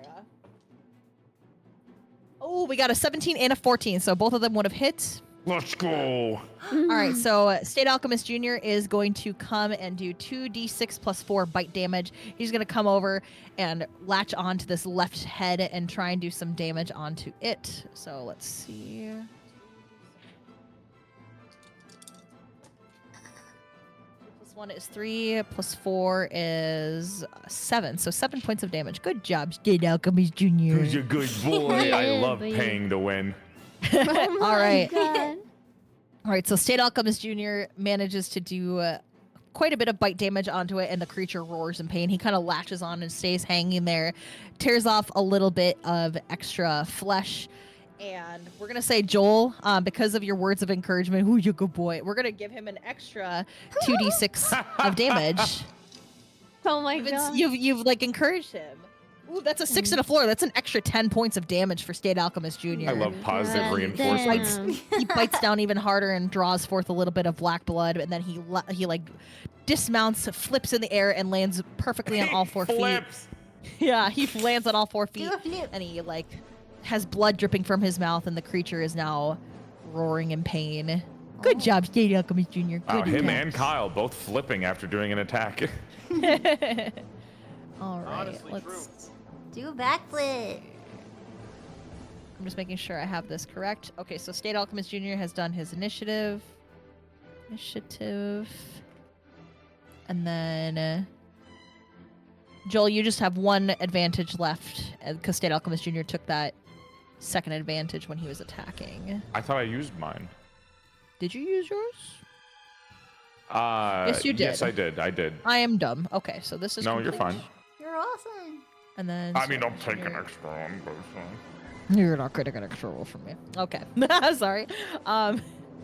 Oh, we got a 17 and a 14, so both of them would have hit. Let's go. All right, so State Alchemist Jr. is going to come and do 2d6 plus 4 bite damage. He's going to come over and latch onto this left head and try and do some damage onto it. So let's see. Plus 1 is 3, plus 4 is 7. So 7 points of damage. Good job, State Alchemist Jr. Who's a good boy? I Yeah, love buddy. paying to win. All right. God. All right, so State Alchemist Jr. manages to do quite a bit of bite damage onto it, and the creature roars in pain. He kind of latches on and stays hanging there, tears off a little bit of extra flesh. And we're going to say, Joel, because of your words of encouragement, who's your good boy, we're going to give him an extra 2d6 of damage. Oh my god. You've like encouraged him. Ooh, that's a 6 and a 4. That's an extra 10 points of damage for State Alchemist Jr. I love positive God reinforcement. damn. He bites down even harder and draws forth a little bit of black blood, and then he like dismounts, flips in the air, and lands perfectly on all 4 feet. Flips. Yeah, he lands on all 4 feet, Do a flip. and he like has blood dripping from his mouth, and the creature is now roaring in pain. Good job, State Alchemist Jr. Good Wow, him job. and Kyle both flipping after doing an attack. All right, Honestly let's. true. Do a backflip. I'm just making sure I have this correct. Okay, so State Alchemist Jr. has done his initiative. And then Joel, you just have 1 advantage left because State Alchemist Jr. took that second advantage when he was attacking. I thought I used mine. Did you use yours? Yes, you did. Yes, I did. I did. I am dumb. Okay, so this is No, you're complete. fine. You're awesome. And then I mean, so don't take an you're- extra one, but it's fine. You're not getting an extra roll from me. Okay, sorry.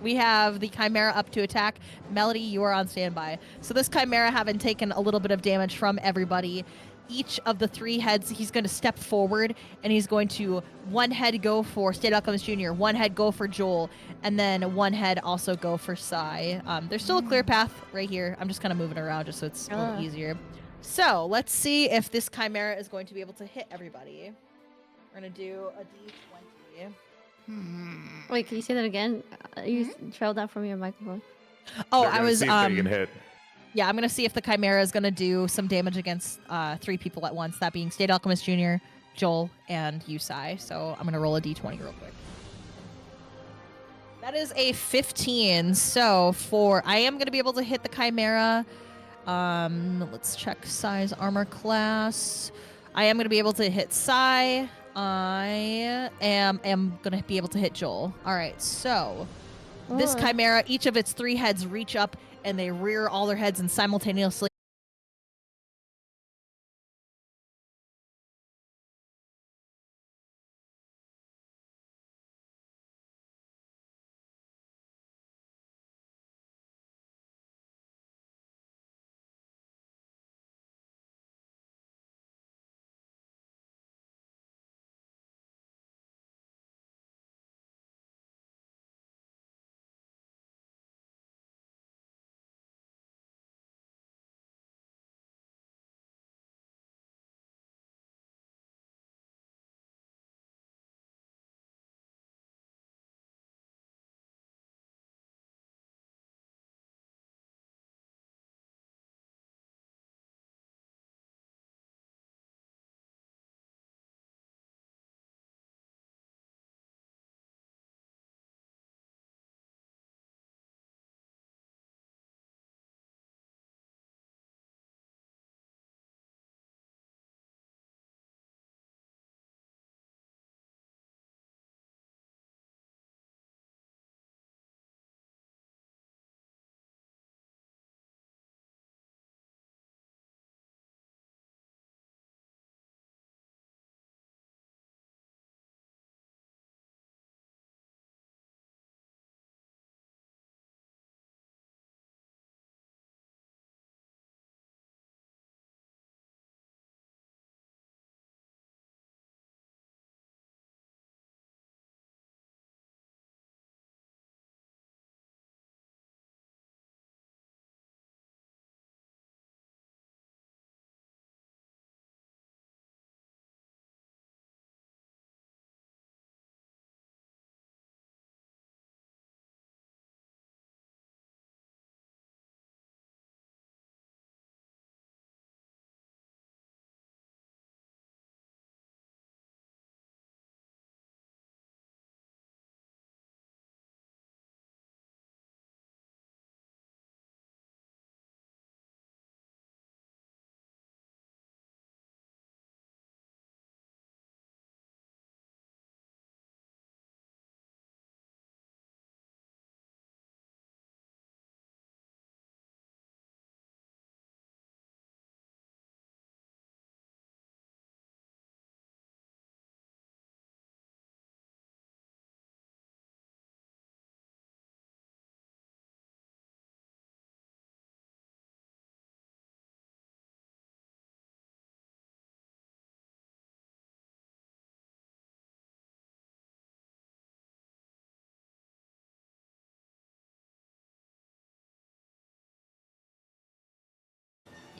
We have the Chimera up to attack. Melody, you are on standby. So this Chimera, having taken a little bit of damage from everybody, each of the 3 heads, he's going to step forward, and he's going to one head go for State Alchemist Jr., one head go for Joel, and then one head also go for Sai. There's still a clear path right here. I'm just kind of moving around just so it's a little easier. So let's see if this Chimera is going to be able to hit everybody. We're going to do a D20. Wait, can you say that again? You trailed out from your microphone. Oh, They're I gonna was see if they can hit. Yeah, I'm gonna see if the Chimera is gonna do some damage against 3 people at once. That being State Alchemist Jr., Joel, and Yusai. So I'm gonna roll a d20 real quick. That is a 15. So I am gonna be able to hit the Chimera. Let's check Sai's armor class. I am gonna be able to hit Sai. I am gonna be able to hit Joel. All right, so this Chimera, each of its 3 heads reach up and they rear all their heads and simultaneously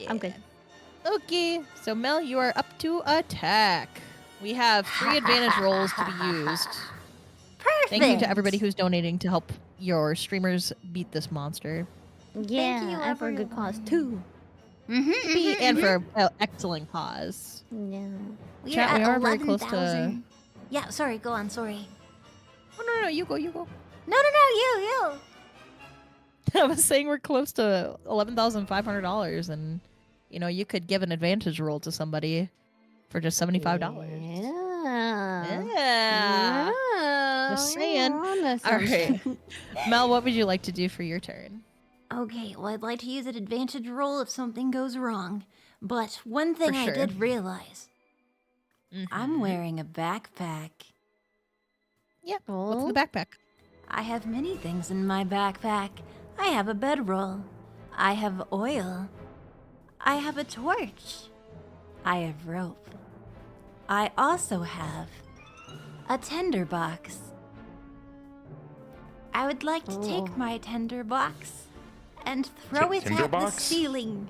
I'm good. Okay, so Mel, you are up to attack. We have 3 advantage rolls to be used. Perfect. Thank you to everybody who's donating to help your streamers beat this monster. Yeah, you, and for a good cause everyone. too. And for an excellent cause. Yeah. We Chat, are we at are very close to- 11,000. Yeah, sorry. Go on. Sorry. Oh, no, you go. No, you. I was saying we're close to $11,500, and you could give an advantage roll to somebody for just $75. Yeah. Yeah. Just saying. All right, Mel, what would you like to do for your turn? Okay, well, I'd like to use an advantage roll if something goes wrong. But one thing I sure. did realize, I'm wearing a backpack. Yeah. What's in the backpack? I have many things in my backpack. I have a bedroll. I have oil. I have a torch. I have rope. I also have a tinderbox. I would like to take my tinderbox and throw it at the tinderbox? ceiling.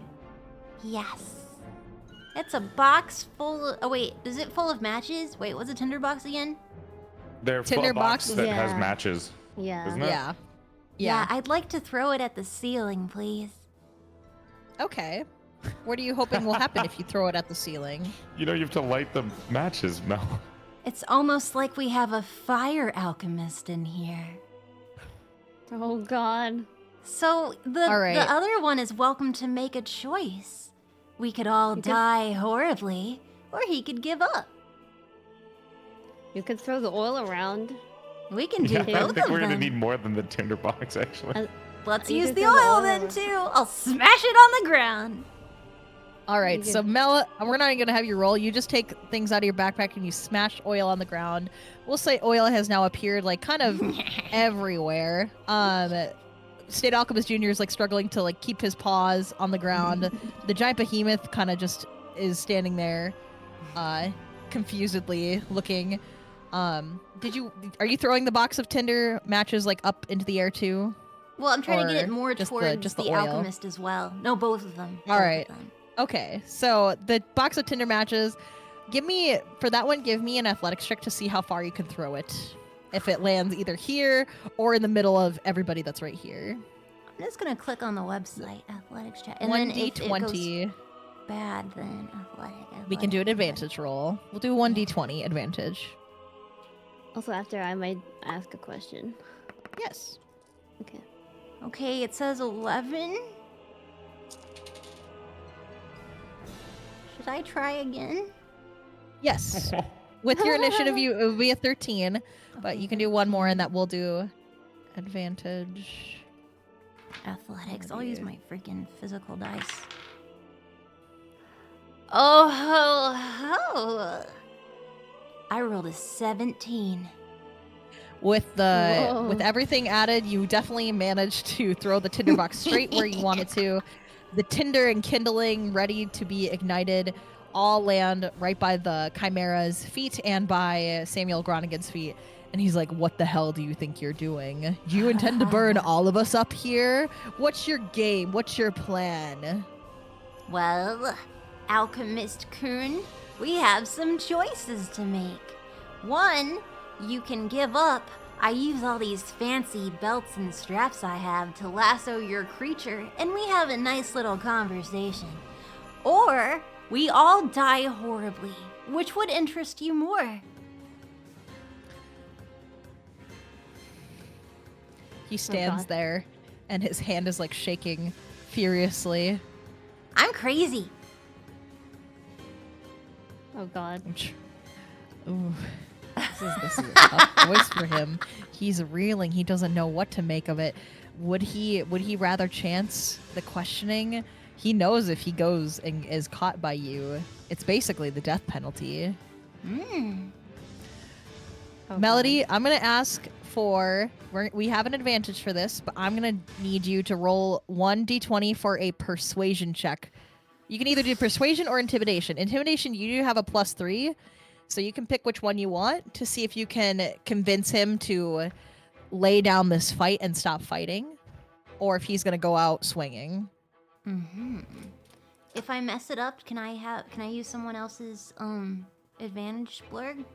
Yes. It's a box full of... Oh, wait. Is it full of matches? Wait, what's a tinderbox again? They're Tinder a box box? that has Yeah. matches. Yeah. Isn't it? Yeah. Yeah, I'd like to throw it at the ceiling, please. Okay. What are you hoping will happen if you throw it at the ceiling? You know, you have to light the matches, Mel. It's almost like we have a fire alchemist in here. Oh god. So the All right. other one is welcome to make a choice. We could all die horribly, or he could give up. You could throw the oil around. We can do Yeah, I both think of we're them. gonna need more than the tinderbox, actually. Let's You use can the throw the oil oil then around. too. I'll smash it on the ground. All right, You so can- Mel, we're not even gonna have you roll. You just take things out of your backpack and you smash oil on the ground. We'll say oil has now appeared like kind of everywhere. State Alchemist Jr. is like struggling to like keep his paws on the ground. The giant behemoth kind of just is standing there, confusedly looking. Are you throwing the box of tinder matches like up into the air too? Well, I'm trying to get Or it more just the- towards just the the, oil? alchemist as well. No, both of them. All Both of right. them. Okay, so the box of tinder matches, give me an athletics check to see how far you can throw it. If it lands either here or in the middle of everybody that's right here. I'm just gonna click on the website, athletics chat, and One then if it goes d20. bad, then athletic. We can do an athletic. advantage roll. We'll do 1d20 advantage. Also, after I might ask a question. Yes. Okay. Okay, it says 11. Should I try again? Yes. With your initiative, it would be a 13, but you can do one more, and that will do advantage. Athletics. Oh, I'll use dude. my freaking physical dice. Oh ho ho! I rolled a 17. With Whoa. with everything added, you definitely managed to throw the tinderbox straight where you wanted to. The tinder and kindling ready to be ignited all land right by the Chimera's feet and by Samuel Groningan's feet. And he's like, "What the hell do you think you're doing? Do you intend to burn all of us up here? What's your game? What's your plan?" Well, Alchemist Kun, we have some choices to make. One, you can give up. I use all these fancy belts and straps I have to lasso your creature, and we have a nice little conversation. Or, we all die horribly. Which would interest you more? He stands God. there, and his hand is like shaking furiously. I'm crazy. Oh god. Ooh. This is a tough voice for him. He's reeling. He doesn't know what to make of it. Would he rather chance the questioning? He knows if he goes and is caught by you, it's basically the death penalty. Oh, Melody, I'm gonna ask for. We have an advantage for this, but I'm gonna need you to roll 1d20 for a persuasion check. You can either do persuasion or intimidation. Intimidation, you do have a +3. So you can pick which one you want to see if you can convince him to lay down this fight and stop fighting, or if he's going to go out swinging. If I mess it up, can I use someone else's advantage blurb?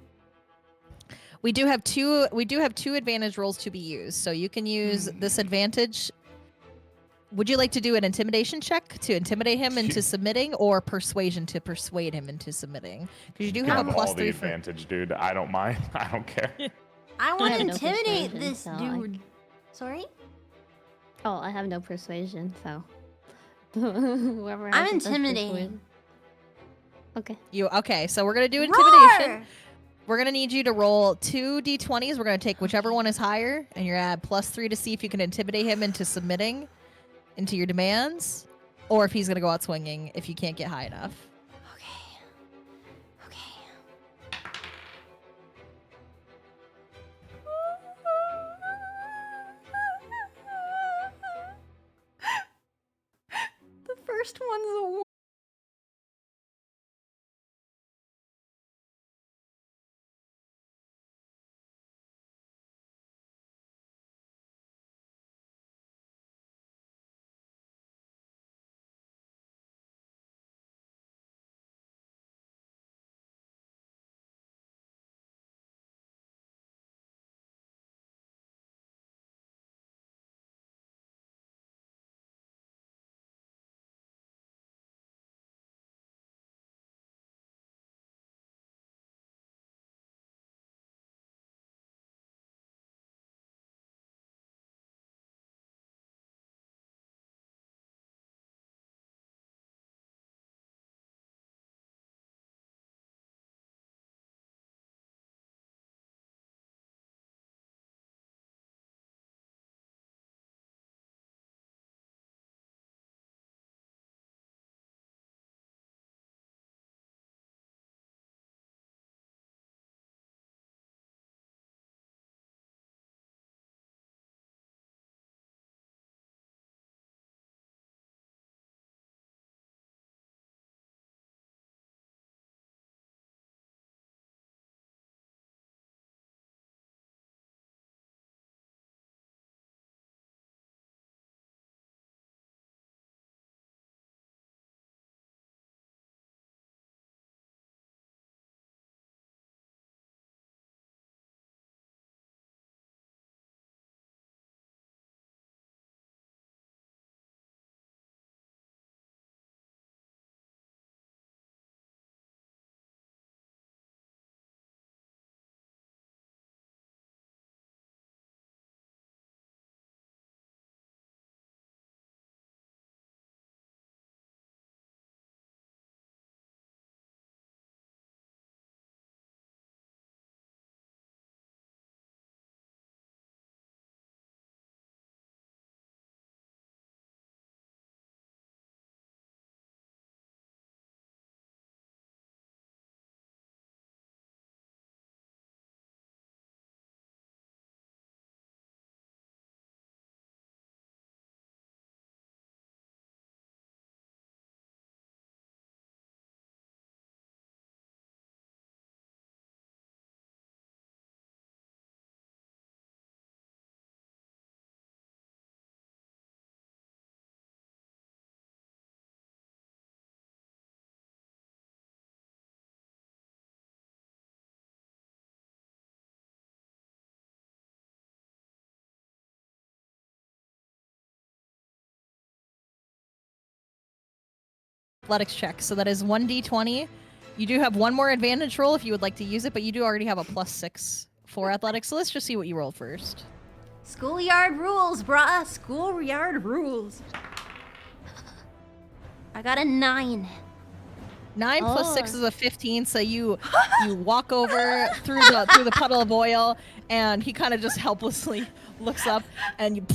We do have two advantage rolls to be used. So you can use this advantage. Would you like to do an intimidation check to intimidate him into submitting, or persuasion to persuade him into submitting? Because you do have a all the +3 advantage, dude. I don't mind. I don't care. I want to have no intimidate persuasion, this so dude. Sorry? Oh, I have no persuasion, so. Whoever has I'm the best intimidating. persuasion. Okay. Okay, so we're going to do intimidation. Roar! We're going to need you to roll 2 d20s. We're going to take whichever one is higher, and you're at +3 to see if you can intimidate him into submitting into your demands, or if he's going to go out swinging if you can't get high enough. Okay. athletics check. So that is 1d20. You do have one more advantage roll if you would like to use it, but you do already have a +6 for athletics. So let's just see what you roll first. Schoolyard rules, brah. Schoolyard rules. I got a 9. 9 plus 6 is a 15. So you walk over through the puddle of oil, and he kind of just helplessly looks up, and you.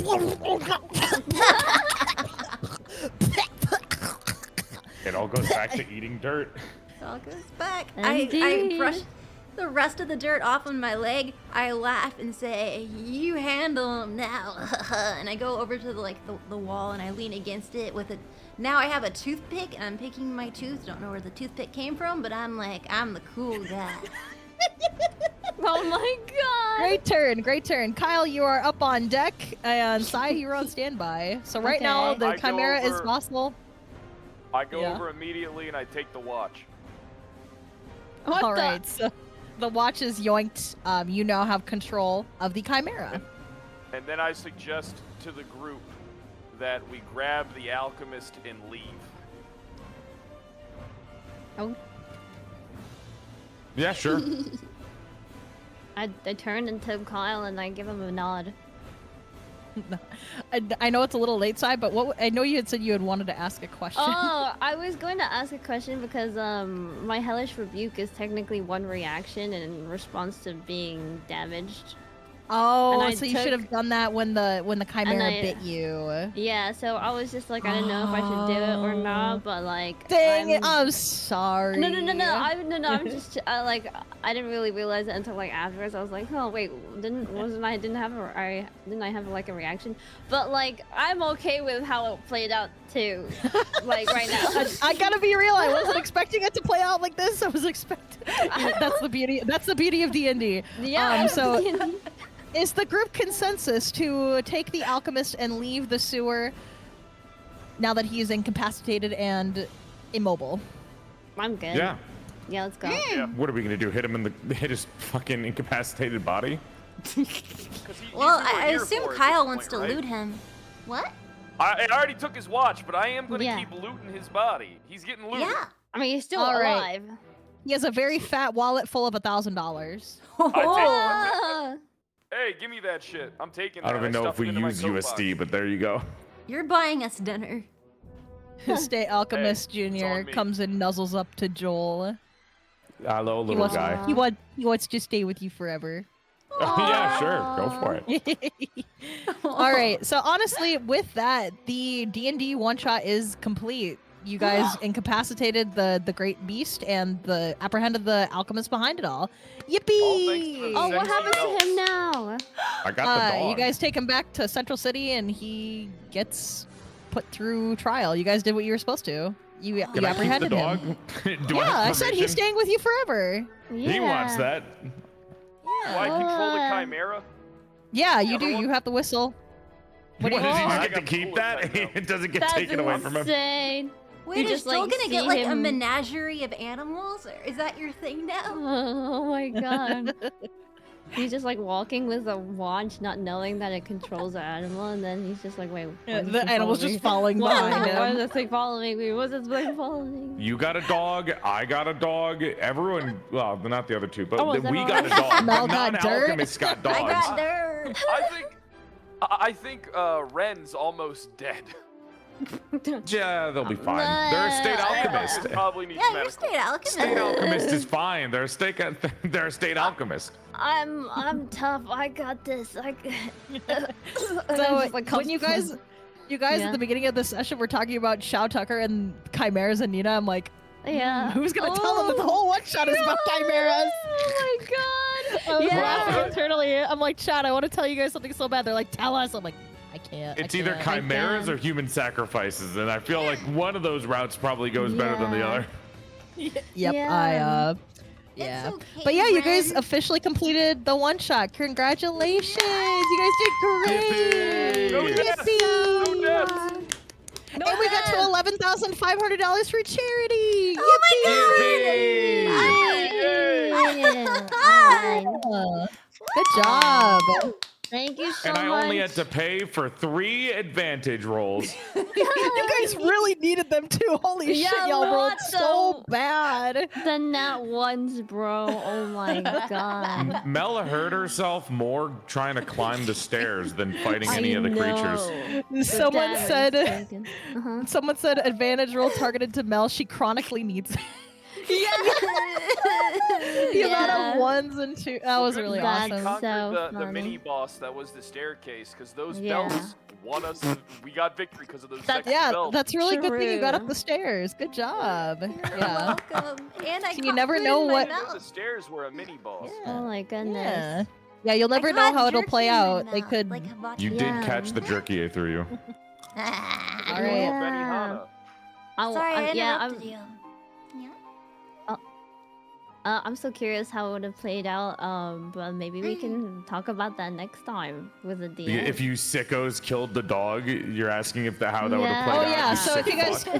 It all goes back to eating dirt. It all goes back. Indeed. I brush the rest of the dirt off on my leg. I laugh and say, "You handle him now." And I go over to the wall and I lean against it with a. Now I have a toothpick and I'm picking my tooth. Don't know where the toothpick came from, but I'm the cool guy. Oh my god! Great turn. Kyle, you are up on deck, and Sai, you're on standby. So right now, Okay. the I go Chimera is over- possible. I go Yeah. over immediately and I take the watch. What All the- right, so the watch is yoinked. You now have control of the Chimera. And then I suggest to the group that we grab the alchemist and leave. Oh, Yeah, sure. I turn into Kyle and I give him a nod. I know it's a little late, Sai, but I know you had said you had wanted to ask a question. Oh, I was going to ask a question because my hellish rebuke is technically one reaction in response to being damaged. Oh, and I so you should have done that when the Chimera I- bit you. Yeah, so I was just like, I didn't know if I should do it or not, but like. Dang it! I'm sorry. No. I'm just like I didn't really realize it until like afterwards. I was like, oh wait, didn't I have like a reaction? But like I'm okay with how it played out too. Like right now. I gotta be real. I wasn't expecting it to play out like this. I was expecting. That's the beauty. That's the beauty of D&D. Yeah. So, is the group consensus to take the alchemist and leave the sewer now that he is incapacitated and immobile? I'm good. Yeah. Yeah, let's go. Yeah. What are we gonna do? Hit his fucking incapacitated body? 'Cause Well, he's who we're I here assume for at Kyle this wants point, to right? loot him. What? I already took his watch, but I am gonna Yeah. keep looting his body. He's getting looted. Yeah. I mean, he's still All right. alive. He has a very fat wallet full of $1,000. Ah. Hey, give me that shit. I'm taking that. I don't even know stuffed if we it into my use coat USD, box. but there you go. You're buying us dinner. State Alchemist Hey, it's Jr. on me. comes and nuzzles up to Joel. Hello, He little wants, guy. he wants to stay with you forever. Yeah, sure. Go for it. All right. So honestly, with that, the D&D one shot is complete. You guys incapacitated the great beast and apprehended the alchemist behind it all. Yippee! All thanks to the Oh, what sexy happens elves. to him now? I got the dog. You guys take him back to Central City, and he gets put through trial. You guys did what you were supposed to. You Can I keep the apprehended dog? him. Do Yeah, I I have said he's permission? staying with you forever. He wants that. Do I control the chimera? Yeah, you do. Everyone- You have the whistle. What, does he I just got get to the keep coolest that? right now. It doesn't get That's taken away from him. insane. Wait, You you're just, still like, gonna get see like a him- menagerie of animals? Or is that your thing now? Oh my god. He's just like walking with a watch, not knowing that it controls the animal, and then he's just like, wait, why Yeah, is the this thing animal's following just me? falling Why behind why is him. this thing following me? What's this thing following me? You got a dog. I got a dog. Everyone, well, not the other two, but Oh, is we everyone- got a dog. Mel But got non-alchemists got dogs. I got dirt. I think Ren's almost dead. Yeah, they'll be fine. They're a state alchemist. Probably needs Yeah, you're medical. state alchemist. State alchemist is fine. They're a state alchemist. I'm tough. I got this. So just, like, when you guys Yeah. at the beginning of the session were talking about Shao Tucker and chimeras and Nina, I'm like, yeah. who's gonna tell them that the whole one shot is about chimeras? Oh my god. I was Yeah. laughing internally. I'm like, Chad, I want to tell you guys something so bad. They're like, tell us. I'm like, I can't. It's I either can't. chimeras can. or human sacrifices, and I feel like one of those routes probably goes better than the Yeah. other. Yep, Yeah. yeah. okay, But yeah, you guys Ren. officially completed the one shot. Congratulations! You guys did great! Yippee! No deaths. And we got to $11,500 for charity! Oh Yippee! Yeah. Good job! Thank you so And I much. only had to pay for 3 advantage rolls. You guys really needed them too. Holy Yeah, shit, y'all rolled what so the- bad. The nat ones, bro. Oh my god. Mela hurt herself more trying to climb the stairs than fighting any of the creatures. Someone said Uh-huh. someone said advantage roll targeted to Mel. She chronically needs it. The amount of ones and two. That was really That's We awesome. conquered so the mini funny. boss that was the staircase, because those Yeah. bells won us. We got victory because of those That's- sexy Yeah, bells. that's really good thing you got up True. the stairs. Good job. You're Yeah. welcome. And I So you got never food know in my what- I knew mouth. the stairs were a mini boss. Oh my goodness. Yeah. Yeah, you'll never I know got how it'll jerky play in my out. They mouth, could. like hibachi. You did Yeah. catch the jerky I threw you. Ah. All right. Yeah. Benihana. Sorry, I yeah, interrupted you. Yeah. I'm so curious how it would have played out. But maybe we can talk about that next time with the DM. If you sickos killed the dog, you're asking if how that would have Yeah. played Oh out. yeah. you So if sick you guys, fuck.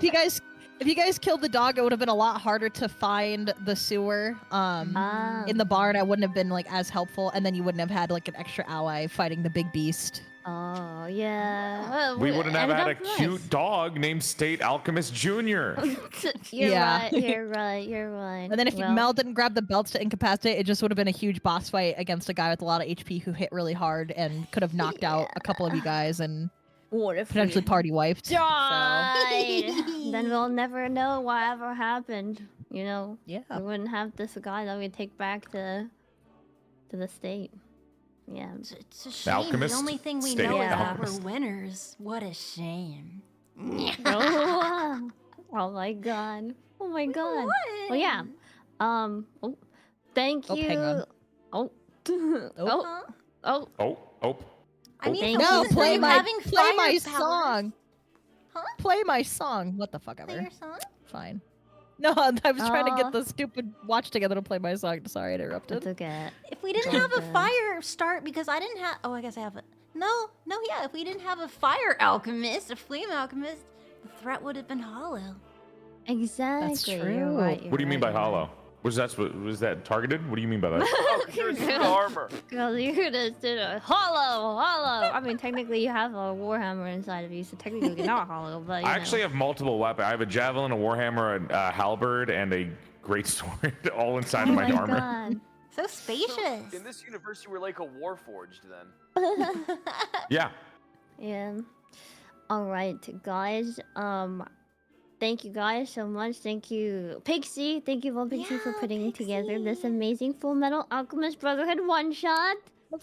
if you guys killed the dog, it would have been a lot harder to find the sewer. In the barn, I wouldn't have been like as helpful, and then you wouldn't have had like an extra ally fighting the big beast. Oh yeah. Well, We wouldn't have ended had a up cute nice. dog named State Alchemist Jr. You're Yeah. right. You're right. You're right. And then if well, Mel didn't grab the belts to incapacitate, it just would have been a huge boss fight against a guy with a lot of HP who hit really hard and could have knocked out a couple of you guys and what if potentially we party wiped. So, died? Then we'll never know whatever happened. You know, yeah. we wouldn't have this guy that we take back to the state. Yeah. It's a shame. Alchemist, The only thing we state know is that alchemist. we're winners. What a shame. Oh, oh my god. Oh my god. Well, yeah. Oh, thank Oh, you. hang on. Oh. Oh. Oh. Oh. Oh. I mean, Thank the you. No, reason for play I'm my having play my fire powers- song. Huh? Play my song. What the fuck Play ever. your song? Fine. No, I was trying to Aw. get the stupid watch together to play my song. Sorry, I interrupted. It's okay. If we didn't Oh, have a good. fire start, because I didn't have. Oh, I guess I have it. No, yeah. If we didn't have a fire alchemist, a flame alchemist, the threat would have been hollow. Exactly. true. You're right, What do you mean by you're right. hollow? Was that targeted? What do you mean by that? Oh, 'cause you're a suit of armor. Girl, you just did a hollow. I mean, technically, you have a warhammer inside of you, so technically you're not hollow. But you I know. actually have multiple weapons. I have a javelin, a warhammer, a halberd, and a greatsword all inside Oh of my my armor. god. So spacious. In this universe, you were like a warforged then. Yeah. Yeah. All right, guys. Thank you guys so much. Thank you, Pixie. Thank you, Vulpixie, for Yeah, putting together this Pixie. amazing Full Metal Alchemist Brotherhood one shot.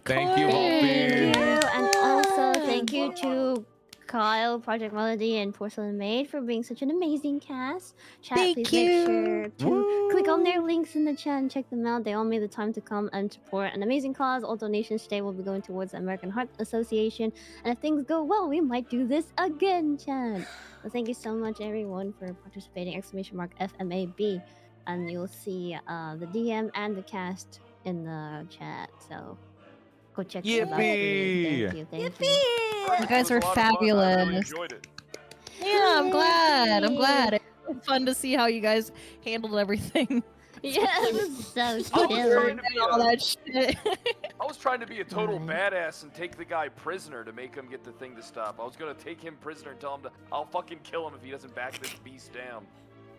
Thank you, Thank you, Vulpy. and also thank you to Kyle, Project Melody, and Porcelain Maid for being such an amazing cast. Chat, Thank please you. make sure to click on their links in the chat and check them out. They all made the time to come and support an amazing cause. All donations today will be going towards the American Heart Association. And if things go well, we might do this again, chat. So thank you so much, everyone, for participating. !FMAB. And you'll see the DM and the cast in the chat. So go check them out. Yippee! Thank you. Thank you. Yippee! You guys It are was a lot of fun. I really fabulous. enjoyed it. Yeah, I'm glad. I'm Yay. glad. It's fun to see how you guys handled everything. Yeah, it was so I was chill. trying to be All a, that shit. I was trying to be a total Right. badass and take the guy prisoner to make him get the thing to stop. I was gonna take him prisoner and tell him to. I'll fucking kill him if he doesn't back this beast down.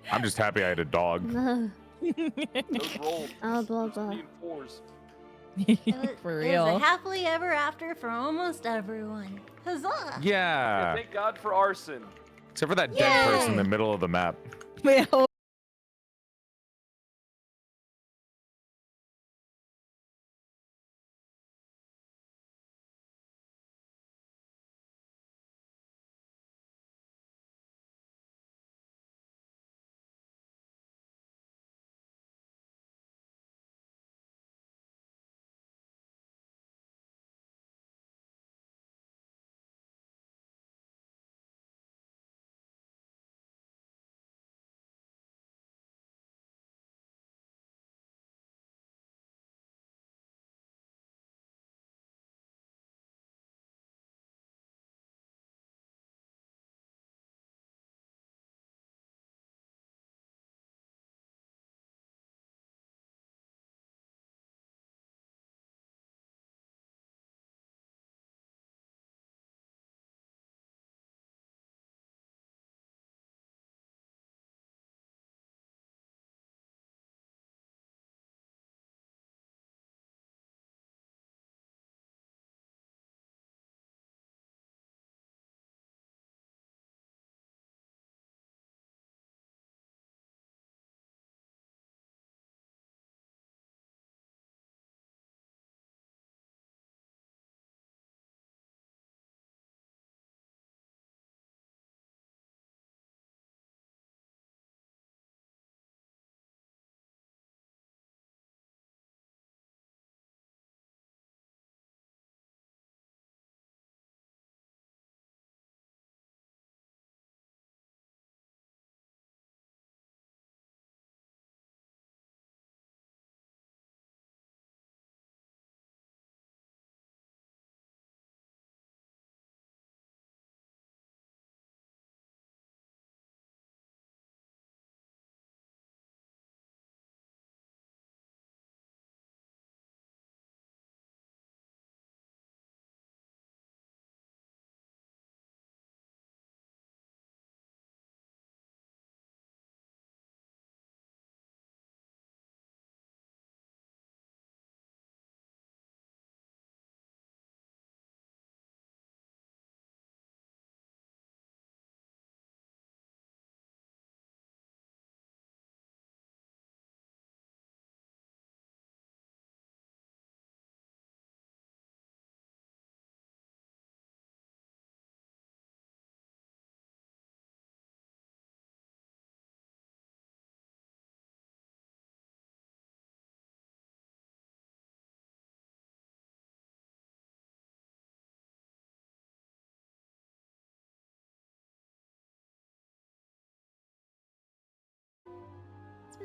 I'm just happy I had a dog. Those rolls. Oh, blah, blah. 3 and 4s. For It was real. a happily ever after for almost everyone. Huzzah! Yeah, Yeah. thank God for arson. Except for that dead person in the middle of the map. Wait,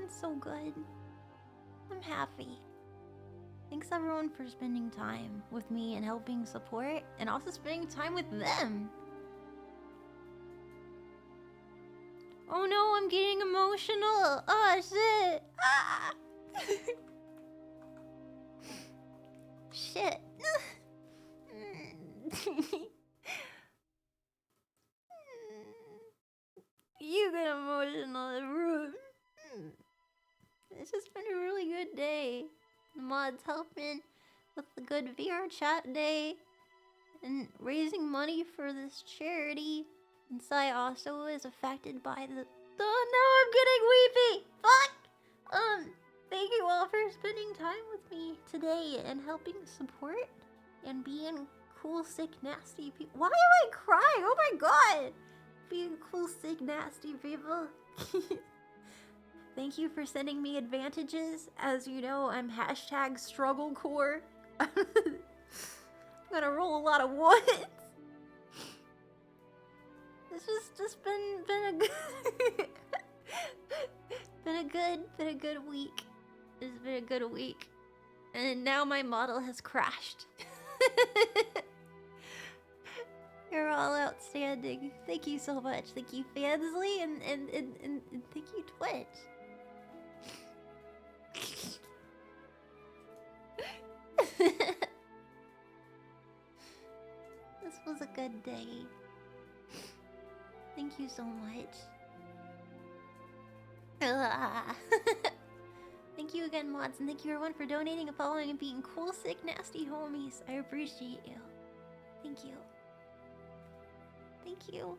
feeling so good. I'm happy. Thanks everyone for spending time with me and helping support, and also spending time with them. Oh no, I'm getting emotional. Oh shit. Ah. Shit. You get emotional. It's just been a really good day. The mods helping with the good VR chat day and raising money for this charity. And Sai also is affected by the. Oh, now I'm getting weepy. Fuck. Thank you all for spending time with me today and helping support and being cool, sick, nasty people. Why am I crying? Oh my god. Being cool, sick, nasty people. Thank you for sending me advantages. As you know, I'm hashtag strugglecore. I'm gonna roll a lot of ones. This has just been a good week. It's been a good week. And now my model has crashed. You're all outstanding. Thank you so much. Thank you, Fansley, and thank you, Twitch. This was a good day. Thank you so much. Thank you again, mods, and thank you everyone for donating and following and being cool, sick, nasty homies. I appreciate you. Thank you. Thank you.